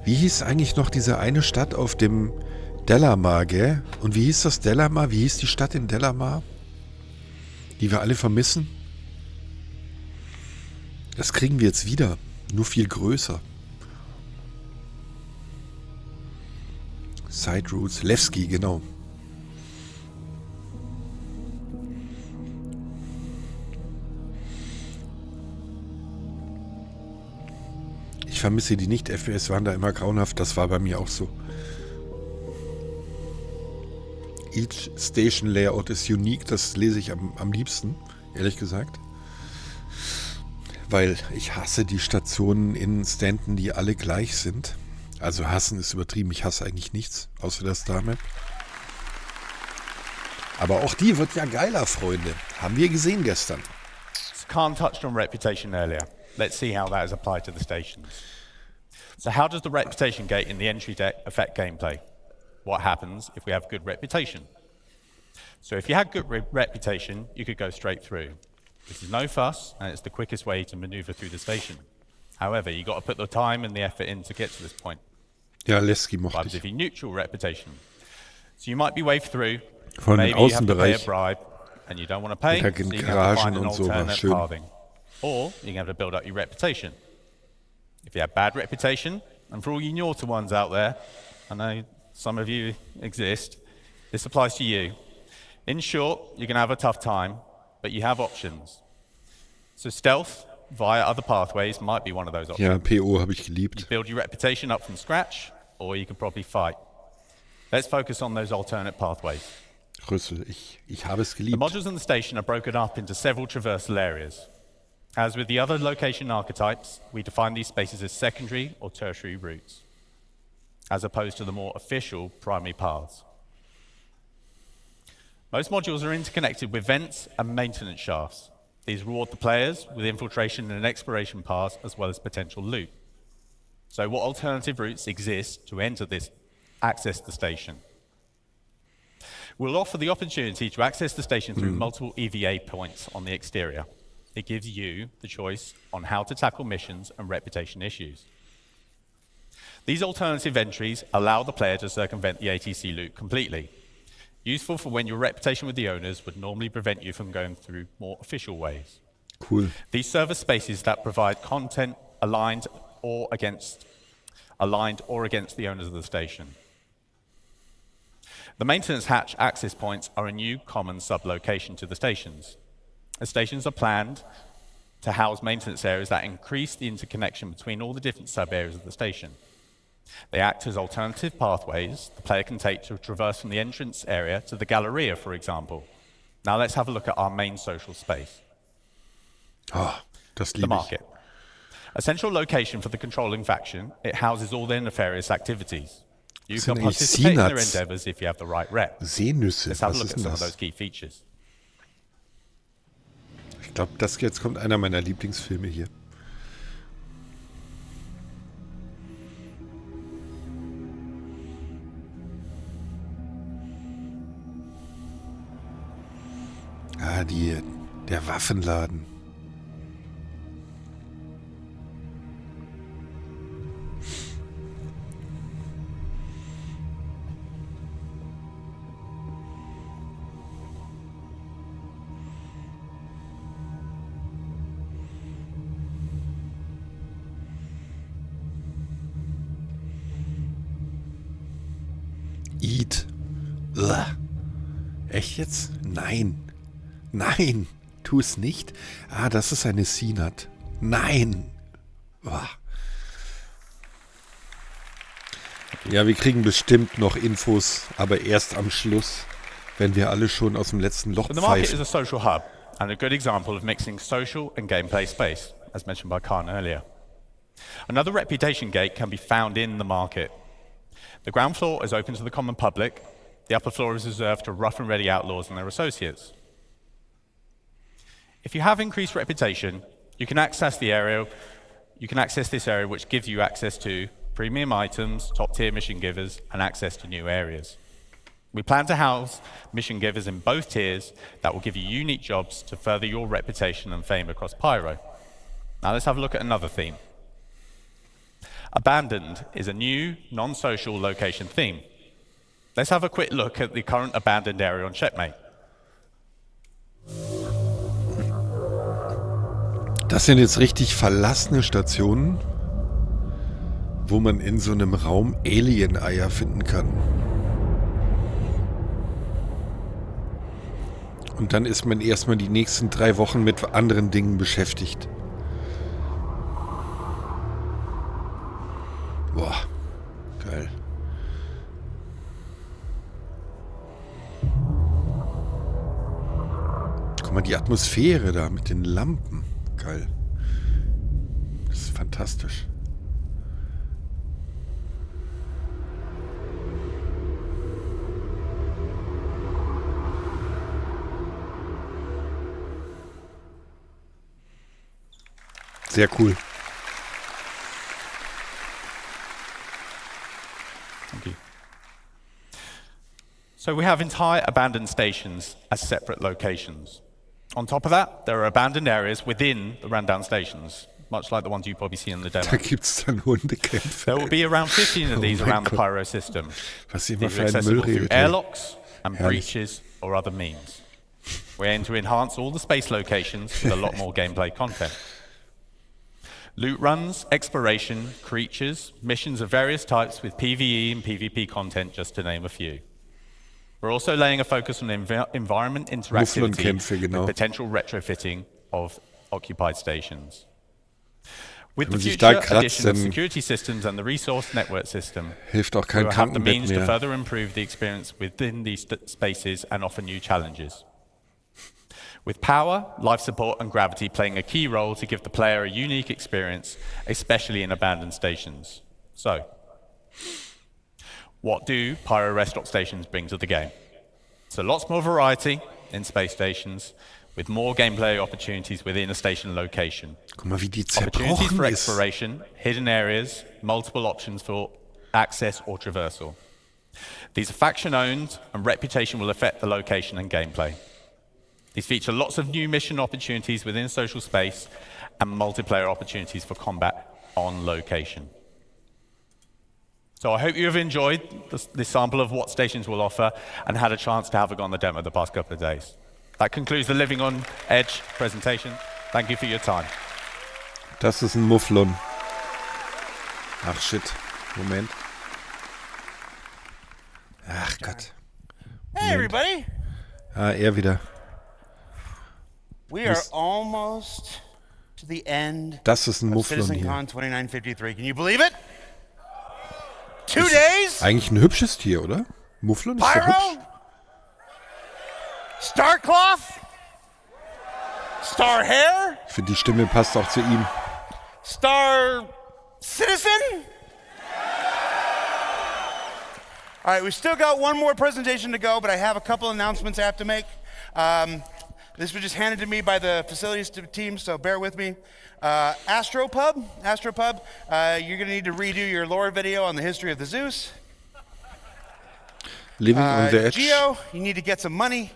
Speaker 1: Wie hieß eigentlich noch diese eine Stadt auf dem Delamar, gell? Und wie hieß das Delamar? Wie hieß die Stadt in Delamar? Die wir alle vermissen? Das kriegen wir jetzt wieder. Nur viel größer. Side Routes. Levski, genau. Ich vermisse die nicht. FPS waren da immer grauenhaft. Das war bei mir auch so. Each Station Layout is unique. Das lese ich am liebsten, ehrlich gesagt. Weil ich hasse die Stationen in Stanton, die alle gleich sind. Also hassen ist übertrieben. Ich hasse eigentlich nichts, außer der Star Map. Aber auch die wird ja geiler, Freunde. Haben wir gesehen gestern.
Speaker 5: Khan touched on reputation earlier. Let's see how that is applied to the stations. So how does the reputation gate in the entry deck affect gameplay? What happens if we have good reputation? So if you had good reputation, you could go straight through. This is no fuss, and it's the quickest way to maneuver through the station. However, you got to put the time and the effort in to get to this point.
Speaker 1: Ja, Levski mochte
Speaker 5: But
Speaker 1: ich.
Speaker 5: if you neutral reputation, so you might be waved through,
Speaker 1: Von dem
Speaker 5: maybe you have to pay a
Speaker 1: Außenbereich.
Speaker 5: bribe, and you don't want to pay,
Speaker 1: Mit
Speaker 5: so
Speaker 1: den
Speaker 5: you can have to
Speaker 1: Garagen
Speaker 5: find an
Speaker 1: und so war
Speaker 5: alternate
Speaker 1: schön.
Speaker 5: pathing. Or you can have to build up your reputation. If you have bad reputation, and for all you naughty ones out there, I know some of you exist, this applies to you. In short, you're going to have a tough time, but you have options. So stealth via other pathways might be one of those options.
Speaker 1: Ja, PO habe ich geliebt.
Speaker 5: You build your reputation up from scratch, or you could probably fight. Let's focus on those alternate pathways.
Speaker 1: Rüssel, ich habe es
Speaker 5: The
Speaker 1: geliebt.
Speaker 5: modules in the station are broken up into several traversal areas. As with the other location archetypes, we define these spaces as secondary or tertiary routes, as opposed to the more official primary paths. Most modules are interconnected with vents and maintenance shafts. These reward the players with infiltration and exploration paths as well as potential loot. So what alternative routes exist to access the station? We'll offer the opportunity to access the station through multiple EVA points on the exterior. It gives you the choice on how to tackle missions and reputation issues. These alternative entries allow the player to circumvent the ATC loop completely. Useful for when your reputation with the owners would normally prevent you from going through more official ways.
Speaker 1: Cool.
Speaker 5: These server spaces that provide content aligned or against the owners of the station. The maintenance hatch access points are a new common sub-location to the stations. The stations are planned to house maintenance areas that increase the interconnection between all the different sub-areas of the station. They act as alternative pathways the player can take to traverse from the entrance area to the Galleria, for example. Now let's have a look at our main social space.
Speaker 1: Das
Speaker 5: The
Speaker 1: liebe ich.
Speaker 5: market. A central location for the controlling faction, it houses all their nefarious activities. You
Speaker 1: Das
Speaker 5: can
Speaker 1: sind eigentlich
Speaker 5: participate in their
Speaker 1: Seanuts.
Speaker 5: endeavors if you have the right rep.
Speaker 1: Seenüsse,
Speaker 5: Let's have a
Speaker 1: was
Speaker 5: look
Speaker 1: ist
Speaker 5: at
Speaker 1: denn
Speaker 5: some of
Speaker 1: das?
Speaker 5: those key features.
Speaker 1: Ich glaube, das jetzt kommt einer meiner Lieblingsfilme hier. Ah, der Waffenladen. Eat. Ugh. Echt jetzt? Nein. Nein, tu es nicht. Ah, das ist eine Seanut. Nein. Uah. Ja, wir kriegen bestimmt noch Infos, aber erst am Schluss, wenn wir alle schon aus dem letzten Loch
Speaker 5: So the market is
Speaker 1: pfeifen.
Speaker 5: a social hub and a good example of mixing social and gameplay space, as mentioned by Khan earlier. Another reputation gate can be found in the market. The ground floor is open to the common public. The upper floor is reserved to rough and ready outlaws and their associates. If you have increased reputation, you can access this area which gives you access to premium items, top tier mission givers, and access to new areas. We plan to house mission givers in both tiers that will give you unique jobs to further your reputation and fame across Pyro. Now let's have a look at another theme. Abandoned is a new, non-social location theme. Let's have a quick look at the current abandoned area on Checkmate.
Speaker 1: Das sind jetzt richtig verlassene Stationen, wo man in so einem Raum Alien-Eier finden kann. Und dann ist man erstmal die nächsten 3 Wochen mit anderen Dingen beschäftigt. Boah, geil. Guck mal, die Atmosphäre da mit den Lampen. Geil. Das ist fantastisch. Sehr cool.
Speaker 5: Thank you. So we have entire abandoned stations as separate locations. On top of that, there are abandoned areas within the rundown stations, much like the ones you probably see in the demo.
Speaker 1: Da gibt's dann Hundekämpfe.
Speaker 5: There will be around 15 of these around the Pyro system. These are accessible through airlocks and breaches or other means. We aim to enhance all the space locations with a lot more gameplay content. Loot runs, exploration, creatures, missions of various types with PvE and PvP content, just to name a few. We're also laying a focus on environment interactivity with potential retrofitting of occupied stations. With the future addition of security systems and the resource network system, we will have the means to further improve the experience within these spaces and offer new challenges. With power, life support and gravity playing a key role to give the player a unique experience, especially in abandoned stations. So, what do Pyro rest stop stations bring to the game? So lots more variety in space stations, with more gameplay opportunities within a station location.
Speaker 1: Guck mal, wie die
Speaker 5: opportunities for
Speaker 1: zerbrochen ist.
Speaker 5: exploration, hidden areas, multiple options for access or traversal. These are faction-owned, and reputation will affect the location and gameplay. These feature lots of new mission opportunities within social space and multiplayer opportunities for combat on location. So I hope you have enjoyed this sample of what stations will offer and had a chance to have a go on the demo the past couple of days. That concludes the Living on Edge presentation. Thank you for your time.
Speaker 1: Das ist ein Mufflon. Ach shit. Moment. Ach Gott.
Speaker 2: Hey everybody.
Speaker 1: Ah, er wieder.
Speaker 2: We are almost to the end
Speaker 1: Das ist ein
Speaker 2: of
Speaker 1: Mufflon
Speaker 2: CitizenCon
Speaker 1: hier.
Speaker 2: 2953. Can you believe it? 2 days?
Speaker 1: Eigentlich ein hübsches Tier, oder? Mufflon ist doch
Speaker 2: Pyro?
Speaker 1: hübsch.
Speaker 2: Starcloth? Star Hair?
Speaker 1: Ich finde, die Stimme passt auch zu ihm.
Speaker 2: Star Citizen? All right, we still got one more presentation to go, but I have a couple announcements I have to make. This was just handed to me by the facilities team, so bear with me. Astropub, you're going to need to redo your lore video on the history of the Zeus.
Speaker 1: Living on the Edge.
Speaker 2: Geo, you need to get some money.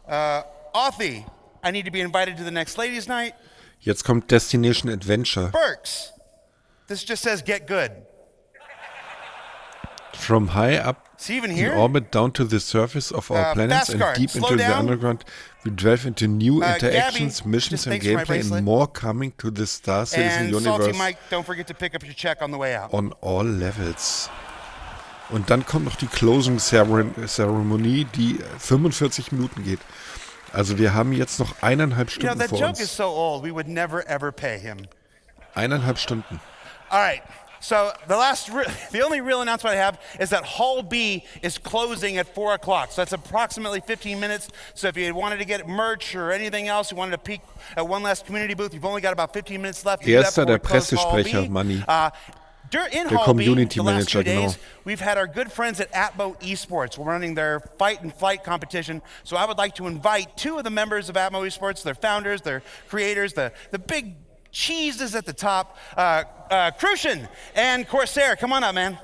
Speaker 2: Authie, I need to be invited to the next ladies' night.
Speaker 1: Jetzt kommt Destination Adventure.
Speaker 2: Burks, this just says get good.
Speaker 1: From high up
Speaker 2: even
Speaker 1: in
Speaker 2: here?
Speaker 1: orbit down to the surface of our planets and
Speaker 2: Fastguard,
Speaker 1: deep
Speaker 2: slow
Speaker 1: into the
Speaker 2: down.
Speaker 1: underground, we delve into new interactions,
Speaker 2: Gabby,
Speaker 1: missions
Speaker 2: just
Speaker 1: and
Speaker 2: thanks for my
Speaker 1: gameplay and
Speaker 2: bracelet.
Speaker 1: more coming to the Star Citizen
Speaker 2: And Salty
Speaker 1: Universe
Speaker 2: Mike, don't forget to pick up your check on the way out.
Speaker 1: on all levels. Und dann kommt noch die Closing Ceremony, die 45 Minuten geht. Also wir haben jetzt noch 1,5
Speaker 2: You know,
Speaker 1: Stunden
Speaker 2: that
Speaker 1: vor
Speaker 2: joke is
Speaker 1: uns.
Speaker 2: so old, we would never ever pay him.
Speaker 1: 1,5 Stunden.
Speaker 2: All right. So the only real announcement I have is that Hall B is closing at 4 o'clock. So that's approximately 15 minutes. So if you wanted to get merch or anything else, you wanted to peek at one last community booth, you've only got about 15 minutes left.
Speaker 1: Erster der Pressesprecher, Manni.
Speaker 2: In
Speaker 1: Der
Speaker 2: Hall B,
Speaker 1: Community
Speaker 2: the last 2
Speaker 1: Manager, genau.
Speaker 2: days, we've had our good friends at Atmo Esports. We're running their fight and flight competition. So I would like to invite 2 of the members of Atmo Esports, their founders, their creators, the big cheeses at the top, Crucian and Corsair. Come on up, man.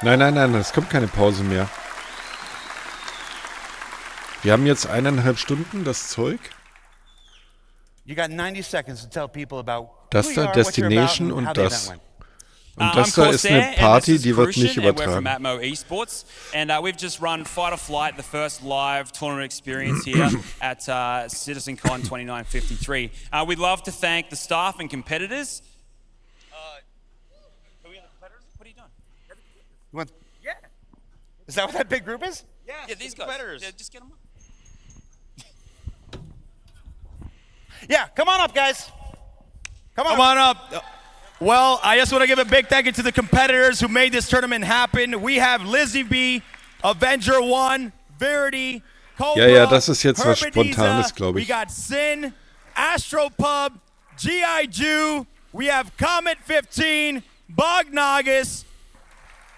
Speaker 1: Nein, es kommt keine Pause mehr. Wir haben jetzt 1,5 Stunden das Zeug.
Speaker 2: You got 90 seconds to tell people about
Speaker 1: Das
Speaker 2: who
Speaker 1: da,
Speaker 2: you are, what you're about,
Speaker 1: Destination
Speaker 2: and how
Speaker 1: und
Speaker 2: the
Speaker 1: das.
Speaker 2: event went.
Speaker 1: Und das da ist eine Party, die wird nicht übertragen.
Speaker 6: And we're from Atmo Esports, and we've just run Fight or Flight, the first live tournament experience here at CitizenCon 2953. We'd love to thank the staff and competitors.
Speaker 2: What are you doing? You want? Yeah. Is that what that big group is?
Speaker 6: Yeah, these guys. Yeah, just get them up.
Speaker 2: Yeah, come on up, guys.
Speaker 22: Come on up. Well, I just want to give a big thank you to the competitors who made this tournament happen. We have Lizzie B, Avenger 1, Verity, Cobra,
Speaker 1: Ja, das ist jetzt was Spontanes, glaube
Speaker 22: we
Speaker 1: ich.
Speaker 22: got Sin, Astropub, G.I. Jew, we have Comet 15, Bognagus,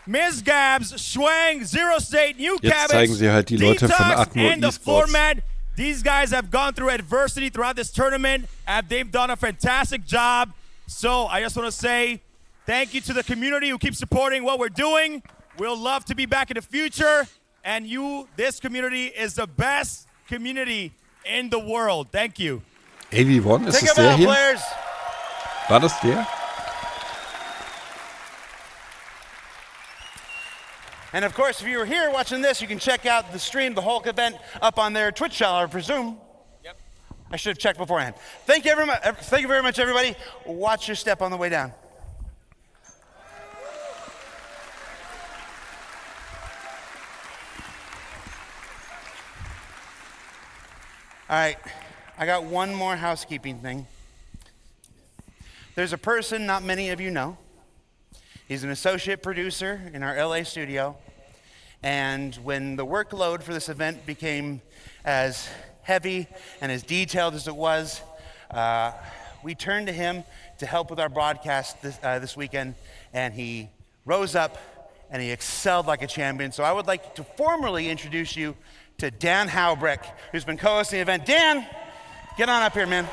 Speaker 22: Ms. Gabs, Schwang, Zero State, New
Speaker 1: Jetzt zeigen sie halt die Leute von
Speaker 22: Detox,
Speaker 1: Atmo
Speaker 22: and the
Speaker 1: Esports.
Speaker 22: format. These guys have gone through adversity throughout this tournament, and they've done a fantastic job. So I just want to say thank you to the community who keeps supporting what we're doing. We'll love to be back in the future. And this community is the best community in the world. Thank you.
Speaker 1: AV1, ist
Speaker 2: Take
Speaker 1: es
Speaker 2: them
Speaker 1: der
Speaker 2: out,
Speaker 1: hier?
Speaker 2: players.
Speaker 1: War das der?
Speaker 2: And of course, if you were here watching this, you can check out the stream, the Hulk event, up on their Twitch channel, I presume. Yep. I should have checked beforehand. Thank you very much, everybody. Watch your step on the way down. All right, I got one more housekeeping thing. There's a person not many of you know. He's an associate producer in our LA studio. And when the workload for this event became as heavy and as detailed as it was, we turned to him to help with our broadcast this weekend. And he rose up and he excelled like a champion. So I would like to formally introduce you to Dan Howbreck, who's been co-hosting the event. Dan, get on up here, man.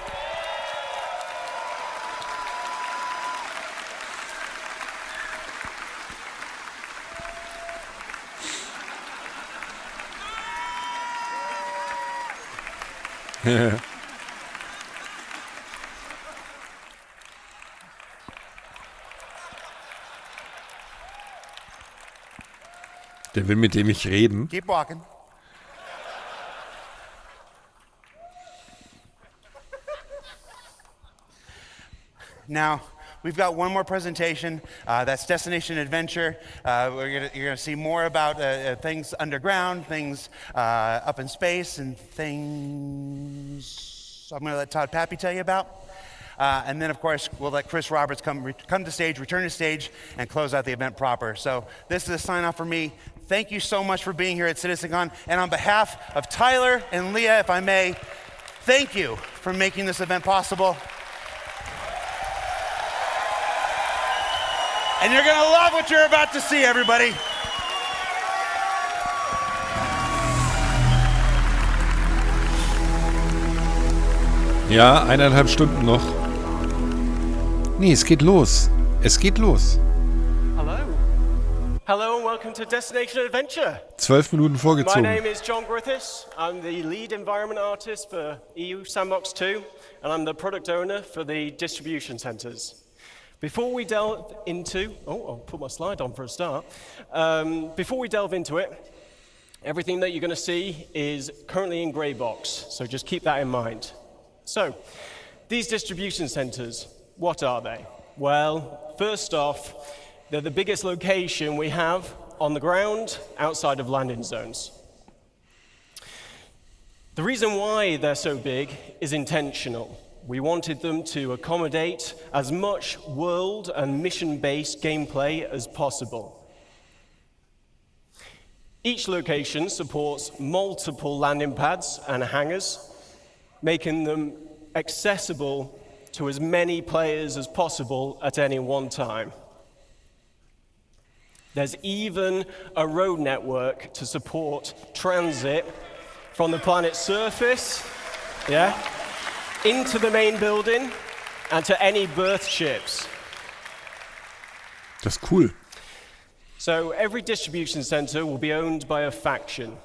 Speaker 1: Der will mit dem ich reden.
Speaker 2: Keep walking. Now, we've got one more presentation. That's Destination Adventure. You're gonna see more about things underground, things up in space, and things I'm gonna let Todd Pappy tell you about. And then, of course, we'll let Chris Roberts come to stage, return to stage, and close out the event proper. So this is a sign off for me. Thank you so much for being here at CitizenCon. And on behalf of Tyler and Leah, if I may, thank you for making this event possible. And you're gonna love what you're about to see, everybody.
Speaker 1: Ja, 1,5 Stunden noch. Nee, es geht los. Es geht los.
Speaker 23: Hello. Hello and welcome to Destination Adventure.
Speaker 1: 12 Minuten
Speaker 23: My
Speaker 1: vorgezogen.
Speaker 23: name is John Griffiths. I'm the lead environment artist for EU Sandbox 2, and I'm the product owner for the distribution centers. Before we delve into, I'll put my slide on for a start. Before we delve into it, everything that you're going to see is currently in grey box, so just keep that in mind. So, these distribution centers, what are they? Well, first off, they're the biggest location we have on the ground outside of landing zones. The reason why they're so big is intentional. We wanted them to accommodate as much world and mission-based gameplay as possible. Each location supports multiple landing pads and hangars, making them accessible to as many players as possible at any one time. There's even a road network to support transit from the planet's surface, into the main building and to any berth ships.
Speaker 1: Das ist cool.
Speaker 23: So every distribution center will be owned by a faction.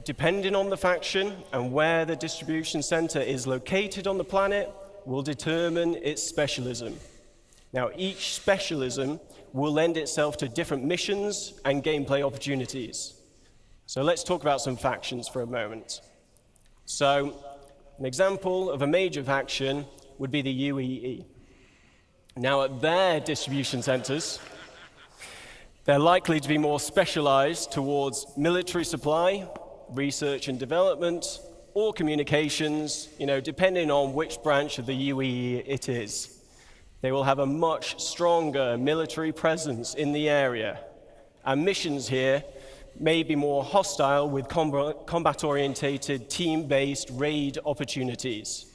Speaker 23: Depending on the faction and where the distribution center is located on the planet will determine its specialism. Now, each specialism will lend itself to different missions and gameplay opportunities. So let's talk about some factions for a moment. So an example of a major faction would be the UEE. Now, at their distribution centers, they're likely to be more specialized towards military supply, research and development, or communications, depending on which branch of the UEE it is. They will have a much stronger military presence in the area, and missions here may be more hostile with combat-orientated, team-based raid opportunities.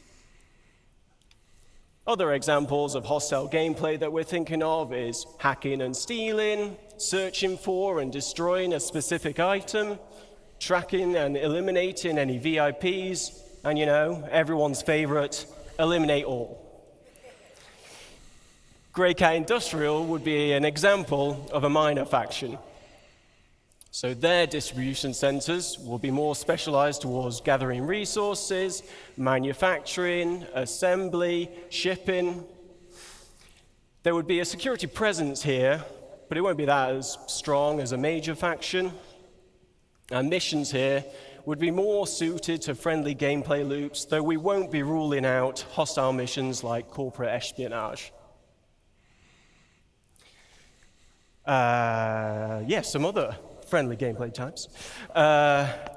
Speaker 23: Other examples of hostile gameplay that we're thinking of is hacking and stealing, searching for and destroying a specific item, tracking and eliminating any VIPs, and everyone's favorite, eliminate all. Grey Cat Industrial would be an example of a minor faction. So their distribution centers will be more specialized towards gathering resources, manufacturing, assembly, shipping. There would be a security presence here, but it won't be that as strong as a major faction. And missions here would be more suited to friendly gameplay loops, though we won't be ruling out hostile missions like corporate espionage. Some other friendly gameplay types.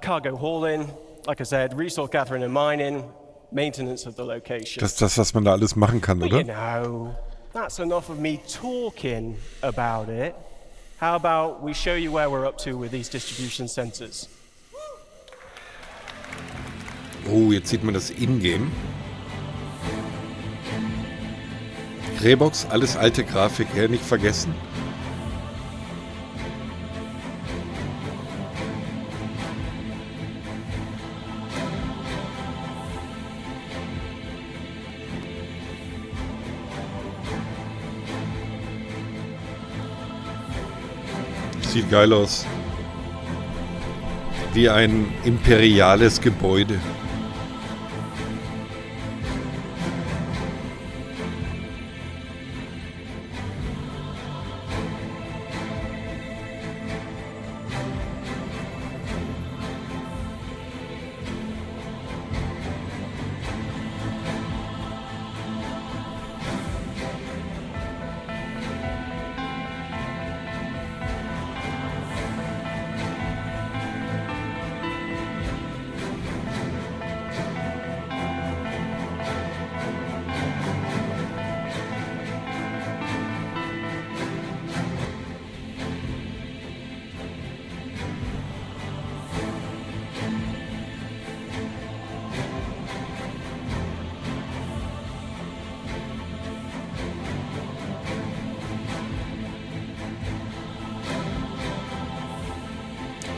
Speaker 23: Cargo hauling, like I said, resource gathering and mining, maintenance of the location.
Speaker 1: Das ist das, was man da alles machen kann,
Speaker 23: But
Speaker 1: oder?
Speaker 23: That's enough of me talking about it. How about we show you where we're up to with these distribution centers?
Speaker 1: Oh, jetzt sieht man das Ingame. Greybox, alles alte Grafik, nicht vergessen. Sieht geil aus. Wie ein imperiales Gebäude.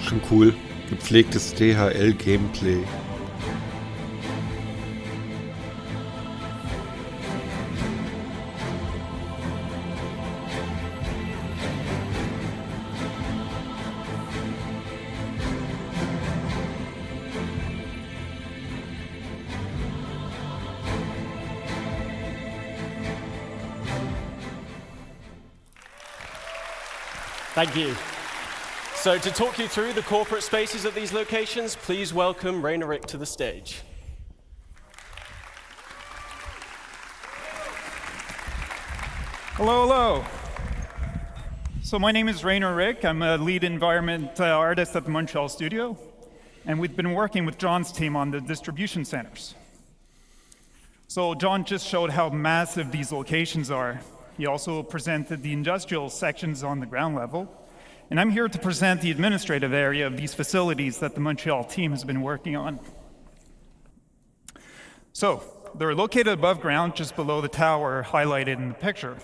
Speaker 1: Schon cool. Gepflegtes DHL-Gameplay.
Speaker 23: Thank you. So to talk you through the corporate spaces at these locations, please welcome Rainer Rick to the stage.
Speaker 4: Hello, hello. So my name is Rainer Rick. I'm a lead environment artist at the Montreal studio, and we've been working with John's team on the distribution centers. So John just showed how massive these locations are. He also presented the industrial sections on the ground level. And I'm here to present the administrative area of these facilities that the Montreal team has been working on. So, they're located above ground, just below the tower highlighted in the picture.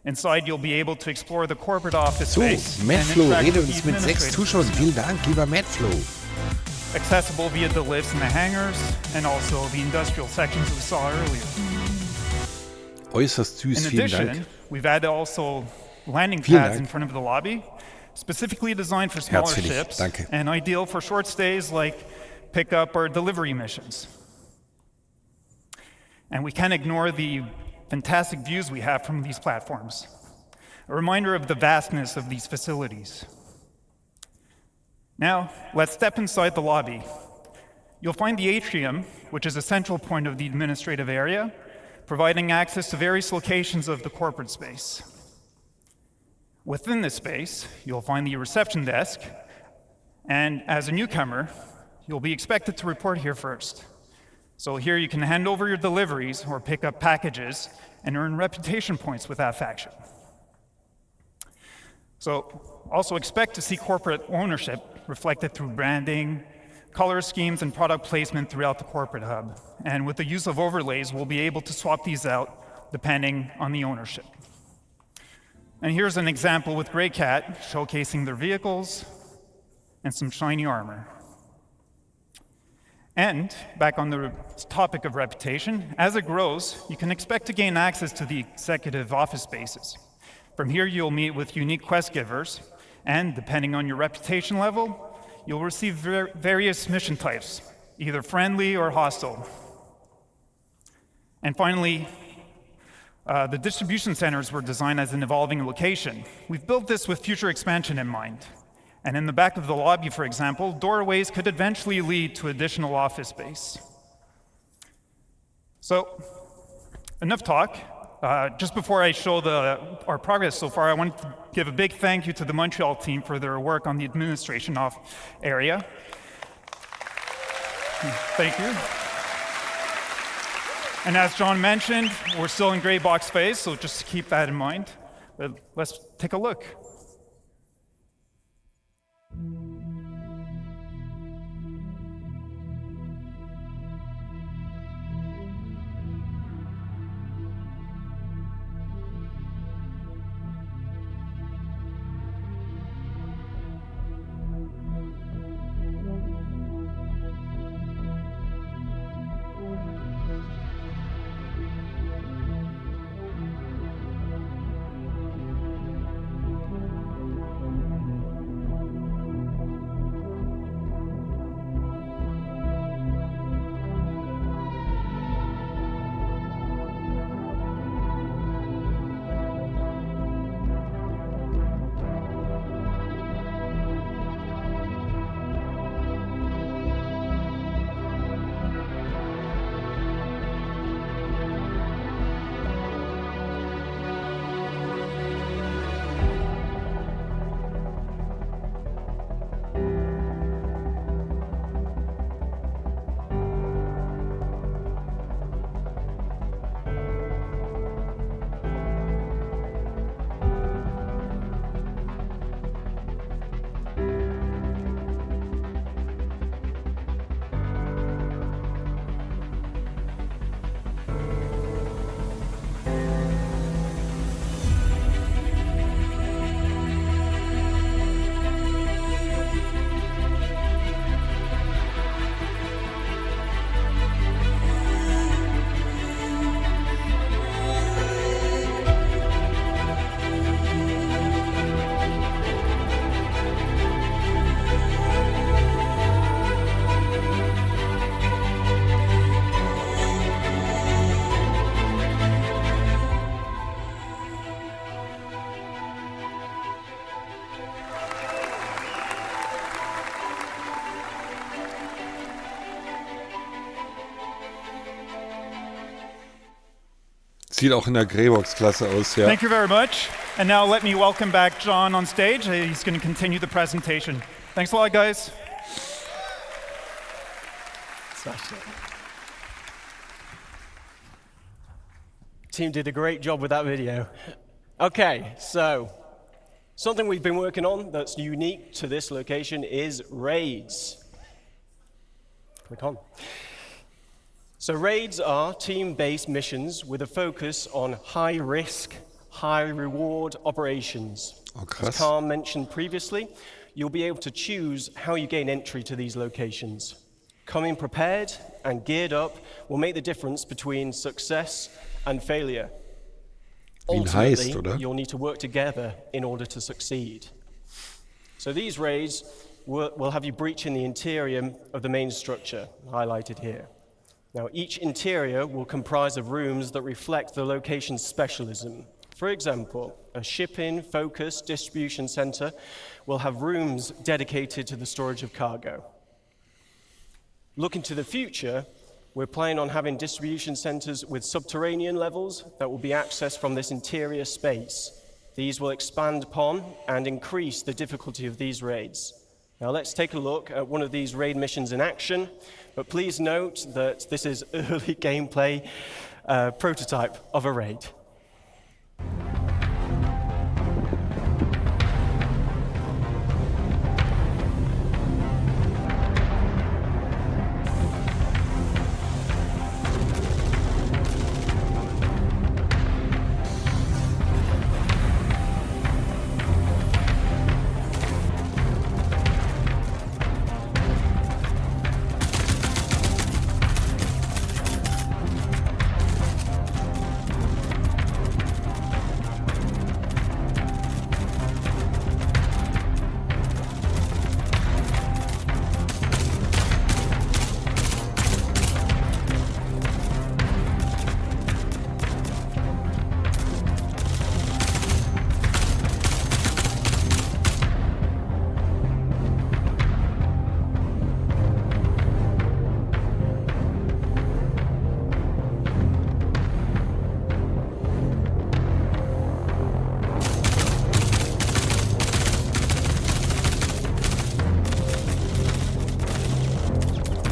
Speaker 4: Inside, you'll be able to explore the corporate office space.
Speaker 1: Mattflo redet uns mit 6 Zuschauern. Vielen Dank, lieber Mattflo.
Speaker 4: Accessible via the lifts in the hangars, and also the industrial sections we saw earlier.
Speaker 1: Äußerst süß,
Speaker 4: in
Speaker 1: vielen
Speaker 4: addition,
Speaker 1: Dank.
Speaker 4: we've added also landing pads in front of the lobby, specifically designed for smaller ships and ideal for short stays like pickup or delivery missions. And we can't ignore the fantastic views we have from these platforms, a reminder of the vastness of these facilities. Now, let's step inside the lobby. You'll find the atrium, which is a central point of the administrative area, providing access to various locations of the corporate space. Within this space, you'll find the reception desk, and as a newcomer, you'll be expected to report here first. So here you can hand over your deliveries or pick up packages and earn reputation points with that faction. So also expect to see corporate ownership reflected through branding, color schemes, and product placement throughout the corporate hub. And with the use of overlays, we'll be able to swap these out depending on the ownership. And here's an example with Grey Cat showcasing their vehicles and some shiny armor. And back on the topic of reputation, as it grows, you can expect to gain access to the executive office spaces. From here, you'll meet with unique quest givers, and depending on your reputation level, you'll receive various mission types, either friendly or hostile. And finally, the distribution centers were designed as an evolving location. We've built this with future expansion in mind. And in the back of the lobby, for example, doorways could eventually lead to additional office space. So, enough talk. Just before I show our progress so far, I want to give a big thank you to the Montreal team for their work on the administration area. Thank you. And as John mentioned, we're still in gray box phase, so just keep that in mind. But let's take a look.
Speaker 1: Sieht auch in der Greybox-Klasse aus, ja.
Speaker 4: Thank you very much. And now let me welcome back John on stage. He's going to continue the presentation. Thanks a lot, guys.
Speaker 23: Team did a great job with that video. Okay, so something we've been working on that's unique to this location is raids. Click on. So raids are team-based missions with a focus on high-risk, high-reward operations. As Carl mentioned previously, you'll be able to choose how you gain entry to these locations. Coming prepared and geared up will make the difference between success and failure. Ultimately, you'll need to work together in order to succeed. So these raids will have you breaching the interior of the main structure, highlighted here. Now, each interior will comprise of rooms that reflect the location's specialism. For example, a shipping, focus, distribution center will have rooms dedicated to the storage of cargo. Looking to the future, we're planning on having distribution centers with subterranean levels that will be accessed from this interior space. These will expand upon and increase the difficulty of these raids. Now let's take a look at one of these raid missions in action, but please note that this is early gameplay prototype of a raid.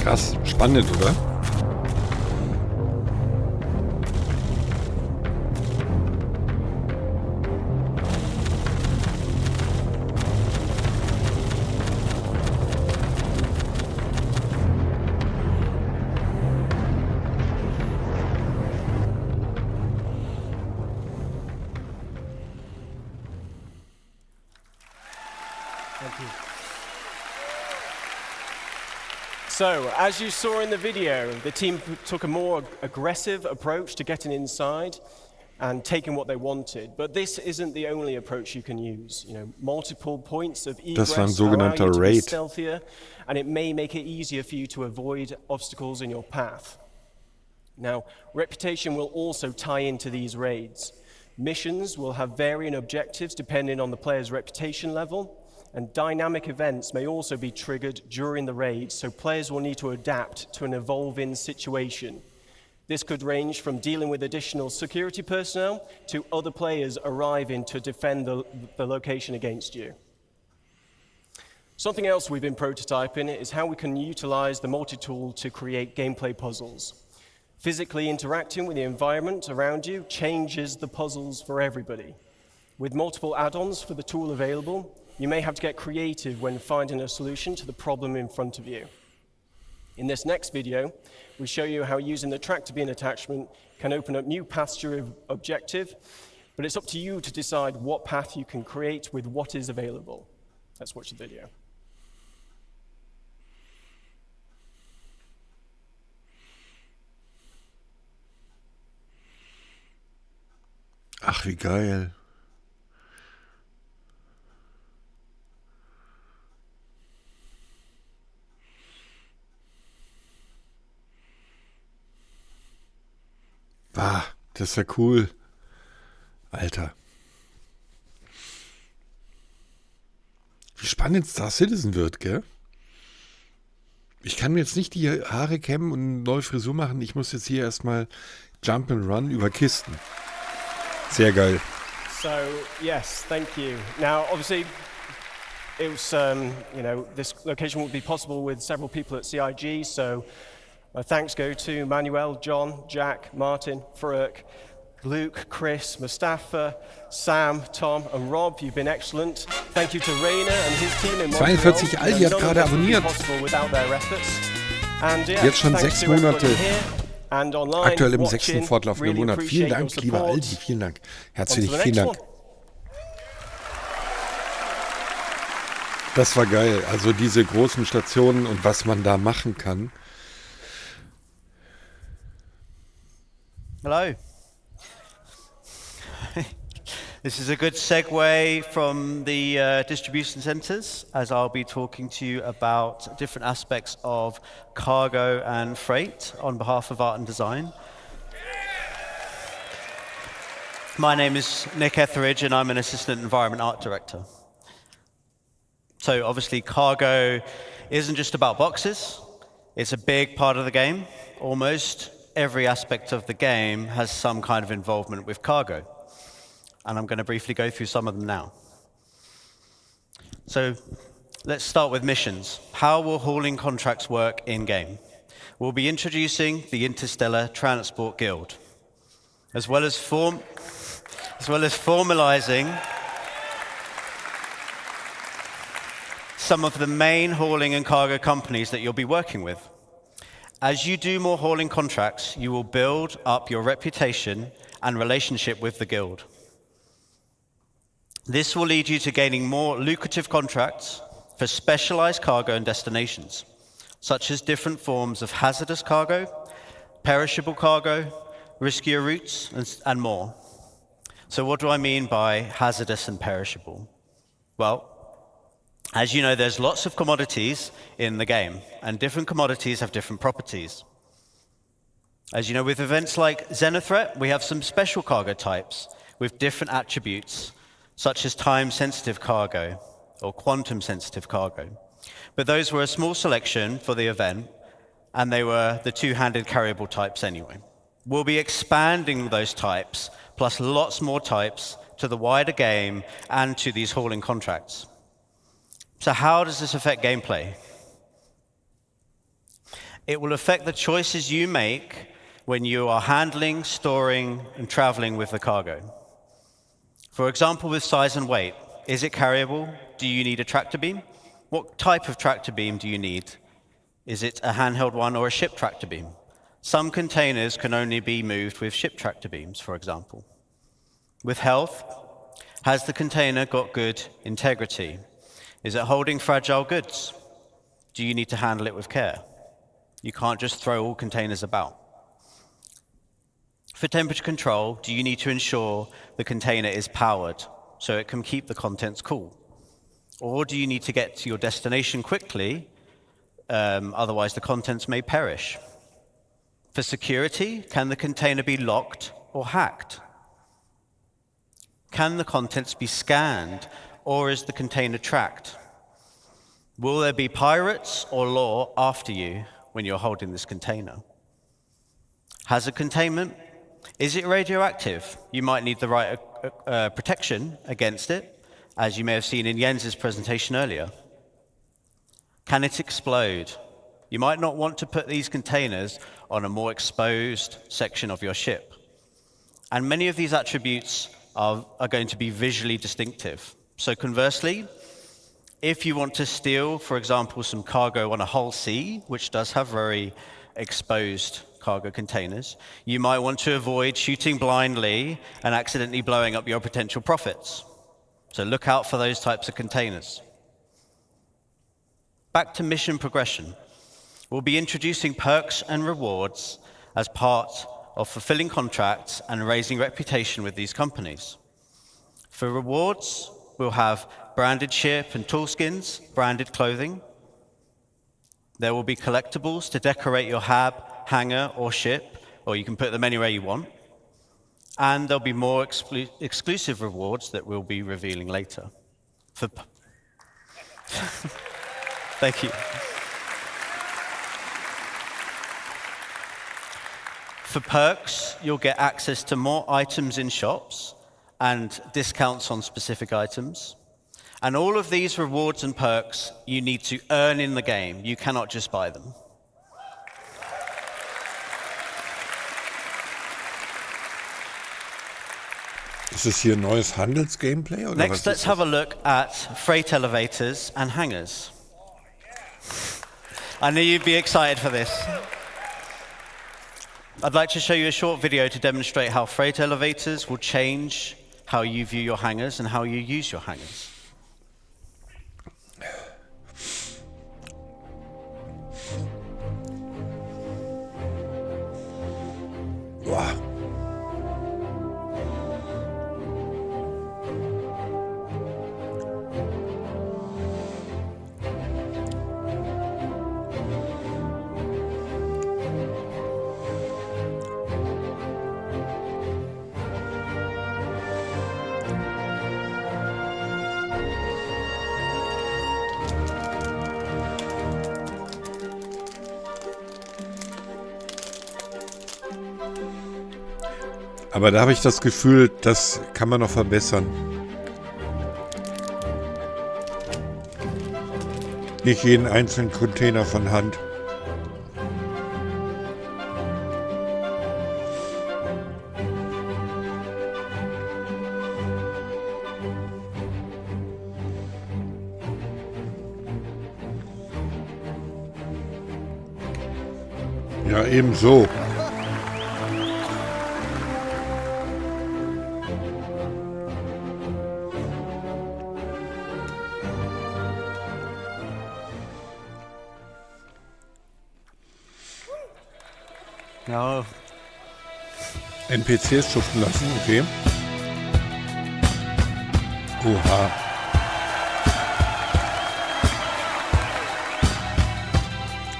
Speaker 1: Krass, spannend, oder?
Speaker 23: So, as you saw in the video, the team took a more aggressive approach to getting inside and taking what they wanted. But this isn't the only approach you can use. You know, multiple points of egress allow you to be stealthier, and it may make it easier for you to avoid obstacles in your path. Now, reputation will also tie into these raids. Missions will have varying objectives depending on the player's reputation level. And dynamic events may also be triggered during the raid, so players will need to adapt to an evolving situation. This could range from dealing with additional security personnel to other players arriving to defend the location against you. Something else we've been prototyping is how we can utilize the multi-tool to create gameplay puzzles. Physically interacting with the environment around you changes the puzzles for everybody. With multiple add-ons for the tool available, you may have to get creative when finding a solution to the problem in front of you. In this next video, we show you how using the tractor beam attachment can open up new paths to your objective, but it's up to you to decide what path you can create with what is available. Let's watch the video.
Speaker 1: Ach, wie geil. Ah, das ist ja cool. Alter. Wie spannend Star Citizen wird, gell? Ich kann mir jetzt nicht die Haare kämmen und eine neue Frisur machen. Ich muss jetzt hier erstmal Jump and Run über Kisten. Sehr geil.
Speaker 23: So, yes, thank you. Now, obviously, it was, this location would be possible with several people at CIG, so thanks go to Manuel, John, Jack, Martin, Faruk, Luke, Chris, Mustafa, Sam, Tom and Rob. You've been excellent. Thank you to Rainer and his team in Montreal.
Speaker 1: 42 Aldi hat gerade abonniert. Jetzt schon 6 Monate. Aktuell im 6. fortlaufenden Monat. Vielen Dank, lieber Aldi. Vielen Dank. Herzlich vielen Dank. Das war geil. Also diese großen Stationen und was man da machen kann.
Speaker 8: Hello. This is a good segue from the distribution centers, as I'll be talking to you about different aspects of cargo and freight on behalf of art and design. My name is Nick Etheridge, and I'm an assistant environment art director. So obviously, cargo isn't just about boxes. It's a big part of the game. Almost every aspect of the game has some kind of involvement with cargo. And I'm going to briefly go through some of them now. So let's start with missions. How will hauling contracts work in-game? We'll be introducing the Interstellar Transport Guild, as well as formalizing some of the main hauling and cargo companies that you'll be working with. As you do more hauling contracts, you will build up your reputation and relationship with the guild. This will lead you to gaining more lucrative contracts for specialized cargo and destinations, such as different forms of hazardous cargo, perishable cargo, riskier routes, and more. So what do I mean by hazardous and perishable? Well, as you know, there's lots of commodities in the game, and different commodities have different properties. As you know, with events like Xenothreat, we have some special cargo types with different attributes, such as time-sensitive cargo or quantum-sensitive cargo. But those were a small selection for the event, and they were the two-handed carryable types anyway. We'll be expanding those types, plus lots more types, to the wider game and to these hauling contracts. So how does this affect gameplay? It will affect the choices you make when you are handling, storing, and traveling with the cargo. For example, with size and weight. Is it carryable? Do you need a tractor beam? What type of tractor beam do you need? Is it a handheld one or a ship tractor beam? Some containers can only be moved with ship tractor beams, for example. With health, has the container got good integrity? Is it holding fragile goods? Do you need to handle it with care? You can't just throw all containers about. For temperature control, do you need to ensure the container is powered so it can keep the contents cool? Or do you need to get to your destination quickly, otherwise the contents may perish? For security, can the container be locked or hacked? Can the contents be scanned, or is the container tracked? Will there be pirates or law after you when you're holding this container? Hazard containment. Is it radioactive? You might need the right protection against it, as you may have seen in Jens's presentation earlier. Can it explode? You might not want to put these containers on a more exposed section of your ship. And many of these attributes are going to be visually distinctive. So conversely, if you want to steal, for example, some cargo on a whole sea, which does have very exposed cargo containers, you might want to avoid shooting blindly and accidentally blowing up your potential profits. So look out for those types of containers. Back to mission progression. We'll be introducing perks and rewards as part of fulfilling contracts and raising reputation with these companies. For rewards, we'll have branded ship and tool skins, branded clothing. There will be collectibles to decorate your hab, hangar, or ship, or you can put them anywhere you want. And there'll be more exclusive rewards that we'll be revealing later. Thank you. For perks, you'll get access to more items in shops and discounts on specific items. And all of these rewards and perks you need to earn in the game. You cannot just buy them.
Speaker 1: Ist es hier neues Handels-Gameplay? Oder
Speaker 8: Next, let's have a look at freight elevators and hangars. I knew you'd be excited for this. I'd like to show you a short video to demonstrate how freight elevators will change how you view your hangars and how you use your hangars.
Speaker 1: Wow. Aber da habe ich das Gefühl, das kann man noch verbessern. Nicht jeden einzelnen Container von Hand. Ja, ebenso.
Speaker 8: Ja.
Speaker 1: NPCs schuften lassen, okay. Oha.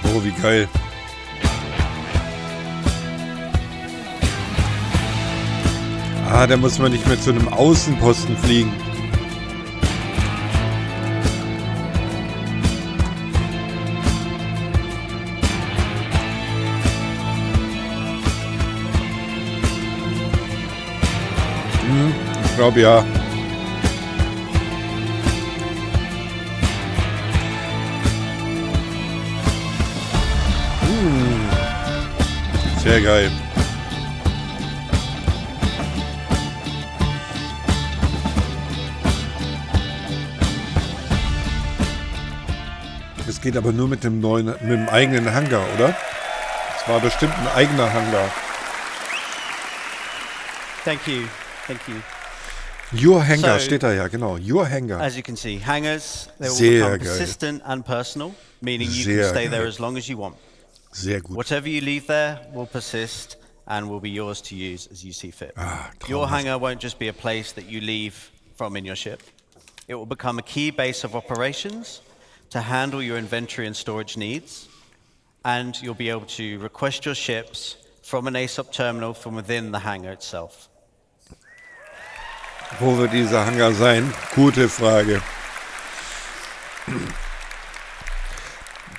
Speaker 1: Oh, wie geil. Ah, da muss man nicht mehr zu einem Außenposten fliegen. Ich glaube ja. Sehr geil. Es geht aber nur mit dem eigenen Hangar, oder? Es war bestimmt ein eigener Hangar.
Speaker 8: Thank you. Thank you.
Speaker 1: Your Hangar steht da ja, genau. Your Hangar.
Speaker 8: As you can see, hangars, they will
Speaker 1: Sehr
Speaker 8: become
Speaker 1: geil.
Speaker 8: persistent and personal, meaning you
Speaker 1: Sehr
Speaker 8: can stay there
Speaker 1: geil.
Speaker 8: as long as you want.
Speaker 1: Sehr gut.
Speaker 8: Whatever you leave there will persist and will be yours to use as you see fit. Your hangar won't just be a place that you leave from in your ship. It will become a key base of operations to handle your inventory and storage needs, and you'll be able to request your ships from an ASOP terminal from within the hangar itself.
Speaker 1: Wo wird dieser Hangar sein? Gute Frage.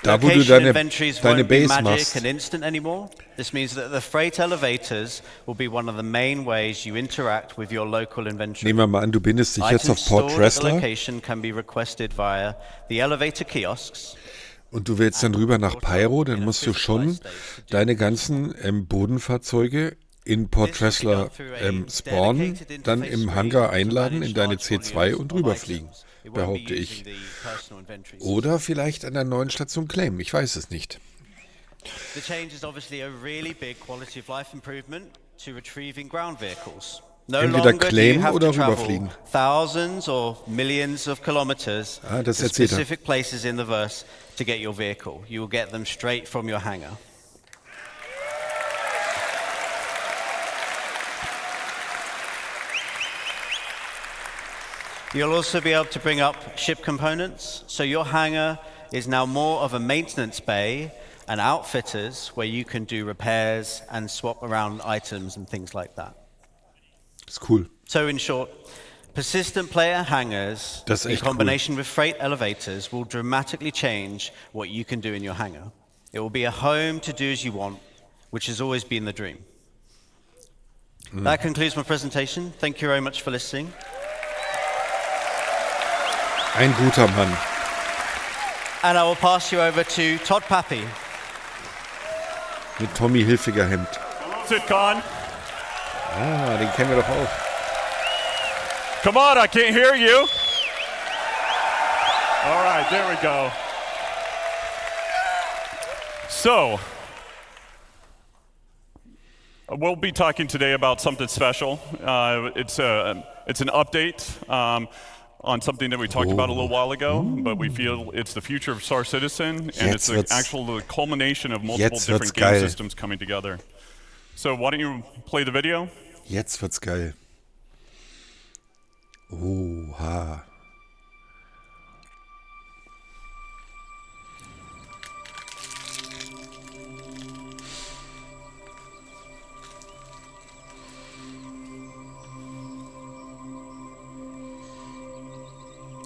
Speaker 1: Da, wo du deine Base machst.
Speaker 8: And instant anymore. This means that the freight elevators will be one of the main ways you interact with your local inventory.
Speaker 1: Nehmen wir mal an, du bindest dich jetzt auf Port
Speaker 8: Items stored at the
Speaker 1: Dressler
Speaker 8: location can be requested via the elevator kiosks.
Speaker 1: und du willst dann rüber nach Pyro, dann musst du schon deine ganzen Bodenfahrzeuge in Port Dressler spawnen, dann im Hangar einladen in deine C2 und rüberfliegen, behaupte ich. Oder vielleicht an der neuen Station claimen, ich weiß es nicht.
Speaker 8: The change is obviously a really big quality of life improvement to retrieving ground vehicles. No
Speaker 1: Entweder
Speaker 8: longer do you
Speaker 1: claimen
Speaker 8: have
Speaker 1: oder
Speaker 8: to travel
Speaker 1: rüberfliegen.
Speaker 8: thousands or millions of kilometers
Speaker 1: Das
Speaker 8: to
Speaker 1: erzählt er.
Speaker 8: specific places in the verse to get your vehicle. You will get them straight from your hangar. You'll also be able to bring up ship components, so your hangar is now more of a maintenance bay and outfitters where you can do repairs and swap around items and things like that.
Speaker 1: Ist cool.
Speaker 8: So in short, persistent player hangars
Speaker 1: Das ist
Speaker 8: in
Speaker 1: echt
Speaker 8: combination with freight elevators will dramatically change what you can do in your hangar. It will be a home to do as you want, which has always been the dream. That concludes my presentation. Thank you very much for listening.
Speaker 1: Ein guter Mann.
Speaker 8: And I will pass you over to Todd Pappy.
Speaker 1: Mit Tommy Hilfiger Hemd.
Speaker 9: CitizenCon.
Speaker 1: Ah, den kennen wir doch auch.
Speaker 9: Come on, I can't hear you. All right, there we go. So, we'll be talking today about something special. It's an update on something that we talked about a little while ago, but we feel it's the future of Star Citizen, and it's the actual culmination of multiple different game systems coming together. So why don't you play the video?
Speaker 1: Jetzt wird's geil. Oha.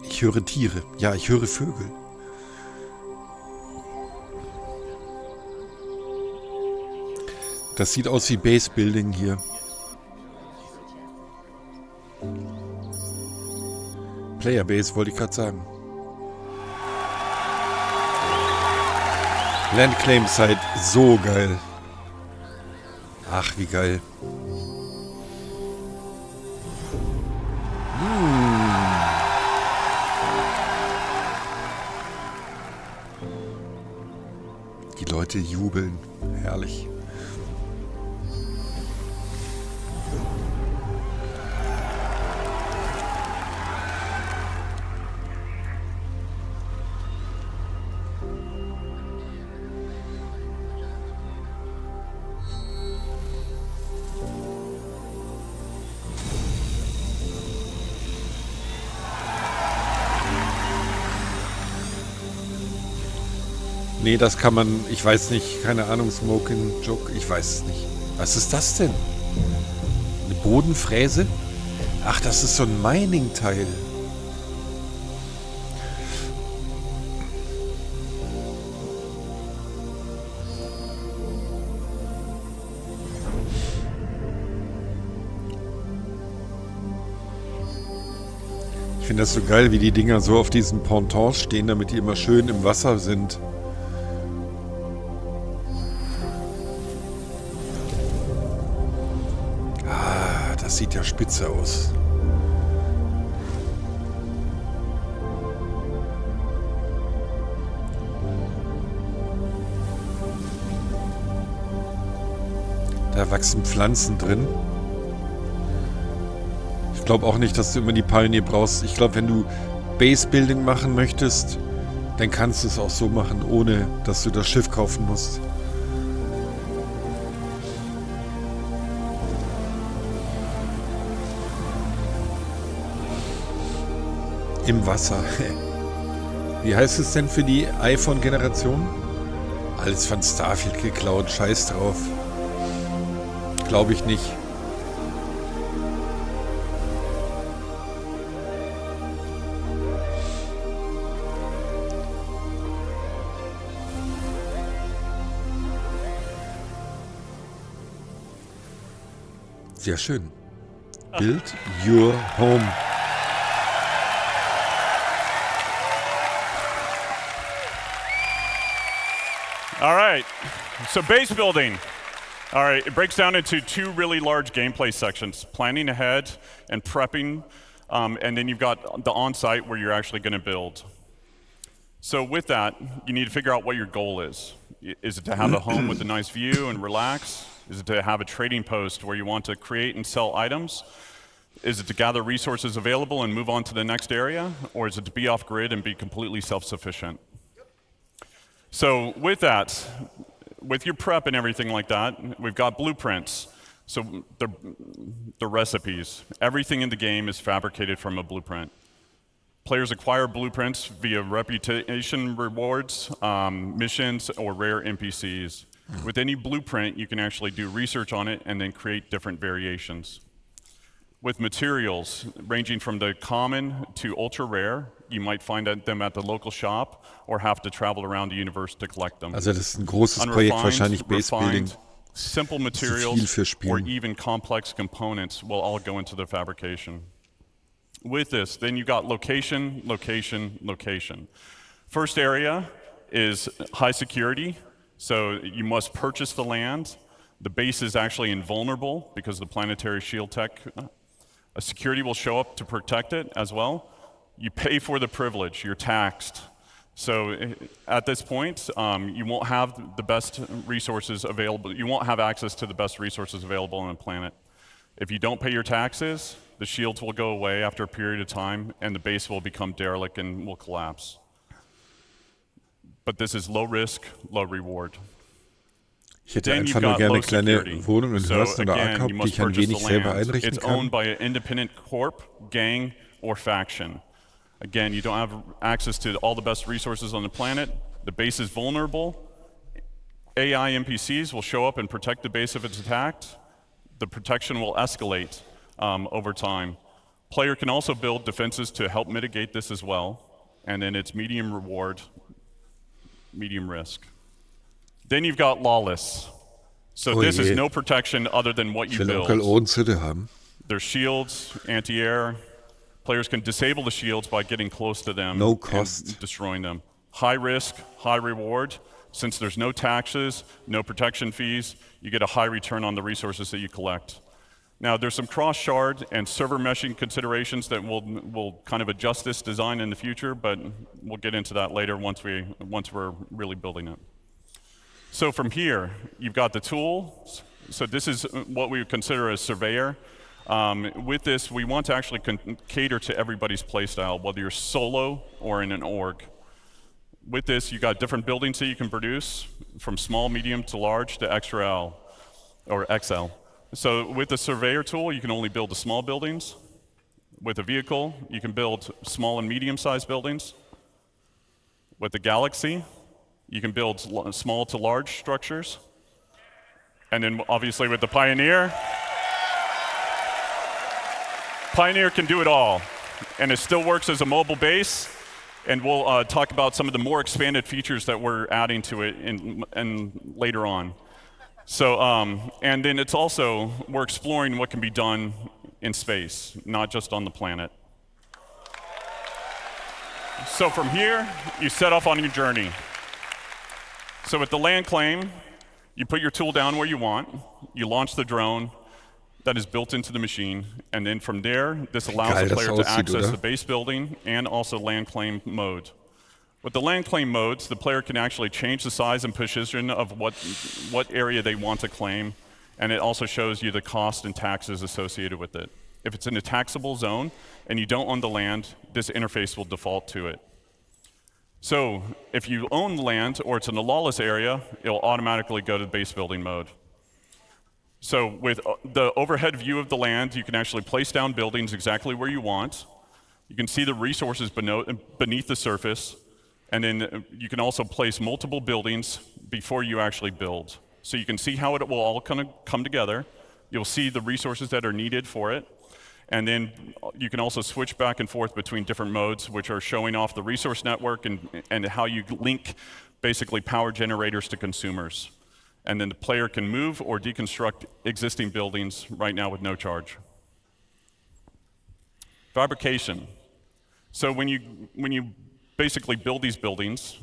Speaker 1: Ich höre Tiere. Ja, ich höre Vögel. Das sieht aus wie Base Building hier. Playerbase, wollte ich gerade sagen. Landclaim Site, so geil. Ach, wie geil. Die Leute jubeln. Herrlich. Nee, das kann man, ich weiß nicht, keine Ahnung, Smoking Joke, ich weiß es nicht. Was ist das denn? Eine Bodenfräse? Ach, das ist so ein Mining-Teil. Ich finde das so geil, wie die Dinger so auf diesen Pontons stehen, damit die immer schön im Wasser sind. Das sieht ja spitze aus. Da wachsen Pflanzen drin. Ich glaube auch nicht, dass du immer die Pioneer brauchst. Ich glaube, wenn du Base-Building machen möchtest, dann kannst du es auch so machen, ohne dass du das Schiff kaufen musst. Im Wasser. Wie heißt es denn für die iPhone-Generation? Alles von Starfield geklaut, scheiß drauf. Glaube ich nicht. Sehr schön. Build your home.
Speaker 9: All right, so base building. All right, it breaks down into two really large gameplay sections, planning ahead and prepping, and then you've got the on-site where you're actually going to build. So with that, you need to figure out what your goal is. Is it to have a home with a nice view and relax? Is it to have a trading post where you want to create and sell items? Is it to gather resources available and move on to the next area? Or is it to be off-grid and be completely self-sufficient? So with that, with your prep and everything like that, we've got blueprints. So the recipes. Everything in the game is fabricated from a blueprint. Players acquire blueprints via reputation rewards, missions, or rare NPCs. With any blueprint, you can actually do research on it and then create different variations. With materials, ranging from the common to ultra rare, you might find them at the local shop or have to travel around the universe to collect them.
Speaker 1: Also das ist ein großes Projekt, wahrscheinlich Base Building.
Speaker 9: Simple materials or even complex components will all go into the fabrication. With this, then you got location, location, location. First area is high security, so you must purchase the land. The base is actually invulnerable because of the planetary shield tech. A security will show up to protect it as well. You pay for the privilege, you're taxed. So at this point, you won't have the best resources available. You won't have access to the best resources available on the planet. If you don't pay your taxes, the shields will go away after a period of time, and the base will become derelict and will collapse. But this is low risk, low reward.
Speaker 1: Ich hätte einfach nur gerne eine kleine Wohnung in Hörst oder Acker, die ich ein wenig selber einrichten
Speaker 9: It's
Speaker 1: kann.
Speaker 9: owned by an independent corp, gang, or faction. Again, you don't have access to all the best resources on the planet. The base is vulnerable. AI NPCs will show up and protect the base if it's attacked. The protection will escalate over time. Player can also build defenses to help mitigate this as well. And then it's medium reward, medium risk. Then you've got lawless. So this is no protection other than what you build. There's shields, anti-air, Players can disable the shields by getting close to them
Speaker 1: No cost.
Speaker 9: and destroying them. High risk, high reward. Since there's no taxes, no protection fees, you get a high return on the resources that you collect. Now, there's some cross-shard and server meshing considerations that will kind of adjust this design in the future, but we'll get into that later once we're really building it. So from here, you've got the tool. So this is what we would consider a surveyor. With this, we want to actually cater to everybody's playstyle, whether you're solo or in an org. With this, you've got different buildings that you can produce, from small, medium to large to XL or XL. So with the surveyor tool, you can only build the small buildings. With a vehicle, you can build small and medium-sized buildings. With the Galaxy, you can build small to large structures. And then obviously with the Pioneer, Pioneer can do it all. And it still works as a mobile base. And we'll talk about some of the more expanded features that we're adding to it in later on. So, and then it's also, we're exploring what can be done in space, not just on the planet. So from here, you set off on your journey. So with the land claim, you put your tool down where you want, you launch the drone that is built into the machine, and then from there, this allows the player to access the base building and also land claim mode. With the land claim modes, the player can actually change the size and position of what area they want to claim, and it also shows you the cost and taxes associated with it. If it's in a taxable zone and you don't own the land, this interface will default to it. So if you own the land or it's in a lawless area, it'll automatically go to base building mode. So with the overhead view of the land, you can actually place down buildings exactly where you want. You can see the resources beneath the surface. And then you can also place multiple buildings before you actually build. So you can see how it will all kind of come together. You'll see the resources that are needed for it. And then you can also switch back and forth between different modes, which are showing off the resource network and how you link basically power generators to consumers. And then the player can move or deconstruct existing buildings right now with no charge. Fabrication. So when you basically build these buildings,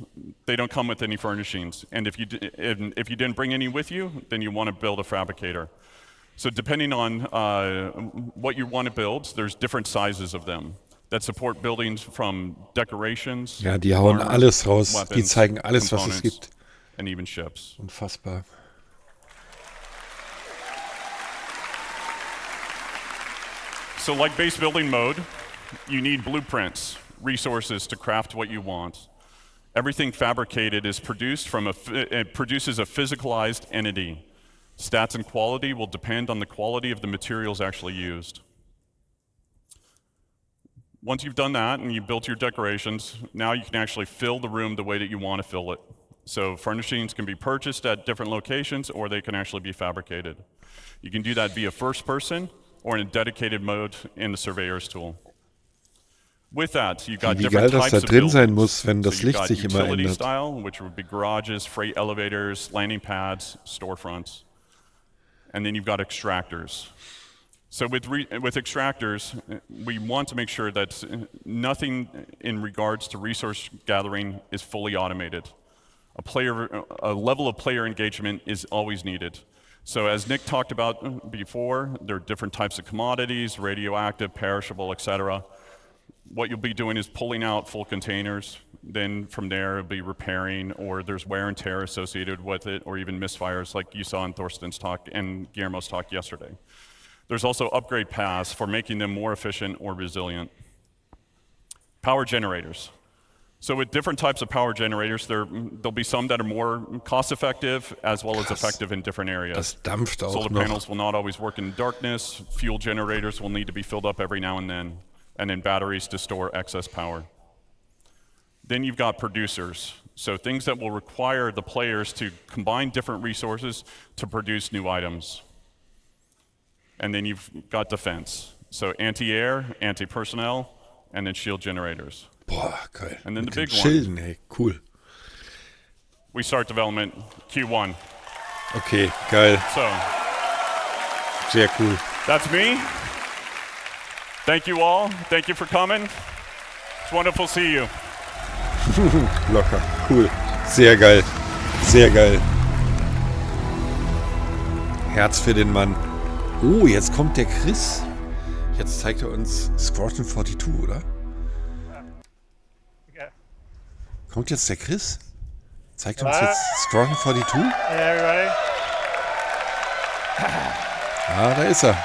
Speaker 9: they don't come with any furnishings. And if you didn't bring any with you, then you want to build a fabricator. So depending on what you want to build, there's different sizes of them that support buildings from decorations,
Speaker 1: ja, die hauen
Speaker 9: armor,
Speaker 1: alles raus.
Speaker 9: weapons,
Speaker 1: Die zeigen alles, was es
Speaker 9: components,
Speaker 1: gibt.
Speaker 9: and even ships.
Speaker 1: Unfassbar.
Speaker 9: So like base building mode, you need blueprints, resources to craft what you want. Everything fabricated is produced from it produces a physicalized entity. Stats and quality will depend on the quality of the materials actually used. Once you've done that and you've built your decorations, now you can actually fill the room the way that you want to fill it. So furnishings can be purchased at different locations or they can actually be fabricated. You can do that via first person or in a dedicated mode in the surveyor's tool. With that, you've got
Speaker 1: Wie
Speaker 9: different
Speaker 1: geil das
Speaker 9: types
Speaker 1: da
Speaker 9: of
Speaker 1: drin sein
Speaker 9: buildings.
Speaker 1: muss, wenn das
Speaker 9: So you've
Speaker 1: Licht
Speaker 9: got
Speaker 1: sich immer
Speaker 9: utility
Speaker 1: ändert.
Speaker 9: style, which would be garages, freight elevators, landing pads, storefronts. And then you've got extractors. So with extractors, we want to make sure that nothing in regards to resource gathering is fully automated. A level of player engagement is always needed. So as Nick talked about before, there are different types of commodities, radioactive, perishable, etc. What you'll be doing is pulling out full containers. Then from there, it'll be repairing, or there's wear and tear associated with it, or even misfires like you saw in Thorsten's talk and Guillermo's talk yesterday. There's also upgrade paths for making them more efficient or resilient. Power generators. So with different types of power generators, there'll be some that are more cost-effective as well as effective in different areas.
Speaker 1: Das dampft auch
Speaker 9: Solar
Speaker 1: noch.
Speaker 9: panels will not always work in darkness. Fuel generators will need to be filled up every now and then batteries to store excess power. Then you've got producers. So things that will require the players to combine different resources to produce new items. And then you've got defense. So anti-air, anti-personnel, and then shield generators.
Speaker 1: Boah, geil.
Speaker 9: And then the big
Speaker 1: Schilden,
Speaker 9: one.
Speaker 1: ey, cool.
Speaker 9: We start development Q1.
Speaker 1: Okay, geil.
Speaker 9: So
Speaker 1: sehr cool.
Speaker 9: that's me. Thank you all. Thank you for coming. It's wonderful to see you.
Speaker 1: Locker. Cool. Sehr geil. Sehr geil. Herz für den Mann. Oh, jetzt kommt der Chris. Jetzt zeigt er uns Squadron 42, oder? Kommt jetzt der Chris? Zeigt uns jetzt Squadron 42?
Speaker 10: Hey, everybody.
Speaker 1: Ah, da ist er.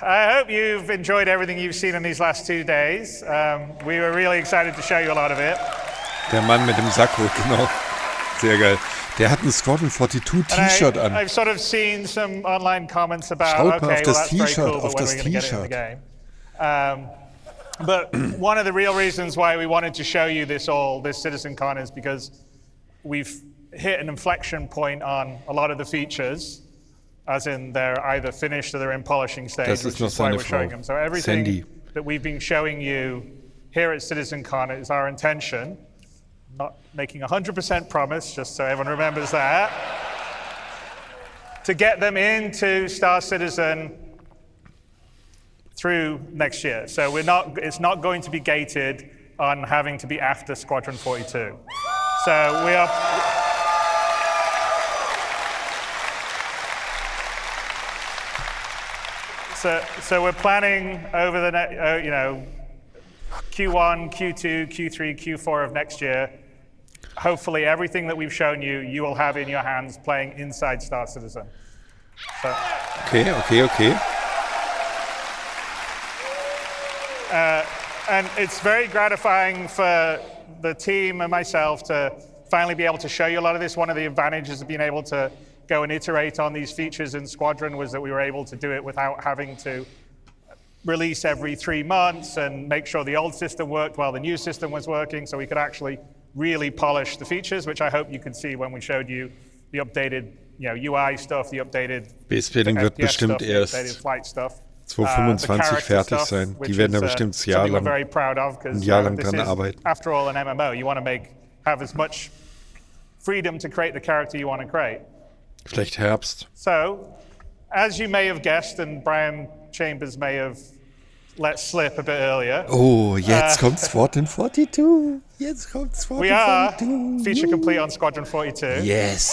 Speaker 10: I hope you've enjoyed everything you've seen in these last 2 days. We were really excited to show you a lot of it.
Speaker 1: Der Mann mit dem Sakko, genau. Sehr geil. Der hat ein Squadron 42 T-Shirt an.
Speaker 10: I've sort of seen some online comments about,
Speaker 1: Schaut mal
Speaker 10: okay,
Speaker 1: auf das
Speaker 10: well, that's very
Speaker 1: T-Shirt,
Speaker 10: cool,
Speaker 1: auf
Speaker 10: but when
Speaker 1: das
Speaker 10: are we going to get it in the
Speaker 1: T-Shirt.
Speaker 10: game? But one of the real reasons why we wanted to show you this CitizenCon is because we've hit an inflection point on a lot of the features, as in they're either finished or they're in polishing stage,
Speaker 1: Das
Speaker 10: which
Speaker 1: ist noch
Speaker 10: is why
Speaker 1: seine
Speaker 10: we're showing
Speaker 1: Frau,
Speaker 10: them. So everything
Speaker 1: Sandy.
Speaker 10: that we've been showing you here at CitizenCon is our intention. Not making 100% promise, just so everyone remembers that, to get them into Star Citizen through next year. So it's not going to be gated on having to be after Squadron 42. So we are... So we're planning over the Q1, Q2, Q3, Q4 of next year. Hopefully everything that we've shown you, you will have in your hands playing inside Star Citizen. So,
Speaker 1: Okay.
Speaker 10: and it's very gratifying for the team and myself to finally be able to show you a lot of this. One of the advantages of being able to go and iterate on these features in Squadron was that we were able to do it without having to release every 3 months and make sure the old system worked while the new system was working, so we could actually really polish the features, which I hope you could see when we showed you the updated UI stuff, the updated
Speaker 1: Base-Building wird
Speaker 10: FPS
Speaker 1: bestimmt
Speaker 10: stuff, the
Speaker 1: erst
Speaker 10: updated flight stuff.
Speaker 1: 2025 fertig sein. Die werden da bestimmt ein Jahr lang dran arbeiten.
Speaker 10: After all, an MMO, you want to have as much freedom to create the character you want to create.
Speaker 1: Vielleicht Herbst.
Speaker 10: So, as you may have guessed, and Brian Chambers may have let slip a bit earlier.
Speaker 1: Oh, jetzt kommt Squadron 42. Jetzt kommt Squadron 42.
Speaker 10: We are feature complete on Squadron 42.
Speaker 1: Yes.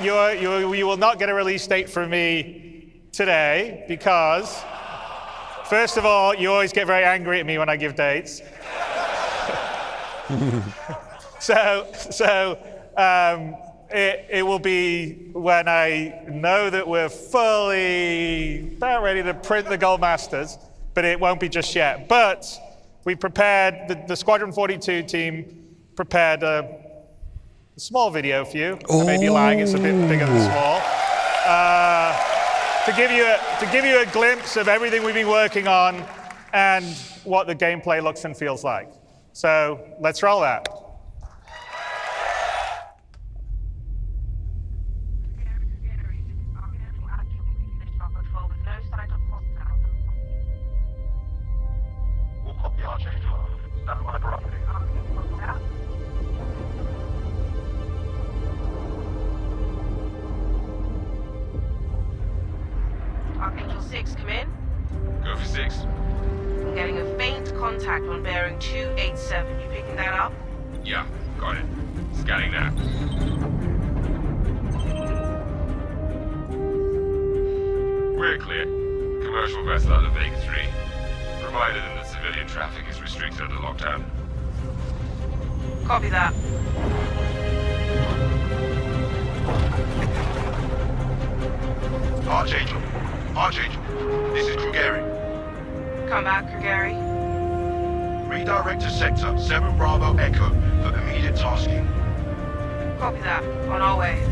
Speaker 10: You will not get a release date from me today because, first of all, you always get very angry at me when I give dates. It will be when I know that we're fully about ready to print the Gold Masters, but it won't be just yet. But we prepared, the Squadron 42 team prepared a small video for you. I may be lying, it's a bit bigger than small. To give you a glimpse of everything we've been working on and what the gameplay looks and feels like. So let's roll that.
Speaker 12: Archangel 6, come in.
Speaker 13: Go for 6.
Speaker 12: I'm getting a faint contact on bearing 287. You picking that up?
Speaker 13: Yeah, got it. Scanning now. We're clear. Commercial vessel out of Vega 3. Reminder that civilian traffic is restricted under lockdown.
Speaker 12: Copy that.
Speaker 13: Archangel, this is Krugeri.
Speaker 12: Come back, Krugeri.
Speaker 13: Redirect to sector 7 Bravo Echo for immediate tasking.
Speaker 12: Copy that. On our way.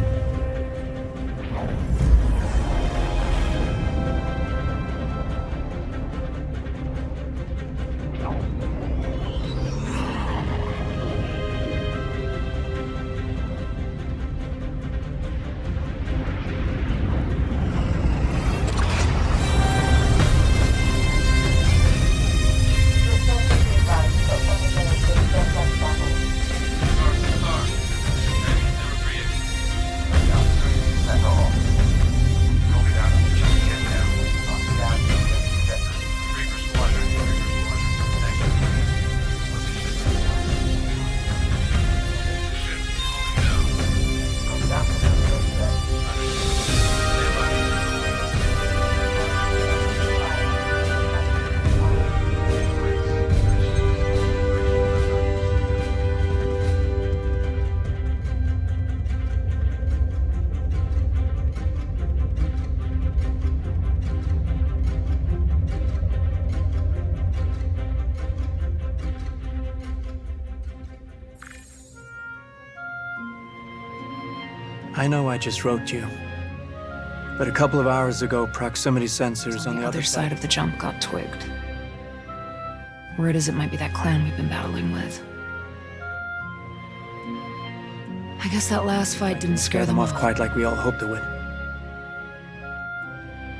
Speaker 11: I know I just wrote you. But a couple of hours ago, proximity sensors on the
Speaker 14: other side of the jump got twigged. Word is it might be that clan we've been battling with. I guess that last fight didn't scare them
Speaker 11: off quite like we all hoped it would.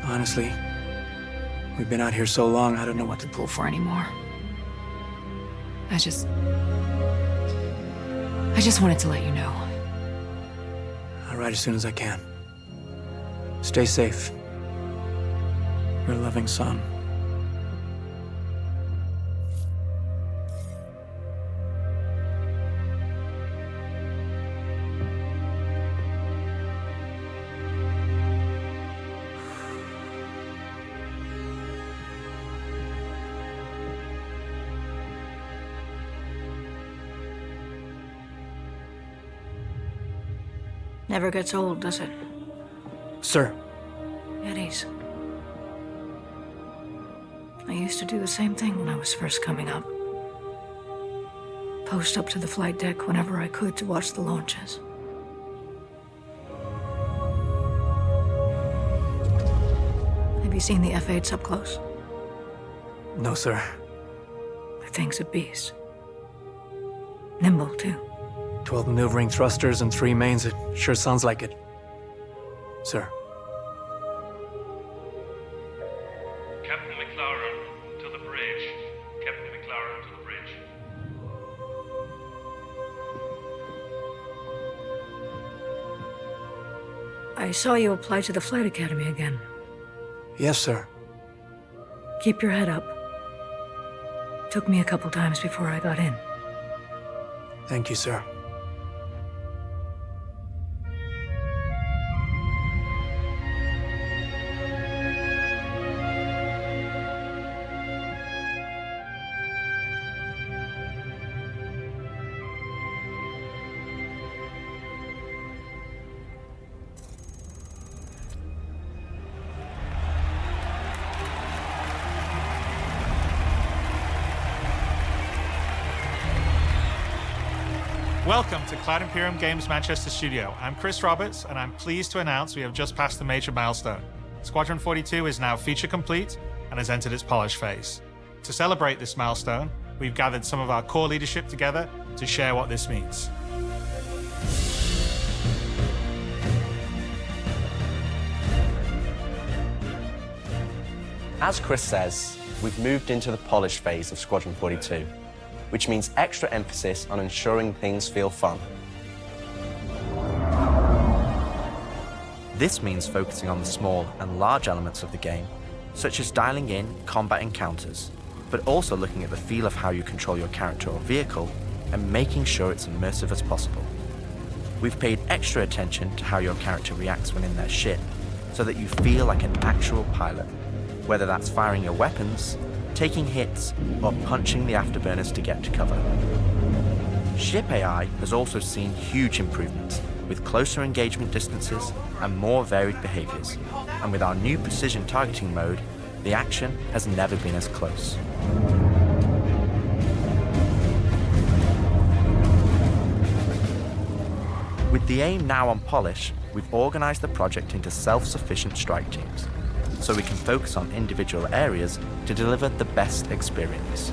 Speaker 11: Honestly, we've been out here so long, I don't know what to
Speaker 14: pull for anymore. I just wanted to let you know.
Speaker 11: I'll write as soon as I can. Stay safe. Your loving son.
Speaker 16: Never gets old, does it?
Speaker 11: Sir.
Speaker 16: Eddies. I used to do the same thing when I was first coming up. Post up to the flight deck whenever I could to watch the launches. Have you seen the F-8s up close?
Speaker 11: No, sir.
Speaker 16: The thing's a beast. Nimble, too.
Speaker 11: 12 maneuvering thrusters and 3 mains. It sure sounds like it. Sir.
Speaker 24: Captain McLaren, to the bridge. Captain McLaren, to the bridge.
Speaker 16: I saw you apply to the Flight Academy again.
Speaker 11: Yes, sir.
Speaker 16: Keep your head up. Took me a couple times before I got in.
Speaker 11: Thank you, sir.
Speaker 10: Welcome to Cloud Imperium Games Manchester Studio. I'm Chris Roberts, and I'm pleased to announce we have just passed a major milestone. Squadron 42 is now feature complete and has entered its polish phase. To celebrate this milestone, we've gathered some of our core leadership together to share what this means.
Speaker 25: As Chris says, we've moved into the polish phase of Squadron 42, which means extra emphasis on ensuring things feel fun. This means focusing on the small and large elements of the game, such as dialing in combat encounters, but also looking at the feel of how you control your character or vehicle and making sure it's immersive as possible. We've paid extra attention to how your character reacts when in their ship, so that you feel like an actual pilot, whether that's firing your weapons, taking hits, or punching the afterburners to get to cover. Ship AI has also seen huge improvements, with closer engagement distances and more varied behaviors. And with our new precision targeting mode, the action has never been as close. With the aim now on polish, we've organized the project into self-sufficient strike teams, so we can focus on individual areas to deliver the best experience.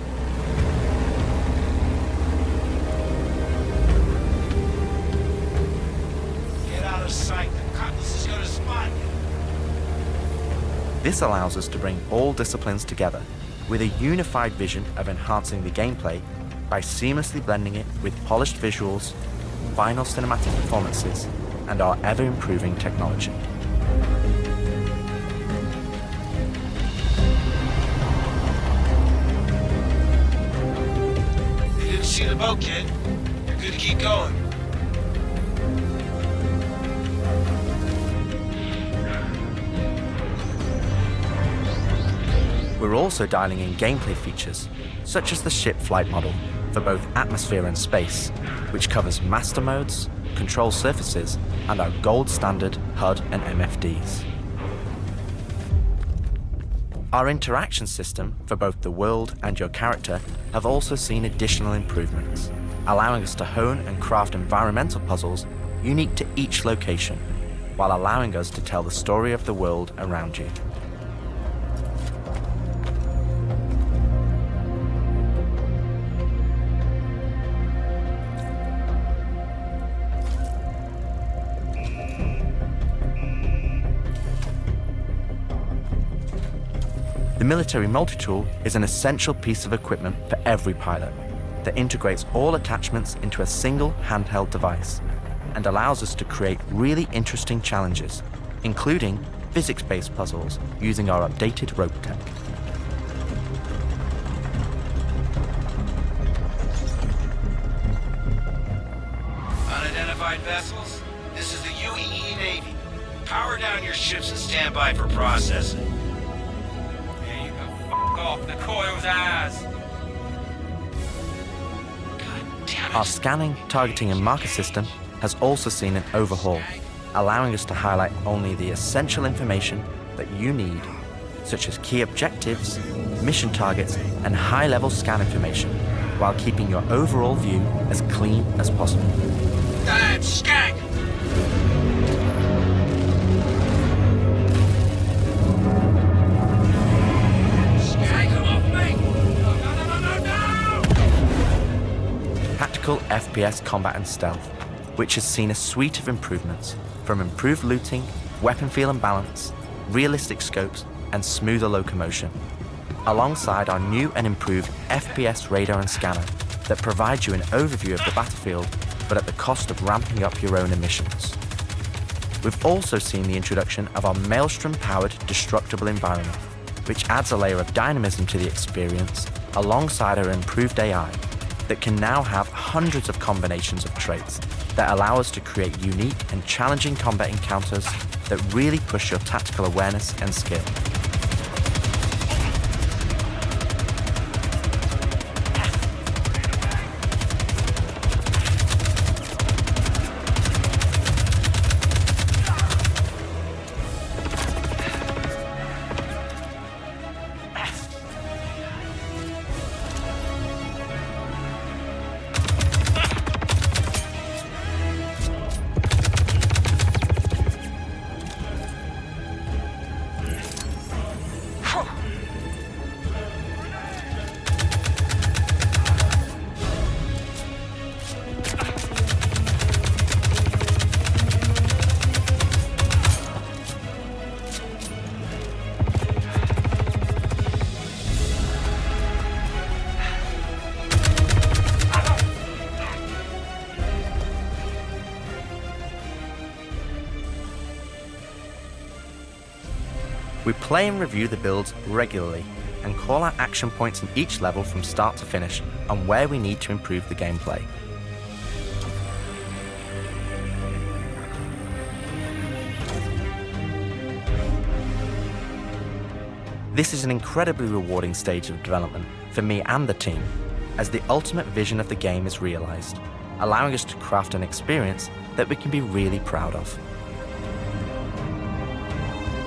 Speaker 26: Get out of sight, the cutlass is gonna spot you.
Speaker 25: This allows us to bring all disciplines together with a unified vision of enhancing the gameplay by seamlessly blending it with polished visuals, final cinematic performances, and our ever-improving technology.
Speaker 26: See the boat, kid. You're good to keep going.
Speaker 25: We're also dialing in gameplay features, such as the ship flight model for both atmosphere and space, which covers master modes, control surfaces, and our gold standard HUD and MFDs. Our interaction system for both the world and your character have also seen additional improvements, allowing us to hone and craft environmental puzzles unique to each location, while allowing us to tell the story of the world around you. The military multi-tool is an essential piece of equipment for every pilot that integrates all attachments into a single handheld device and allows us to create really interesting challenges, including physics-based puzzles using our updated rope tech.
Speaker 26: Unidentified vessels, this is the UEE Navy. Power down your ships and stand by for processing.
Speaker 24: There you go. F*** off the coil's ass.
Speaker 25: Our scanning, targeting and marker system has also seen an overhaul, allowing us to highlight only the essential information that you need, such as key objectives, mission targets, and high-level scan information, while keeping your overall view as clean as possible.
Speaker 26: Damn skank!
Speaker 25: Tactical FPS combat and stealth, which has seen a suite of improvements, from improved looting, weapon feel and balance, realistic scopes, and smoother locomotion, alongside our new and improved FPS radar and scanner that provides you an overview of the battlefield, but at the cost of ramping up your own emissions. We've also seen the introduction of our Maelstrom-powered destructible environment, which adds a layer of dynamism to the experience, alongside our improved AI, that can now have hundreds of combinations of traits that allow us to create unique and challenging combat encounters that really push your tactical awareness and skill. We play and review the builds regularly and call out action points in each level from start to finish on where we need to improve the gameplay. This is an incredibly rewarding stage of development for me and the team, as the ultimate vision of the game is realized, allowing us to craft an experience that we can be really proud of.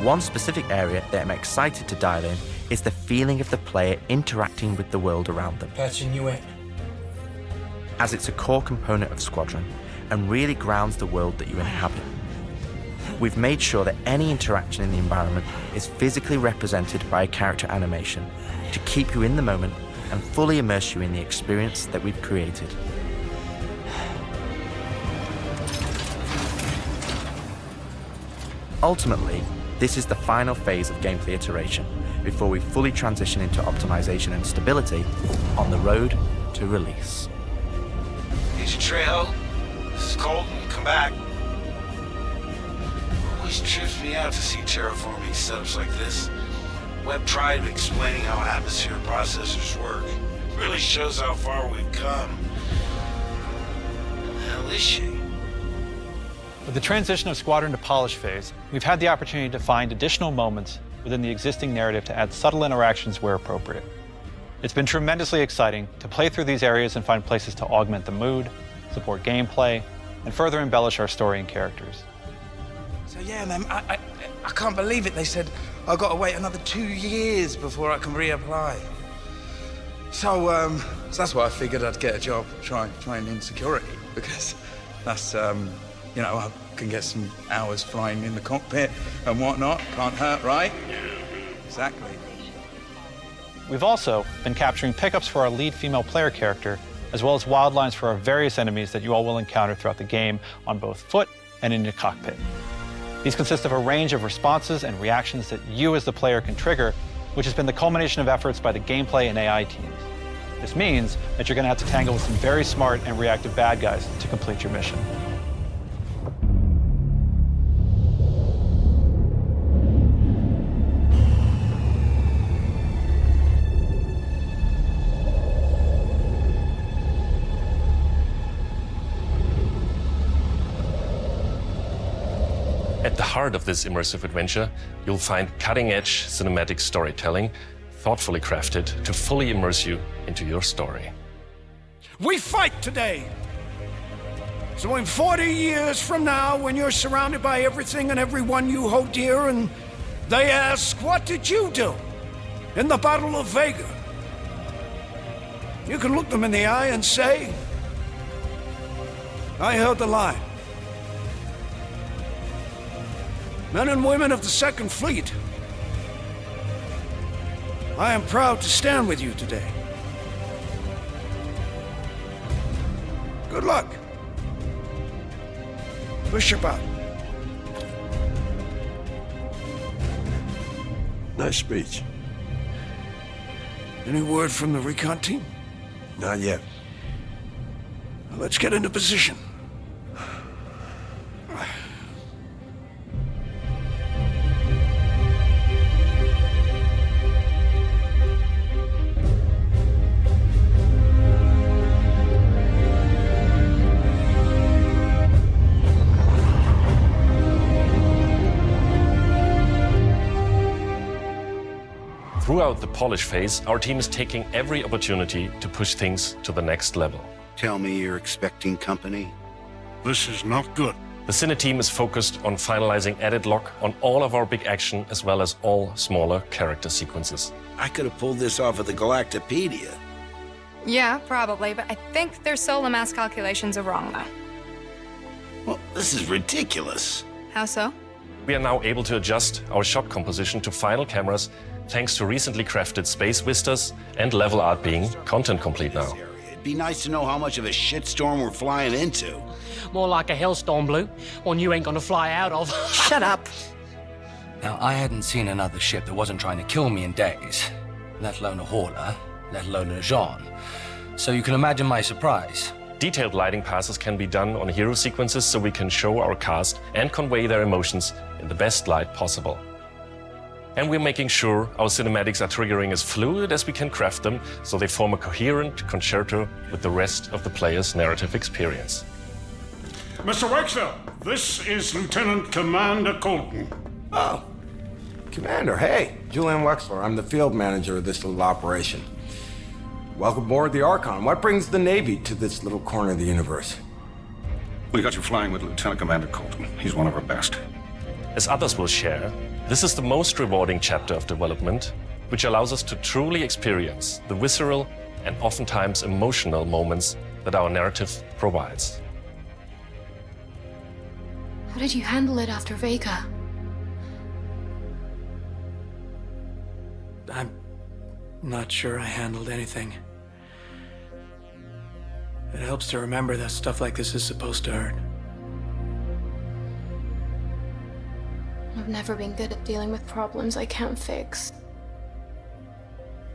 Speaker 25: One specific area that I'm excited to dial in is the feeling of the player interacting with the world around them.
Speaker 11: Patching you in.
Speaker 25: As it's a core component of Squadron and really grounds the world that you inhabit. We've made sure that any interaction in the environment is physically represented by a character animation to keep you in the moment and fully immerse you in the experience that we've created. Ultimately, this is the final phase of gameplay iteration before we fully transition into optimization and stability on the road to release.
Speaker 26: Here's your Trejo. This is Colton. Come back. Always trips me out to see terraforming setups like this. Webb tried explaining how atmosphere processors work. Really shows how far we've come. What the hell is she?
Speaker 7: With the transition of Squadron to polish phase, we've had the opportunity to find additional moments within the existing narrative to add subtle interactions where appropriate. It's been tremendously exciting to play through these areas and find places to augment the mood, support gameplay, and further embellish our story and characters.
Speaker 15: So yeah, man, I can't believe it. They said I've got to wait another 2 years before I can reapply. So that's why I figured I'd get a job trying in security, because that's You know, I can get some hours flying in the cockpit and whatnot. Can't hurt, right? Exactly.
Speaker 7: We've also been capturing pickups for our lead female player character, as well as wildlines for our various enemies that you all will encounter throughout the game on both foot and in your cockpit. These consist of a range of responses and reactions that you as the player can trigger, which has been the culmination of efforts by the gameplay and AI teams. This means that you're going to have to tangle with some very smart and reactive bad guys to complete your mission.
Speaker 3: At the heart of this immersive adventure, you'll find cutting-edge cinematic storytelling, thoughtfully crafted to fully immerse you into your story.
Speaker 17: We fight today. So in 40 years from now, when you're surrounded by everything and everyone you hold dear, and they ask, what did you do in the Battle of Vega? You can look them in the eye and say, I held the line. Men and women of the Second Fleet, I am proud to stand with you today. Good luck. Push about.
Speaker 18: Nice speech.
Speaker 17: Any word from the recon team?
Speaker 18: Not yet.
Speaker 17: Well, let's get into position.
Speaker 3: Throughout the polish phase, our team is taking every opportunity to push things to the next level.
Speaker 19: Tell me you're expecting company? This is not good.
Speaker 3: The Cine team is focused on finalizing edit lock on all of our big action as well as all smaller character sequences.
Speaker 19: I could have pulled this off at the Galactopedia.
Speaker 20: Yeah, probably, but I think their solar mass calculations are wrong, though.
Speaker 19: Well, this is ridiculous.
Speaker 20: How so?
Speaker 3: We are now able to adjust our shot composition to final cameras thanks to recently crafted space vistas and level art being content complete now.
Speaker 19: It'd be nice to know how much of a shitstorm we're flying into.
Speaker 21: More like a hellstorm, Blue. One you ain't gonna fly out of.
Speaker 20: Shut up.
Speaker 11: Now, I hadn't seen another ship that wasn't trying to kill me in days, let alone a hauler, let alone a Jean. So you can imagine my surprise.
Speaker 3: Detailed lighting passes can be done on hero sequences so we can show our cast and convey their emotions in the best light possible. And we're making sure our cinematics are triggering as fluid as we can craft them so they form a coherent concerto with the rest of the player's narrative experience.
Speaker 18: Mr. Wexler, this is Lieutenant Commander Colton.
Speaker 27: Oh, Commander, hey. Julian Wexler, I'm the field manager of this little operation. Welcome aboard the Archon. What brings the Navy to this little corner of the universe?
Speaker 18: We got you flying with Lieutenant Commander Colton. He's one of our best.
Speaker 3: As others will share, this is the most rewarding chapter of development, which allows us to truly experience the visceral and oftentimes emotional moments that our narrative provides.
Speaker 20: How did you handle it after Vega?
Speaker 11: I'm not sure I handled anything. It helps to remember that stuff like this is supposed to hurt.
Speaker 20: I've never been good at dealing with problems I can't fix.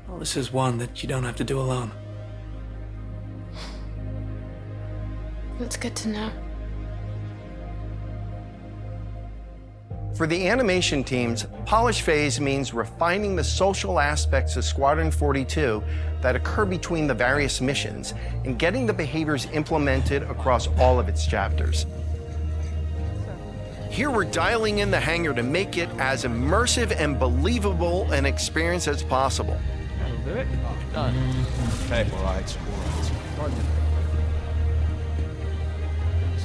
Speaker 11: Well, this is one that you don't have to do alone.
Speaker 20: That's good to know.
Speaker 28: For the animation teams, polish phase means refining the social aspects of Squadron 42 that occur between the various missions and getting the behaviors implemented across all of its chapters. Here we're dialing in the hangar to make it as immersive and believable an experience as possible.
Speaker 11: That'll do it. Done.
Speaker 28: Okay.
Speaker 11: All right. Let's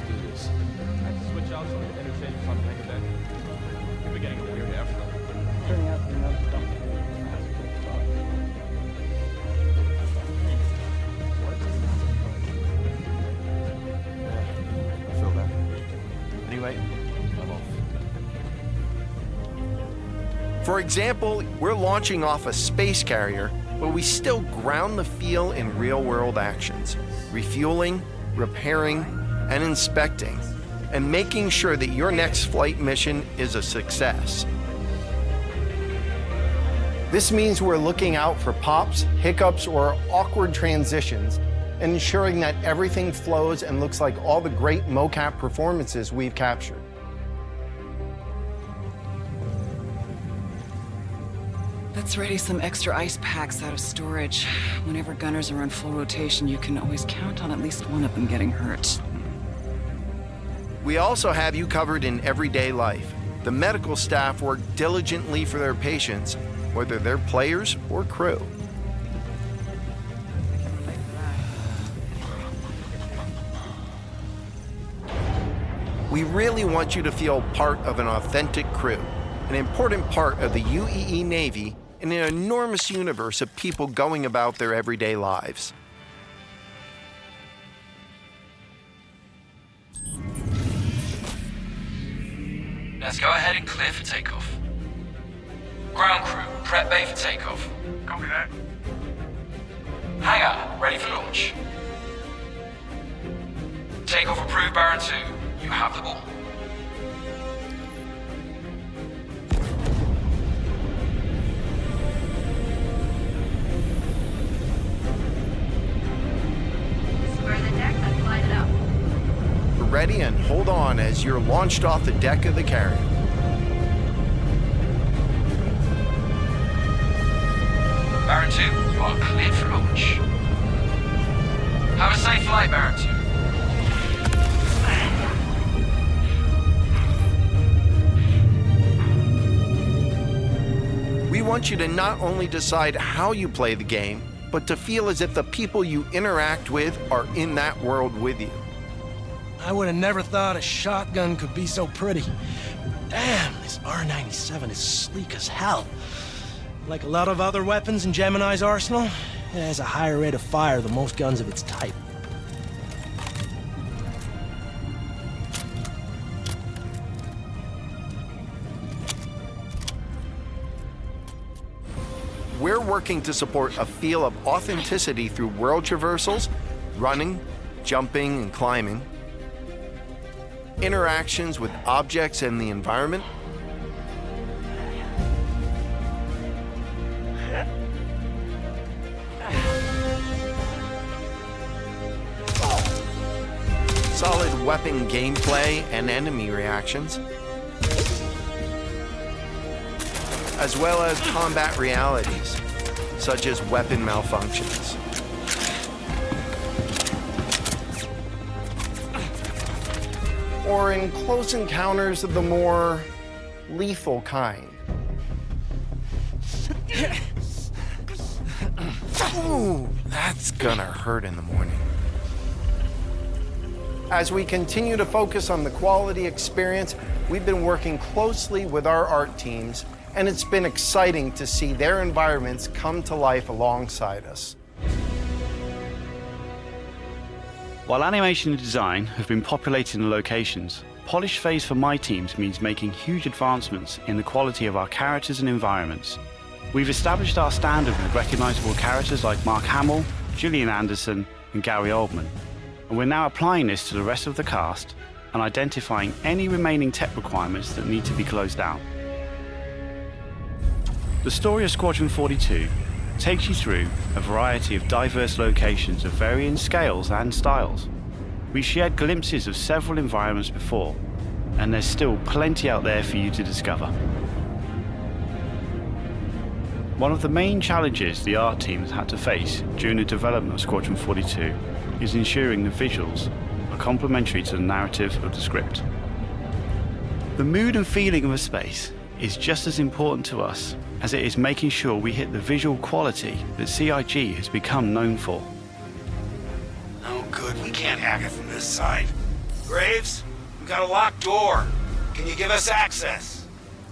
Speaker 11: do this.
Speaker 29: I have to switch out some of the interchange something like that. We're getting a weird airflow. Turning out to be another dump.
Speaker 27: I feel that.
Speaker 29: evaluate, I'm off.
Speaker 28: For example, we're launching off a space carrier, but we still ground the feel in real-world actions, refueling, repairing, and inspecting, and making sure that your next flight mission is a success. This means we're looking out for pops, hiccups, or awkward transitions, and ensuring that everything flows and looks like all the great mocap performances we've captured.
Speaker 1: Let's ready some extra ice packs out of storage. Whenever gunners are on full rotation, you can always count on at least one of them getting hurt.
Speaker 28: We also have you covered in everyday life. The medical staff work diligently for their patients, whether they're players or crew. We really want you to feel part of an authentic crew, an important part of the UEE Navy in an enormous universe of people going about their everyday lives.
Speaker 11: Let's go ahead and clear for takeoff. Ground crew, prep bay for takeoff.
Speaker 10: Copy that.
Speaker 11: Hangar, ready for launch. Takeoff approved, Baron 2. You have the ball.
Speaker 12: Square the deck and line it up.
Speaker 28: Ready and hold on as you're launched off the deck of the carrier.
Speaker 11: Baron 2, you are cleared for launch. Have a safe flight, Baron 2.
Speaker 28: We want you to not only decide how you play the game, but to feel as if the people you interact with are in that world with you.
Speaker 2: I would have never thought a shotgun could be so pretty. Damn, this R97 is sleek as hell. Like a lot of other weapons in Gemini's arsenal, it has a higher rate of fire than most guns of its type.
Speaker 28: We're working to support a feel of authenticity through world traversals, running, jumping, and climbing, interactions with objects and the environment, solid weapon gameplay and enemy reactions, as well as combat realities, such as weapon malfunctions. Or in close encounters of the more lethal kind. Ooh, that's gonna hurt in the morning. As we continue to focus on the quality experience, we've been working closely with our art teams, and it's been exciting to see their environments come to life alongside us.
Speaker 4: While animation and design have been populating the locations, polish phase for my teams means making huge advancements in the quality of our characters and environments. We've established our standard with recognizable characters like Mark Hamill, Gillian Anderson, and Gary Oldman, and we're now applying this to the rest of the cast and identifying any remaining tech requirements that need to be closed out. The story of Squadron 42 takes you through a variety of diverse locations of varying scales and styles. We shared glimpses of several environments before, and there's still plenty out there for you to discover. One of the main challenges the art team has had to face during the development of Squadron 42 is ensuring the visuals are complementary to the narrative of the script. The mood and feeling of a space is just as important to us as it is making sure we hit the visual quality that CIG has become known for.
Speaker 26: No good, we can't hack it from this side. Graves, we got a locked door. Can you give us access?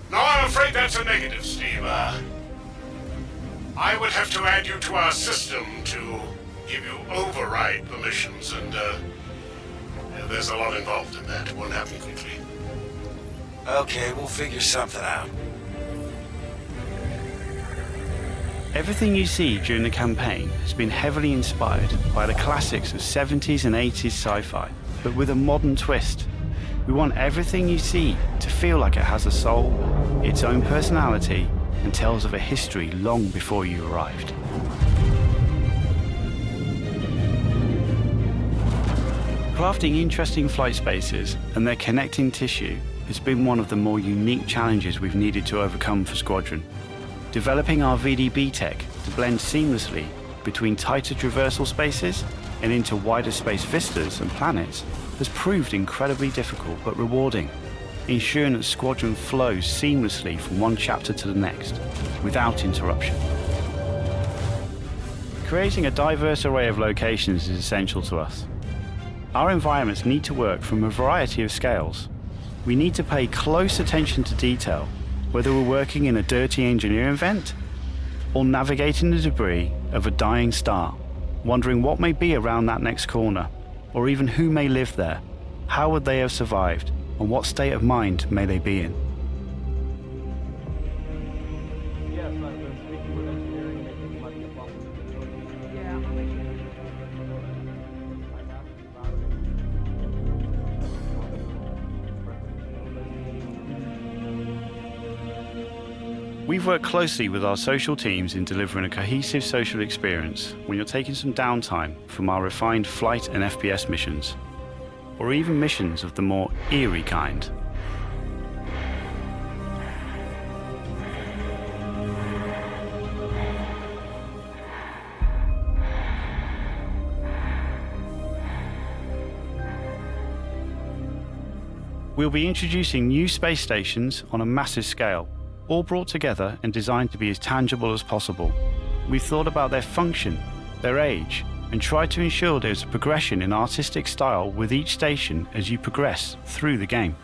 Speaker 18: No, I'm afraid that's a negative, Steve. I would have to add you to our system to give you override permissions, and there's a lot involved in that. It won't happen quickly.
Speaker 26: Okay, we'll figure something out.
Speaker 4: Everything you see during the campaign has been heavily inspired by the classics of 70s and 80s sci-fi, but with a modern twist. We want everything you see to feel like it has a soul, its own personality, and tells of a history long before you arrived. Crafting interesting flight spaces and their connecting tissue has been one of the more unique challenges we've needed to overcome for Squadron. Developing our VDB tech to blend seamlessly between tighter traversal spaces and into wider space vistas and planets has proved incredibly difficult but rewarding, ensuring that Squadron flows seamlessly from one chapter to the next, without interruption. Creating a diverse array of locations is essential to us. Our environments need to work from a variety of scales. We need to pay close attention to detail, whether we're working in a dirty engineering vent or navigating the debris of a dying star, wondering what may be around that next corner, or even who may live there, how would they have survived, and what state of mind may they be in.
Speaker 29: Yes, I've been speaking with engineering, making it might be a possibility. Yeah, I'll make sure.
Speaker 4: We've worked closely with our social teams in delivering a cohesive social experience when you're taking some downtime from our refined flight and FPS missions, or even missions of the more eerie kind. We'll be introducing new space stations on a massive scale, all brought together and designed to be as tangible as possible. We've thought about their function, their age, and tried to ensure there's a progression in artistic style with each station as you progress through the game.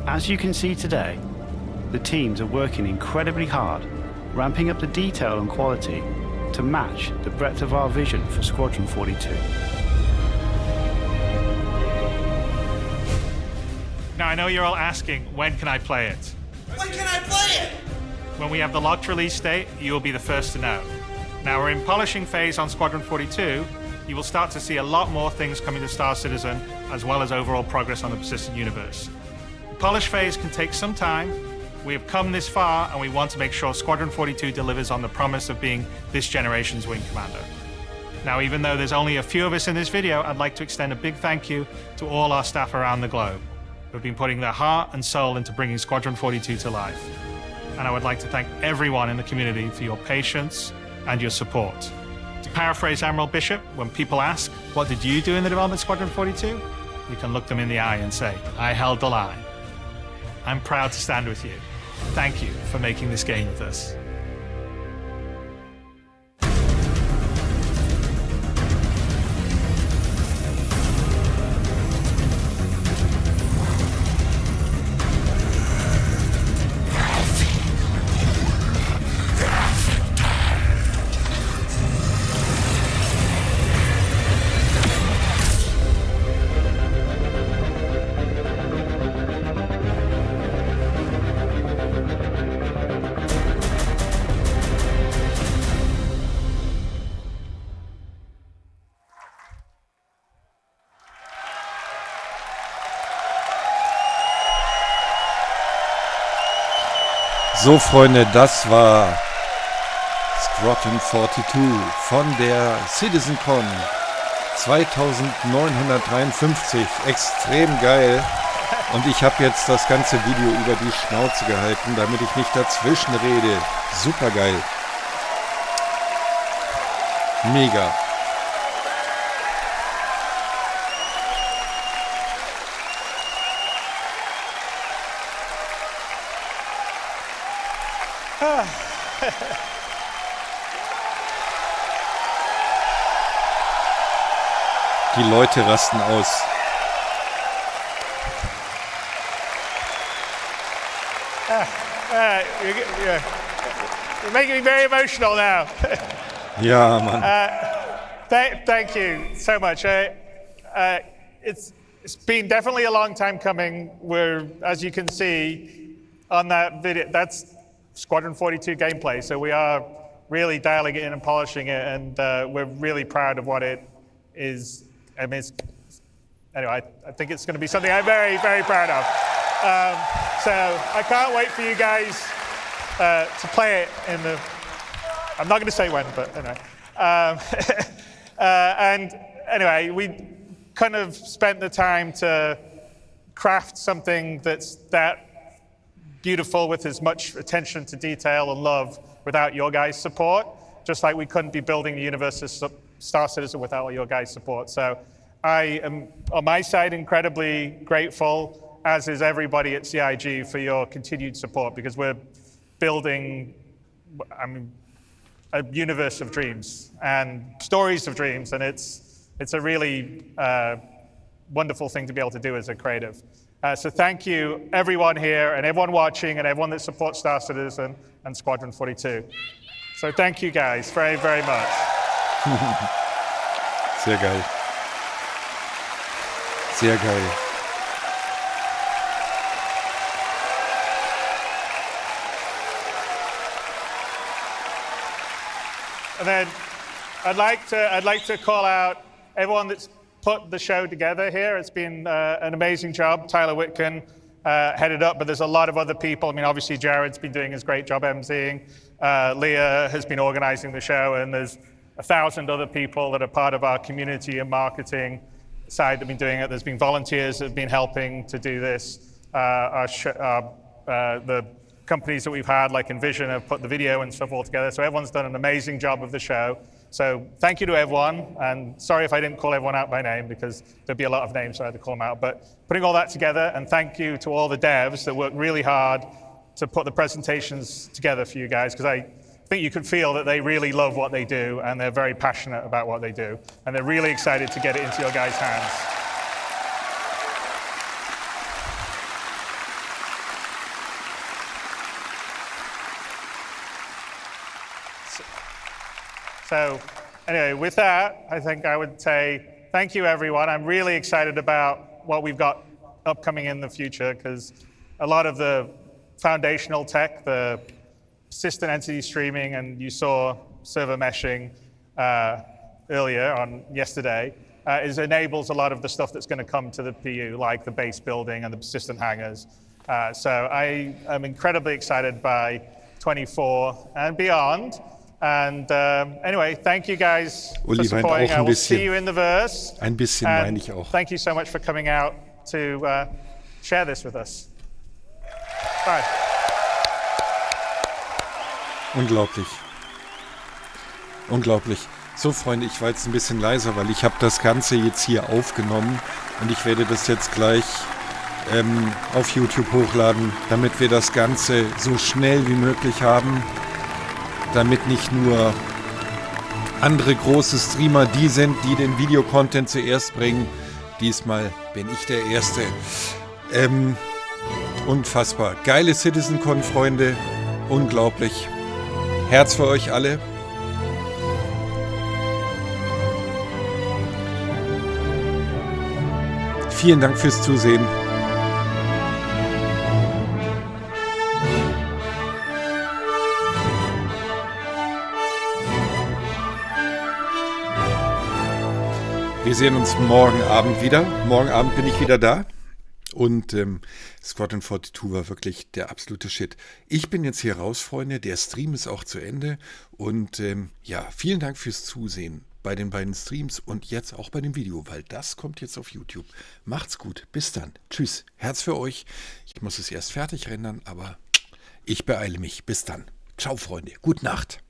Speaker 4: As you can see today, the teams are working incredibly hard, ramping up the detail and quality to match the breadth of our vision for Squadron 42.
Speaker 10: Now, I know you're all asking, when can I play it?
Speaker 5: When can I play it?
Speaker 10: When we have the locked release date, you will be the first to know. Now, we're in polishing phase on Squadron 42. You will start to see a lot more things coming to Star Citizen, as well as overall progress on the persistent universe. The polish phase can take some time. We have come this far, and we want to make sure Squadron 42 delivers on the promise of being this generation's wing commander. Now, even though there's only a few of us in this video, I'd like to extend a big thank you to all our staff around the globe who have been putting their heart and soul into bringing Squadron 42 to life. And I would like to thank everyone in the community for your patience and your support. To paraphrase Admiral Bishop, when people ask, what did you do in the development of Squadron 42? You can look them in the eye and say, I held the line. I'm proud to stand with you. Thank you for making this game with us.
Speaker 6: So Freunde, das war Squadron 42 von der CitizenCon 2953. Extrem geil. Und ich habe jetzt das ganze Video über die Schnauze gehalten, damit ich nicht dazwischen rede. Super geil. Mega. Die Leute rasten aus.
Speaker 10: You're making me very emotional now.
Speaker 6: Ja, Mann.
Speaker 10: Thank you so much. It's been definitely a long time coming. We're, as you can see on that video, that's Squadron 42 gameplay. So we are really dialing it in and polishing it, and we're really proud of what it is. I mean, anyway, I think it's going to be something I'm very, very proud of. So I can't wait for you guys to play it in the. I'm not going to say when, but anyway. And anyway, we kind of spent the time to craft something that's that beautiful with as much attention to detail and love without your guys' support, just like we couldn't be building the universe of Star Citizen without your guys' support. So I am, on my side, incredibly grateful, as is everybody at CIG, for your continued support, because we're building, I mean, a universe of dreams and stories of dreams, and it's a really wonderful thing to be able to do as a creative. So thank you, everyone here, and everyone watching, and everyone that supports Star Citizen and Squadron 42. So thank you guys very, very much.
Speaker 6: Sehr geil. Sehr geil.
Speaker 10: And then I'd like to call out everyone that's put the show together here. It's been an amazing job. Tyler Whitkin headed up, but there's a lot of other people. I mean, obviously Jared's been doing his great job emceeing. Leah has been organizing the show, and there's 1,000 other people that are part of our community and marketing side that have been doing it. There's been volunteers that have been helping to do this. The companies that we've had, like Envision, have put the video and stuff all together. So everyone's done an amazing job of the show. So thank you to everyone, and sorry if I didn't call everyone out by name, because there'd be a lot of names, so I had to call them out. But putting all that together, and thank you to all the devs that worked really hard to put the presentations together for you guys, because I think you could feel that they really love what they do, and they're very passionate about what they do, and they're really excited to get it into your guys' hands. So anyway, with that, I think I would say thank you, everyone. I'm really excited about what we've got upcoming in the future, because a lot of the foundational tech, the persistent entity streaming, and you saw server meshing earlier on yesterday, enables a lot of the stuff that's going to come to the PU, like the base building and the persistent hangars. So I am incredibly excited by 24 and beyond. And anyway, thank you guys for supporting. I will see you in the verse.
Speaker 6: Ein bisschen meine ich auch.
Speaker 10: Thank you so much for coming out to share this with us. Bye.
Speaker 6: Unglaublich. Unglaublich. So, Freunde, ich war jetzt ein bisschen leiser, weil ich habe das Ganze jetzt hier aufgenommen und ich werde das jetzt gleich auf YouTube hochladen, damit wir das Ganze so schnell wie möglich haben, damit nicht nur andere große Streamer die sind, die den Videocontent zuerst bringen. Diesmal bin ich der Erste. Unfassbar. Geile CitizenCon, Freunde. Unglaublich. Herz für euch alle. Vielen Dank fürs Zusehen. Wir sehen uns morgen Abend wieder. Morgen Abend bin ich wieder da. Und Squadron 42 war wirklich der absolute Shit. Ich bin jetzt hier raus, Freunde. Der Stream ist auch zu Ende. Und ja, vielen Dank fürs Zusehen bei den beiden Streams und jetzt auch bei dem Video, weil das kommt jetzt auf YouTube. Macht's gut. Bis dann. Tschüss. Herz für euch. Ich muss es erst fertig rendern, aber ich beeile mich. Bis dann. Ciao, Freunde. Gute Nacht.